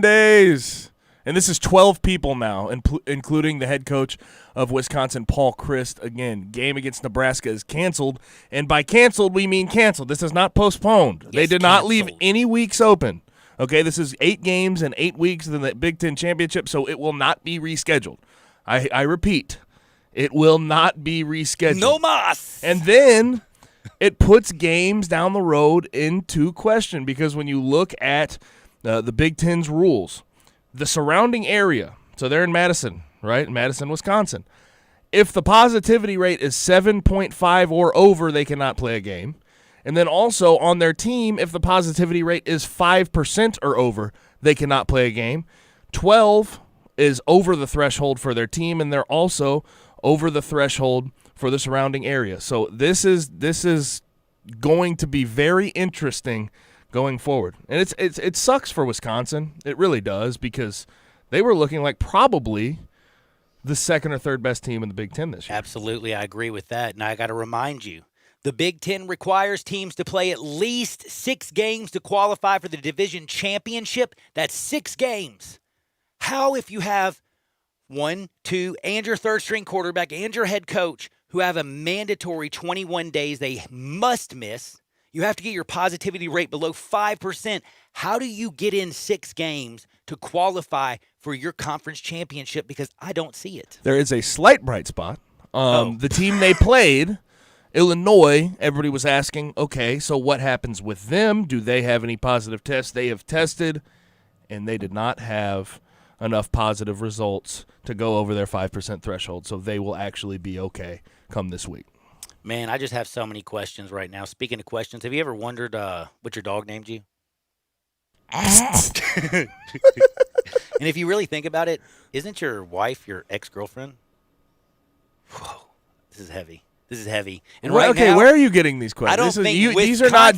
days. And this is 12 people now, including the head coach of Wisconsin, Paul Chryst. Again, game against Nebraska is canceled. And by canceled, we mean canceled. This is not postponed. They did not leave any weeks open. Okay, this is 8 games and 8 weeks in the Big Ten Championship, so it will not be rescheduled. I repeat, it will not be rescheduled. No mas. And then it puts games down the road into question because when you look at the Big Ten's rules, the surrounding area, so they're in Madison, right? Madison, Wisconsin. If the positivity rate is 7.5 or over, they cannot play a game. And then also on their team, if the positivity rate is 5% or over, they cannot play a game. 12 is over the threshold for their team, and they're also over the threshold for the surrounding area. So this is going to be very interesting going forward. And it sucks for Wisconsin. It really does because they were looking like probably the second or third best team in the Big Ten this year. Absolutely, I agree with that. And I got to remind you, the Big Ten requires teams to play at least 6 games to qualify for the division championship. That's 6 games. How if you have 1, 2, and your third-string quarterback and your head coach who have a mandatory 21 days they must miss, you have to get your positivity rate below 5%. How do you get in 6 games to qualify for your conference championship? Because I don't see it. There is a slight bright spot. The team they played, Illinois, everybody was asking, okay, so what happens with them? Do they have any positive tests? They have tested, and they did not have enough positive results to go over their 5% threshold, so they will actually be okay come this week. Man, I just have so many questions right now. Speaking of questions, have you ever wondered what your dog named you? And if you really think about it, isn't your wife your ex-girlfriend? Whoa, this is heavy. This is heavy. And right now, where are you getting these questions? I don't think these are not.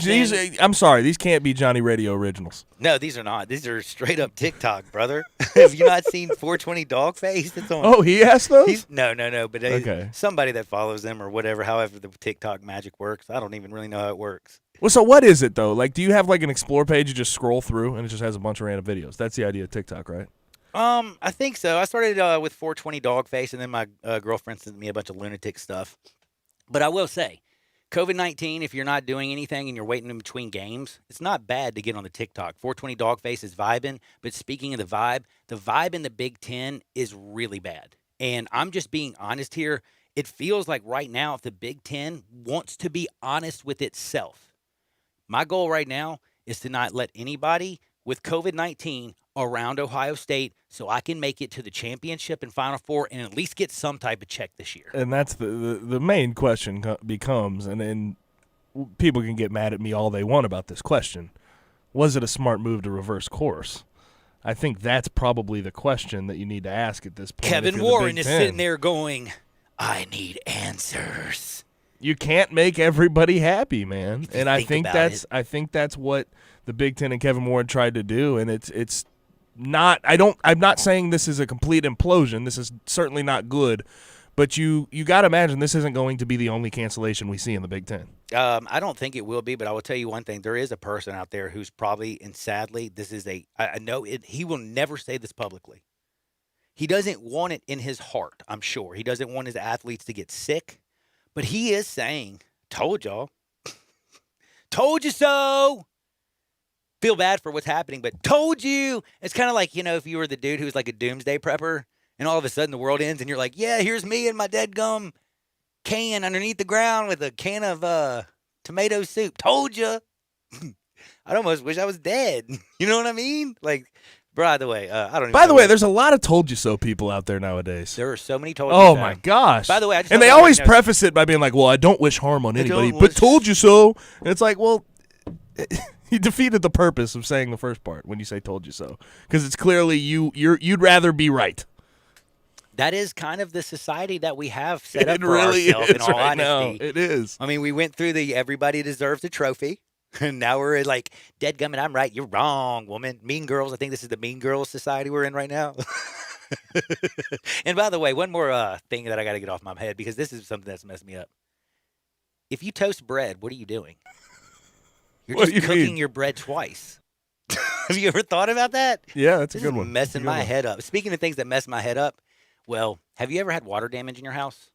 I'm sorry, these can't be Johnny Radio originals. No, these are not. These are straight up TikTok, brother. Have you not seen 420 Dogface? It's on. Oh, he asked those? No. But okay. Somebody that follows them or whatever, however the TikTok magic works. I don't even really know how it works. Well, so what is it though? Like, do you have like an explore page you just scroll through and it just has a bunch of random videos? That's the idea of TikTok, right? I think so. I started with 420 Dogface, and then my girlfriend sent me a bunch of lunatic stuff. But I will say, COVID-19, if you're not doing anything and you're waiting in between games, it's not bad to get on the TikTok. 420 Dogface is vibing, but speaking of the vibe in the Big Ten is really bad. And I'm just being honest here. It feels like right now, if the Big Ten wants to be honest with itself, my goal right now is to not let anybody with COVID-19 around Ohio State so I can make it to the championship and Final Four and at least get some type of check this year. And that's the main question becomes, and people can get mad at me all they want about this question, was it a smart move to reverse course? I think that's probably the question that you need to ask at this point. Kevin Warren is sitting there going, I need answers. You can't make everybody happy, man. And I think that's what the Big Ten and Kevin Warren tried to do, and it's not. I'm not saying this is a complete implosion. This is certainly not good, but you got to imagine this isn't going to be the only cancellation we see in the Big Ten. I don't think it will be, but I will tell you one thing: there is a person out there who's probably, and sadly, I know it. He will never say this publicly. He doesn't want it in his heart. I'm sure he doesn't want his athletes to get sick, but he is saying, "Told y'all, told you so." Feel bad for what's happening, but told you. It's kind of like, if you were the dude who's like a doomsday prepper and all of a sudden the world ends and you're like, yeah, here's me and my dead gum can underneath the ground with a can of tomato soup. Told you. I'd almost wish I was dead. You know what I mean? Like, by the way, I don't even By the way, there's a lot of told you so people out there nowadays. There are so many told you so. Oh my gosh. By the way, and they always preface it by being like, well, I don't wish harm on anybody, but told you so. And it's like, well, you defeated the purpose of saying the first part when you say "told you so," because it's clearly you'd rather be right. That is kind of the society that we have set up it for really ourselves. Is in all right honesty, now. It is. I mean, we went through the everybody deserves a trophy, and now we're like deadgummit. I'm right, you're wrong, woman. Mean Girls. I think this is the Mean Girls society we're in right now. And by the way, one more thing that I got to get off my head because this is something that's messed me up. If you toast bread, what are you doing? You're just cooking your bread twice. Have you ever thought about that? Yeah, that's a This good is one. Messing my one. head up. Speaking of things that mess my head up, well, have you ever had water damage in your house?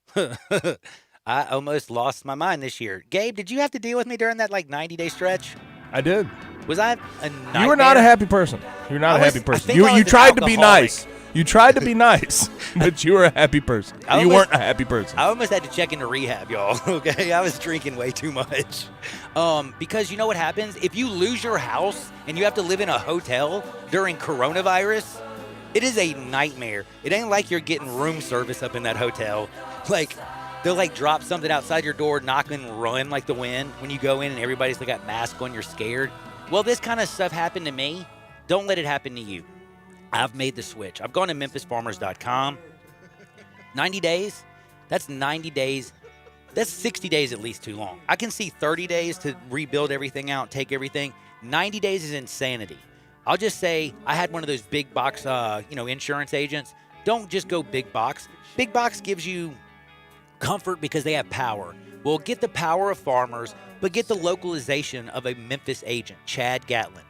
I almost lost my mind this year. Gabe, did you have to deal with me during that 90-day stretch? I did. Was I a nightmare? You were not a happy person. You're not a happy person. I was You an tried to be alcoholic. nice. You tried to be nice, but you were a happy person. You weren't a happy person. I almost had to check into rehab, y'all. Okay, I was drinking way too much. Because you know what happens? If you lose your house and you have to live in a hotel during coronavirus, it is a nightmare. It ain't like you're getting room service up in that hotel. They'll drop something outside your door, knock and run like the wind when you go in and everybody's got masks on, you're scared. Well, this kind of stuff happened to me. Don't let it happen to you. I've made the switch. I've gone to MemphisFarmers.com. 90 days? That's 90 days. That's 60 days at least too long. I can see 30 days to rebuild everything out, take everything. 90 days is insanity. I'll just say I had one of those big box, insurance agents. Don't just go big box. Big box gives you comfort because they have power. Well, get the power of farmers, but get the localization of a Memphis agent, Chad Gatlin.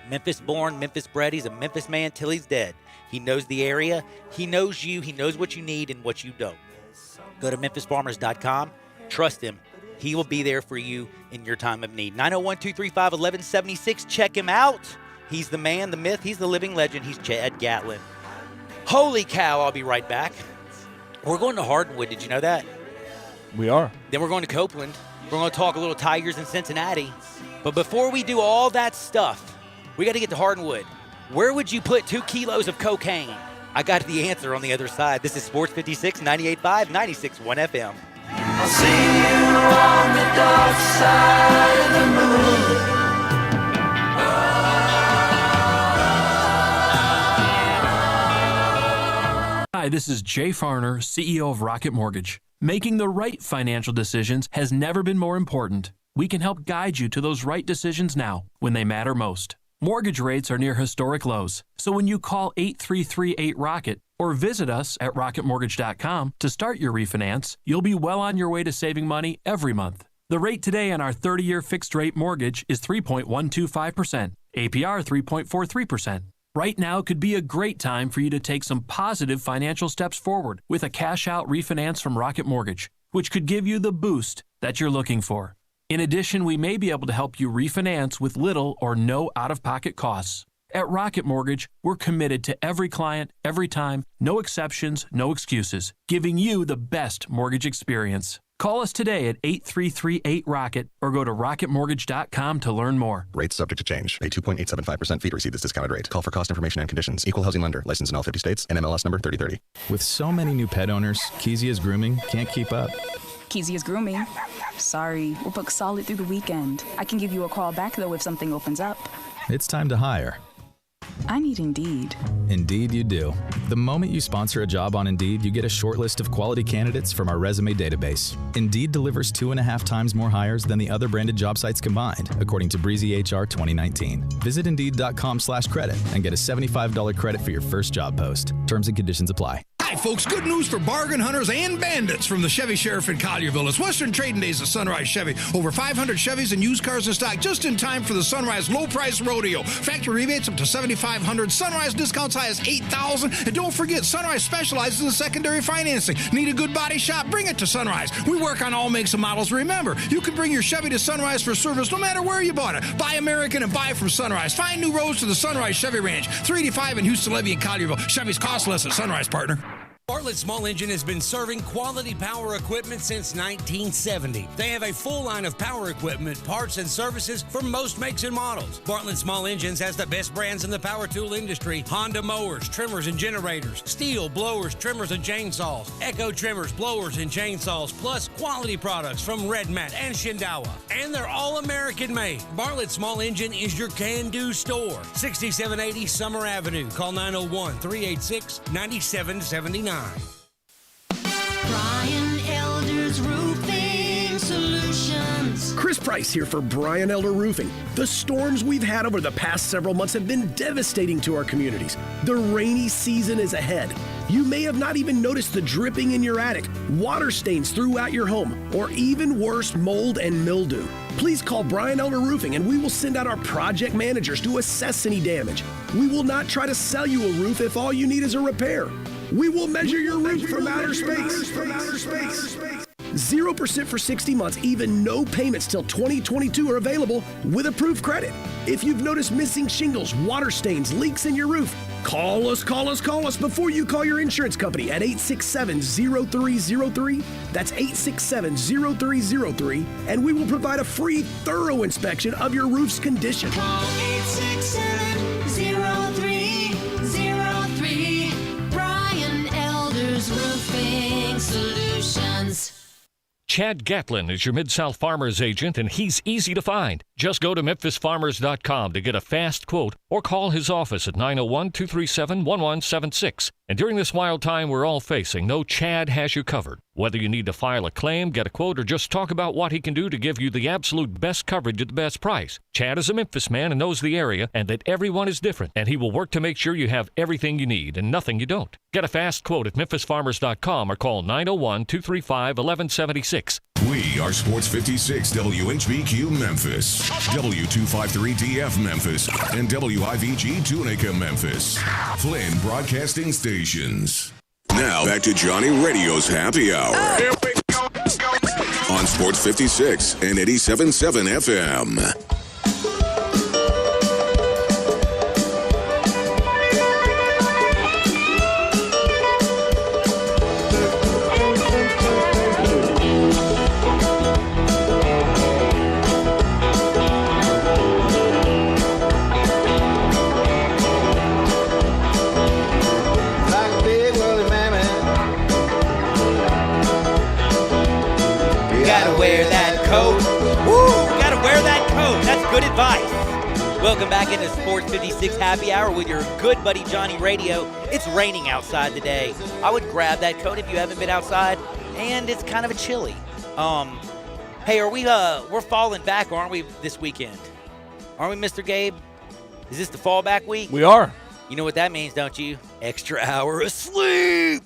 Memphis born, Memphis bred. He's a Memphis man till he's dead. He knows the area. He knows you. He knows what you need and what you don't. Go to MemphisFarmers.com. Trust him. He will be there for you in your time of need. 901-235-1176. Check him out. He's the man, the myth. He's the living legend. He's Chad Gatlin. Holy cow, I'll be right back. We're going to Hardwood. Did you know that? We are. Then we're going to Copeland. We're going to talk a little Tigers in Cincinnati. But before we do all that stuff, we got to get to Hardwood. Where would you put 2 kilos of cocaine? I got the answer on the other side. This is Sports 56, 98.5, 96.1 FM. I'll see you on the dark side of the moon. Hi, this is Jay Farner, CEO of Rocket Mortgage. Making the right financial decisions has never been more important. We can help guide you to those right decisions now when they matter most. Mortgage rates are near historic lows, so when you call 8338-ROCKET or visit us at rocketmortgage.com to start your refinance, you'll be well on your way to saving money every month. The rate today on our 30-year fixed-rate mortgage is 3.125%, APR 3.43%. Right now could be a great time for you to take some positive financial steps forward with a cash-out refinance from Rocket Mortgage, which could give you the boost that you're looking for. In addition, we may be able to help you refinance with little or no out-of-pocket costs. At Rocket Mortgage, we're committed to every client, every time, no exceptions, no excuses, giving you the best mortgage experience. Call us today at 8338-ROCKET or go to rocketmortgage.com to learn more. Rates subject to change. Pay 2.875% fee to receive this discounted rate. Call for cost information and conditions. Equal housing lender. Licensed in all 50 states. NMLS number 3030. With so many new pet owners, Kezia's Grooming can't keep up. Kezia's Grooming. Sorry, we're booked solid through the weekend. I can give you a call back, though, if something opens up. It's time to hire. I need Indeed. Indeed you do. The moment you sponsor a job on Indeed, you get a short list of quality candidates from our resume database. Indeed delivers 2.5 times more hires than the other branded job sites combined, according to Breezy HR 2019. Visit Indeed.com/credit and get a $75 credit for your first job post. Terms and conditions apply. Hi, folks. Good news for bargain hunters and bandits from the Chevy Sheriff in Collierville. It's Western Trading Days at Sunrise Chevy. Over 500 Chevys and used cars in stock just in time for the Sunrise Low Price Rodeo. Factory rebates up to $7,500. Sunrise discounts high as $8,000. And don't forget, Sunrise specializes in secondary financing. Need a good body shop? Bring it to Sunrise. We work on all makes and models. Remember, you can bring your Chevy to Sunrise for service no matter where you bought it. Buy American and buy from Sunrise. Find new roads to the Sunrise Chevy Ranch. 385 in Houston, Levy, and Collierville. Chevy's cost less at Sunrise, partner. Bartlett Small Engine has been serving quality power equipment since 1970. They have a full line of power equipment, parts, and services for most makes and models. Bartlett Small Engines has the best brands in the power tool industry: Honda mowers, trimmers, and generators, Steel blowers, trimmers, and chainsaws, Echo trimmers, blowers, and chainsaws, plus quality products from Red Mat and Shindawa. And they're all American made. Bartlett Small Engine is your can-do store. 6780 Summer Avenue. Call 901-386-9779. Brian Elder's Roofing Solutions. Chris Price here for Brian Elder Roofing. The storms we've had over the past several months have been devastating to our communities. The rainy season is ahead. You may have not even noticed the dripping in your attic, water stains throughout your home, or even worse, mold and mildew. please call Brian Elder Roofing and we will send out our project managers to assess any damage. We will not try to sell you a roof if all you need is a repair. We will measure your roof from outer space. 0% for 60 months, even no payments till 2022 are available with approved credit. If you've noticed missing shingles, water stains, leaks in your roof, call us before you call your insurance company at 867-0303. That's 867-0303, and we will provide a free, thorough inspection of your roof's condition. Call 867-0303. Brian Elder's Roofing Solutions. Chad Gatlin is your Mid-South Farmers agent, and he's easy to find. Just go to memphisfarmers.com to get a fast quote or call his office at 901-237-1176. And during this wild time we're all facing, know Chad has you covered. Whether you need to file a claim, get a quote, or just talk about what he can do to give you the absolute best coverage at the best price. Chad is a Memphis man and knows the area and that everyone is different, and he will work to make sure you have everything you need and nothing you don't. Get a fast quote at memphisfarmers.com or call 901-235-1176. We are Sports 56 WHBQ Memphis, W253DF Memphis, and WIVG Tunica Memphis. Flynn Broadcasting Stations. Now back to Johnny Radio's Happy Hour. On Sports 56 and 87.7 FM. Good advice. Welcome back into Sports 56 Happy Hour with your good buddy Johnny Radio. It's raining outside today. I would grab that coat if you haven't been outside, and it's kind of a chilly. Hey, we're falling back, aren't we, this weekend? Aren't we, Mr. Gabe? Is this the fallback week? We are. You know what that means, don't you? Extra hour of sleep.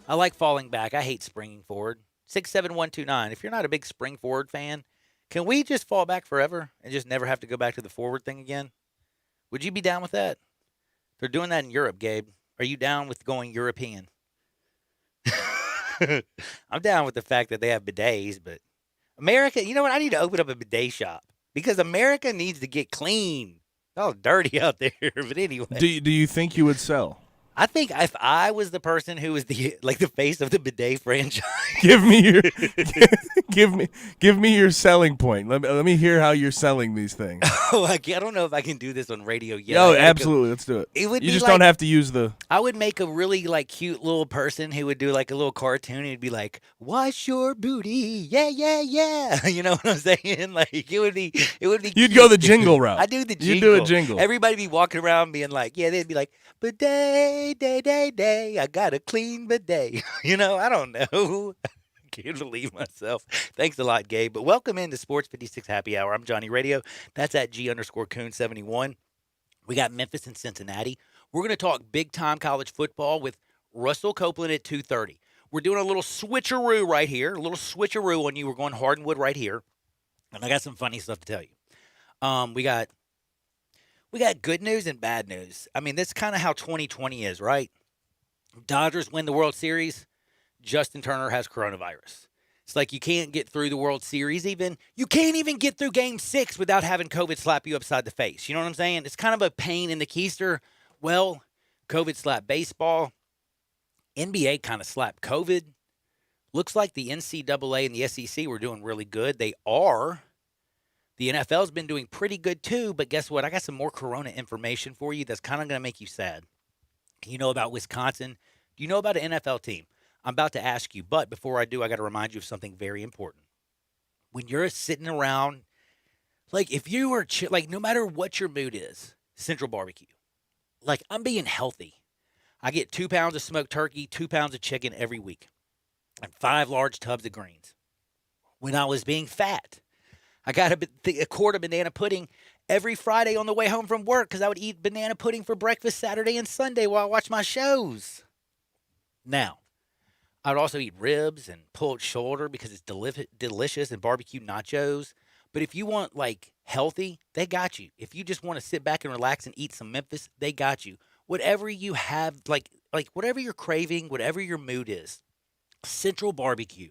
I like falling back. I hate springing forward. 67129. If you're not a big spring forward fan, can we just fall back forever and just never have to go back to the forward thing again? Would you be down with that? They're doing that in Europe, Gabe. Are you down with going European? I'm down with the fact that they have bidets, but America, you know what? I need to open up a bidet shop because America needs to get clean. It's all dirty out there, but anyway. Do you think you would sell? I think if I was the person who was the face of the bidet franchise, give me your selling point. Let me hear how you're selling these things. Oh, I don't know if I can do this on radio yet. No, absolutely, let's do it. You just don't have to use the. I would make a really cute little person who would do a little cartoon. And it'd be like, "Wash your booty, yeah, yeah, yeah." You know what I'm saying? It would be. You'd cute. Go the jingle route. I do the jingle. You do a jingle. Everybody be walking around being like, yeah, they'd be like, bidet. Day, I got a clean bidet. I don't know. I can't believe myself. Thanks a lot, Gabe. But welcome into Sports 56 Happy Hour. I'm Johnny Radio. That's at G_Coon71. We got Memphis and Cincinnati. We're going to talk big-time college football with Russell Copeland at 2:30. We're doing a little switcheroo right here, a little switcheroo on you. We're going Hardwood right here. And I got some funny stuff to tell you. We got good news and bad news. I mean, that's kind of how 2020 is, right? Dodgers win the World Series. Justin Turner has coronavirus. It's like you can't get through the World Series even. You can't even get through Game 6 without having COVID slap you upside the face. You know what I'm saying? It's kind of a pain in the keister. Well, COVID slapped baseball. NBA kind of slapped COVID. Looks like the NCAA and the SEC were doing really good. They are. The NFL's been doing pretty good too, but guess what? I got some more corona information for you that's kind of going to make you sad. You know about Wisconsin? Do you know about an NFL team? I'm about to ask you, but before I do, I got to remind you of something very important. When you're sitting around, if you are, no matter what your mood is, Central Barbecue. I'm being healthy. I get 2 pounds of smoked turkey, 2 pounds of chicken every week, and 5 large tubs of greens. When I was being fat, I got a quart of banana pudding every Friday on the way home from work because I would eat banana pudding for breakfast Saturday and Sunday while I watch my shows. Now, I would also eat ribs and pulled shoulder because it's delicious and barbecue nachos. But if you want like healthy, they got you. If you just want to sit back and relax and eat some Memphis, they got you. Whatever you have, like whatever you're craving, whatever your mood is, Central Barbecue,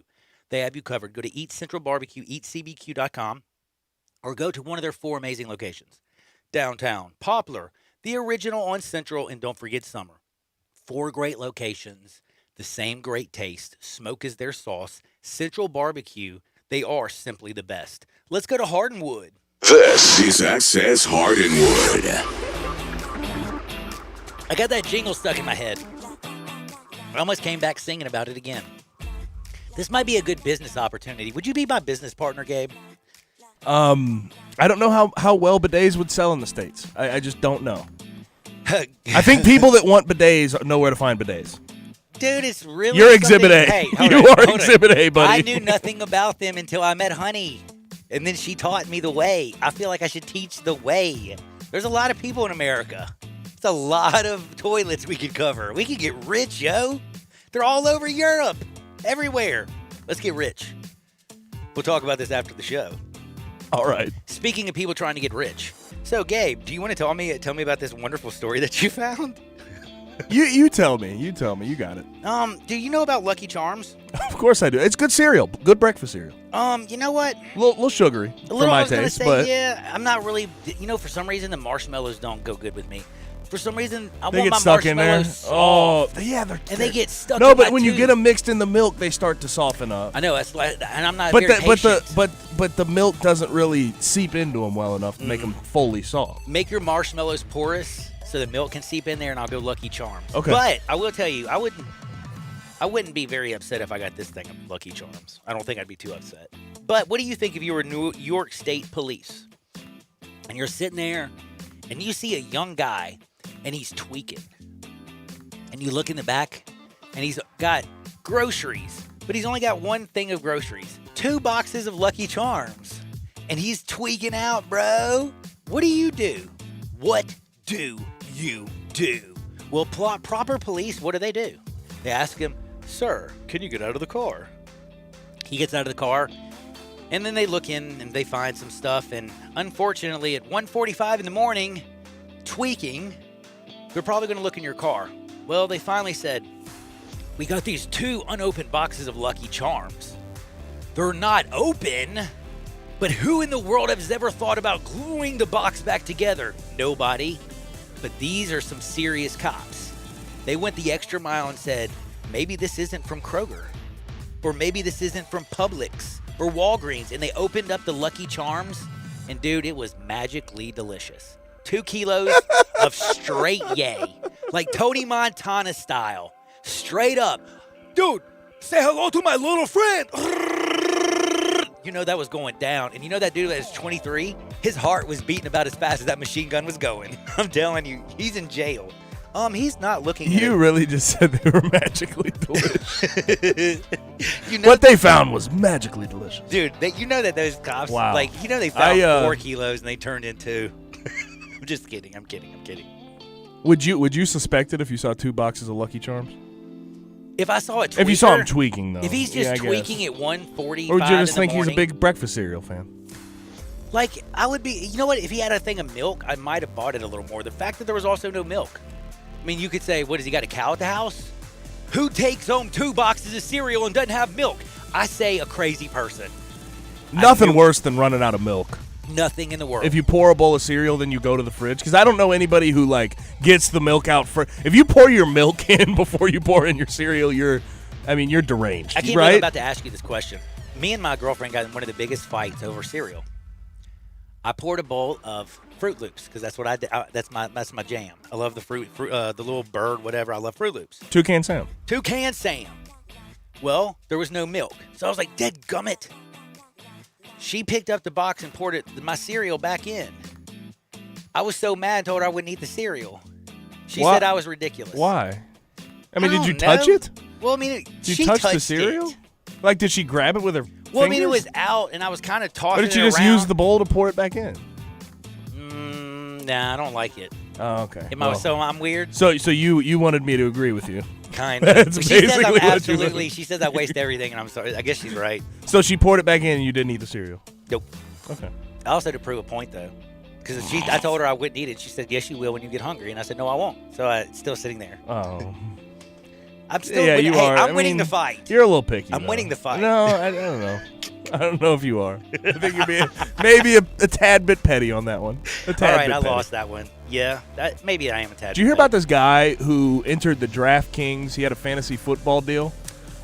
they have you covered. Go to Eat Central Barbecue, eatcbq.com, or go to one of their 4 amazing locations. Downtown, Poplar, the original on Central, and don't forget Summer. 4 great locations, the same great taste. Smoke is their sauce. Central Barbecue, they are simply the best. Let's go to Hardinwood. This is Access Hardinwood. I got that jingle stuck in my head. I almost came back singing about it again. This might be a good business opportunity. Would you be my business partner, Gabe? I don't know how well bidets would sell in the States. I just don't know. I think people that want bidets know where to find bidets. Dude, it's really You're Exhibit A. Hey, You are Exhibit A, buddy. I knew nothing about them until I met Honey. And then she taught me the way. I feel like I should teach the way. There's a lot of people in America. It's a lot of toilets we could cover. We could get rich, yo. They're all over Europe. Everywhere. Let's get rich. We'll talk about this after the show. All right. Speaking of people trying to get rich. So, Gabe, do you want to tell me about this wonderful story that you found? You tell me. You tell me. You got it. Do you know about Lucky Charms? Of course I do. It's good cereal. Good breakfast cereal. You know what? A little sugary for my taste, but yeah, I'm not really. For some reason the marshmallows don't go good with me. For some reason, I they want get my stuck in there. marshmallows. Oh, yeah, they get stuck. No, in but my when you tooth. get them mixed in the milk, they start to soften up. I know that's like, and I'm not But very patient. but the milk doesn't really seep into them well enough to make them fully soft. Make your marshmallows porous so the milk can seep in there, and I'll go Lucky Charms. Okay. But I will tell you, I wouldn't be very upset if I got this thing of Lucky Charms. I don't think I'd be too upset. But what do you think if you were New York State Police and you're sitting there and you see a young guy and he's tweaking, and you look in the back and he's got groceries, but he's only got one thing of groceries, 2 boxes of Lucky Charms, and he's tweaking out, bro? What do you do? What do you do? Well, proper police, what do? They ask him, "Sir, can you get out of the car?" He gets out of the car, and then they look in and they find some stuff, and unfortunately at 1:45 in the morning, tweaking, they're probably going to look in your car. Well, they finally said, "We got these 2 unopened boxes of Lucky Charms. They're not open, but who in the world has ever thought about gluing the box back together? Nobody. But these are some serious cops. They went the extra mile and said, maybe this isn't from Kroger, or maybe this isn't from Publix or Walgreens," and they opened up the Lucky Charms, and dude, it was magically delicious. 2 kilos of straight yay, like Tony Montana style, straight up. Dude, say hello to my little friend. You know that was going down, and you know that dude that is 23, his heart was beating about as fast as that machine gun was going. I'm telling you, he's in jail. He's not looking at You it. really just said they were magically delicious. What they found was magically delicious. Dude, you know that those cops, Wow. they found 4 kilos and they turned into. I'm just kidding. I'm kidding. Would you suspect it if you saw 2 boxes of Lucky Charms? If I saw a tweaker, If you saw him tweaking, though. If he's just Yeah, I tweaking guess. at 1:45 Or would you just in think the he's a morning, big breakfast cereal fan? Like, I would be, you know what? If he had a thing of milk, I might have bought it a little more. The fact that there was also no milk. I mean, you could say, what, has he got a cow at the house? Who takes home 2 boxes of cereal and doesn't have milk? I say a crazy person. Nothing worse than running out of milk. Nothing in the world. If you pour a bowl of cereal, then you go to the fridge. Because I don't know anybody who, gets the milk out for. If you pour your milk in before you pour in your cereal, you're deranged, I can't believe right? I'm about to ask you this question. Me and my girlfriend got in one of the biggest fights over cereal. I poured a bowl of Fruit Loops because that's what I did. That's my jam. I love the fruit, the little bird, whatever. I love Fruit Loops. Toucan Sam. Toucan Sam. Well, there was no milk, so I was like, "Dead gummit." She picked up the box and poured my cereal back in. I was so mad, told her I wouldn't eat the cereal. She said I was ridiculous. Why? I mean, I did you don't touch know. it? Well, I mean, Did she you touch the touched cereal? it. Did she grab it with her Well, I mean, it fingers? was out, and I was kind of tossing Or did you it just around. use the bowl to pour it back in? Nah, I don't like it. Oh, okay. I'm weird? So you wanted me to agree with you. Kind of. That's She says basically I'm what you absolutely. wanted. She says I waste everything, and I'm sorry. I guess she's right. So she poured it back in and you didn't eat the cereal? Nope. Okay. I also had to prove a point, though. Because I told her I wouldn't eat it. She said, yes, you will when you get hungry. And I said, no, I won't. So it's still sitting there. Oh. I'm still winning. Hey, I'm winning the fight. You're a little picky. I'm winning the fight. No, I don't know. I don't know if you are. I think you're being maybe a tad bit petty on that one. A tad All right, bit I petty. lost that one. Yeah, maybe I am a tad. Did you hear about this guy who entered the DraftKings? He had a fantasy football deal,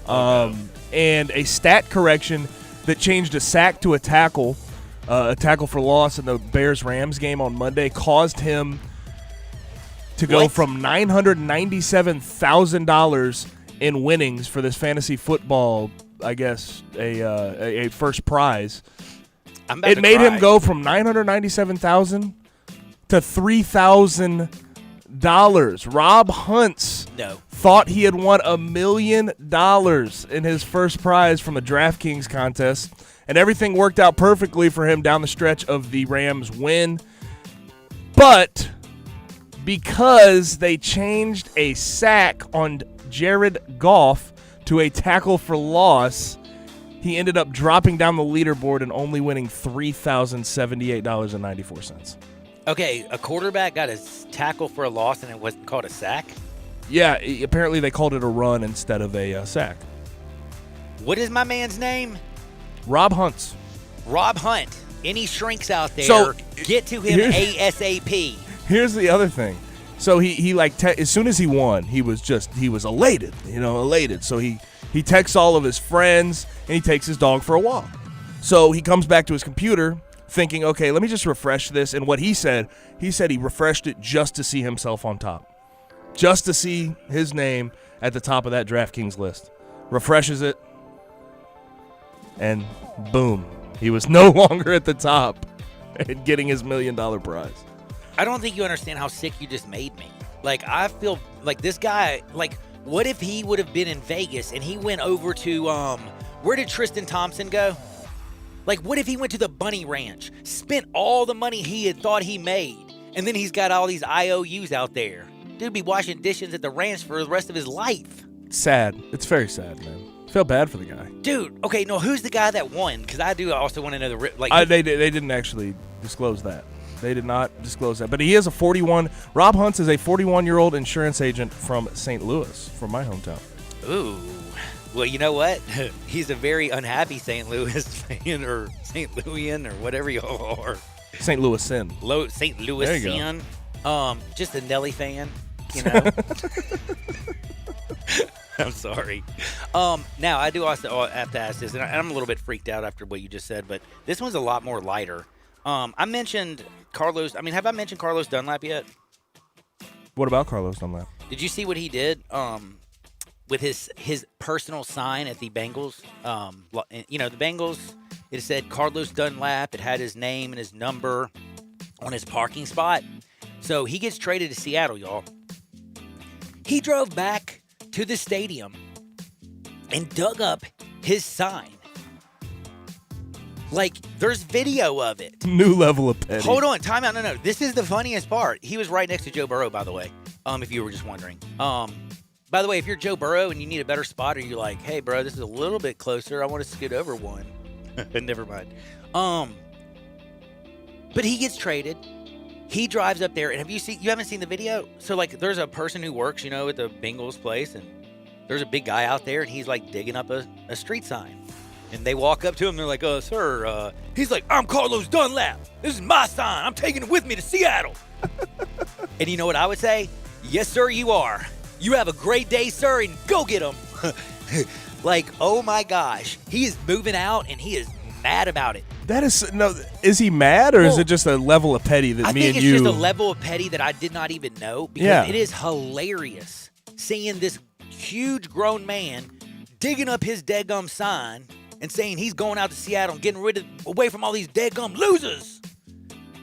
and a stat correction that changed a sack to a tackle for loss in the Bears-Rams game on Monday caused him to go from $997,000 in winnings for this fantasy football, I guess, a first prize. It made him go from $997,000 to $3,000. Rob Huntz thought he had won $1 million in his first prize from a DraftKings contest, and everything worked out perfectly for him down the stretch of the Rams' win. But because they changed a sack on Jared Goff to a tackle for loss, he ended up dropping down the leaderboard and only winning $3,078.94. Okay, a quarterback got a tackle for a loss and it wasn't called a sack? Yeah, apparently they called it a run instead of a sack. What is my man's name? Rob Huntz. Rob Hunt. Any shrinks out there, So, get to him ASAP. Here's the other thing. So he as soon as he won, he was elated, elated. So he texts all of his friends and he takes his dog for a walk. So he comes back to his computer thinking, okay, let me just refresh this. And what he said he refreshed it just to see himself on top, just to see his name at the top of that DraftKings list. Refreshes it, and boom, he was no longer at the top and getting his $1 million prize. I don't think you understand how sick you just made me. Like, I feel like this guy, like, what if he would have been in Vegas and he went over to, where did Tristan Thompson go? Like, what if he went to the Bunny Ranch, spent all the money he had thought he made, and then he's got all these IOUs out there? Dude be washing dishes at the ranch for the rest of his life. Sad. It's very sad, man. I feel bad for the guy. Dude, okay, no, who's the guy that won? Because I also want to know they didn't actually disclose that. They did not disclose that. But he is Rob Huntz is a 41-year-old insurance agent from St. Louis, from my hometown. Ooh. Well, you know what? He's a very unhappy St. Louis fan or St. Louian or whatever you are. St. Louisan. St. Louisan. Just a Nelly fan, you know. I'm sorry. Now, I do also have to ask this, and I'm a little bit freaked out after what you just said, but this one's a lot more lighter. I mentioned Carlos. I mean, have I mentioned Carlos Dunlap yet? What about Carlos Dunlap? Did you see what he did with his personal sign at the Bengals? The Bengals, it said Carlos Dunlap. It had his name and his number on his parking spot. So he gets traded to Seattle, y'all. He drove back to the stadium and dug up his sign. Like, there's video of it. New level of petty. Hold on, time out. No. This is the funniest part. He was right next to Joe Burrow, by the way, if you were just wondering. By the way, if you're Joe Burrow and you need a better spot, or you're like, hey, bro, this is a little bit closer. I want to scoot over one. Never mind. But he gets traded. He drives up there, and you haven't seen the video? So, like, there's a person who works, at the Bengals place, and there's a big guy out there, and he's, like, digging up a street sign. And they walk up to him, they're like, sir, he's like, I'm Carlos Dunlap. This is my sign. I'm taking it with me to Seattle. And you know what I would say? Yes, sir, you are. You have a great day, sir, and go get him. Like, oh my gosh. He is moving out, and he is mad about it. Is he mad, or is it just a level of petty that me and you... I think it's just a level of petty that I did not even know, because it is hilarious seeing this huge grown man digging up his deadgum sign and saying he's going out to Seattle and getting away from all these deadgum losers.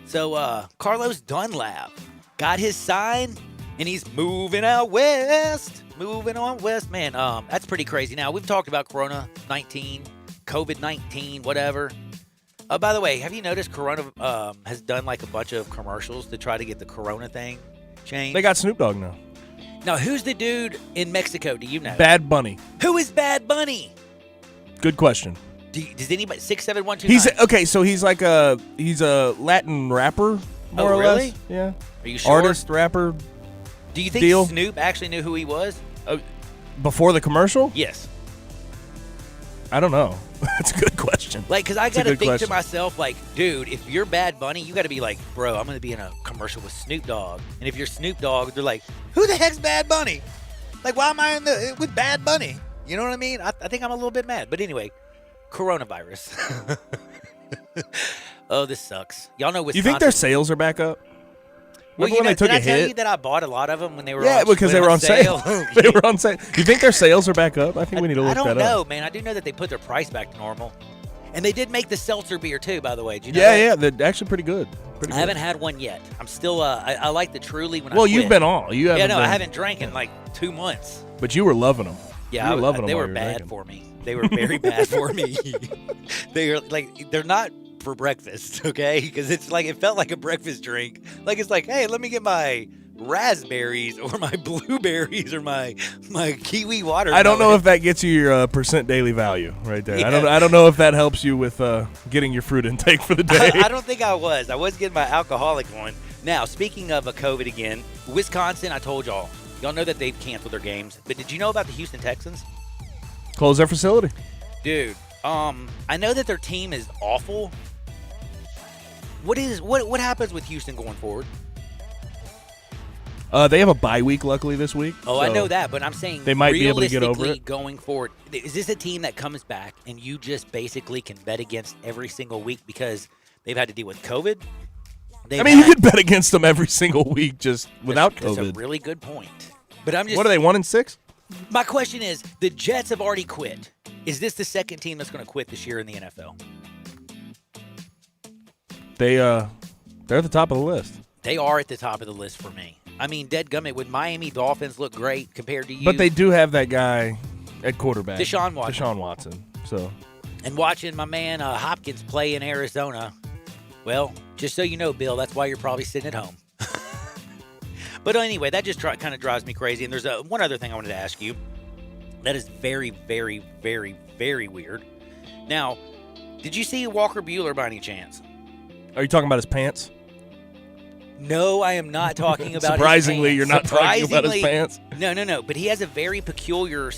So Carlos Dunlap got his sign, and he's moving out west. Moving on west. Man, that's pretty crazy. Now, we've talked about Corona-19, COVID-19, whatever. By the way, have you noticed Corona has done like a bunch of commercials to try to get the Corona thing changed? They got Snoop Dogg now. Now, who's the dude in Mexico? Do you know? Bad Bunny. Who is Bad Bunny? Good question. Does anybody 67129? He's okay. So he's like he's a Latin rapper, more or really? less. Yeah. Are you sure? Artist, rapper. Do you think deal? Snoop actually knew who he was? Before the commercial? Yes. I don't know. That's a good question. Like, because I got to think question. to myself, like, dude, if you're Bad Bunny, you got to be like, bro, I'm going to be in a commercial with Snoop Dogg. And if you're Snoop Dogg, they're like, who the heck's Bad Bunny? Like, why am I with Bad Bunny? You know what I mean? I think I'm a little bit mad. But anyway, coronavirus. Oh, this sucks. Y'all know Wisconsin. You think their sales are back up? Well, Remember when they took did a I tell hit? you that I bought a lot of them when they were because they were on sale. They were on sale. You think their sales are back up? I think we need to look that up. I don't know, man. I do know that they put their price back to normal. And they did make the seltzer beer, too, by the way. Did you know that? Yeah, they're actually pretty good. I haven't had one yet. I'm still, I like the Truly when I Well, quit. you've been all. You haven't I haven't drank in like 2 months. But you were loving them. Yeah, you were loving them they while were you bad drinking. for me. They were very bad for me. They're not for breakfast, okay? Because it felt like a breakfast drink. Like, it's like, hey, let me get my raspberries or my blueberries or my kiwi water. I don't know if that gets you your percent daily value right there. Yeah. I don't know if that helps you with getting your fruit intake for the day. I don't think I was. I was getting my alcoholic one. Now, speaking of a COVID again, Wisconsin, I told y'all know that they've canceled their games. But did you know about the Houston Texans? Close their facility. Dude, I know that their team is awful. What happens with Houston going forward? They have a bye week, luckily, this week. Oh, I know that, but I'm saying they might be able to get over it. Going forward, is this a team that comes back and you just basically can bet against every single week because they've had to deal with COVID? You could bet against them every single week just without COVID. That's a really good point. But I'm just. What are they, 1-6? My question is, the Jets have already quit. Is this the second team that's going to quit this year in the NFL? They're at the top of the list. They are at the top of the list for me. I mean, deadgummit, would Miami Dolphins look great compared to you? But they do have that guy at quarterback. Deshaun Watson. So. And watching my man Hopkins play in Arizona, well, just so you know, Bill, that's why you're probably sitting at home. But anyway, that just kind of drives me crazy. And there's one other thing I wanted to ask you that is very, very, very, very weird. Now, did you see Walker Buehler by any chance? Are you talking about his pants? No, I am not talking about Surprisingly, his you're not talking about his pants? No. But he has a very peculiar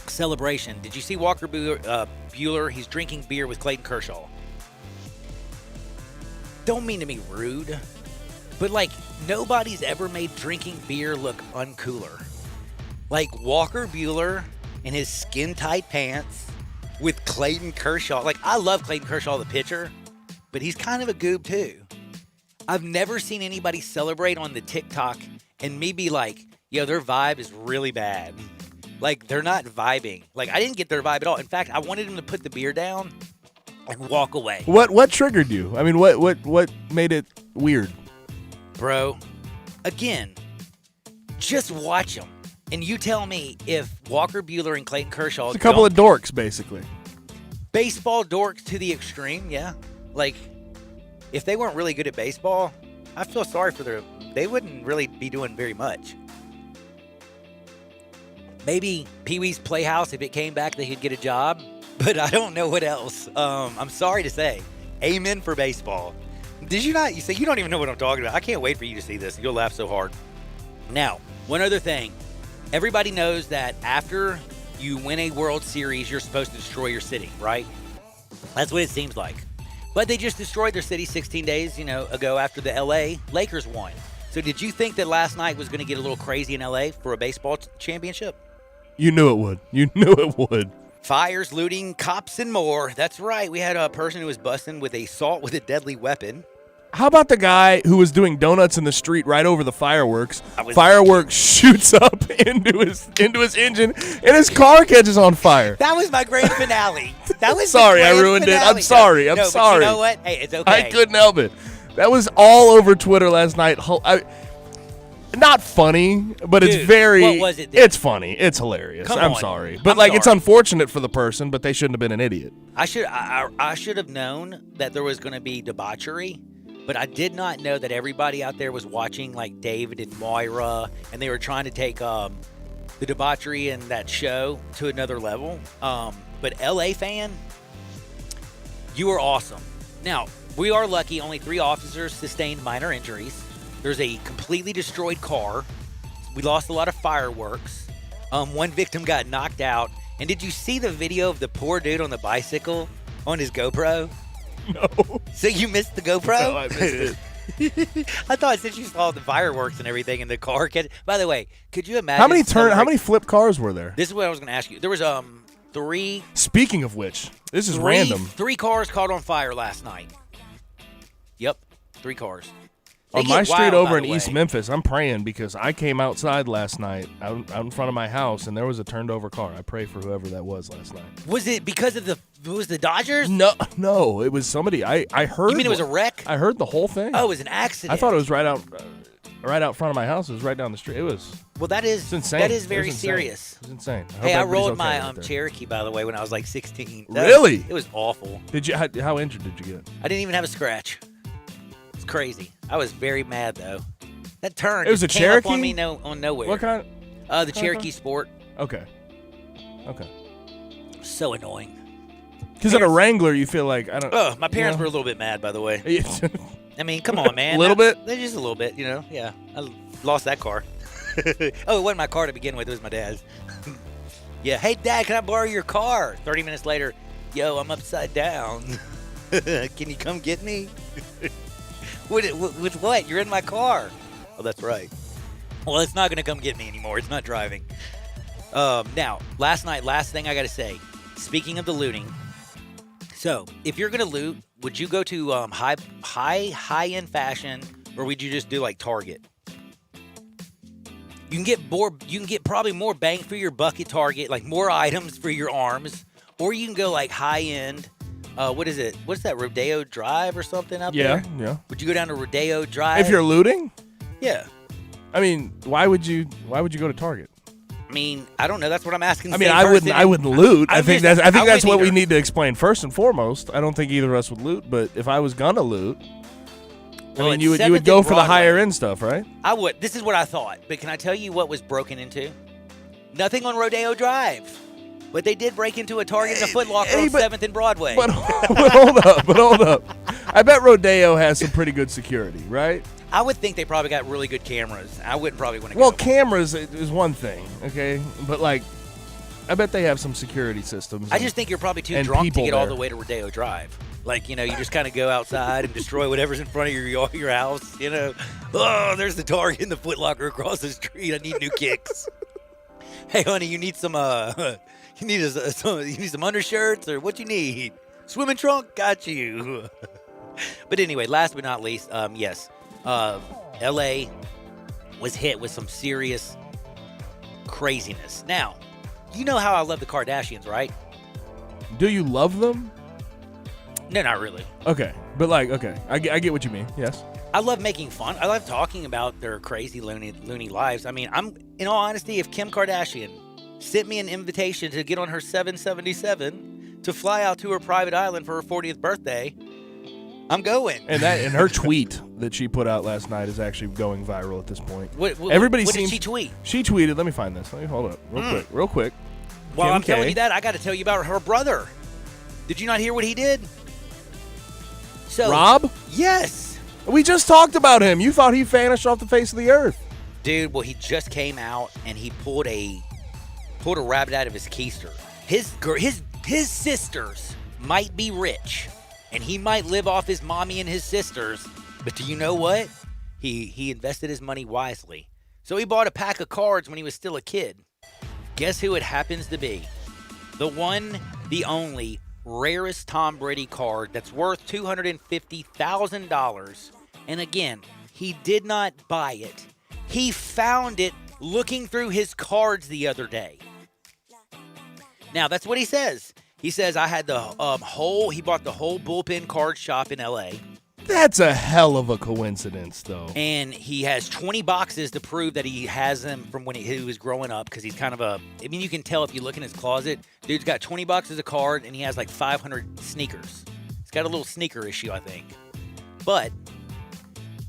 celebration. Did you see Walker Buehler? He's drinking beer with Clayton Kershaw. Don't mean to be rude, but nobody's ever made drinking beer look uncooler. Like Walker Buehler in his skin-tight pants with Clayton Kershaw. I love Clayton Kershaw, the pitcher, but he's kind of a goob too. I've never seen anybody celebrate on the TikTok and me be like, yo, their vibe is really bad. They're not vibing. I didn't get their vibe at all. In fact, I wanted him to put the beer down and walk away. What triggered you? I mean, what made it weird? Bro, again, just watch them. And you tell me if Walker Buehler and Clayton Kershaw... It's a couple of dorks, basically. Baseball dorks to the extreme, yeah. If they weren't really good at baseball, I feel sorry for them. They wouldn't really be doing very much. Maybe Pee-wee's Playhouse, if it came back, they could get a job. But I don't know what else. I'm sorry to say. Amen for baseball. Did you not? You say you don't even know what I'm talking about. I can't wait for you to see this. You'll laugh so hard. Now, one other thing. Everybody knows that after you win a World Series, you're supposed to destroy your city, right? That's what it seems like. But they just destroyed their city 16 days, ago after the LA Lakers won. So did you think that last night was going to get a little crazy in LA for a baseball championship? You knew it would. Fires, looting, cops, and more. That's right. We had a person who was busting with assault with a deadly weapon. How about the guy who was doing donuts in the street right over the fireworks? Fireworks shoots up into his engine, and his car catches on fire. That was my grand finale. That was sorry, I ruined it. I'm sorry. I'm sorry. But you know what? Hey, it's okay. I couldn't help it. That was all over Twitter last night. Not funny, but Dude, it's very. What was it then? It's funny. It's hilarious. I'm on. sorry, but I'm it's sorry. unfortunate for the person, but they shouldn't have been an idiot. I should have known that there was going to be debauchery. But I did not know that everybody out there was watching David and Moira, and they were trying to take the debauchery in that show to another level. But LA fan, you are awesome. Now, we are lucky. Only 3 officers sustained minor injuries. There's a completely destroyed car. We lost a lot of fireworks. One victim got knocked out. And did you see the video of the poor dude on the bicycle on his GoPro? No. So you missed the GoPro? No, I missed it. I thought since you saw the fireworks and everything in the car. By the way, could you imagine How many flip cars were there? This is what I was going to ask you. There was 3. Speaking of which, this is random. 3 cars caught on fire last night. Yep, 3 cars. On my street over in East Memphis, I'm praying because I came outside last night out in front of my house and there was a turned over car. I pray for whoever that was last night. Was it because of the Dodgers? No, it was somebody. I heard. You mean it was a wreck? I heard the whole thing. Oh, it was an accident. I thought it was right out front of my house. It was right down the street. It was. Well, it's insane. That is very serious. It was insane. I rode my Cherokee, by the way, when I was like 16. Really? It was awful. Did you? How injured did you get? I didn't even have a scratch. It's crazy. I was very mad though. That turn. It was a came Cherokee up on me on nowhere. What kind? The Cherokee Sport. Okay. So annoying. Because in a Wrangler, you feel like I don't. My parents were a little bit mad, by the way. I mean, come on, man. A little bit? Just a little bit, Yeah, I lost that car. It wasn't my car to begin with. It was my dad's. Yeah. Hey, Dad, can I borrow your car? 30 minutes later, yo, I'm upside down. Can you come get me? With what? You're in my car. Oh, that's right. Well, it's not going to come get me anymore. It's not driving. Now, last thing I got to say. Speaking of the looting. So, if you're going to loot, would you go to high-end fashion, or would you just do like Target? You can get probably more bang for your buck at Target, like more items for your arms, or you can go like high-end. What is it? What's that, Rodeo Drive or something out there? Yeah. Would you go down to Rodeo Drive? If you're looting? Yeah. I mean, why would you go to Target? I mean, I don't know. That's what I'm asking. I mean, I wouldn't loot. I think that's what we need to explain first and foremost. I don't think either of us would loot, but if I was gonna loot, you would go for the higher end stuff, right? I would. This is what I thought. But can I tell you what was broken into? Nothing on Rodeo Drive. But they did break into a Target and a Foot Locker on 7th and Broadway. But hold up. I bet Rodeo has some pretty good security, right? I would think they probably got really good cameras. I wouldn't probably want to go. Well, cameras is one thing, okay? But, I bet they have some security systems. I just think you're probably too drunk to get all the way to Rodeo Drive. You just kind of go outside and destroy whatever's in front of your house, Oh, there's the Target and the Foot Locker across the street. I need new kicks. Hey, honey, you need some, you need some undershirts, or what you need? Swimming trunk? Got you. But anyway, last but not least, yes. LA was hit with some serious craziness. Now, you know how I love the Kardashians, right? Do you love them? No, not really. Okay. But okay. I get what you mean. Yes. I love making fun. I love talking about their crazy, loony lives. I mean, in all honesty, if Kim Kardashian sent me an invitation to get on her 777 to fly out to her private island for her 40th birthday, I'm going. And her tweet that she put out last night is actually going viral at this point. What did she tweet? She tweeted. Let me find this. Let me hold up real quick. Well, Kim I'm K. telling you that, I got to tell you about her brother. Did you not hear what he did? So Rob? Yes. We just talked about him. You thought he vanished off the face of the earth. Dude, well, he just came out and he pulled a rabbit out of his keister. His sisters might be rich, and he might live off his mommy and his sisters, but do you know what? He invested his money wisely. So he bought a pack of cards when he was still a kid. Guess who it happens to be? The one, the only, rarest Tom Brady card that's worth $250,000. And again, he did not buy it. He found it looking through his cards the other day. Now, that's what he says. He says, I had he bought the whole bullpen card shop in L.A. That's a hell of a coincidence, though. And he has 20 boxes to prove that he has them from when he was growing up, because he's kind of you can tell if you look in his closet. Dude's got 20 boxes of cards, and he has like 500 sneakers. He's got a little sneaker issue, I think. But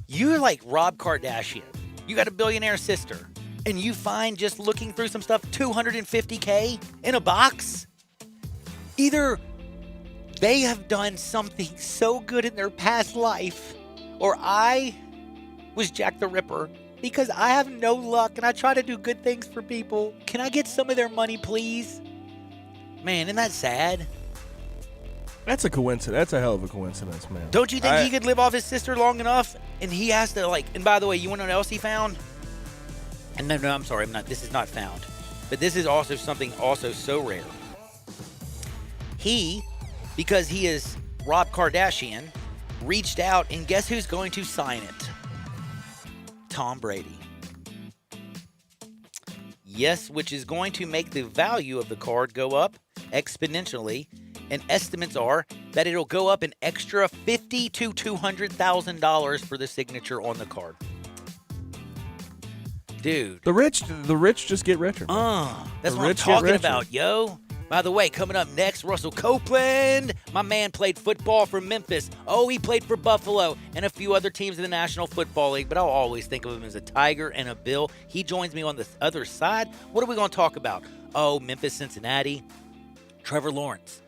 you're like Rob Kardashian. You got a billionaire sister, and you find, just looking through some stuff, $250K in a box? Either they have done something so good in their past life, or I was Jack the Ripper, because I have no luck and I try to do good things for people. Can I get some of their money, please? Man, isn't that sad? That's a coincidence. That's a hell of a coincidence, man. Don't you think he could live off his sister long enough? And he has to, like, and by the way, you want to know what else he found? And no, I'm sorry, this is not found. But this is also something also so rare. He, because he is Rob Kardashian, reached out, and guess who's going to sign it? Tom Brady. Yes, which is going to make the value of the card go up exponentially, and estimates are that it'll go up an extra $50,000 to $200,000 for the signature on the card. Dude. The rich just get richer. That's what I'm talking about, yo. By the way, coming up next, Russell Copeland. My man played football for Memphis. Oh, he played for Buffalo and a few other teams in the National Football League, but I'll always think of him as a Tiger and a Bill. He joins me on the other side. What are we going to talk about? Oh, Memphis, Cincinnati. Trevor Lawrence.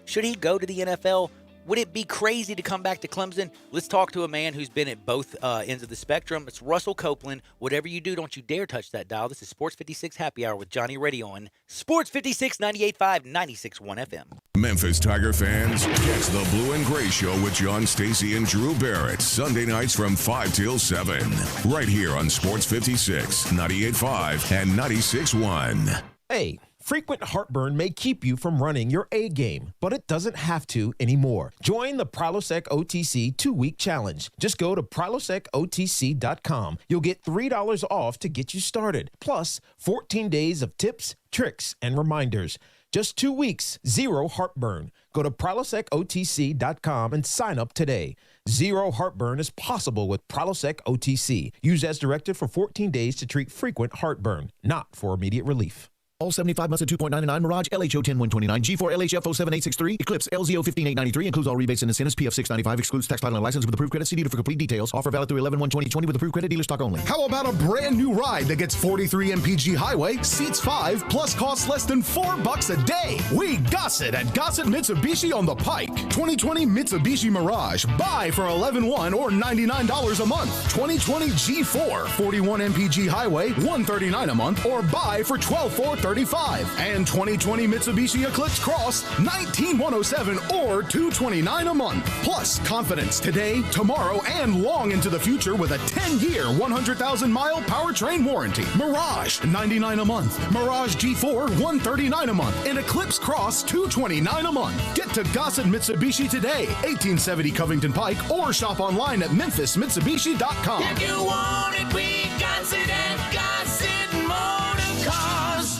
Should he go to the NFL? Would it be crazy to come back to Clemson? Let's talk to a man who's been at both ends of the spectrum. It's Russell Copeland. Whatever you do, don't you dare touch that dial. This is Sports 56 Happy Hour with Johnny Reddy on Sports 56, 98.5, 96.1 FM. Memphis Tiger fans, catch the Blue and Gray Show with John Stacey and Drew Barrett, Sunday nights from 5 till 7. Right here on Sports 56, 98.5, and 96.1. Hey. Frequent heartburn may keep you from running your A game, but it doesn't have to anymore. Join the Prilosec OTC 2-week challenge. Just go to prilosecotc.com. You'll get $3 off to get you started, plus 14 days of tips, tricks, and reminders. Just 2 weeks, zero heartburn. Go to prilosecotc.com and sign up today. Zero heartburn is possible with Prilosec OTC. Use as directed for 14 days to treat frequent heartburn, not for immediate relief. All 75 months at 2.99, Mirage, LHO 10129, G4, LHF 07863, Eclipse, LZO 15893, includes all rebates and incentives, PF 695, excludes tax, title, and license with approved credit. See dealer for complete details. Offer valid through 11/1/2020 with approved credit, dealer stock only. How about a brand new ride that gets 43 mpg highway, seats 5, plus costs less than $4 a day? We Gossett at Gossett Mitsubishi on the Pike. 2020 Mitsubishi Mirage, buy for $11,100 or $99 a month. 2020 G4, 41 mpg highway, $139 a month, or buy for $12,435. And 2020 Mitsubishi Eclipse Cross, $19,107 or $229 a month. Plus, confidence today, tomorrow, and long into the future with a 10-year, 100,000-mile powertrain warranty. Mirage, $99 a month. Mirage G4, $139 a month. And Eclipse Cross, $229 a month. Get to Gossett Mitsubishi today, 1870 Covington Pike, or shop online at memphismitsubishi.com. If you want it, we got it at Gossett Motor Cars.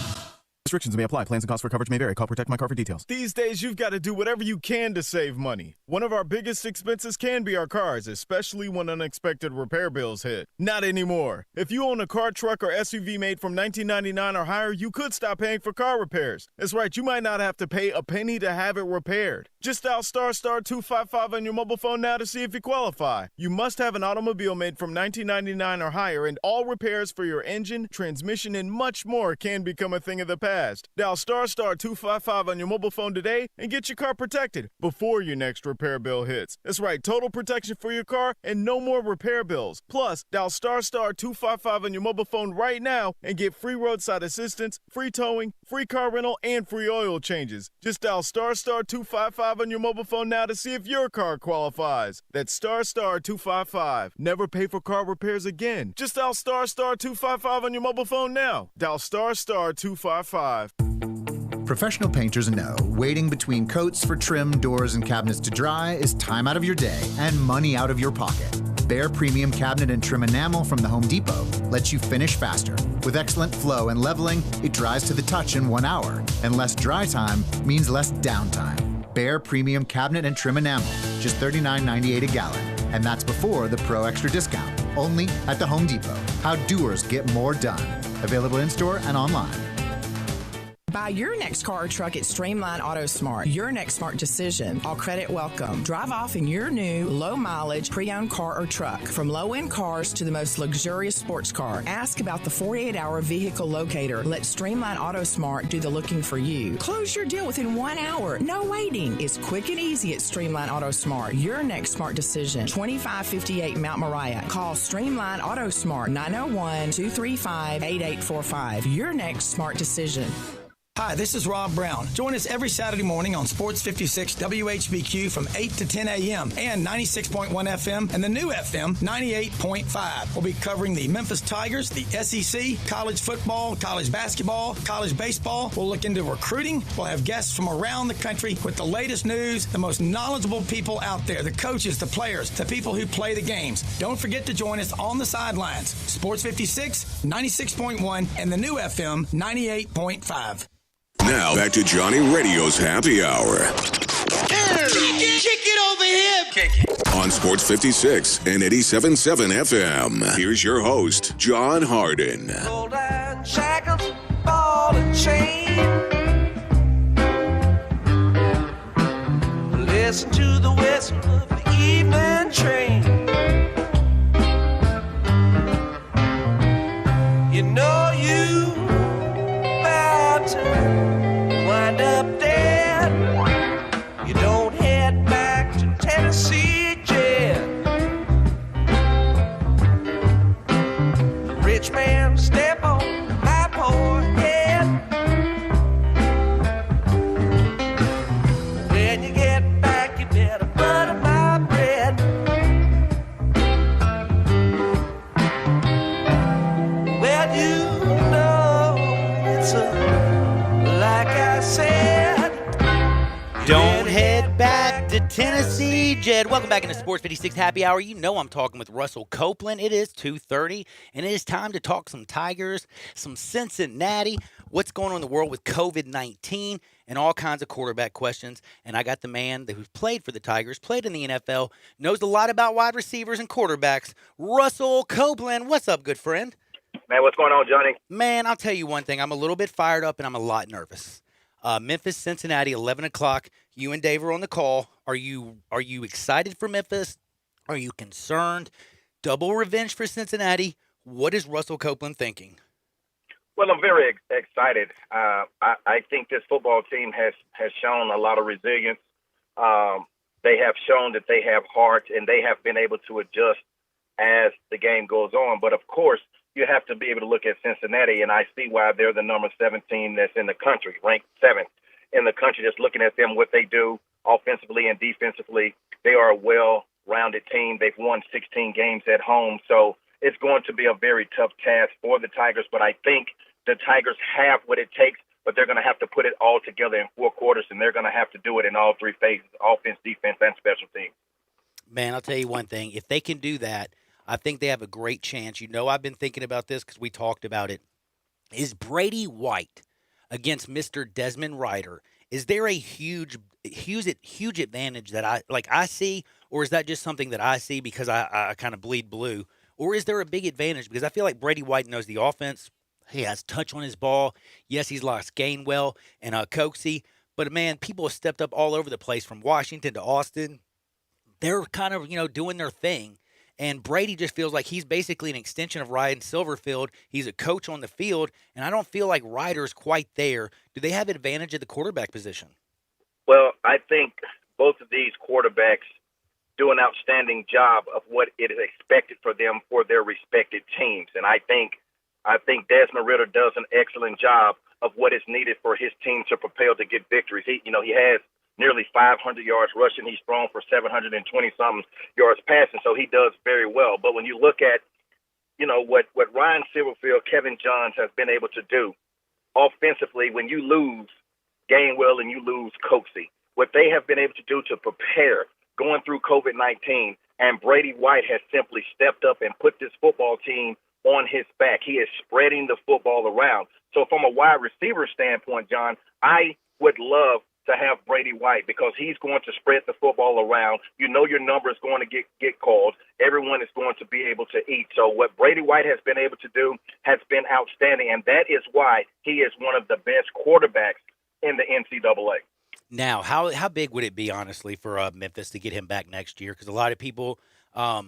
Restrictions may apply. Plans and costs for coverage may vary. Call Protect My Car for details. These days, you've got to do whatever you can to save money. One of our biggest expenses can be our cars, especially when unexpected repair bills hit. Not anymore. If you own a car, truck, or SUV made from 1999 or higher, you could stop paying for car repairs. That's right, you might not have to pay a penny to have it repaired. Just dial *** 255 on your mobile phone now to see if you qualify. You must have an automobile made from 1999 or higher, and all repairs for your engine, transmission, and much more can become a thing of the past. Dial *** 255 on your mobile phone today and get your car protected before your next repair bill hits. That's right, total protection for your car and no more repair bills. Plus, dial *** 255 on your mobile phone right now and get free roadside assistance, free towing, free car rental, and free oil changes. Just dial *** 255 on your mobile phone now to see if your car qualifies. That's ** 255. Never pay for car repairs again. Just dial ** 255 on your mobile phone now. Dial ** 255. Professional painters know waiting between coats for trim, doors, and cabinets to dry is time out of your day and money out of your pocket. Bare Premium Cabinet and Trim Enamel from the Home Depot lets you finish faster. With excellent flow and leveling, it dries to the touch in 1 hour, and less dry time means less downtime. Bare Premium Cabinet and Trim Enamel, just $39.98 a gallon, and that's before the Pro Extra discount. Only at the Home Depot. How doers get more done. Available in-store and online. Buy your next car or truck at Streamline Auto Smart. Your next smart decision. All credit welcome. Drive off in your new low-mileage pre-owned car or truck. From low-end cars to the most luxurious sports car. Ask about the 48-hour vehicle locator. Let Streamline Auto Smart do the looking for you. Close your deal within 1 hour. No waiting. It's quick and easy at Streamline Auto Smart. Your next smart decision. 2558 Mount Moriah. Call Streamline Auto Smart 901-235-8845. Your next smart decision. Hi, this is Rob Brown. Join us every Saturday morning on Sports 56 WHBQ from 8 to 10 a.m. and 96.1 FM and the new FM 98.5. We'll be covering the Memphis Tigers, the SEC, college football, college basketball, college baseball. We'll look into recruiting. We'll have guests from around the country with the latest news, the most knowledgeable people out there, the coaches, the players, the people who play the games. Don't forget to join us on the sidelines. Sports 56, 96.1, and the new FM 98.5. Now, back to Johnny Radio's Happy Hour. Kick it over here. Kick it. On Sports 56 and 87.7 FM. Here's your host, John Harden. Gold and shackles, ball and chain. Listen to the whistle of the evening train. You know you about to wind up dead. You don't head back to Tennessee jet. The rich man step on my poor head. When you get back, you better butter my bread. Well, you know it's like I said. Don't head back to Tennessee, Jed. Welcome back into Sports 56 Happy Hour. You know I'm talking with Russell Copeland. It is 2:30, and it is time to talk some Tigers, some Cincinnati, what's going on in the world with COVID-19, and all kinds of quarterback questions. And I got the man who's played for the Tigers, played in the NFL, knows a lot about wide receivers and quarterbacks, Russell Copeland. What's up, good friend? Man, what's going on, Johnny? Man, I'll tell you one thing. I'm a little bit fired up, and I'm a lot nervous. Memphis, Cincinnati, 11 o'clock. You and Dave are on the call. Are you excited for Memphis? Are you concerned? Double revenge for Cincinnati. What is Russell Copeland thinking? Well, I'm very excited. I think this football team has shown a lot of resilience. They have shown that they have heart, and they have been able to adjust as the game goes on. But, of course, you have to be able to look at Cincinnati, and I see why they're the number 17 that's in the country, ranked 7th in the country. Just looking at them, what they do offensively and defensively, they are a well-rounded team. They've won 16 games at home, so it's going to be a very tough task for the Tigers. But I think the Tigers have what it takes, but they're going to have to put it all together in 4 quarters, and they're going to have to do it in all 3 phases, offense, defense, and special teams. Man, I'll tell you one thing. If they can do that, I think they have a great chance. You know, I've been thinking about this because we talked about it. Is Brady White against Mr. Desmond Ryder? Is there a huge advantage that I see, or is that just something that I see because I kind of bleed blue? Or is there a big advantage? Because I feel like Brady White knows the offense. He has touch on his ball. Yes, he's lost Gainwell and Coxey. But, man, people have stepped up all over the place from Washington to Austin. They're kind of, doing their thing. And Brady just feels like he's basically an extension of Ryan Silverfield. He's a coach on the field, and I don't feel like Ryder's quite there. Do they have advantage at the quarterback position? Well, I think both of these quarterbacks do an outstanding job of what it is expected for them for their respected teams. And I think Desmond Ridder does an excellent job of what is needed for his team to propel to get victories. He has nearly 500 yards rushing. He's thrown for 720-something yards passing, so he does very well. But when you look at, what Ryan Silverfield, Kevin Johns has been able to do offensively, when you lose Gainwell and you lose Coxey, what they have been able to do to prepare going through COVID-19, and Brady White has simply stepped up and put this football team on his back. He is spreading the football around. So from a wide receiver standpoint, John, I would love to have Brady White because he's going to spread the football around. You know your number is going to get called. Everyone is going to be able to eat. So what Brady White has been able to do has been outstanding, and that is why he is one of the best quarterbacks in the NCAA. Now, how big would it be, honestly, for Memphis to get him back next year? Because a lot of people, I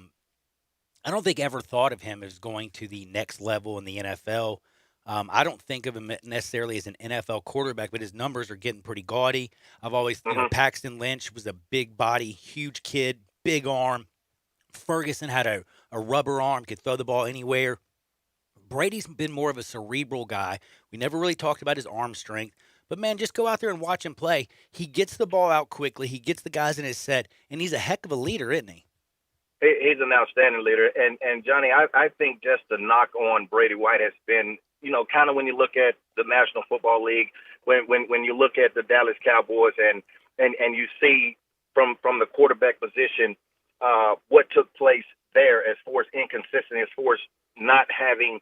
don't think ever thought of him as going to the next level in the NFL. I don't think of him necessarily as an NFL quarterback, but his numbers are getting pretty gaudy. I've always, Paxton Lynch was a big body, huge kid, big arm. Ferguson had a rubber arm, could throw the ball anywhere. Brady's been more of a cerebral guy. We never really talked about his arm strength. But, man, just go out there and watch him play. He gets the ball out quickly. He gets the guys in his set, and he's a heck of a leader, isn't he? He's an outstanding leader. And Johnny, I think just the knock on Brady White has been, kind of when you look at the National Football League, when you look at the Dallas Cowboys and you see from the quarterback position what took place there as far as inconsistency, as far as not having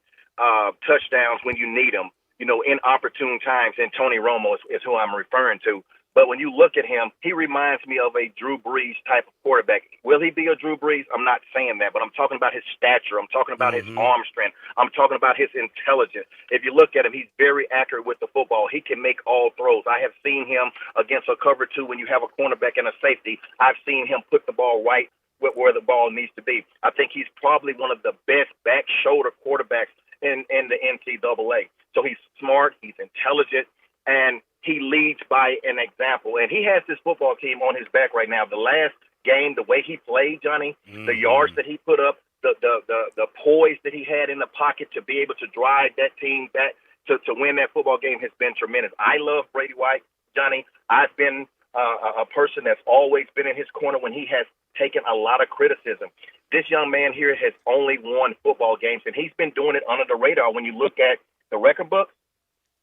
touchdowns when you need them, inopportune times, and Tony Romo is who I'm referring to. But when you look at him, he reminds me of a Drew Brees type of quarterback. Will he be a Drew Brees? I'm not saying that, but I'm talking about his stature. I'm talking about his arm strength. I'm talking about his intelligence. If you look at him, he's very accurate with the football. He can make all throws. I have seen him against a cover two when you have a cornerback and a safety. I've seen him put the ball right where the ball needs to be. I think he's probably one of the best back shoulder quarterbacks in the NCAA. So he's smart, he's intelligent, and he leads by an example. And he has this football team on his back right now. The last game, the way he played, Johnny, the yards that he put up, the poise that he had in the pocket to be able to drive that team back to win that football game has been tremendous. I love Brady White, Johnny. I've been a person that's always been in his corner when he has taken a lot of criticism. This young man here has only won football games, and he's been doing it under the radar. When you look at the record book,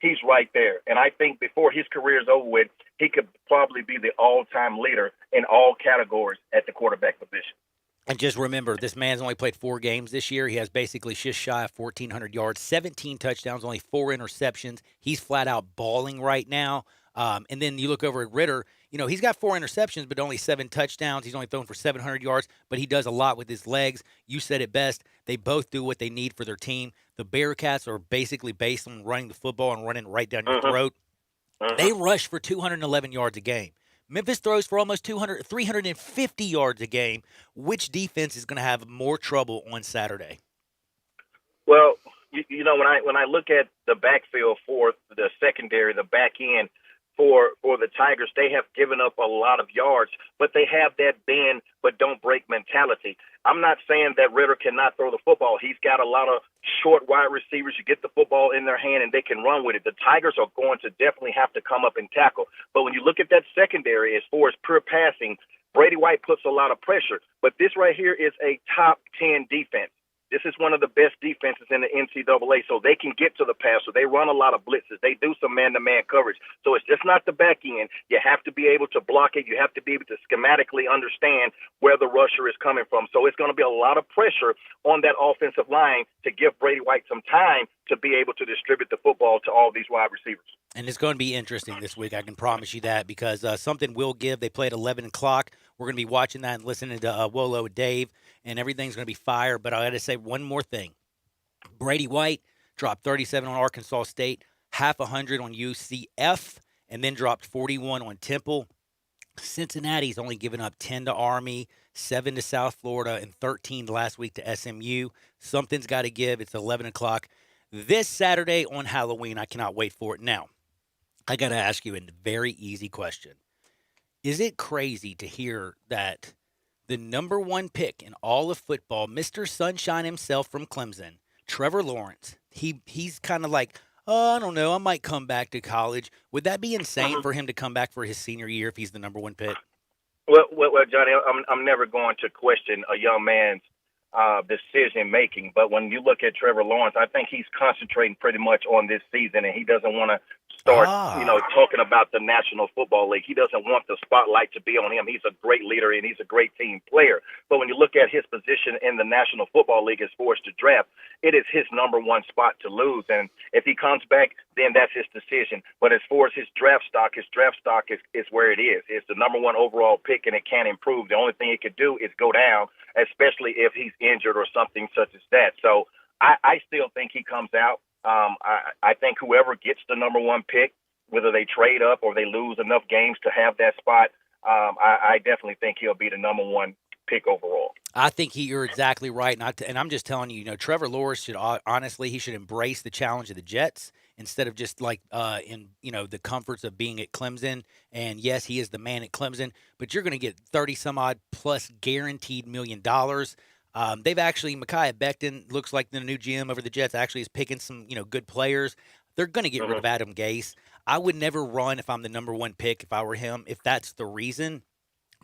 he's right there. And I think before his career is over with, he could probably be the all-time leader in all categories at the quarterback position. And just remember, this man's only played 4 games this year. He has basically just shy of 1,400 yards, 17 touchdowns, only 4 interceptions. He's flat out balling right now. And then you look over at Ritter, he's got 4 interceptions, but only 7 touchdowns. He's only thrown for 700 yards, but he does a lot with his legs. You said it best. They both do what they need for their team. The Bearcats are basically based on running the football and running right down your throat. They rush for 211 yards a game. Memphis throws for almost 350 yards a game. Which defense is going to have more trouble on Saturday? Well, when I look at the backfield for the secondary, the back end, for the Tigers, they have given up a lot of yards, but they have that bend but don't break mentality. I'm not saying that Ritter cannot throw the football. He's got a lot of short wide receivers. You get the football in their hand and they can run with it. The Tigers are going to definitely have to come up and tackle. But when you look at that secondary as far as pure passing, Brady White puts a lot of pressure. But this right here is a top 10 defense. This is one of the best defenses in the NCAA, so they can get to the passer. They run a lot of blitzes. They do some man-to-man coverage. So it's just not the back end. You have to be able to block it. You have to be able to schematically understand where the rusher is coming from. So it's going to be a lot of pressure on that offensive line to give Brady White some time to be able to distribute the football to all these wide receivers. And it's going to be interesting this week, I can promise you that, because something will give. They play at 11 o'clock. We're going to be watching that and listening to Wolo and Dave, and everything's going to be fire. But I got to say one more thing. Brady White dropped 37 on Arkansas State, half 100 on UCF, and then dropped 41 on Temple. Cincinnati's only given up 10 to Army, 7 to South Florida, and 13 last week to SMU. Something's got to give. It's 11 o'clock this Saturday on Halloween. I cannot wait for it. Now, I got to ask you a very easy question. Is it crazy to hear that the number 1 pick in all of football, Mr. Sunshine himself from Clemson, Trevor Lawrence, he's kind of like, I don't know, I might come back to college. Would that be insane for him to come back for his senior year if he's the number 1 pick? Well, Johnny, I'm never going to question a young man's decision making, but when you look at Trevor Lawrence, I think he's concentrating pretty much on this season, and he doesn't want to start, talking about the National Football League. He doesn't want the spotlight to be on him. He's a great leader and he's a great team player. But when you look at his position in the National Football League as far as the draft, it is his number one spot to lose. And if he comes back, then that's his decision. But as far as his draft stock is where it is. It's the number one overall pick, and it can't improve. The only thing it could do is go down, especially if he's injured or something such as that. So I still think he comes out. I think whoever gets the number one pick, whether they trade up or they lose enough games to have that spot, I definitely think he'll be the number one pick overall. I think you're exactly right, and I'm just telling you, Trevor Lawrence should honestly he should embrace the challenge of the Jets instead of just like in the comforts of being at Clemson. And yes, he is the man at Clemson, but you're going to get 30 some odd plus guaranteed $1 million. They've actually Mekhi Becton looks like the new GM over the Jets. Actually, is picking some good players. They're going to get rid of Adam Gase. I would never run if I'm the number one pick if I were him, if that's the reason.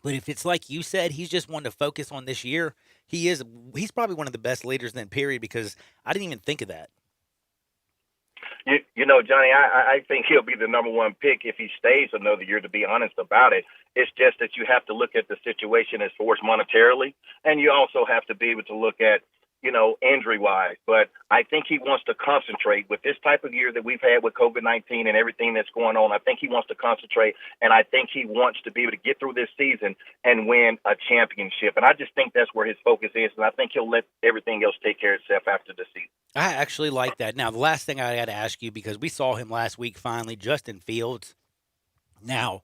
But if it's like you said, he's just wanting to focus on this year, he's probably one of the best leaders in that period, because I didn't even think of that. Johnny, I think he'll be the number one pick if he stays another year, to be honest about it. It's just that you have to look at the situation as far as monetarily, and you also have to be able to look at, injury-wise. But I think he wants to concentrate with this type of year that we've had with COVID-19 and everything that's going on. I think he wants to concentrate, and I think he wants to be able to get through this season and win a championship. And I just think that's where his focus is, and I think he'll let everything else take care of itself after the season. I actually like that. Now, the last thing I got to ask you, because we saw him last week finally, Justin Fields. Now,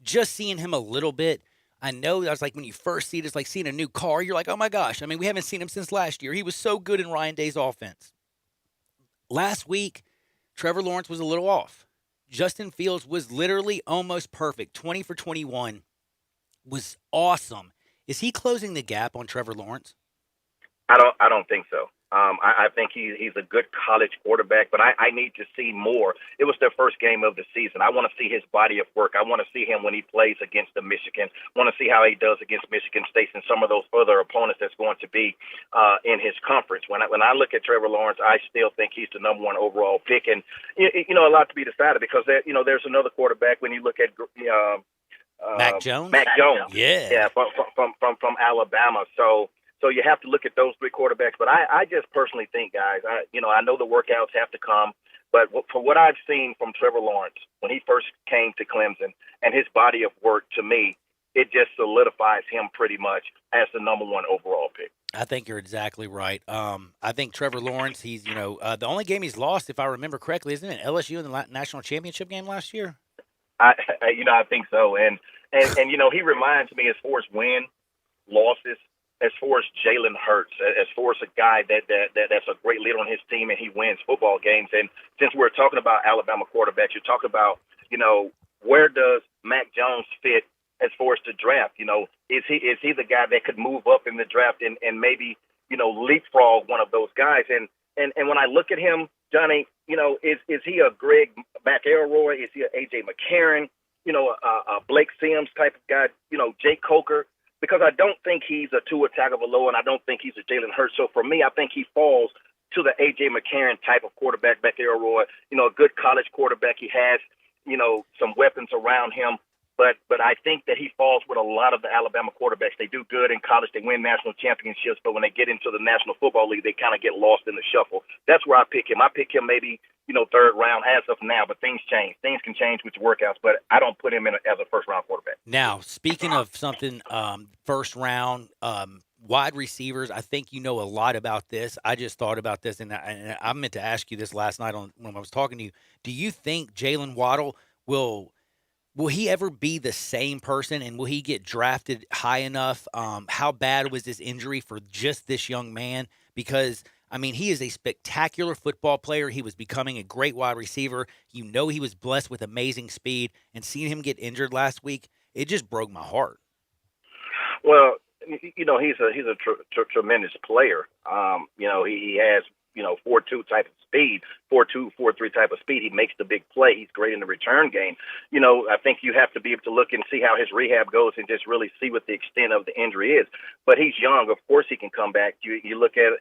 just seeing him a little bit, I know that was like when you first see it, it's like seeing a new car. You're like, oh my gosh. I mean, we haven't seen him since last year. He was so good in Ryan Day's offense. Last week, Trevor Lawrence was a little off. Justin Fields was literally almost perfect. 20 for 21 was awesome. Is he closing the gap on Trevor Lawrence? I don't think so. I think he's a good college quarterback, but I need to see more. It was their first game of the season. I want to see his body of work. I want to see him when he plays against the Michigan. I want to see how he does against Michigan State and some of those other opponents that's going to be in his conference. When I look at Trevor Lawrence, I still think he's the number one overall pick, and a lot to be decided, because there's another quarterback when you look at Mac Jones. Yeah, from Alabama. So you have to look at those three quarterbacks. But I just personally think, guys, I know the workouts have to come, but for what I've seen from Trevor Lawrence when he first came to Clemson and his body of work, to me, it just solidifies him pretty much as the number one overall pick. I think you're exactly right. I think Trevor Lawrence, he's, the only game he's lost, if I remember correctly, isn't it LSU in the national championship game last year? I think so. And he reminds me, as far as win, losses, as far as Jalen Hurts, as far as a guy that's a great leader on his team and he wins football games. And since we're talking about Alabama quarterbacks, you're talking about, where does Mac Jones fit as far as the draft? Is he the guy that could move up in the draft and maybe, leapfrog one of those guys? And when I look at him, Johnny, is he a Greg McElroy? Is he a A.J. McCarron? A Blake Sims type of guy? Jake Coker? Because I don't think he's a Tua Tagovailoa, and I don't think he's a Jalen Hurts. So for me, I think he falls to the A.J. McCarron type of quarterback, McElroy, a good college quarterback. He has, some weapons around him. But I think that he falls with a lot of the Alabama quarterbacks. They do good in college. They win national championships. But when they get into the National Football League, they kind of get lost in the shuffle. That's where I pick him. I pick him maybe, third round as of now. But things change. Things can change with your workouts. But I don't put him in as a first-round quarterback. Now, speaking of something first round, wide receivers, I think you know a lot about this. I just thought about this, and I meant to ask you this last night when I was talking to you. Do you think Jalen Waddle will he ever be the same person, and will he get drafted high enough? How bad was this injury for just this young man? Because, he is a spectacular football player. He was becoming a great wide receiver. He was blessed with amazing speed, and seeing him get injured last week, it just broke my heart. Well, he's a tremendous player. He has 4.2 type of speed, 4.2, 4.3 type of speed. He makes the big play. He's great in the return game. I think you have to be able to look and see how his rehab goes and just really see what the extent of the injury is. But he's young. Of course he can come back. You look at,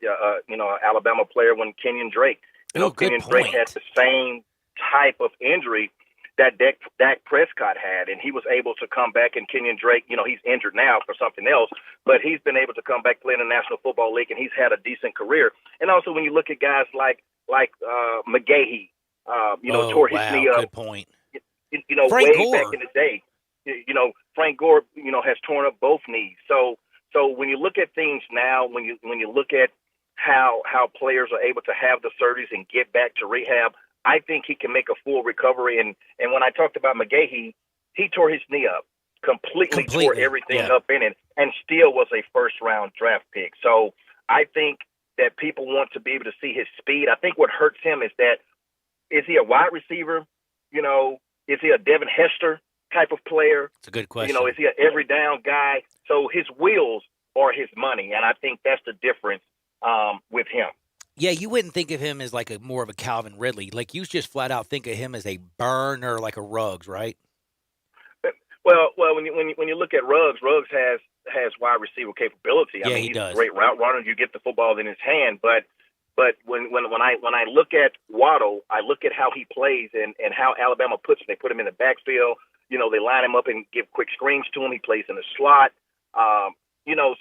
an Alabama player when Kenyon Drake. Kenyon Drake has the same type of injury, that Dak Prescott had, and he was able to come back. And Kenyon Drake, he's injured now for something else, but he's been able to come back, play in the National Football League, and he's had a decent career. And also when you look at guys like McGahee, tore his knee up. Good point. Frank way Gore. Back in the day. Frank Gore, has torn up both knees. So when you look at things now, when you look at how players are able to have the surgeries and get back to rehab, I think he can make a full recovery. And when I talked about McGahee, he tore his knee up, completely tore everything up in it, and still was a first-round draft pick. So I think that people want to be able to see his speed. I think what hurts him is he a wide receiver? Is he a Devin Hester type of player? It's a good question. Is he an every down guy? So his wheels are his money, and I think that's the difference with him. Yeah, you wouldn't think of him as like more of a Calvin Ridley. Like you just flat out think of him as a burner, like a Ruggs, right? Well, when you look at Ruggs has wide receiver capability. I mean, he does. He's a great route runner. You get the football in his hand, but when I look at Waddle, I look at how he plays and how Alabama puts him. They put him in the backfield. They line him up and give quick screens to him. He plays in the slot.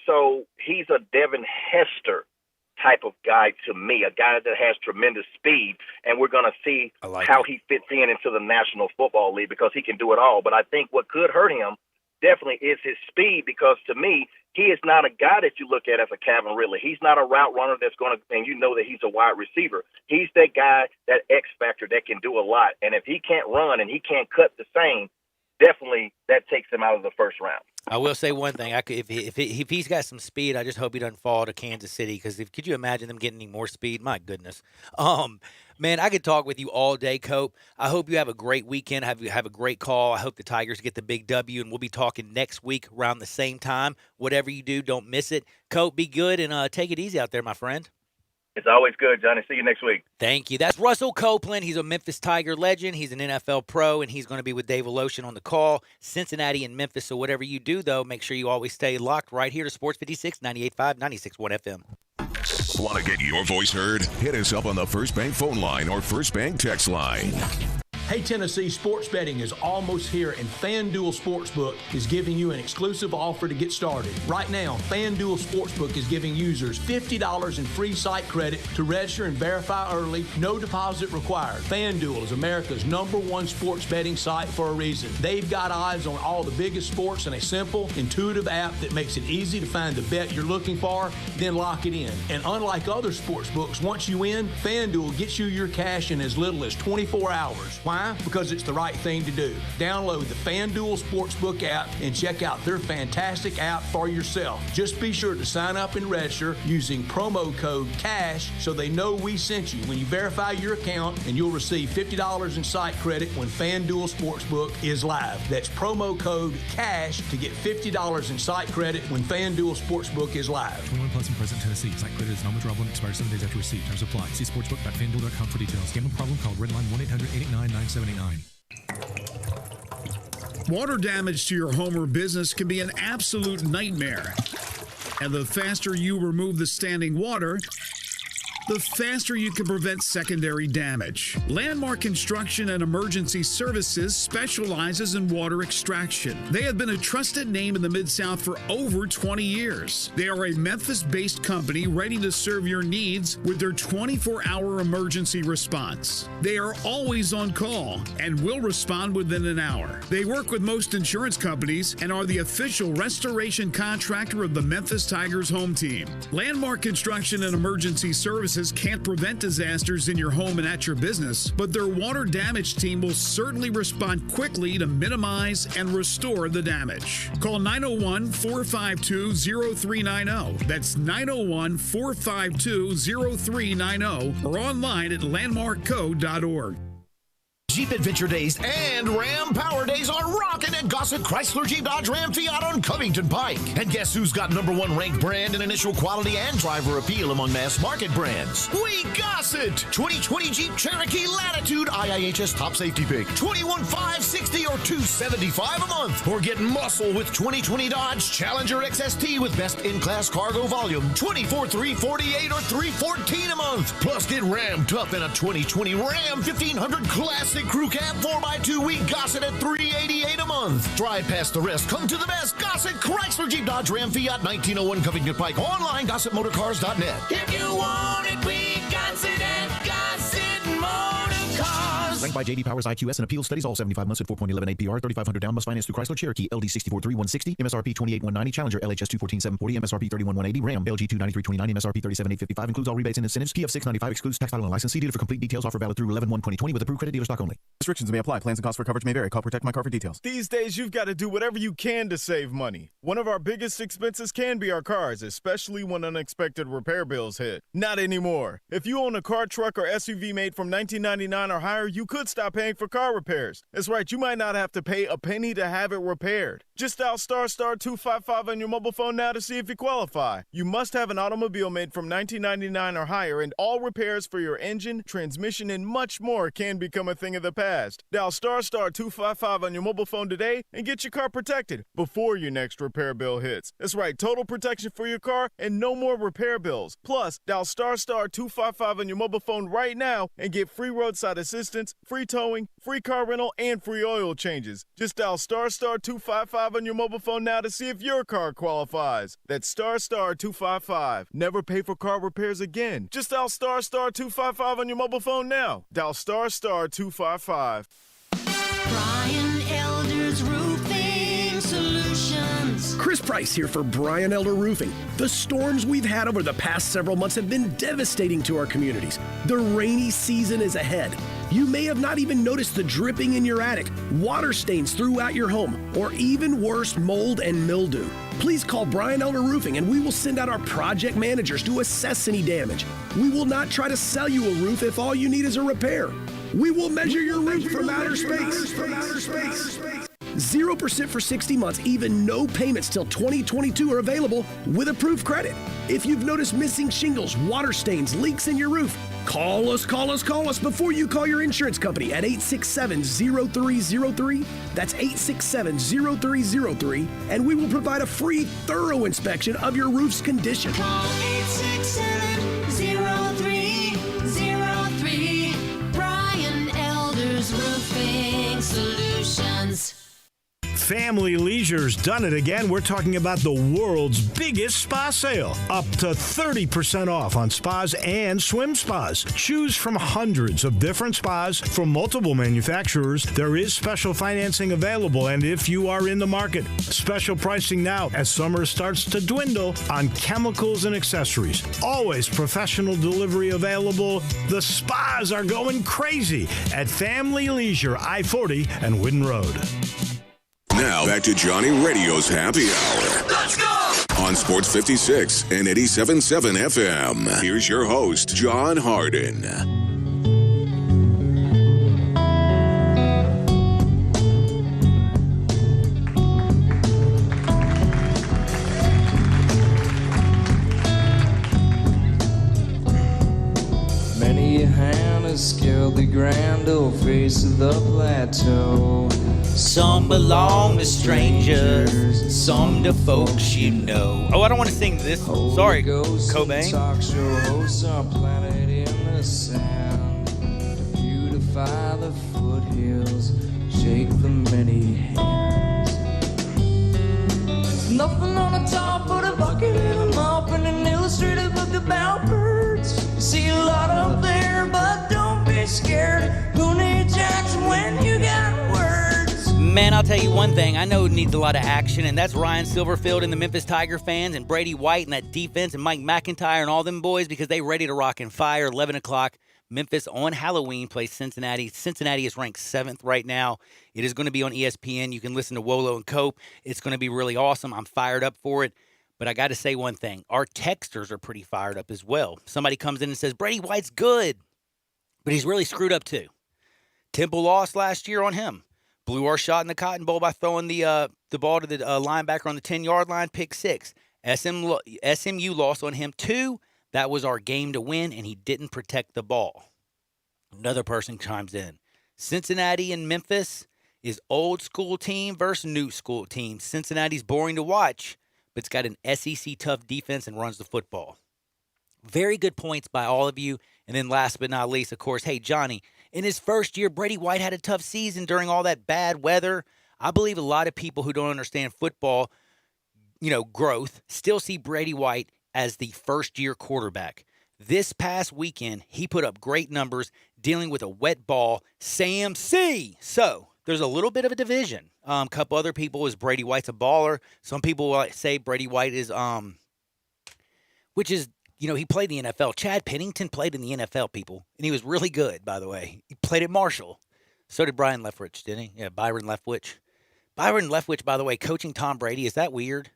So he's a Devin Hester type of guy to me, a guy that has tremendous speed, and we're going to see how he fits into the National Football League because he can do it all. But I think what could hurt him definitely is his speed because, to me, he is not a guy that you look at as a Calvin Ridley. He's not a route runner that's going to – and that he's a wide receiver. He's that guy, that X factor that can do a lot. And if he can't run and he can't cut the same, definitely that takes him out of the first round. I will say one thing. If he's got some speed, I just hope he doesn't fall to Kansas City because could you imagine them getting any more speed? My goodness. Man, I could talk with you all day, Cope. I hope you have a great weekend. Have a great call. I hope the Tigers get the big W, and we'll be talking next week around the same time. Whatever you do, don't miss it. Cope, be good and take it easy out there, my friend. It's always good, Johnny. See you next week. Thank you. That's Russell Copeland. He's a Memphis Tiger legend. He's an NFL pro, and he's going to be with Dave Oloshin on the call. Cincinnati and Memphis. So whatever you do, though, make sure you always stay locked right here to Sports 56, 98.5, 96.1 FM. Want to get your voice heard? Hit us up on the First Bank phone line or First Bank text line. Hey Tennessee, sports betting is almost here and FanDuel Sportsbook is giving you an exclusive offer to get started. Right now, FanDuel Sportsbook is giving users $50 in free site credit to register and verify early, no deposit required. FanDuel is America's #1 sports betting site for a reason. They've got odds on all the biggest sports in a simple, intuitive app that makes it easy to find the bet you're looking for, then lock it in. And unlike other sports books, once you win, FanDuel gets you your cash in as little as 24 hours. Why? Because it's the right thing to do. Download the FanDuel Sportsbook app and check out their fantastic app for yourself. Just be sure to sign up and register using promo code CASH so they know we sent you when you verify your account, and you'll receive $50 in site credit when FanDuel Sportsbook is live. That's promo code CASH to get $50 in site credit when FanDuel Sportsbook is live. 21 plus in present Tennessee. Site credit is non-withdrawable and expires 7 days after receipt. Terms apply. See sportsbook.fanduel.com for details. Gambling problem? Call Redline 1-800-889-979. Water damage to your home or business can be an absolute nightmare. And the faster you remove the standing water, the faster you can prevent secondary damage. Landmark Construction and Emergency Services specializes in water extraction. They have been a trusted name in the Mid-South for over 20 years. They are a Memphis-based company ready to serve your needs with their 24-hour emergency response. They are always on call and will respond within an hour. They work with most insurance companies and are the official restoration contractor of the Memphis Tigers home team. Landmark Construction and Emergency Services can't prevent disasters in your home and at your business, but their water damage team will certainly respond quickly to minimize and restore the damage. Call 901-452-0390. That's 901-452-0390 or online at landmarkco.org. Jeep Adventure Days and Ram Power Days are rocking at Gossett Chrysler Jeep Dodge Ram Fiat on Covington Pike. And guess who's got #1 ranked brand in initial quality and driver appeal among mass market brands? We Gossett! hit. 2020 Jeep Cherokee Latitude IIHS top safety pick. $21,560 or $275 a month. Or get muscle with 2020 Dodge Challenger XST with best in-class cargo volume. $24,348 or $314 a month. Plus get rammed up in a 2020 Ram 1500 Classic Crew Cab 4x2. We Gossett at $388 a month. Drive past the rest. Come to the best. Gossett Chrysler Jeep Dodge Ram Fiat 1901 Covington Pike. Online GossettMotorCars.net. If you want it, we got it at Gossett Motor Cars. Ranked by J.D. Power's IQS and appeal studies, all 75 months at 4.11 APR, 3,500 down, must finance through Chrysler Cherokee, LD 643160, MSRP 28,190, Challenger LHS 214,740, MSRP 31,180, Ram LG 293,29, MSRP 37,855, includes all rebates and incentives. Key of 695 excludes tax, title, and license. See dealer for complete details. Offer valid through 11/1/2020 with approved credit dealer stock only. Restrictions may apply. Plans and costs for coverage may vary. Call Protect My Car for details. These days, you've got to do whatever you can to save money. One of our biggest expenses can be our cars, especially when unexpected repair bills hit. Not anymore. If you own a car, truck, or SUV made from 1999 or higher, you could stop paying for car repairs. That's right, you might not have to pay a penny to have it repaired. Just dial *** 255 on your mobile phone now to see if you qualify. You must have an automobile made from 1999 or higher, and all repairs for your engine, transmission, and much more can become a thing of the past. Dial *** 255 on your mobile phone today and get your car protected before your next repair bill hits. That's right, total protection for your car and no more repair bills. Plus, dial *** 255 on your mobile phone right now and get free roadside assistance, free towing, free car rental, and free oil changes. Just dial *** 255 on your mobile phone now to see if your car qualifies. That's ** 255. Never pay for car repairs again. Just dial ** 255 on your mobile phone now. Dial ** 255. Brian Elder's Roofing Solutions. Chris Price here for Brian Elder Roofing. The storms we've had over the past several months have been devastating to our communities. The rainy season is ahead. You may have not even noticed the dripping in your attic, water stains throughout your home, or even worse, mold and mildew. Please call Brian Elder Roofing and we will send out our project managers to assess any damage. We will not try to sell you a roof if all you need is a repair. We will measure your roof from outer space. 0% for 60 months, even no payments till 2022 are available with approved credit. If you've noticed missing shingles, water stains, leaks in your roof, call us before you call your insurance company at 867-0303. That's 867-0303, and we will provide a free, thorough inspection of your roof's condition. Call 867-0303. Brian Elder's Roofing Solutions. Family Leisure's done it again. We're talking about the world's biggest spa sale. Up to 30% off on spas and swim spas. Choose from hundreds of different spas from multiple manufacturers. There is special financing available, and if you are in the market, special pricing now as summer starts to dwindle on chemicals and accessories. Always professional delivery available. The spas are going crazy at Family Leisure, I-40 and Whidden Road. Now back to Johnny Radio's Happy Hour. Let's go! On Sports 56 and 87.7 FM. Here's your host, John Harden. Many a hand has scaled the grand old face of the plateau. Some belong to strangers, some to folks you know. Oh, I don't want to sing this. Sorry, Cobain. Talk show hosts are planted in the sand to beautify the foothills, shake the many hands. There's nothing on the top but a bucket and a mop and an illustrated book about birds. You see a lot up there, but don't be scared. Who needs Jackson when you got words? Man, I'll tell you one thing. I know it needs a lot of action, and that's Ryan Silverfield and the Memphis Tiger fans and Brady White and that defense and Mike McIntyre and all them boys because they ready to rock and fire. 11 o'clock, Memphis on Halloween plays Cincinnati. Cincinnati is ranked 7th right now. It is going to be on ESPN. You can listen to Wolo and Cope. It's going to be really awesome. I'm fired up for it. But I got to say one thing. Our texters are pretty fired up as well. Somebody comes in and says, Brady White's good, but he's really screwed up too. Temple lost last year on him. Blew our shot in the Cotton Bowl by throwing the ball to the linebacker on the 10-yard line, pick 6. SMU lost on him 2. That was our game to win, and he didn't protect the ball. Another person chimes in. Cincinnati and Memphis is old school team versus new school team. Cincinnati's boring to watch, but it's got an SEC tough defense and runs the football. Very good points by all of you. And then last but not least, of course, hey, Johnny, in his first year, Brady White had a tough season during all that bad weather. I believe a lot of people who don't understand football, growth, still see Brady White as the first-year quarterback. This past weekend, he put up great numbers dealing with a wet ball, Sam C. So there's a little bit of a division. A couple other people is Brady White's a baller. Some people will say Brady White is, which is, he played in the NFL. Chad Pennington played in the NFL, people, and he was really good, by the way. He played at Marshall. So did Byron Leftwich, didn't he? Yeah, Byron Leftwich. Byron Leftwich, by the way, coaching Tom Brady. Is that weird?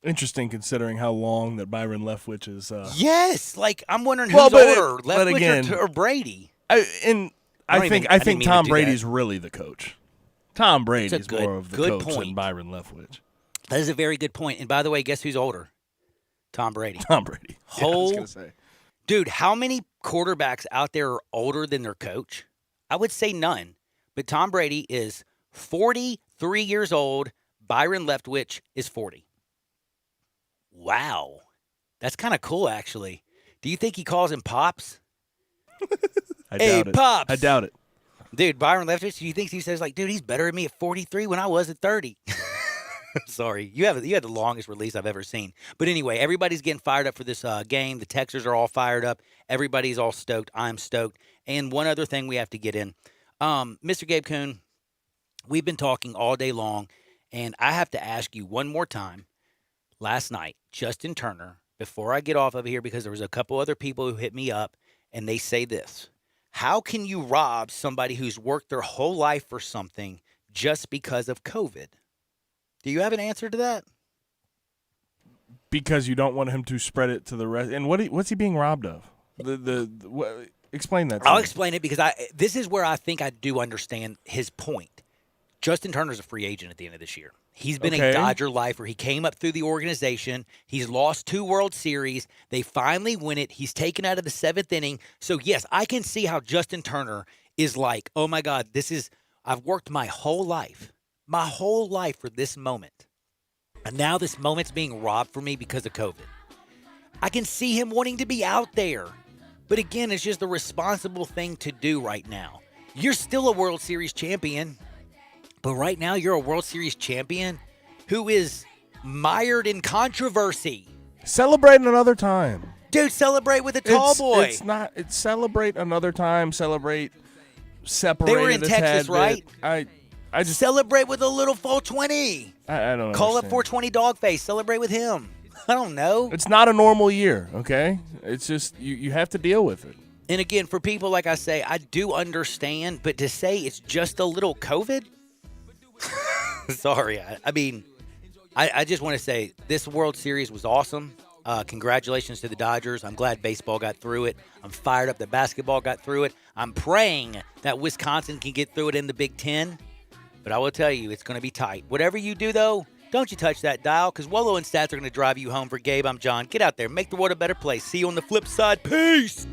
Interesting, considering how long that Byron Leftwich is. Yes, I'm wondering who's older, Leftwich again, or Brady. I think Tom Brady's really the coach. Tom Brady's more of the coach than Byron Leftwich. That is a very good point. And by the way, guess who's older? Tom Brady. Tom Brady. Yeah, I was gonna say. Dude, how many quarterbacks out there are older than their coach? I would say none. But Tom Brady is 43 years old. Byron Leftwich is 40. Wow. That's kind of cool, actually. Do you think he calls him Pops? I doubt it. Pops. I doubt it. Dude, Byron Leftwich, do you think he says, dude, he's better than me at 43 when I was at 30? Sorry. You had the longest release I've ever seen. But anyway, everybody's getting fired up for this game. The Texans are all fired up. Everybody's all stoked. I'm stoked. And one other thing we have to get in. Mr. Gabe Kuhn, we've been talking all day long, and I have to ask you one more time. Last night, Justin Turner, before I get off of here, because there was a couple other people who hit me up, and they say this. How can you rob somebody who's worked their whole life for something just because of COVID? Do you have an answer to that? Because you don't want him to spread it to the rest. And what's he being robbed of? Explain that to me. I'll explain it because this is where I think I do understand his point. Justin Turner's a free agent at the end of this year. He's been a Dodger lifer. He came up through the organization. He's lost 2 World Series. They finally win it. He's taken out of the 7th inning. So, yes, I can see how Justin Turner is like, oh, my God, I've worked my whole life for this moment. And now this moment's being robbed from me because of COVID. I can see him wanting to be out there. But, again, it's just the responsible thing to do right now. You're still a World Series champion. But right now, you're a World Series champion who is mired in controversy. Celebrate another time. Dude, celebrate with a tall boy. It's celebrate another time. Separate. They were in Texas, right? I just celebrate with a little 420. I don't know. Call up 420 Dogface. Celebrate with him. I don't know. It's not a normal year, okay? It's just you have to deal with it. And again, for people like I say, I do understand, but to say it's just a little COVID? Sorry. I just want to say this World Series was awesome. Congratulations to the Dodgers. I'm glad baseball got through it. I'm fired up that basketball got through it. I'm praying that Wisconsin can get through it in the Big Ten. But I will tell you, it's going to be tight. Whatever you do, though, don't you touch that dial, because Wolo and Stats are going to drive you home. For Gabe, I'm John. Get out there. Make the world a better place. See you on the flip side. Peace.